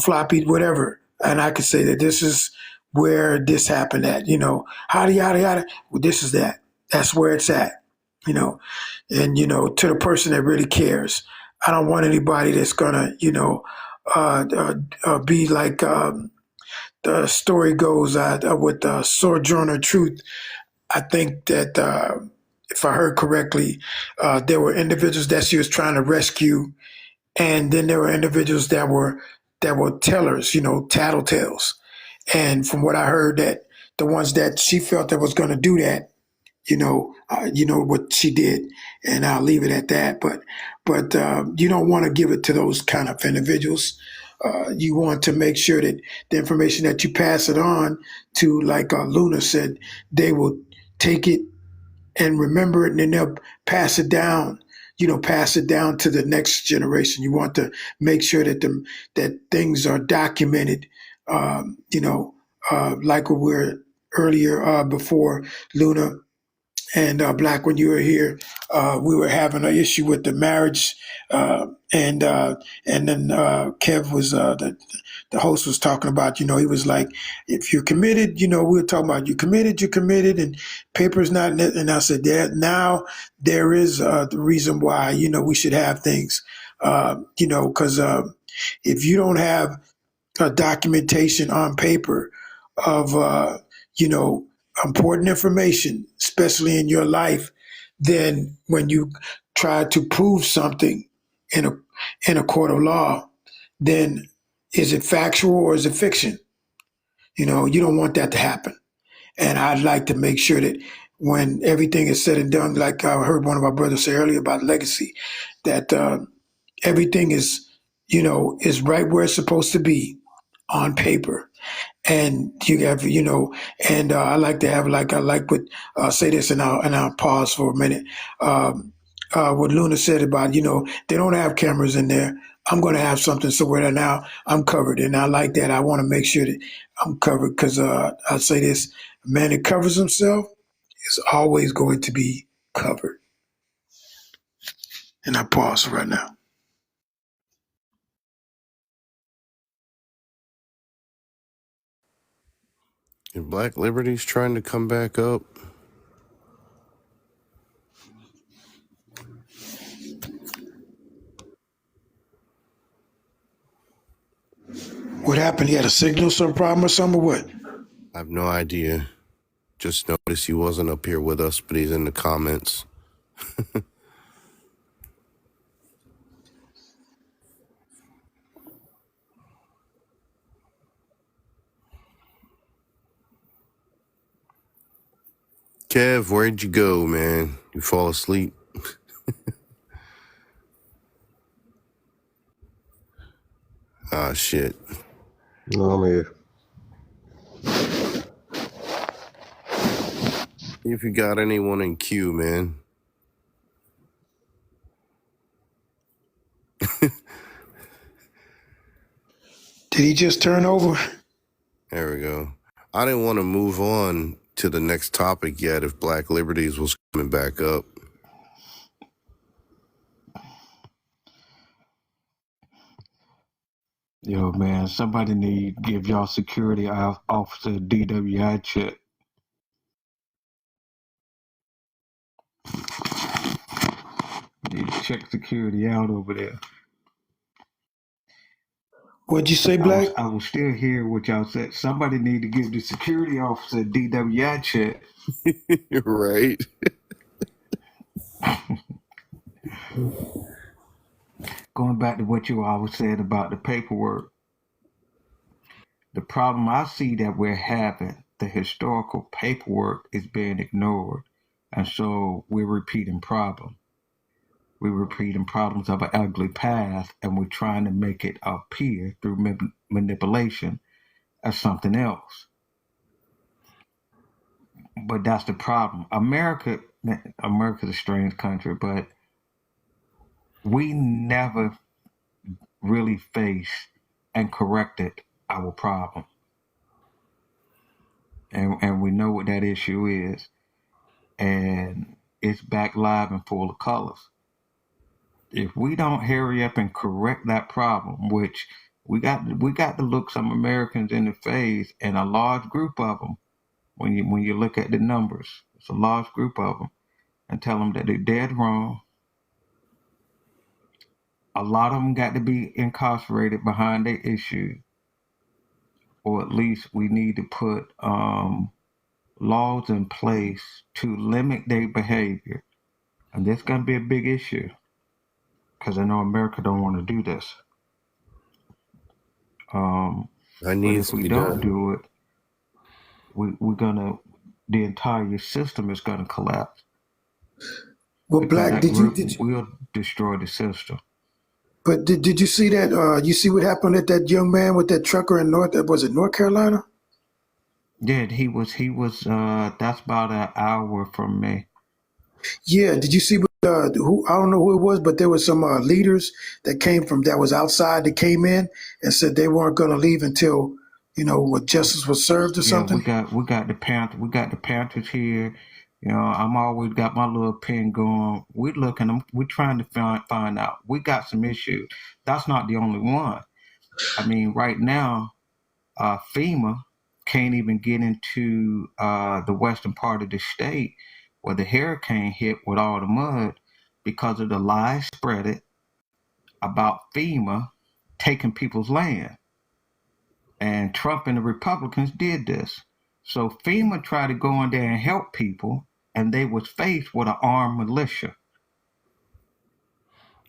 floppy, whatever, and I could say that this is where this happened at, yada yada yada. Well, this is that. That's where it's at, and to the person that really cares. I don't want anybody that's gonna, be like the story goes with Sojourner Truth. I think that if I heard correctly, there were individuals that she was trying to rescue, and then there were individuals that were tellers, tattletales. And from what I heard, that the ones that she felt that was going to do that, what she did, and I'll leave it at that. But you don't want to give it to those kind of individuals. You want to make sure that the information that you pass it on to, like Luna said, they will take it and remember it, and then they'll pass it down. Pass it down to the next generation. You want to make sure that things are documented. Like we were earlier before Luna and Black, when you were here, we were having an issue with the marriage, and then Kev was the host was talking about. He was like, if you're committed, we were talking about you're committed, and paper's not. And I said that now there is the reason why we should have things, because if you don't have documentation on paper of important information, especially in your life, then when you try to prove something in a court of law, then is it factual or is it fiction? You don't want that to happen. And I'd like to make sure that when everything is said and done, like I heard one of my brothers say earlier about legacy, that everything is right where it's supposed to be on paper. And you have, and I like to have, like, I like what, say this, and I'll pause for a minute. What Luna said about, they don't have cameras in there. I'm going to have something so where now I'm covered. And I like that. I want to make sure that I'm covered, because I say this, a man that covers himself is always going to be covered. And I pause right now. If Black Liberty's trying to come back up, What happened? He had a signal, some problem or something, or what? I have no idea. Just noticed he wasn't up here with us, but he's in the comments. Kev, where'd you go, man? You fall asleep? Ah, shit. No, I'm here. If you got anyone in queue, man. Did he just turn over? There we go. I didn't want to move on to the next topic yet if Black Liberties was coming back up. Yo, man, somebody need to give y'all security officer a DWI check. Need to check security out over there. What'd you say, Black? I was still hear what y'all said. Somebody need to give the security officer a DWI check. Right. Going back to what you always said about the paperwork, the problem I see that we're having, the historical paperwork is being ignored. And so we're repeating problems. We're repeating problems of an ugly past, and we're trying to make it appear through manipulation as something else. But that's the problem. America's a strange country, but we never really faced and corrected our problem. And we know what that issue is. And it's back live and full of colors. If we don't hurry up and correct that problem, which we got to look some Americans in the face, and a large group of them, when you look at the numbers, it's a large group of them, and tell them that they're dead wrong. A lot of them got to be incarcerated behind their issue, or at least we need to put laws in place to limit their behavior. And that's going to be a big issue, because I know America don't want to do this. That But needs if to we be don't done. do it, the entire system is gonna collapse. Well, Because Black, that did you group will destroy the system. but did you see that? You see what happened at that young man with that trucker in North Carolina? Yeah, he was. That's about an hour from me. Yeah, did you see what, who? I don't know who it was, but there was some leaders that was outside that came in and said they weren't going to leave until what justice was served or Yeah, we something. got the Panthers. We got the Panthers here. I'm always got my little pen going. We're looking. We're trying to find out. We got some issues. That's not the only one. I mean, right now, FEMA can't even get into the western part of the state where the hurricane hit with all the mud because of the lies spreaded about FEMA taking people's land. And Trump and the Republicans did this. So FEMA tried to go in there and help people, and they was faced with an armed militia.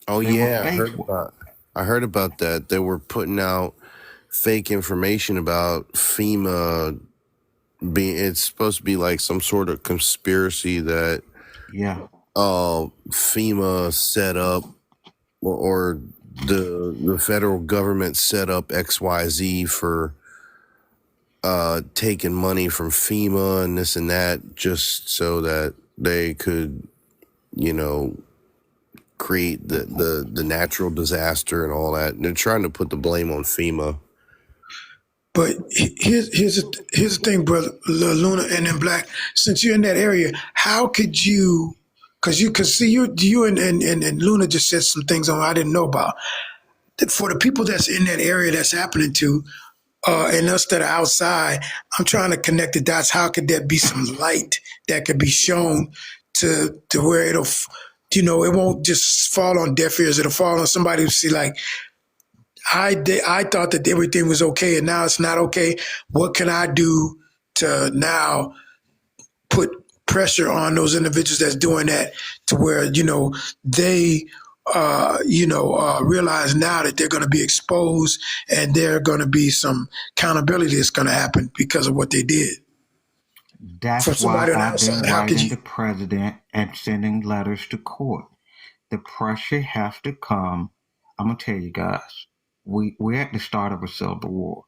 Oh They were yeah, faced I heard about that. They were putting out fake information about FEMA being. It's supposed to be like some sort of conspiracy that FEMA set up, or the federal government set up XYZ for taking money from FEMA and this and that, just so that they could, create the natural disaster and all that. And they're trying to put the blame on FEMA. But here's the thing, brother Luna, and then Black. Since you're in that area, how could you? Because you and Luna just said some things I didn't know about. For the people that's in that area that's happening to, and us that are outside, I'm trying to connect the dots. How could there be some light that could be shown to where it'll, it won't just fall on deaf ears. It'll fall on somebody who see like, I thought that everything was okay and now it's not okay. What can I do to now put pressure on those individuals that's doing that to where, they realize now that they're going to be exposed and there going to be some accountability that's going to happen because of what they did. That's why I've been writing the president and sending letters to court. The pressure has to come. I'm going to tell you guys, we're at the start of a civil war.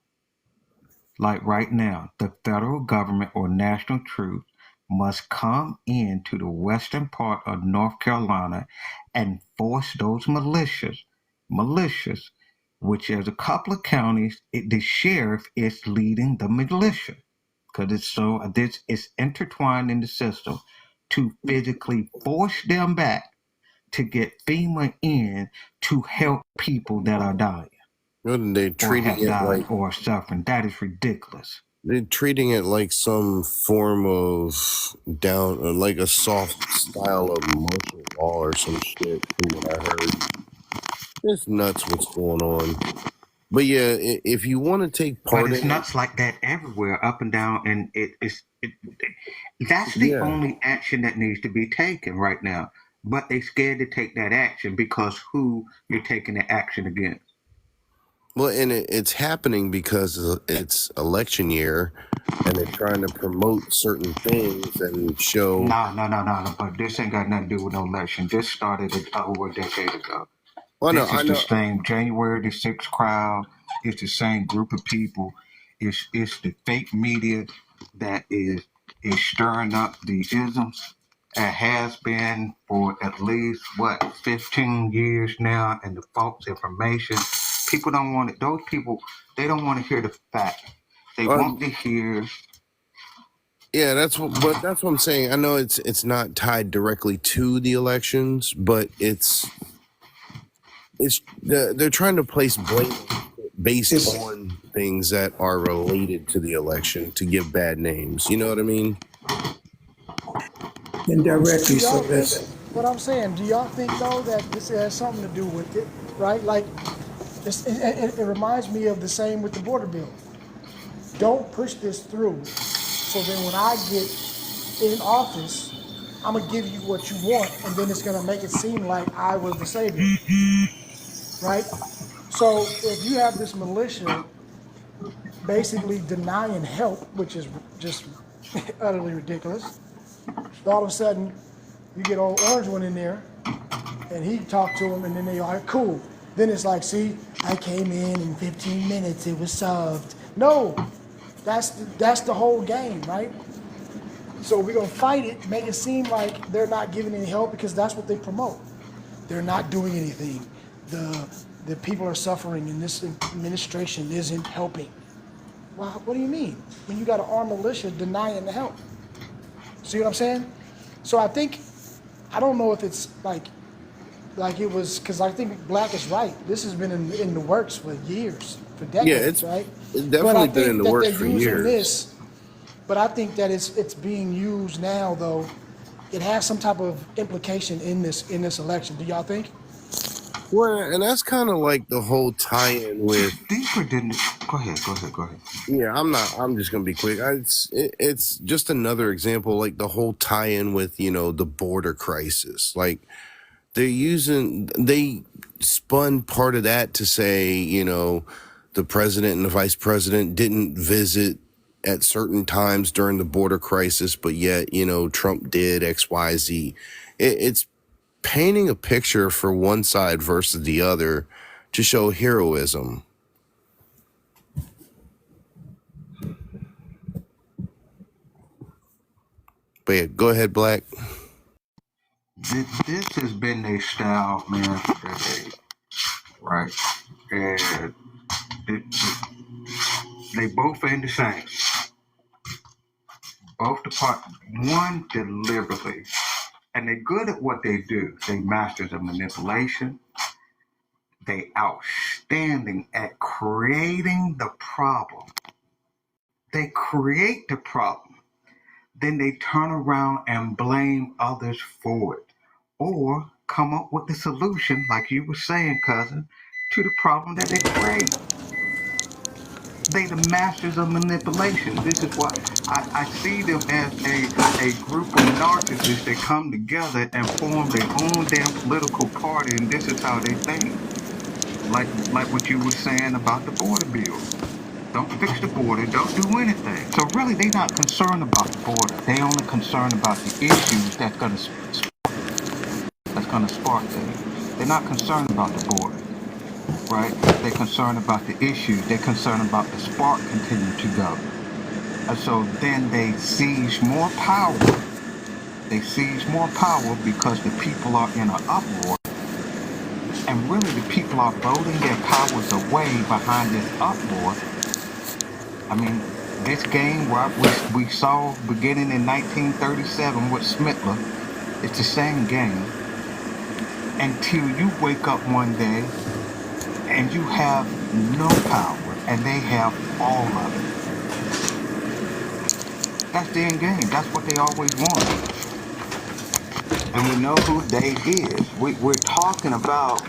Like right now, the federal government or national troops must come into the western part of North Carolina and force those militias, which is a couple of counties, the sheriff is leading the militia. Because it's intertwined in the system to physically force them back to get FEMA in to help people that are dying. They're treating it like or suffering. That is ridiculous. They're treating it like some form of like a soft style of martial law or some shit, from what I heard. It's nuts what's going on. But yeah, if you want to take part in it, it's nuts like that everywhere, up and down, and that's the only action that needs to be taken right now. But they're scared to take that action because who you're taking the action against. Well, and it's happening because it's election year, and they're trying to promote certain things and show. No. But this ain't got nothing to do with no election. This started over a decade ago. Well, this is the same January the 6th crowd. It's the same group of people. It's the fake media that is stirring up the isms. It has been for at least 15 years now, and the false information. People don't want it. Those people, they don't want to hear the fact. They want to hear. Yeah, that's what I'm saying. I know it's not tied directly to the elections, but it's they're trying to place blame based It's on things that are related to the election to give bad names. You know what I mean? Do indirectly, so y'all think, that's what I'm saying, do y'all think though that this has something to do with it, right? Like, it reminds me of the same with the border bill. Don't push this through, so then when I get in office, I'm gonna give you what you want, and then it's gonna make it seem like I was the savior, right? So if you have this militia basically denying help, which is just utterly ridiculous, all of a sudden you get old orange one in there, and he talked to him, and then they are cool. Then it's like, see, I came in 15 minutes, it was solved. No, that's the whole game, right? So we're gonna fight it, make it seem like they're not giving any help because that's what they promote. They're not doing anything. The people are suffering, and this administration isn't helping. Well, what do you mean? When you got an armed militia denying the help? See what I'm saying? So I don't know if it's like it was, because I think Black is right. This has been in the works for years, for Yeah, decades, right? it's But I definitely been in think the that works they're for using years. this. But I think that it's being used now, though. It has some type of implication in this election. Do y'all think? Well, and that's kind of like the whole tie-in with. Deeper than. Go ahead. Yeah, I'm just gonna be quick. It's just another example, like the whole tie-in with the border crisis. Like they spun part of that to say the president and the vice president didn't visit at certain times during the border crisis, but yet Trump did XYZ. It's painting a picture for one side versus the other to show heroism. But yeah, go ahead, Black. This has been their style, man, for decades, right? And they both ain't the same. Both one deliberately, and they're good at what they do. They masters of manipulation. They outstanding at creating the problem. They create the problem. Then they turn around and blame others for it. Or come up with the solution, like you were saying, cousin, to the problem that they create. They the masters of manipulation. This is why I see them as a group of narcissists that come together and form their own damn political party, and this is how they think. Like what you were saying about the border bill. Don't fix the border, don't do anything. So really, they're not concerned about the border. They only concerned about the issues that's gonna spark things. They're not concerned about the border, right? They're concerned about the issues. They're concerned about the spark continuing to go. And so then they seize more power. They seize more power because the people are in an uproar. And really, the people are voting their powers away behind this uproar. I mean, this game we saw beginning in 1937 with Smittler, it's the same game until you wake up one day and you have no power and they have all of it. That's the end game. That's what they always want. And we know who they is. We're talking about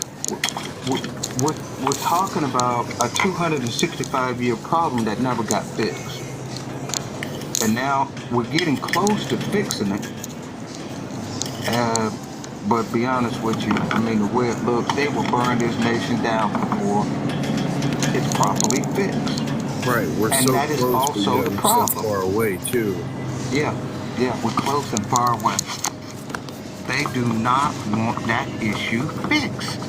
we're talking about a 265-year problem that never got fixed. And now we're getting close to fixing it. But be honest with you, I mean, the way it looks, they will burn this nation down before it's properly fixed. Right, we're And so that is close, also but the so problem. far away too. Yeah, we're close and far away. They do not want that issue fixed.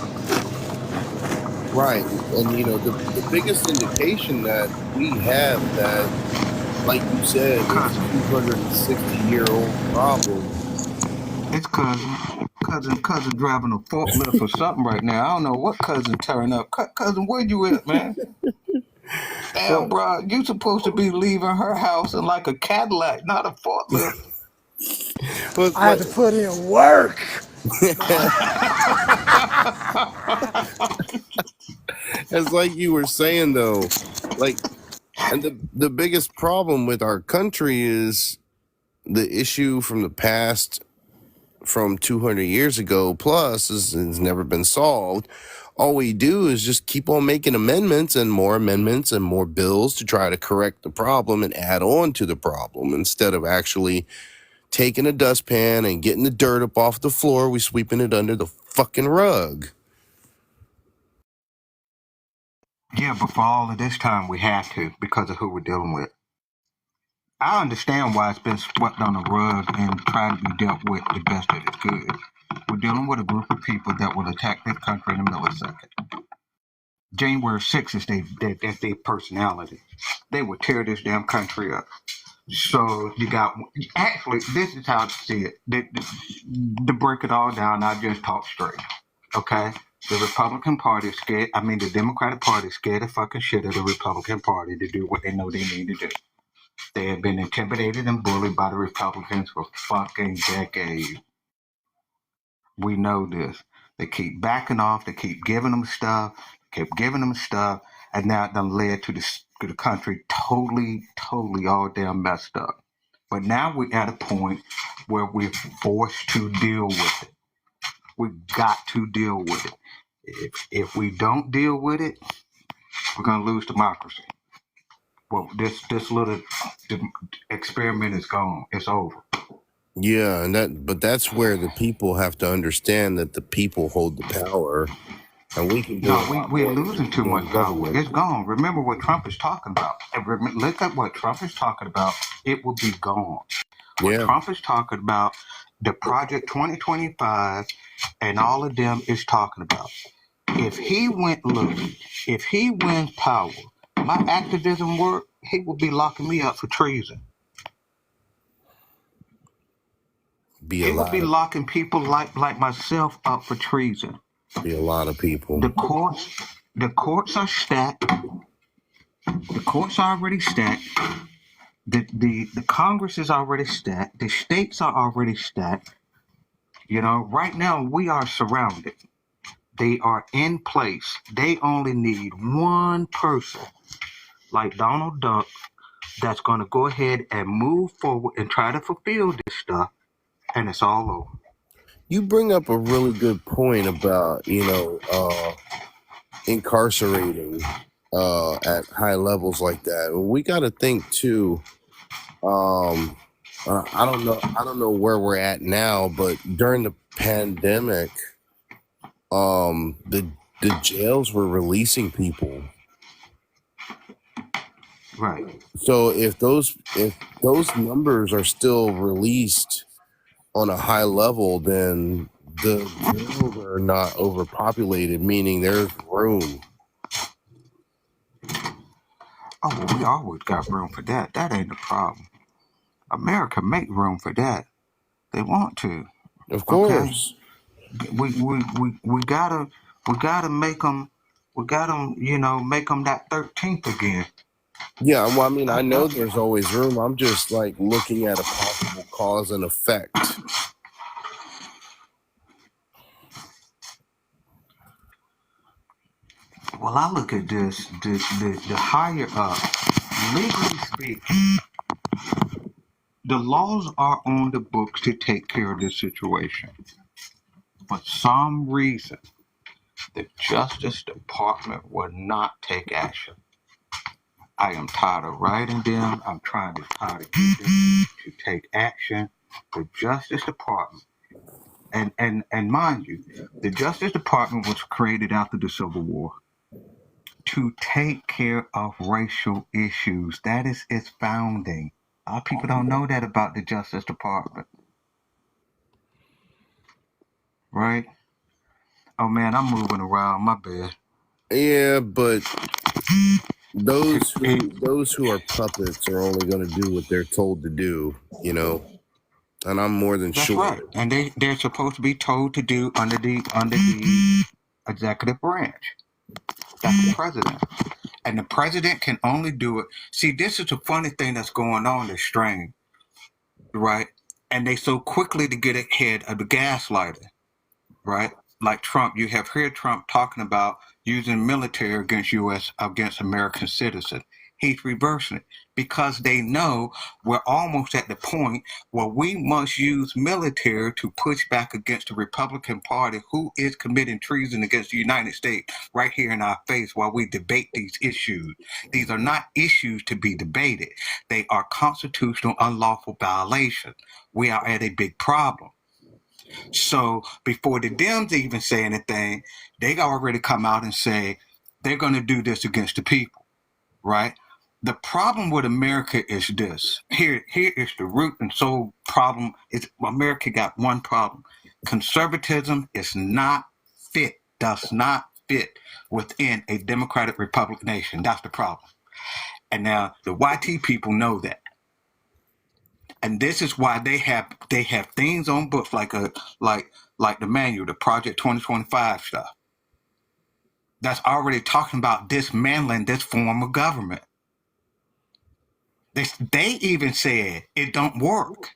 Right, and the biggest indication that we have that, like you said, it's a 260-year-old problem. It's cousin driving a forklift or something right now. I don't know what cousin tearing up. Cousin, where you at, man? Damn, bro, you supposed to be leaving her house in like a Cadillac, not a forklift. I had to put in work. It's like you were saying though, like, and the biggest problem with our country is the issue from the past, from 200 years ago plus, has never been solved. All we do is just keep on making amendments and more bills to try to correct the problem and add on to the problem, instead of actually taking a dustpan and getting the dirt up off the floor. We sweeping it under the fucking rug. Yeah, but for all of this time, we have to because of who we're dealing with. I understand why it's been swept on the rug and trying to be dealt with the best that it could. We're dealing with a group of people that will attack this country in a millisecond. January 6th is that's their personality. They will tear this damn country up. So you got, actually, this is how I see it. To break it all down, I just talk straight. Okay? The Republican Party is scared, the Democratic Party is scared the fucking shit of the Republican Party to do what they know they need to do. They have been intimidated and bullied by the Republicans for fucking decades. We know this. They keep backing off. They keep giving them stuff. And now it done led to the country totally all damn messed up. But now we're at a point where we're forced to deal with it. We got to deal with it. If we don't deal with it, we're gonna lose democracy. Well, this little experiment is gone. It's over. Yeah, but that's where the people have to understand that the people hold the power, and we can do. No, we're losing too much power. It's gone. Remember what Trump is talking about. Look at what Trump is talking about. It will be gone. What Trump is talking about, the Project 2025, and all of them is talking about. If he wins power, my activism work, he will be locking me up for treason. He will be locking people like myself up for treason. Be a lot of people. The courts are stacked. The courts are already stacked. The Congress is already stacked. The states are already stacked. Right now we are surrounded. They are in place. They only need one person, like Donald Duck, that's going to go ahead and move forward and try to fulfill this stuff, and it's all over. You bring up a really good point about, incarcerating at high levels like that. We got to think too. I don't know where we're at now, but during the pandemic, the jails were releasing people. Right. So if those numbers are still released on a high level, then the jails are not overpopulated, meaning there's room. Oh, well, we always got room for that. That ain't the problem. America make room for that. They want to. Of course. Okay? We gotta make them. We gotta make them that 13th again. Yeah, well, I know there's always room. I'm just like looking at a possible cause and effect. Well, I look at this, the higher up, legally speaking, the laws are on the books to take care of this situation. For some reason, the Justice Department will not take action. I am tired of writing them. I'm trying to get them to take action. The Justice Department, and mind you, the Justice Department was created after the Civil War to take care of racial issues. That is its founding. A lot of people don't know that about the Justice Department. Right? Oh man, I'm moving around, my bad. Yeah, but those who are puppets are only going to do what they're told to do, and I'm more than That's sure. right. And they're supposed to be told to do under the executive branch. That's the president. And the president can only do it. See, this is a funny thing that's going on, this strain, right? And they so quickly to get ahead of the gaslighter. right? Like Trump, you have heard Trump talking about using military against American citizens. He's reversing it because they know we're almost at the point where we must use military to push back against the Republican Party, who is committing treason against the United States right here in our face while we debate these issues. These are not issues to be debated. They are constitutional unlawful violations. We are at a big problem. So before the Dems even say anything, they already come out and say they're going to do this against the people, right? The problem with America is this. Here is the root and soul problem. Is America got one problem. Conservatism is not fit, does not fit within a democratic republic nation. That's the problem. And now the YT people know that. And this is why they have things on books like the manual, the Project 2025 stuff. That's already talking about dismantling this form of government. They even said it don't work.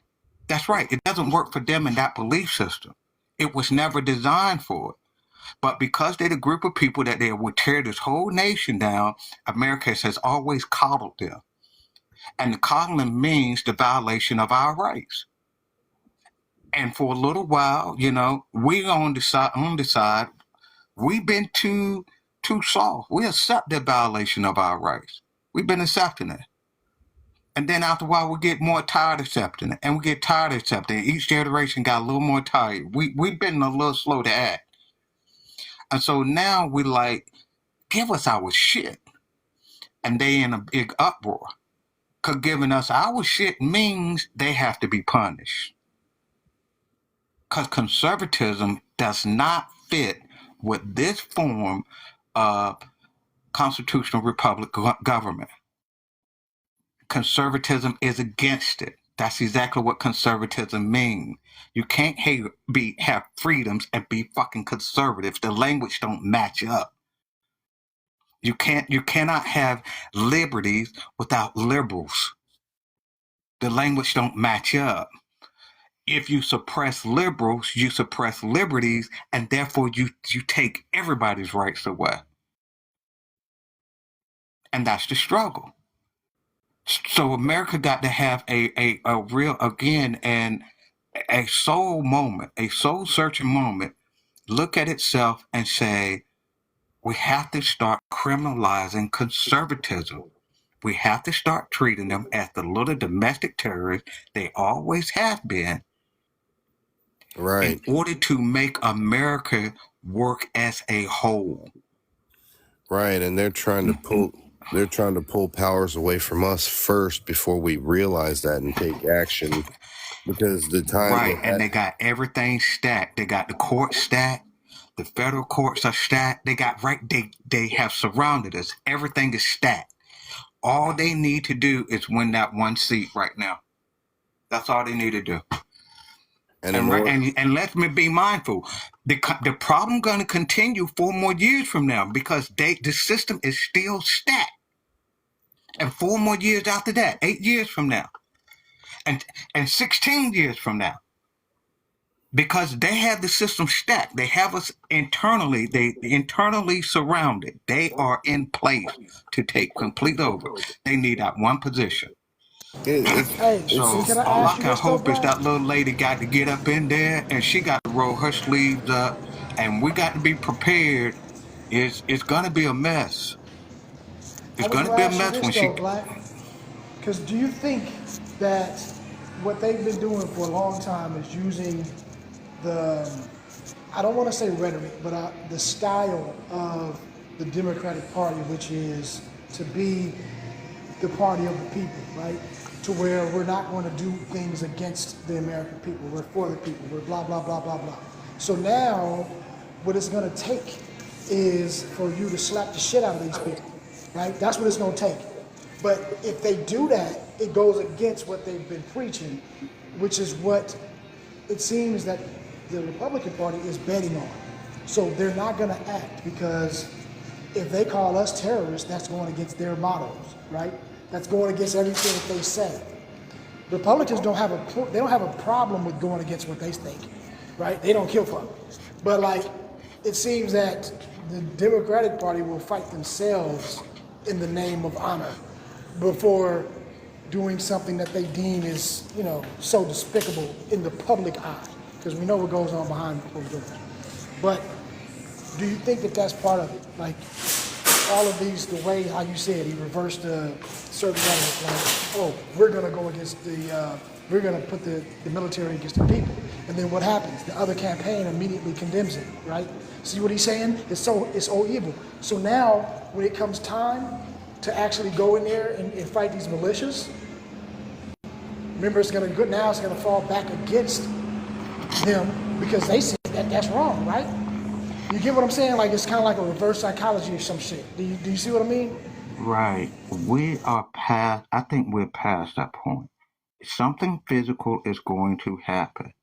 That's right. It doesn't work for them in that belief system. It was never designed for it. But because they're the group of people that they would tear this whole nation down, America has always coddled them. And the coddling means the violation of our rights. And for a little while, we on the side, we've been too soft. We accept the violation of our rights. We've been accepting it. And then after a while, we get more tired of accepting it. And we get tired of accepting it. Each generation got a little more tired. We've been a little slow to act. And so now we like, give us our shit. And they in a big uproar. Because giving us our shit means they have to be punished. Because conservatism does not fit with this form of constitutional republic government. Conservatism is against it. That's exactly what conservatism means. You can't have freedoms and be fucking conservative. The language don't match up. You cannot have liberties without liberals. The language don't match up. If you suppress liberals, you suppress liberties, and therefore you take everybody's rights away. And that's the struggle. So America got to have a real, again, and a soul moment, a soul searching moment, look at itself and say, we have to start criminalizing conservatism. We have to start treating them as the little domestic terrorists they always have been. Right. In order to make America work as a whole. Right. And they're trying to pull powers away from us first before we realize that and take action. Because the time. Right. And they got everything stacked. They got the court stacked. The federal courts are stacked. They have surrounded us. Everything is stacked. All they need to do is win that one seat right now. That's all they need to do. And let me be mindful. The problem going to continue 4 more years from now because the system is still stacked. And 4 more years after that, 8 years from now, and 16 years from now. Because they have the system stacked. They have us internally. They internally surrounded. They are in place to take complete over. They need that one position. So all I can hope is that little lady got to get up in there and she got to roll her sleeves up and we got to be prepared. It's going to be a mess. It's going to be a mess when she... Because do you think that what they've been doing for a long time is using I don't want to say rhetoric, but the style of the Democratic Party, which is to be the party of the people, right? To where we're not going to do things against the American people. We're for the people. We're blah, blah, blah, blah, blah. So now what it's going to take is for you to slap the shit out of these people, right? That's what it's going to take. But if they do that, it goes against what they've been preaching, which is what it seems that the Republican Party is betting on. So they're not going to act because if they call us terrorists, that's going against their mottos, right? That's going against everything that they say. Republicans don't have a problem with going against what they think, right? They don't kill for it. But like, it seems that the Democratic Party will fight themselves in the name of honor before doing something that they deem is, so despicable in the public eye, because we know what goes on behind closed doors. But do you think that that's part of it? Like, all of these, the way how you said, he reversed the certain rhetoric, like, oh, we're gonna go against we're gonna put the military against the people. And then what happens? The other campaign immediately condemns it, right? See what he's saying? It's so evil. So now, when it comes time to actually go in there and fight these militias, remember it's gonna fall back against them because they say that that's wrong, right? You get what I'm saying? Like, it's kind of like a reverse psychology or some shit. Do you see what I mean? Right. I think we're past that point. Something physical is going to happen.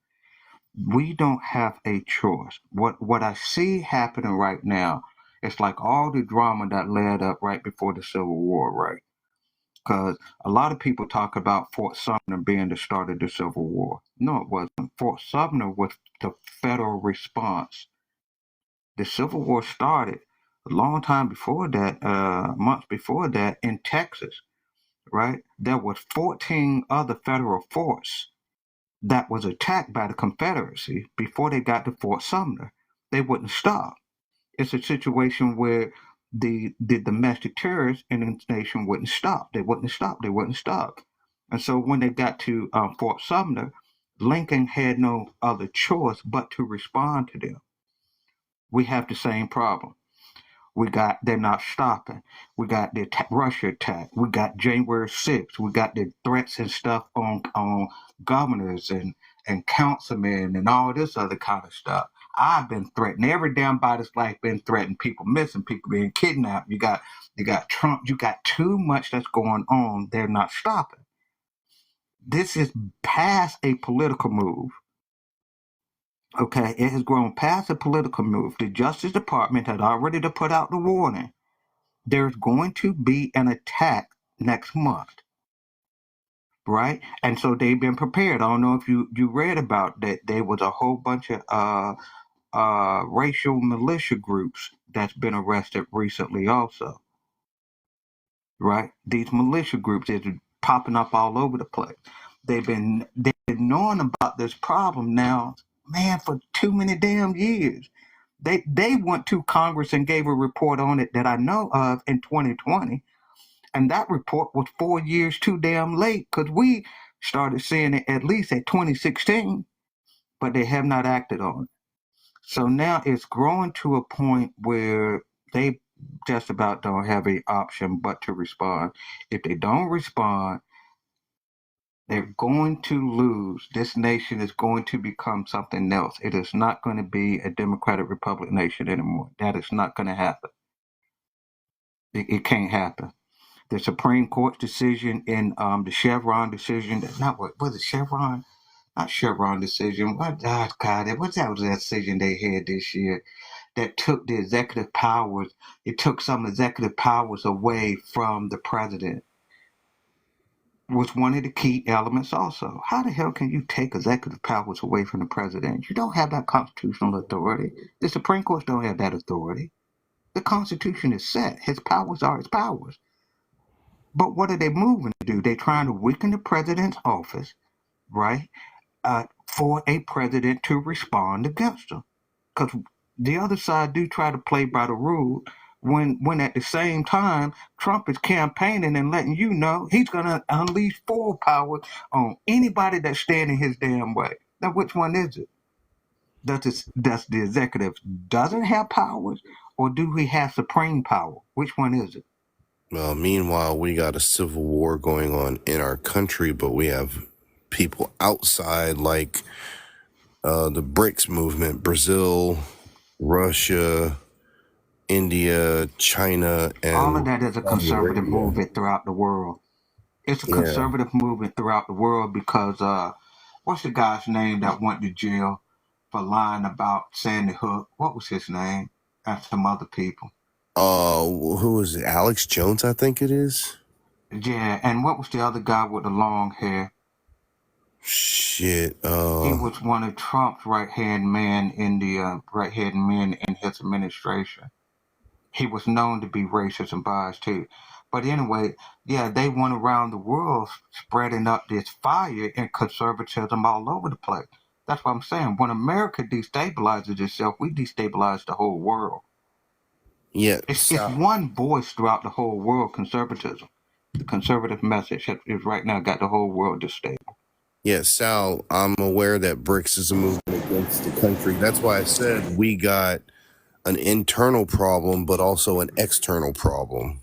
We don't have a choice. What I see happening right now, it's like all the drama that led up right before the Civil War, right? Because a lot of people talk about Fort Sumner being the start of the Civil War. No, it wasn't. Fort Sumner was the federal response. The Civil War started a long time before that, months before that, in Texas, right? There was 14 other federal forts that was attacked by the Confederacy before they got to Fort Sumner. They wouldn't stop. It's a situation where the domestic terrorists in the nation wouldn't stop. They wouldn't stop. They wouldn't stop. And so when they got to Fort Sumner, Lincoln had no other choice but to respond to them. We have the same problem. They're not stopping. We got the Russia attack. We got January 6th. We got the threats and stuff on governors and councilmen and all this other kind of stuff. I've been threatened. Every damn body's life been threatened. People missing, people being kidnapped. You got Trump. You got too much that's going on. They're not stopping. This is past a political move. Okay, it has grown past a political move. The Justice Department had already put out the warning. There's going to be an attack next month, right? And so they've been prepared. I don't know if you read about that. There was a whole bunch of racial militia groups that's been arrested recently also, right? These militia groups are popping up all over the place. They've been knowing about this problem now, man, for too many damn years. They went to Congress and gave a report on it that I know of in 2020. And that report was 4 years too damn late because we started seeing it at least at 2016, but they have not acted on it. So now it's growing to a point where they just about don't have an option but to respond. If they don't respond, they're going to lose. This nation is going to become something else. It is not going to be a Democratic Republic nation anymore. That is not going to happen. It can't happen. The Supreme Court's decision in the Chevron decision, was it Chevron? Not Chevron decision. What that was that decision they had this year that took the executive powers, it took some executive powers away from the president, was one of the key elements also. How the hell can you take executive powers away from the president? You don't have that constitutional authority. The Supreme Court don't have that authority. The Constitution is set. His powers are his powers. But what are they moving to do? They're trying to weaken the president's office, right, for a president to respond against them. Because the other side do try to play by the rule when at the same time, Trump is campaigning and letting you know he's going to unleash full power on anybody that's standing his damn way. Now, which one is it? Does the executive doesn't have powers, or do we have supreme power? Which one is it? Meanwhile, we got a civil war going on in our country, but we have people outside like the BRICS movement, Brazil, Russia, India, China, and all of that is a conservative Arabia. movement throughout the world. It's a conservative movement throughout the world because what's the guy's name that went to jail for lying about Sandy Hook? What was his name? And some other people. Who is it? Alex Jones, I think it is. Yeah, and what was the other guy with the long hair? Shit. He was one of Trump's right-hand men in his administration. He was known to be racist and biased too. But anyway, yeah, they went around the world spreading up this fire and conservatism all over the place. That's what I'm saying. When America destabilizes itself, we destabilize the whole world. Yeah. It's one voice throughout the whole world, conservatism. The conservative message is right now got the whole world destabilized. Yeah, Sal, I'm aware that BRICS is a movement against the country. That's why I said we got an internal problem, but also an external problem.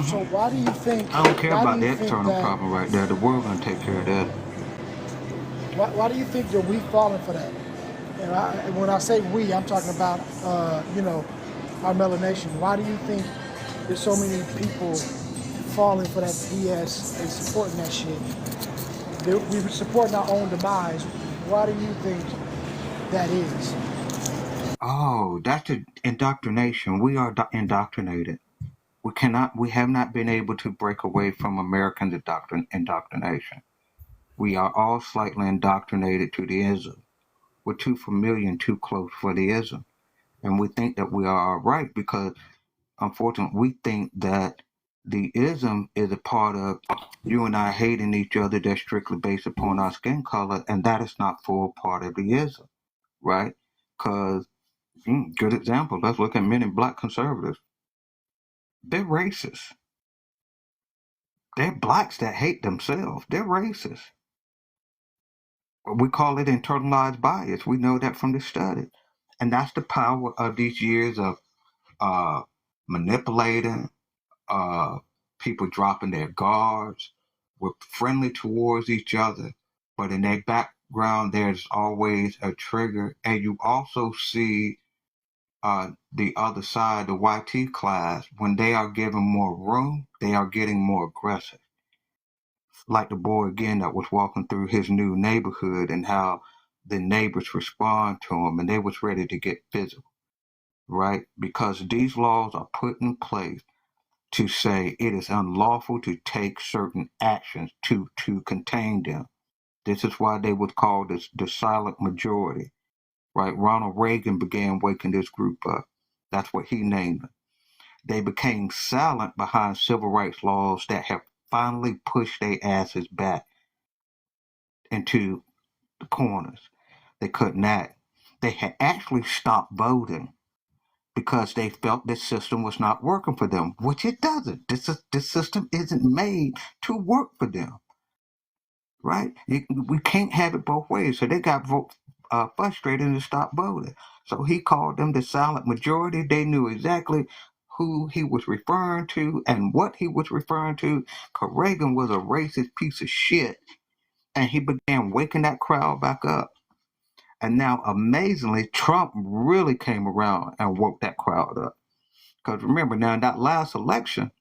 So why do you think? I don't care why about do the you think external that? problem right there. The world gonna take care of that. Why do you think that we falling for that? And when I say we, I'm talking about our melanation. Why do you think there's so many people falling for that BS and supporting that shit? We're supporting our own demise. Why do you think that is? Oh, that's the indoctrination. We are indoctrinated. We have not been able to break away from American indoctrination. We are all slightly indoctrinated to the ism. We're too familiar and too close for the ism. And we think that we are all right because, unfortunately, we think that the ism is a part of you and I hating each other that's strictly based upon our skin color, and that is not full part of the ism, right? Because, good example, let's look at many black conservatives. They're racist. They're blacks that hate themselves. They're racist. We call it internalized bias. We know that from the study. And that's the power of these years of manipulating, people dropping their guards. We're friendly towards each other, but in their background, there's always a trigger. And you also see the other side, the YT class, when they are given more room, they are getting more aggressive. Like the boy again that was walking through his new neighborhood and how the neighbors respond to him, and they was ready to get physical, right? Because these laws are put in place to say it is unlawful to take certain actions to contain them. This is why they would call this the silent majority, right? Ronald Reagan began waking this group up. That's what he named it. They became silent behind civil rights laws that have finally pushed their asses back into the corners. They couldn't act. They had actually stopped voting because they felt this system was not working for them, which it doesn't. This system isn't made to work for them, right? We can't have it both ways. So they got frustrated and stopped voting. So he called them the silent majority. They knew exactly who he was referring to and what he was referring to. Because Reagan was a racist piece of shit. And he began waking that crowd back up. And now, amazingly, Trump really came around and woke that crowd up. Because remember, now in that last election,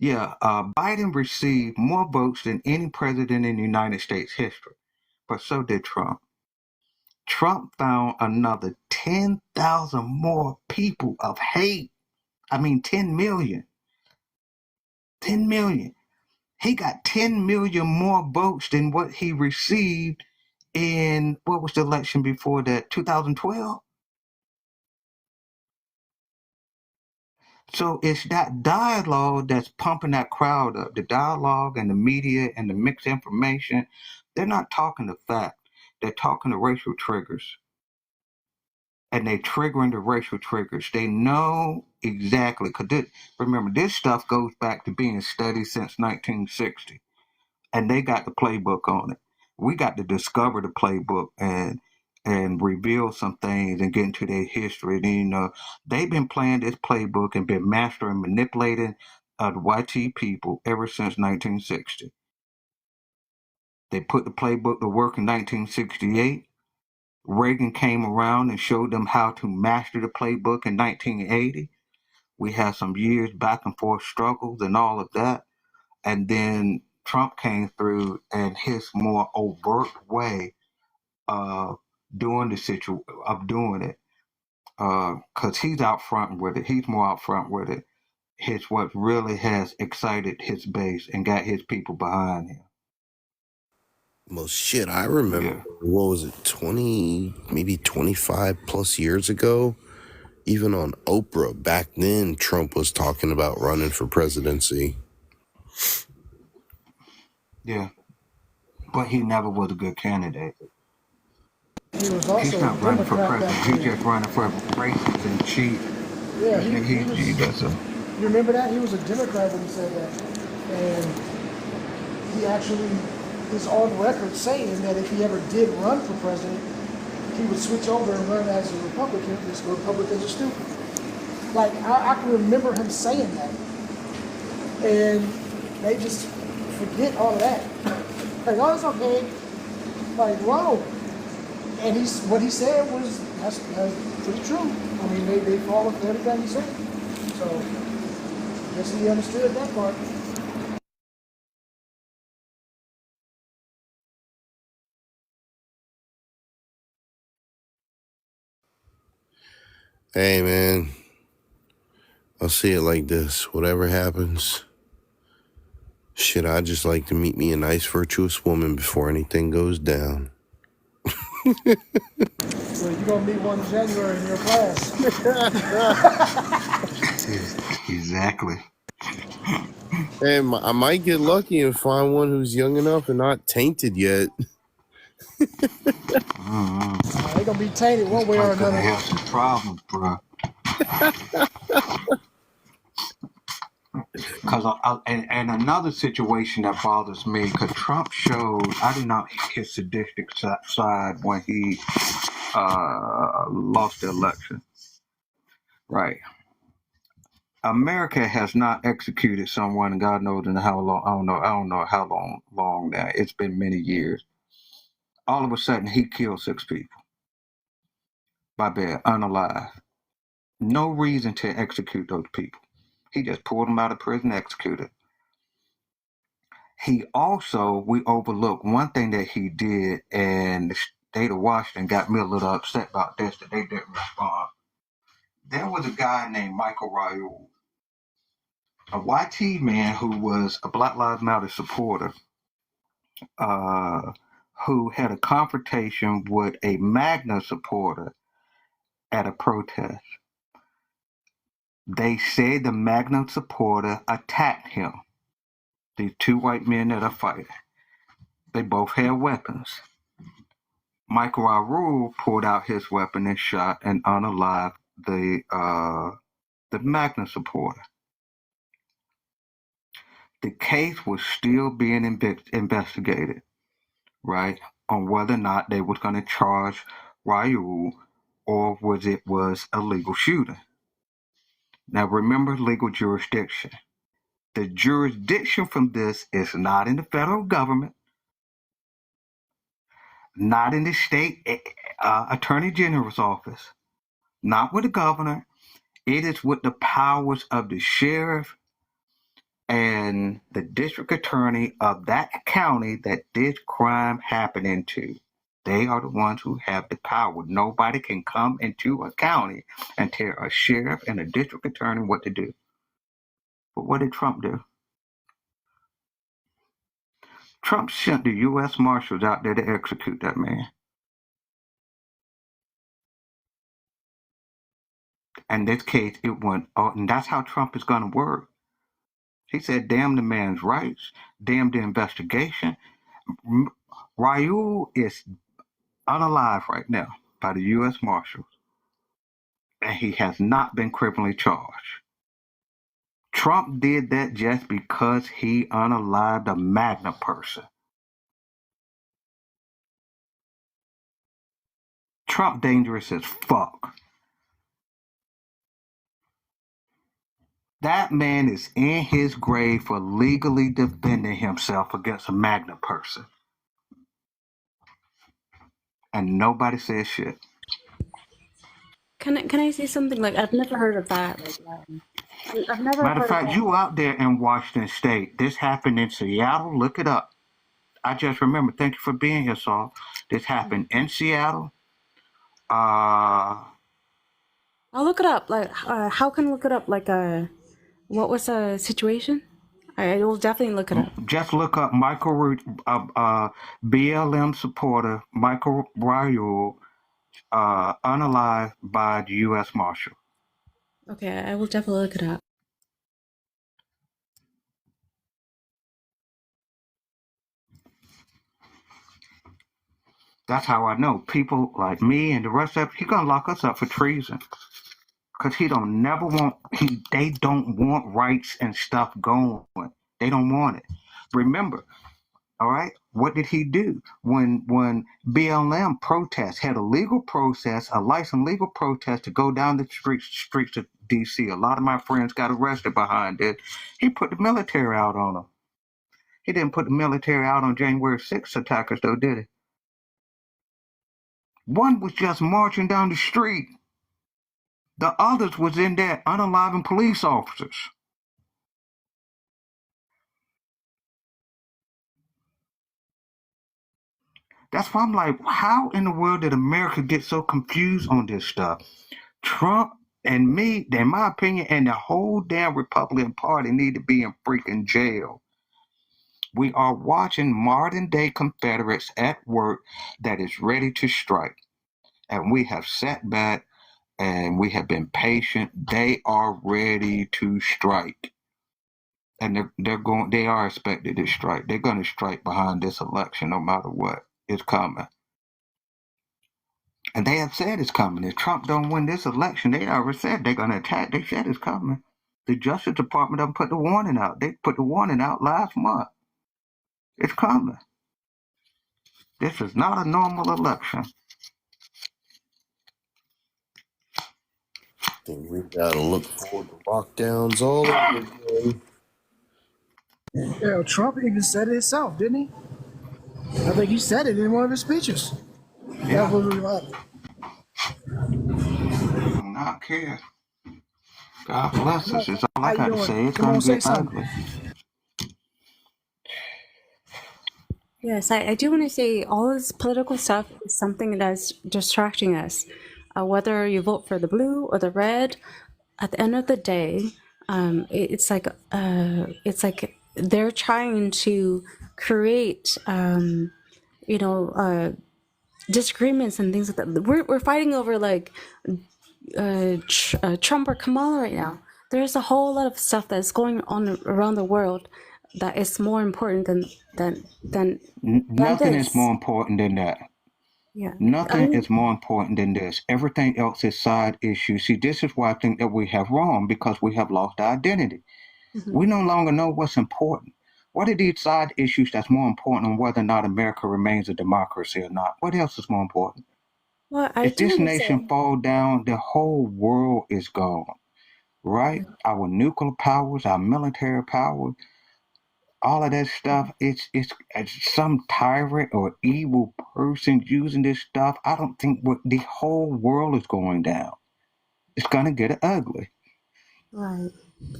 Biden received more votes than any president in the United States history. But so did Trump. Trump found another 10,000 more people of hate. 10 million. 10 million. He got 10 million more votes than what he received in, what was the election before that, 2012? So it's that dialogue that's pumping that crowd up. The dialogue and the media and the mixed information, they're not talking the fact. They're talking the racial triggers. And they're triggering the racial triggers. They know exactly, because remember, this stuff goes back to being studied since 1960. And they got the playbook on it. We got to discover the playbook and reveal some things and get into their history. And, they've been playing this playbook and been mastering, manipulating the YT people ever since 1960. They put the playbook to work in 1968. Reagan came around and showed them how to master the playbook in 1980. We had some years back and forth struggles and all of that. And then Trump came through and his more overt way of doing it, because he's out front with it. He's more out front with it. is what really has excited his base and got his people behind him. Well, shit, I remember, what was it, 20, maybe 25 plus years ago? Even on Oprah, back then, Trump was talking about running for presidency. Yeah. But he never was a good candidate. He was also He's not a running for Democrat president. back He's then. just running for racist and cheap. Yeah, He does a. you remember that? He was a Democrat when he said that. And he actually is on record saying that if he ever did run for president, he would switch over and run as a Republican because Republicans are stupid. Like, I can remember him saying that. And they just forget all of that. Like, oh, it's okay. Like, whoa. And what he said was, that's pretty true. I mean, they follow everything he said. So, I guess he understood that part. Hey, man, I'll see it like this. Whatever happens, shit, I'd just like to meet me a nice, virtuous woman before anything goes down. So you're going to meet one in January in your class. Exactly. And I might get lucky and find one who's young enough and not tainted yet. They're going to be tainted one way or Gonna another. have some problems, bro. Because and another situation that bothers me, because Trump showed, I did not his sadistic side when he lost the election. Right. America has not executed someone, and God knows in how long. I don't know how long now. It's been many years. All of a sudden, he killed 6 people by being unalive. No reason to execute those people. He just pulled them out of prison, executed. We overlooked one thing that he did, and the state of Washington got me a little upset about this, that they didn't respond. There was a guy named Michael Raoul, a YT man who was a Black Lives Matter supporter, who had a confrontation with a MAGA supporter at a protest. They said the MAGA supporter attacked him. These 2 white men that are fighting. They both had weapons. Michael Raoul pulled out his weapon and shot and unalived the MAGA supporter. The case was still being investigated, right, on whether or not they were going to charge Raoul or was a legal shooting. Now remember legal jurisdiction. The jurisdiction from this is not in the federal government, not in the state attorney general's office, not with the governor. It is with the powers of the sheriff and the district attorney of that county that this crime happened into. They are the ones who have the power. Nobody can come into a county and tell a sheriff and a district attorney what to do. But what did Trump do? Trump sent the U.S. Marshals out there to execute that man. In this case, it went, and that's how Trump is going to work. He said, damn the man's rights, damn the investigation. Raoul is unalive right now by the U.S. Marshals, and he has not been criminally charged. Trump did that just because he unalived a MAGA person. Trump dangerous as fuck. That man is in his grave for legally defending himself against a MAGA person. And nobody says shit. Can I say something? Like, I've never heard of that. Like, I've never Matter of heard fact, of you out there in Washington State. This happened in Seattle. Look it up. I just remember. Thank you for being here, Saul. This happened in Seattle. I'll look it up. Like, how can I look it up? Like, what was the situation? I will definitely look it up. Just look up BLM supporter Michael Raul, unalived by the U.S. Marshal. Okay, I will definitely look it up. That's how I know people like me and the rest of he's gonna lock us up for treason. Cause they don't want rights and stuff going. They don't want it. Remember, all right, what did he do when BLM protests had a legal process, a licensed legal protest to go down the streets of DC? A lot of my friends got arrested behind it. He put the military out on them. He didn't put the military out on January 6th attackers, though, did he? One was just marching down the street. The others was in there unaliving police officers. That's why I'm like, how in the world did America get so confused on this stuff? Trump and me, in my opinion, and the whole damn Republican Party need to be in freaking jail. We are watching modern day Confederates at work that is ready to strike. And we have sat back and we have been patient. They are ready to strike. And they are expected to strike. They're going to strike behind this election no matter what. It's coming. And they have said it's coming. If Trump don't win this election, they already said they're going to attack. They said it's coming. The Justice Department done put the warning out. They put the warning out last month. It's coming. This is not a normal election. I think we gotta look forward to lockdowns all over again. Yeah, Trump even said it himself, didn't he? I think he said it in one of his speeches. Yeah. That was reliable. Do not care. God bless us. Is all I How you got to doing? say. It's Come going on, to say get something. ugly. Yes, I do want to say all this political stuff is something that's distracting us. Whether you vote for the blue or the red, at the end of the day, it's like they're trying to create, disagreements and things like that. We're fighting over like Trump or Kamala right now. There's a whole lot of stuff that's going on around the world that is more important than Nothing this. is more important than that. Yeah. Nothing is more important than this. Everything else is side issues. See, this is why I think that we have wrong, because we have lost our identity. We no longer know what's important. What are these side issues that's more important on whether or not America remains a democracy or not? What else is more important? Well, If this nation fall down, the whole world is gone, right? Our nuclear powers, our military power, all of that stuff, it's some tyrant or evil person using this stuff. I don't think the whole world is going down. It's going to get ugly. Right.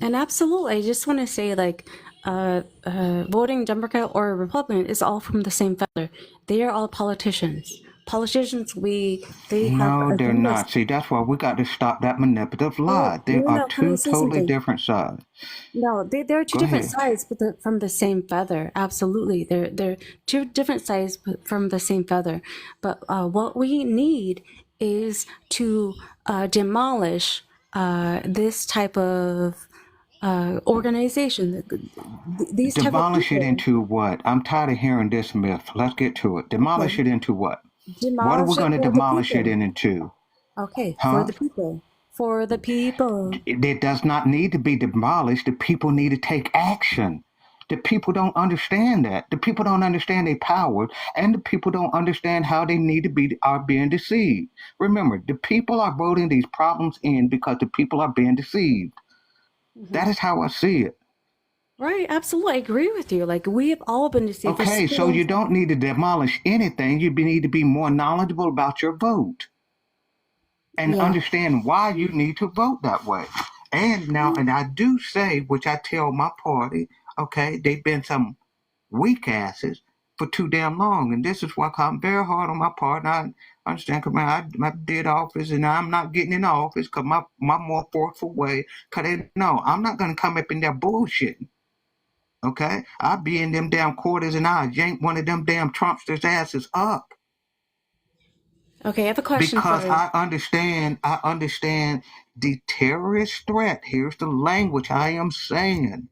And absolutely, I just want to say, like, voting Democrat or Republican is all from the same feather. They are all politicians. Politicians, they have No, they're agendas. not. See, that's why we got to stop that manipulative lie. They No, are no, can I two say totally something? different sides. No, there are two Go different ahead. sides, but from the same feather. Absolutely, they're two different sides, but from the same feather. But what we need is to demolish this type of organization. These type of Demolish it people. into what? I'm tired of hearing this myth. Let's get to it. Demolish it into what? What are we Demolish it going to for the demolish it people. into? Okay, for Huh? the people. For the people. It does not need to be demolished. The people need to take action. The people don't understand that. The people don't understand their power, and the people don't understand how they are being deceived. Remember, the people are voting these problems in because the people are being deceived. That is how I see it. Right, absolutely. I agree with you. Like, we have all been deceived. Okay, so you don't need to demolish anything. You need to be more knowledgeable about your vote and understand why you need to vote that way. And now, and I do say, which I tell my party, okay, they've been some weak asses. for too damn long. And this is why I'm very hard on my part. And I understand, because I did office, and I'm not getting in office because my more forceful way, because they know I'm not going to come up in there bullshitting. Okay? I'll be in them damn quarters and I'll yank one of them damn Trumpsters' asses up. Okay, I have a question Because for I understand the terrorist threat. Here's the language I am saying.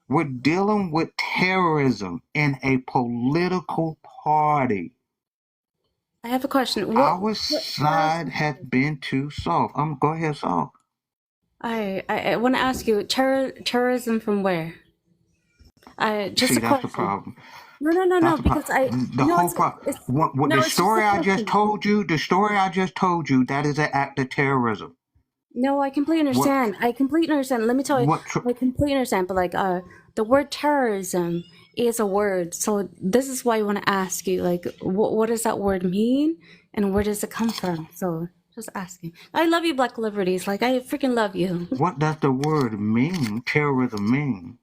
We're dealing with terrorism in a political party. I have a question. Our side has been too soft. Go ahead, soft. I want to ask you, terrorism from where? Just See, a that's the question. problem. No, because The whole problem. The story I just told you, that is an act of terrorism. No, I completely understand. I completely understand. Let me tell you, I completely understand. But like, the word terrorism is a word. So this is why I want to ask you, like, what does that word mean, and where does it come from? So just asking. I love you, Black Liberties. Like, I freaking love you. What does the word mean? Terrorism mean?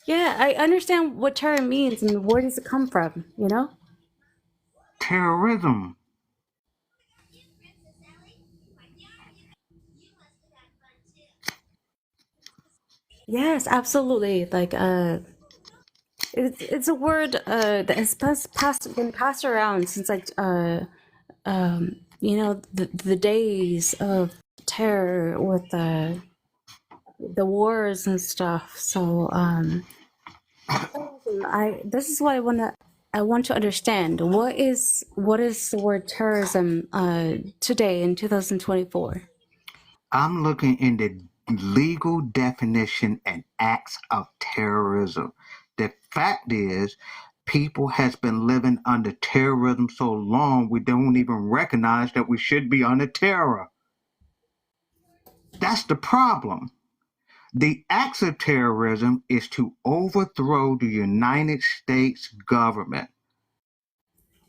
Yeah, I understand what terror means and where does it come from. You know. Terrorism. Yes, absolutely. Like, it's a word that has been passed around since like you know, the days of terror with the wars and stuff. So this is why I want to understand what is the word terrorism today in 2024. I'm looking in the legal definition and acts of terrorism. The fact is, people has been living under terrorism so long we don't even recognize that we should be under terror. That's the problem. The acts of terrorism is to overthrow the United States government,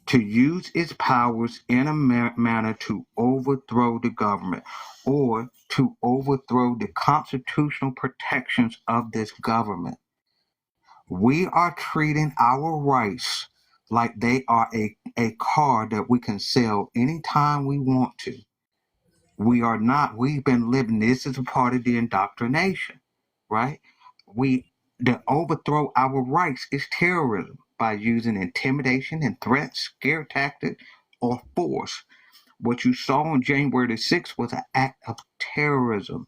to use its powers in a manner to overthrow the government or to overthrow the constitutional protections of this government. We are treating our rights like they are a car that we can sell anytime we want to. We are not. We've been living, this is a part of the indoctrination, right? To overthrow our rights is terrorism by using intimidation and threats, scare tactics, or force. What you saw on January the 6th was an act of terrorism.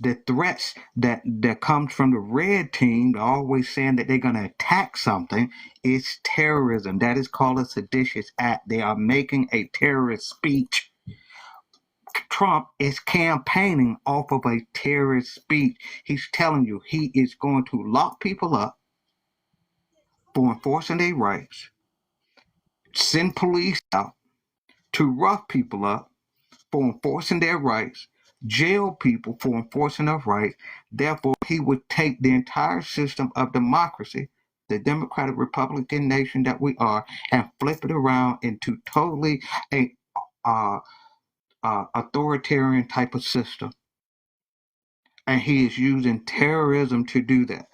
The threats that comes from the red team, always saying that they're going to attack something, is terrorism. That is called a seditious act. They are making a terrorist speech. Trump is campaigning off of a terrorist speech. He's telling you he is going to lock people up for enforcing their rights, send police out to rough people up for enforcing their rights, jail people for enforcing their rights. Therefore, he would take the entire system of democracy, the democratic Republican nation that we are, and flip it around into totally a authoritarian type of system. And he is using terrorism to do that.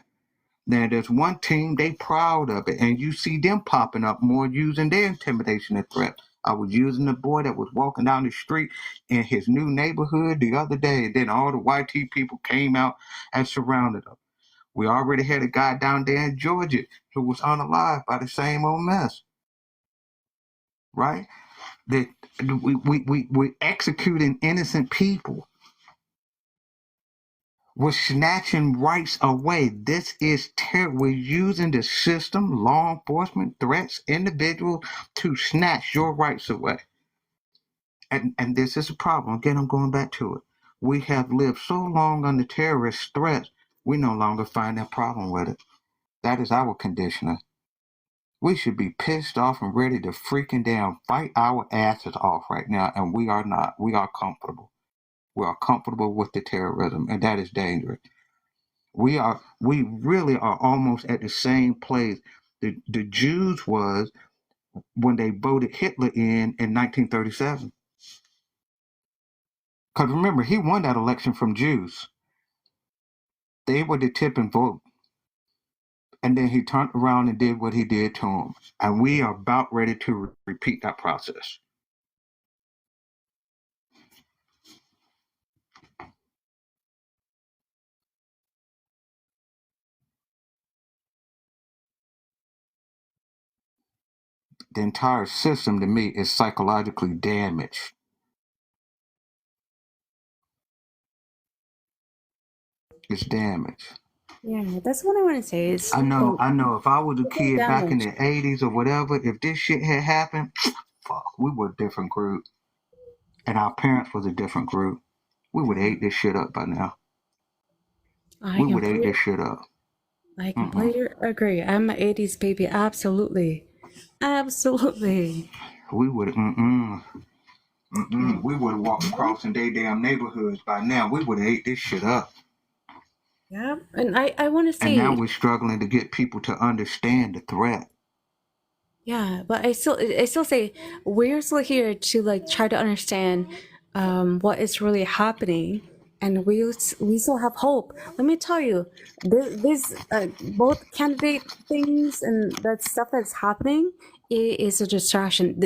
Now, there's one team, they proud of it, and you see them popping up more using their intimidation and threat. I was using the boy that was walking down the street in his new neighborhood the other day, and then all the YT people came out and surrounded him. We already had a guy down there in Georgia who was unalived by the same old mess, right? That we executing innocent people. We're snatching rights away. This is terror. We're using the system, law enforcement, threats, individuals to snatch your rights away. And this is a problem. Again, I'm going back to it. We have lived so long under terrorist threats, we no longer find a problem with it. That is our conditioner. We should be pissed off and ready to freaking down fight our asses off right now, and we are not. We are comfortable. We are comfortable with the terrorism, and that is dangerous. We really are almost at the same place the Jews was when they voted Hitler in 1937. Because remember, he won that election from Jews. They were the tipping vote. And then he turned around and did what he did to him. And we are about ready to repeat that process. The entire system, to me, is psychologically damaged. It's damaged. Yeah, that's what I want to say. Is I know. If I was a it's kid back in damage. the 80s or whatever, if this shit had happened, fuck, we were a different group. And our parents was a different group. We would have ate this shit up by now. I We would have ate completely, this shit up. I completely agree. I'm an 80s baby. Absolutely. Absolutely. We would we would have walked across in their damn neighborhoods by now. We would have ate this shit up. Yeah. And I want to And now say, we're struggling to get people to understand the threat. yeah, but I still say we're still here to like try to understand what is really happening, and we still have hope. Let me tell you, this both candidate things and that stuff that's happening is a distraction.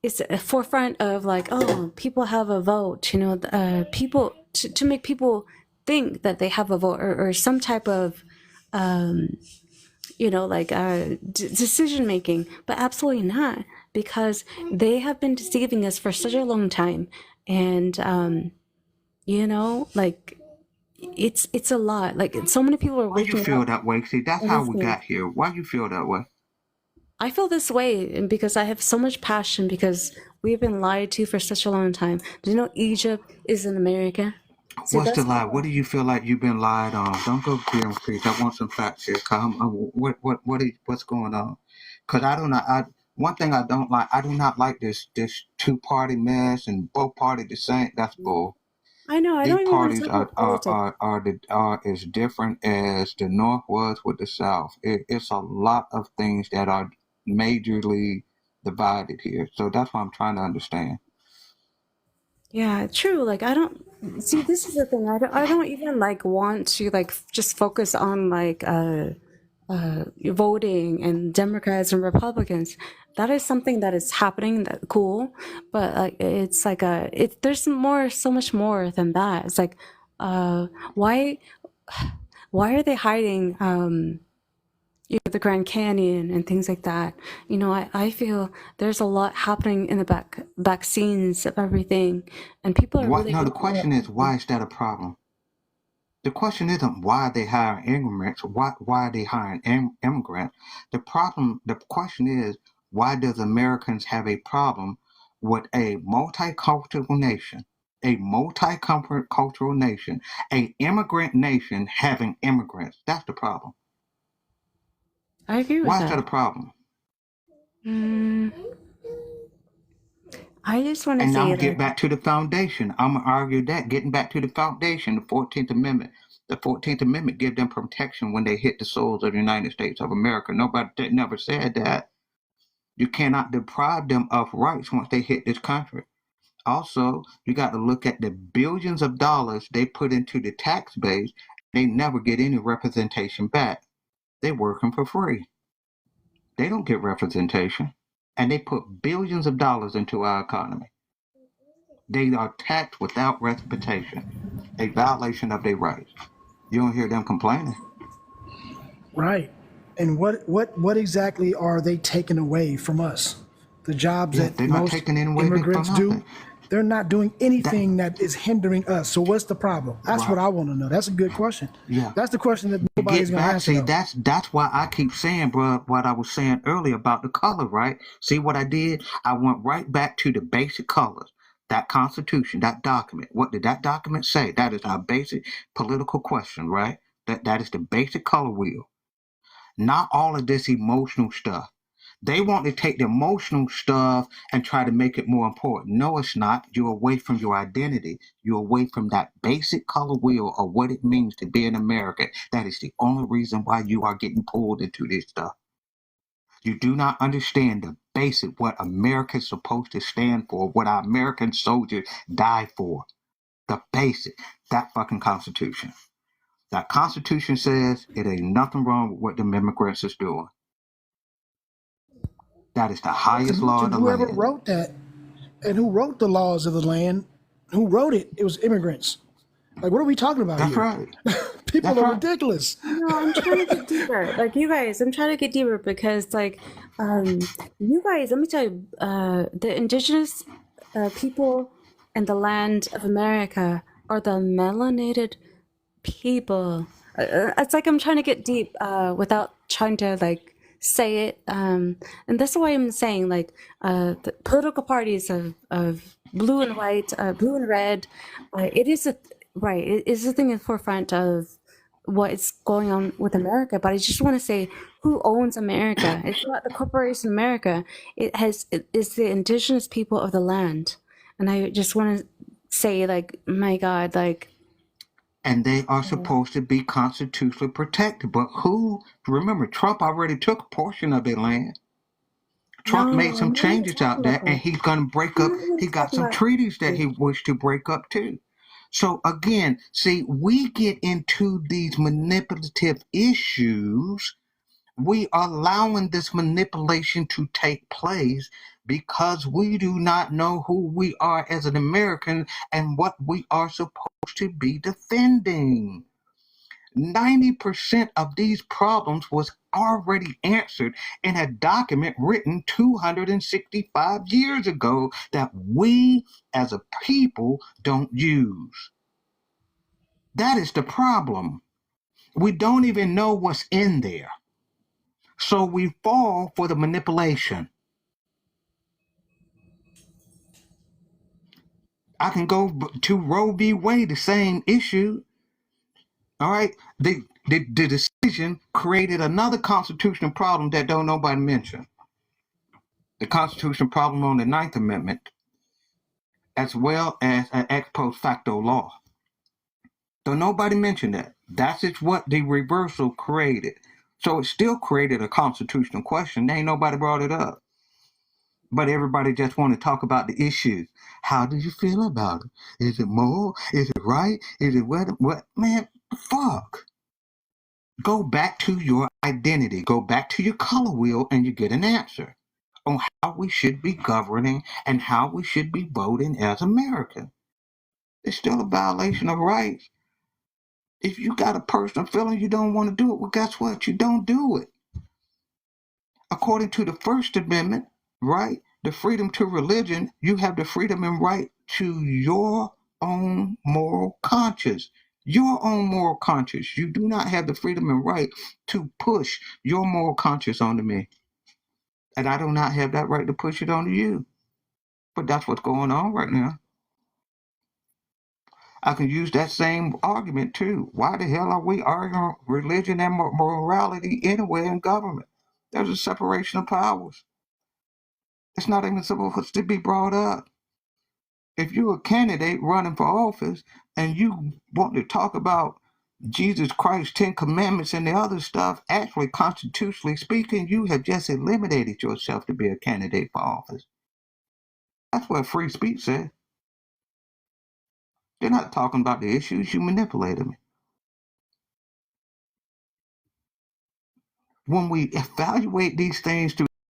It's a forefront of like, oh, people have a vote, people to make people think that they have a vote, or some type of decision making, but absolutely not, because they have been deceiving us for such a long time. And like it's a lot. Like so many people are Why you waking feel up that way? See, that's and how we listening. got here. Why you feel that way? I feel this way and because I have so much passion, because we've been lied to for such a long time. Do you know Egypt is in America? See, What's the that's lie? What do you feel like you've been lied on? Don't go here, please. I want some facts here. What's going on? Because one thing I don't like. I do not like this two-party mess and both parties the same. That's bull. I know. I These don't even want to parties talk about politics. are as different as the North was with the South. It's a lot of things that are majorly divided here. So that's what I'm trying to understand. Yeah, true. Like I don't see. This is the thing. I don't even like want to like just focus on like voting and Democrats and Republicans. That is something that is happening. That cool, but like it's like there's so much more than that. It's like why are they hiding the Grand Canyon and things like that? I feel there's a lot happening in the back scenes of everything, and people are really. No, the question is, why is that a problem? The question isn't why they hire immigrants. Why are they hiring immigrants? The question is, why does Americans have a problem with a multicultural nation, an immigrant nation having immigrants? That's the problem. I agree with Why that. is that a problem? I just want to And now say get back to the foundation. I'm going to argue that, getting back to the foundation, the 14th Amendment. The 14th Amendment gives them protection when they hit the soils of the United States of America. Nobody never said that. You cannot deprive them of rights once they hit this country. Also, you got to look at the billions of dollars they put into the tax base. They never get any representation back. They're working for free. They don't get representation. And they put billions of dollars into our economy. They are taxed without representation, a violation of their rights. You don't hear them complaining. Right. And what exactly are they taking away from us? The jobs that they're not most taking it away immigrants from do, nothing. they're not doing anything that is hindering us. So what's the problem? That's what I want to know. That's a good question. Yeah. That's the question that To nobody's get going to back, answer. see, though. that's why I keep saying, bro, what I was saying earlier about the color, right? See what I did? I went right back to the basic colors. That Constitution, that document. What did that document say? That is our basic political question, right? That is the basic color wheel. Not all of this emotional stuff. They want to take the emotional stuff and try to make it more important. No, it's not. You're away from your identity. You're away from that basic color wheel of what it means to be an American. That is the only reason why you are getting pulled into this stuff. You do not understand the basic, what America is supposed to stand for, what our American soldiers die for. The basic, that fucking Constitution. That Constitution says it ain't nothing wrong with what the immigrants is doing. That is the highest law of the Whoever land. wrote that and who wrote the laws of the land, who wrote it, it was immigrants. Like, what are we talking about That's here? right. People That's are right. ridiculous. No, I'm trying to get deeper. Like you guys, I'm trying to get deeper because, like, you guys, let me tell you, the indigenous people in the land of America are the melanated people. It's like I'm trying to get deep without trying to like say it. And that's why I'm saying like the political parties of blue and white, blue and red. It is right. It is a thing in the forefront of what is going on with America. But I just want to say, who owns America? It's not the corporation America. It's the indigenous people of the land. And I just want to say, like, my God, like. And they are supposed to be constitutionally protected. But who? Remember, Trump already took a portion of their land. Trump made some changes out there, and he's going to break up. He got some treaties that he wished to break up too. So again, see, we get into these manipulative issues. We are allowing this manipulation to take place because we do not know who we are as an American and what we are supposed to be defending. 90% of these problems was already answered in a document written 265 years ago that we as a people don't use. That is the problem. We don't even know what's in there. So we fall for the manipulation. I can go to Roe v. Wade, the same issue. All right. The decision created another constitutional problem that don't nobody mention. The constitutional problem on the 9th Amendment, as well as an ex post facto law. Don't nobody mention that. That's just what the reversal created. So it still created a constitutional question. Ain't nobody brought it up. But everybody just want to talk about the issues. How do you feel about it? Is it moral? Is it right? Is it what? Man, fuck. Go back to your identity. Go back to your color wheel and you get an answer on how we should be governing and how we should be voting as Americans. It's still a violation of rights. If you got a personal feeling you don't want to do it, well, guess what? You don't do it. According to the First Amendment, right? The freedom to religion, you have the freedom and right to your own moral conscience. Your own moral conscience. You do not have the freedom and right to push your moral conscience onto me. And I do not have that right to push it onto you. But that's what's going on right now. I can use that same argument too. Why the hell are we arguing religion and morality anywhere in government? There's a separation of powers. It's not even supposed to be brought up. If you're a candidate running for office and you want to talk about Jesus Christ, 10 Commandments, and the other stuff, actually, constitutionally speaking, you have just eliminated yourself to be a candidate for office. That's what free speech says. They're not talking about the issues. You manipulated me. When we evaluate these things through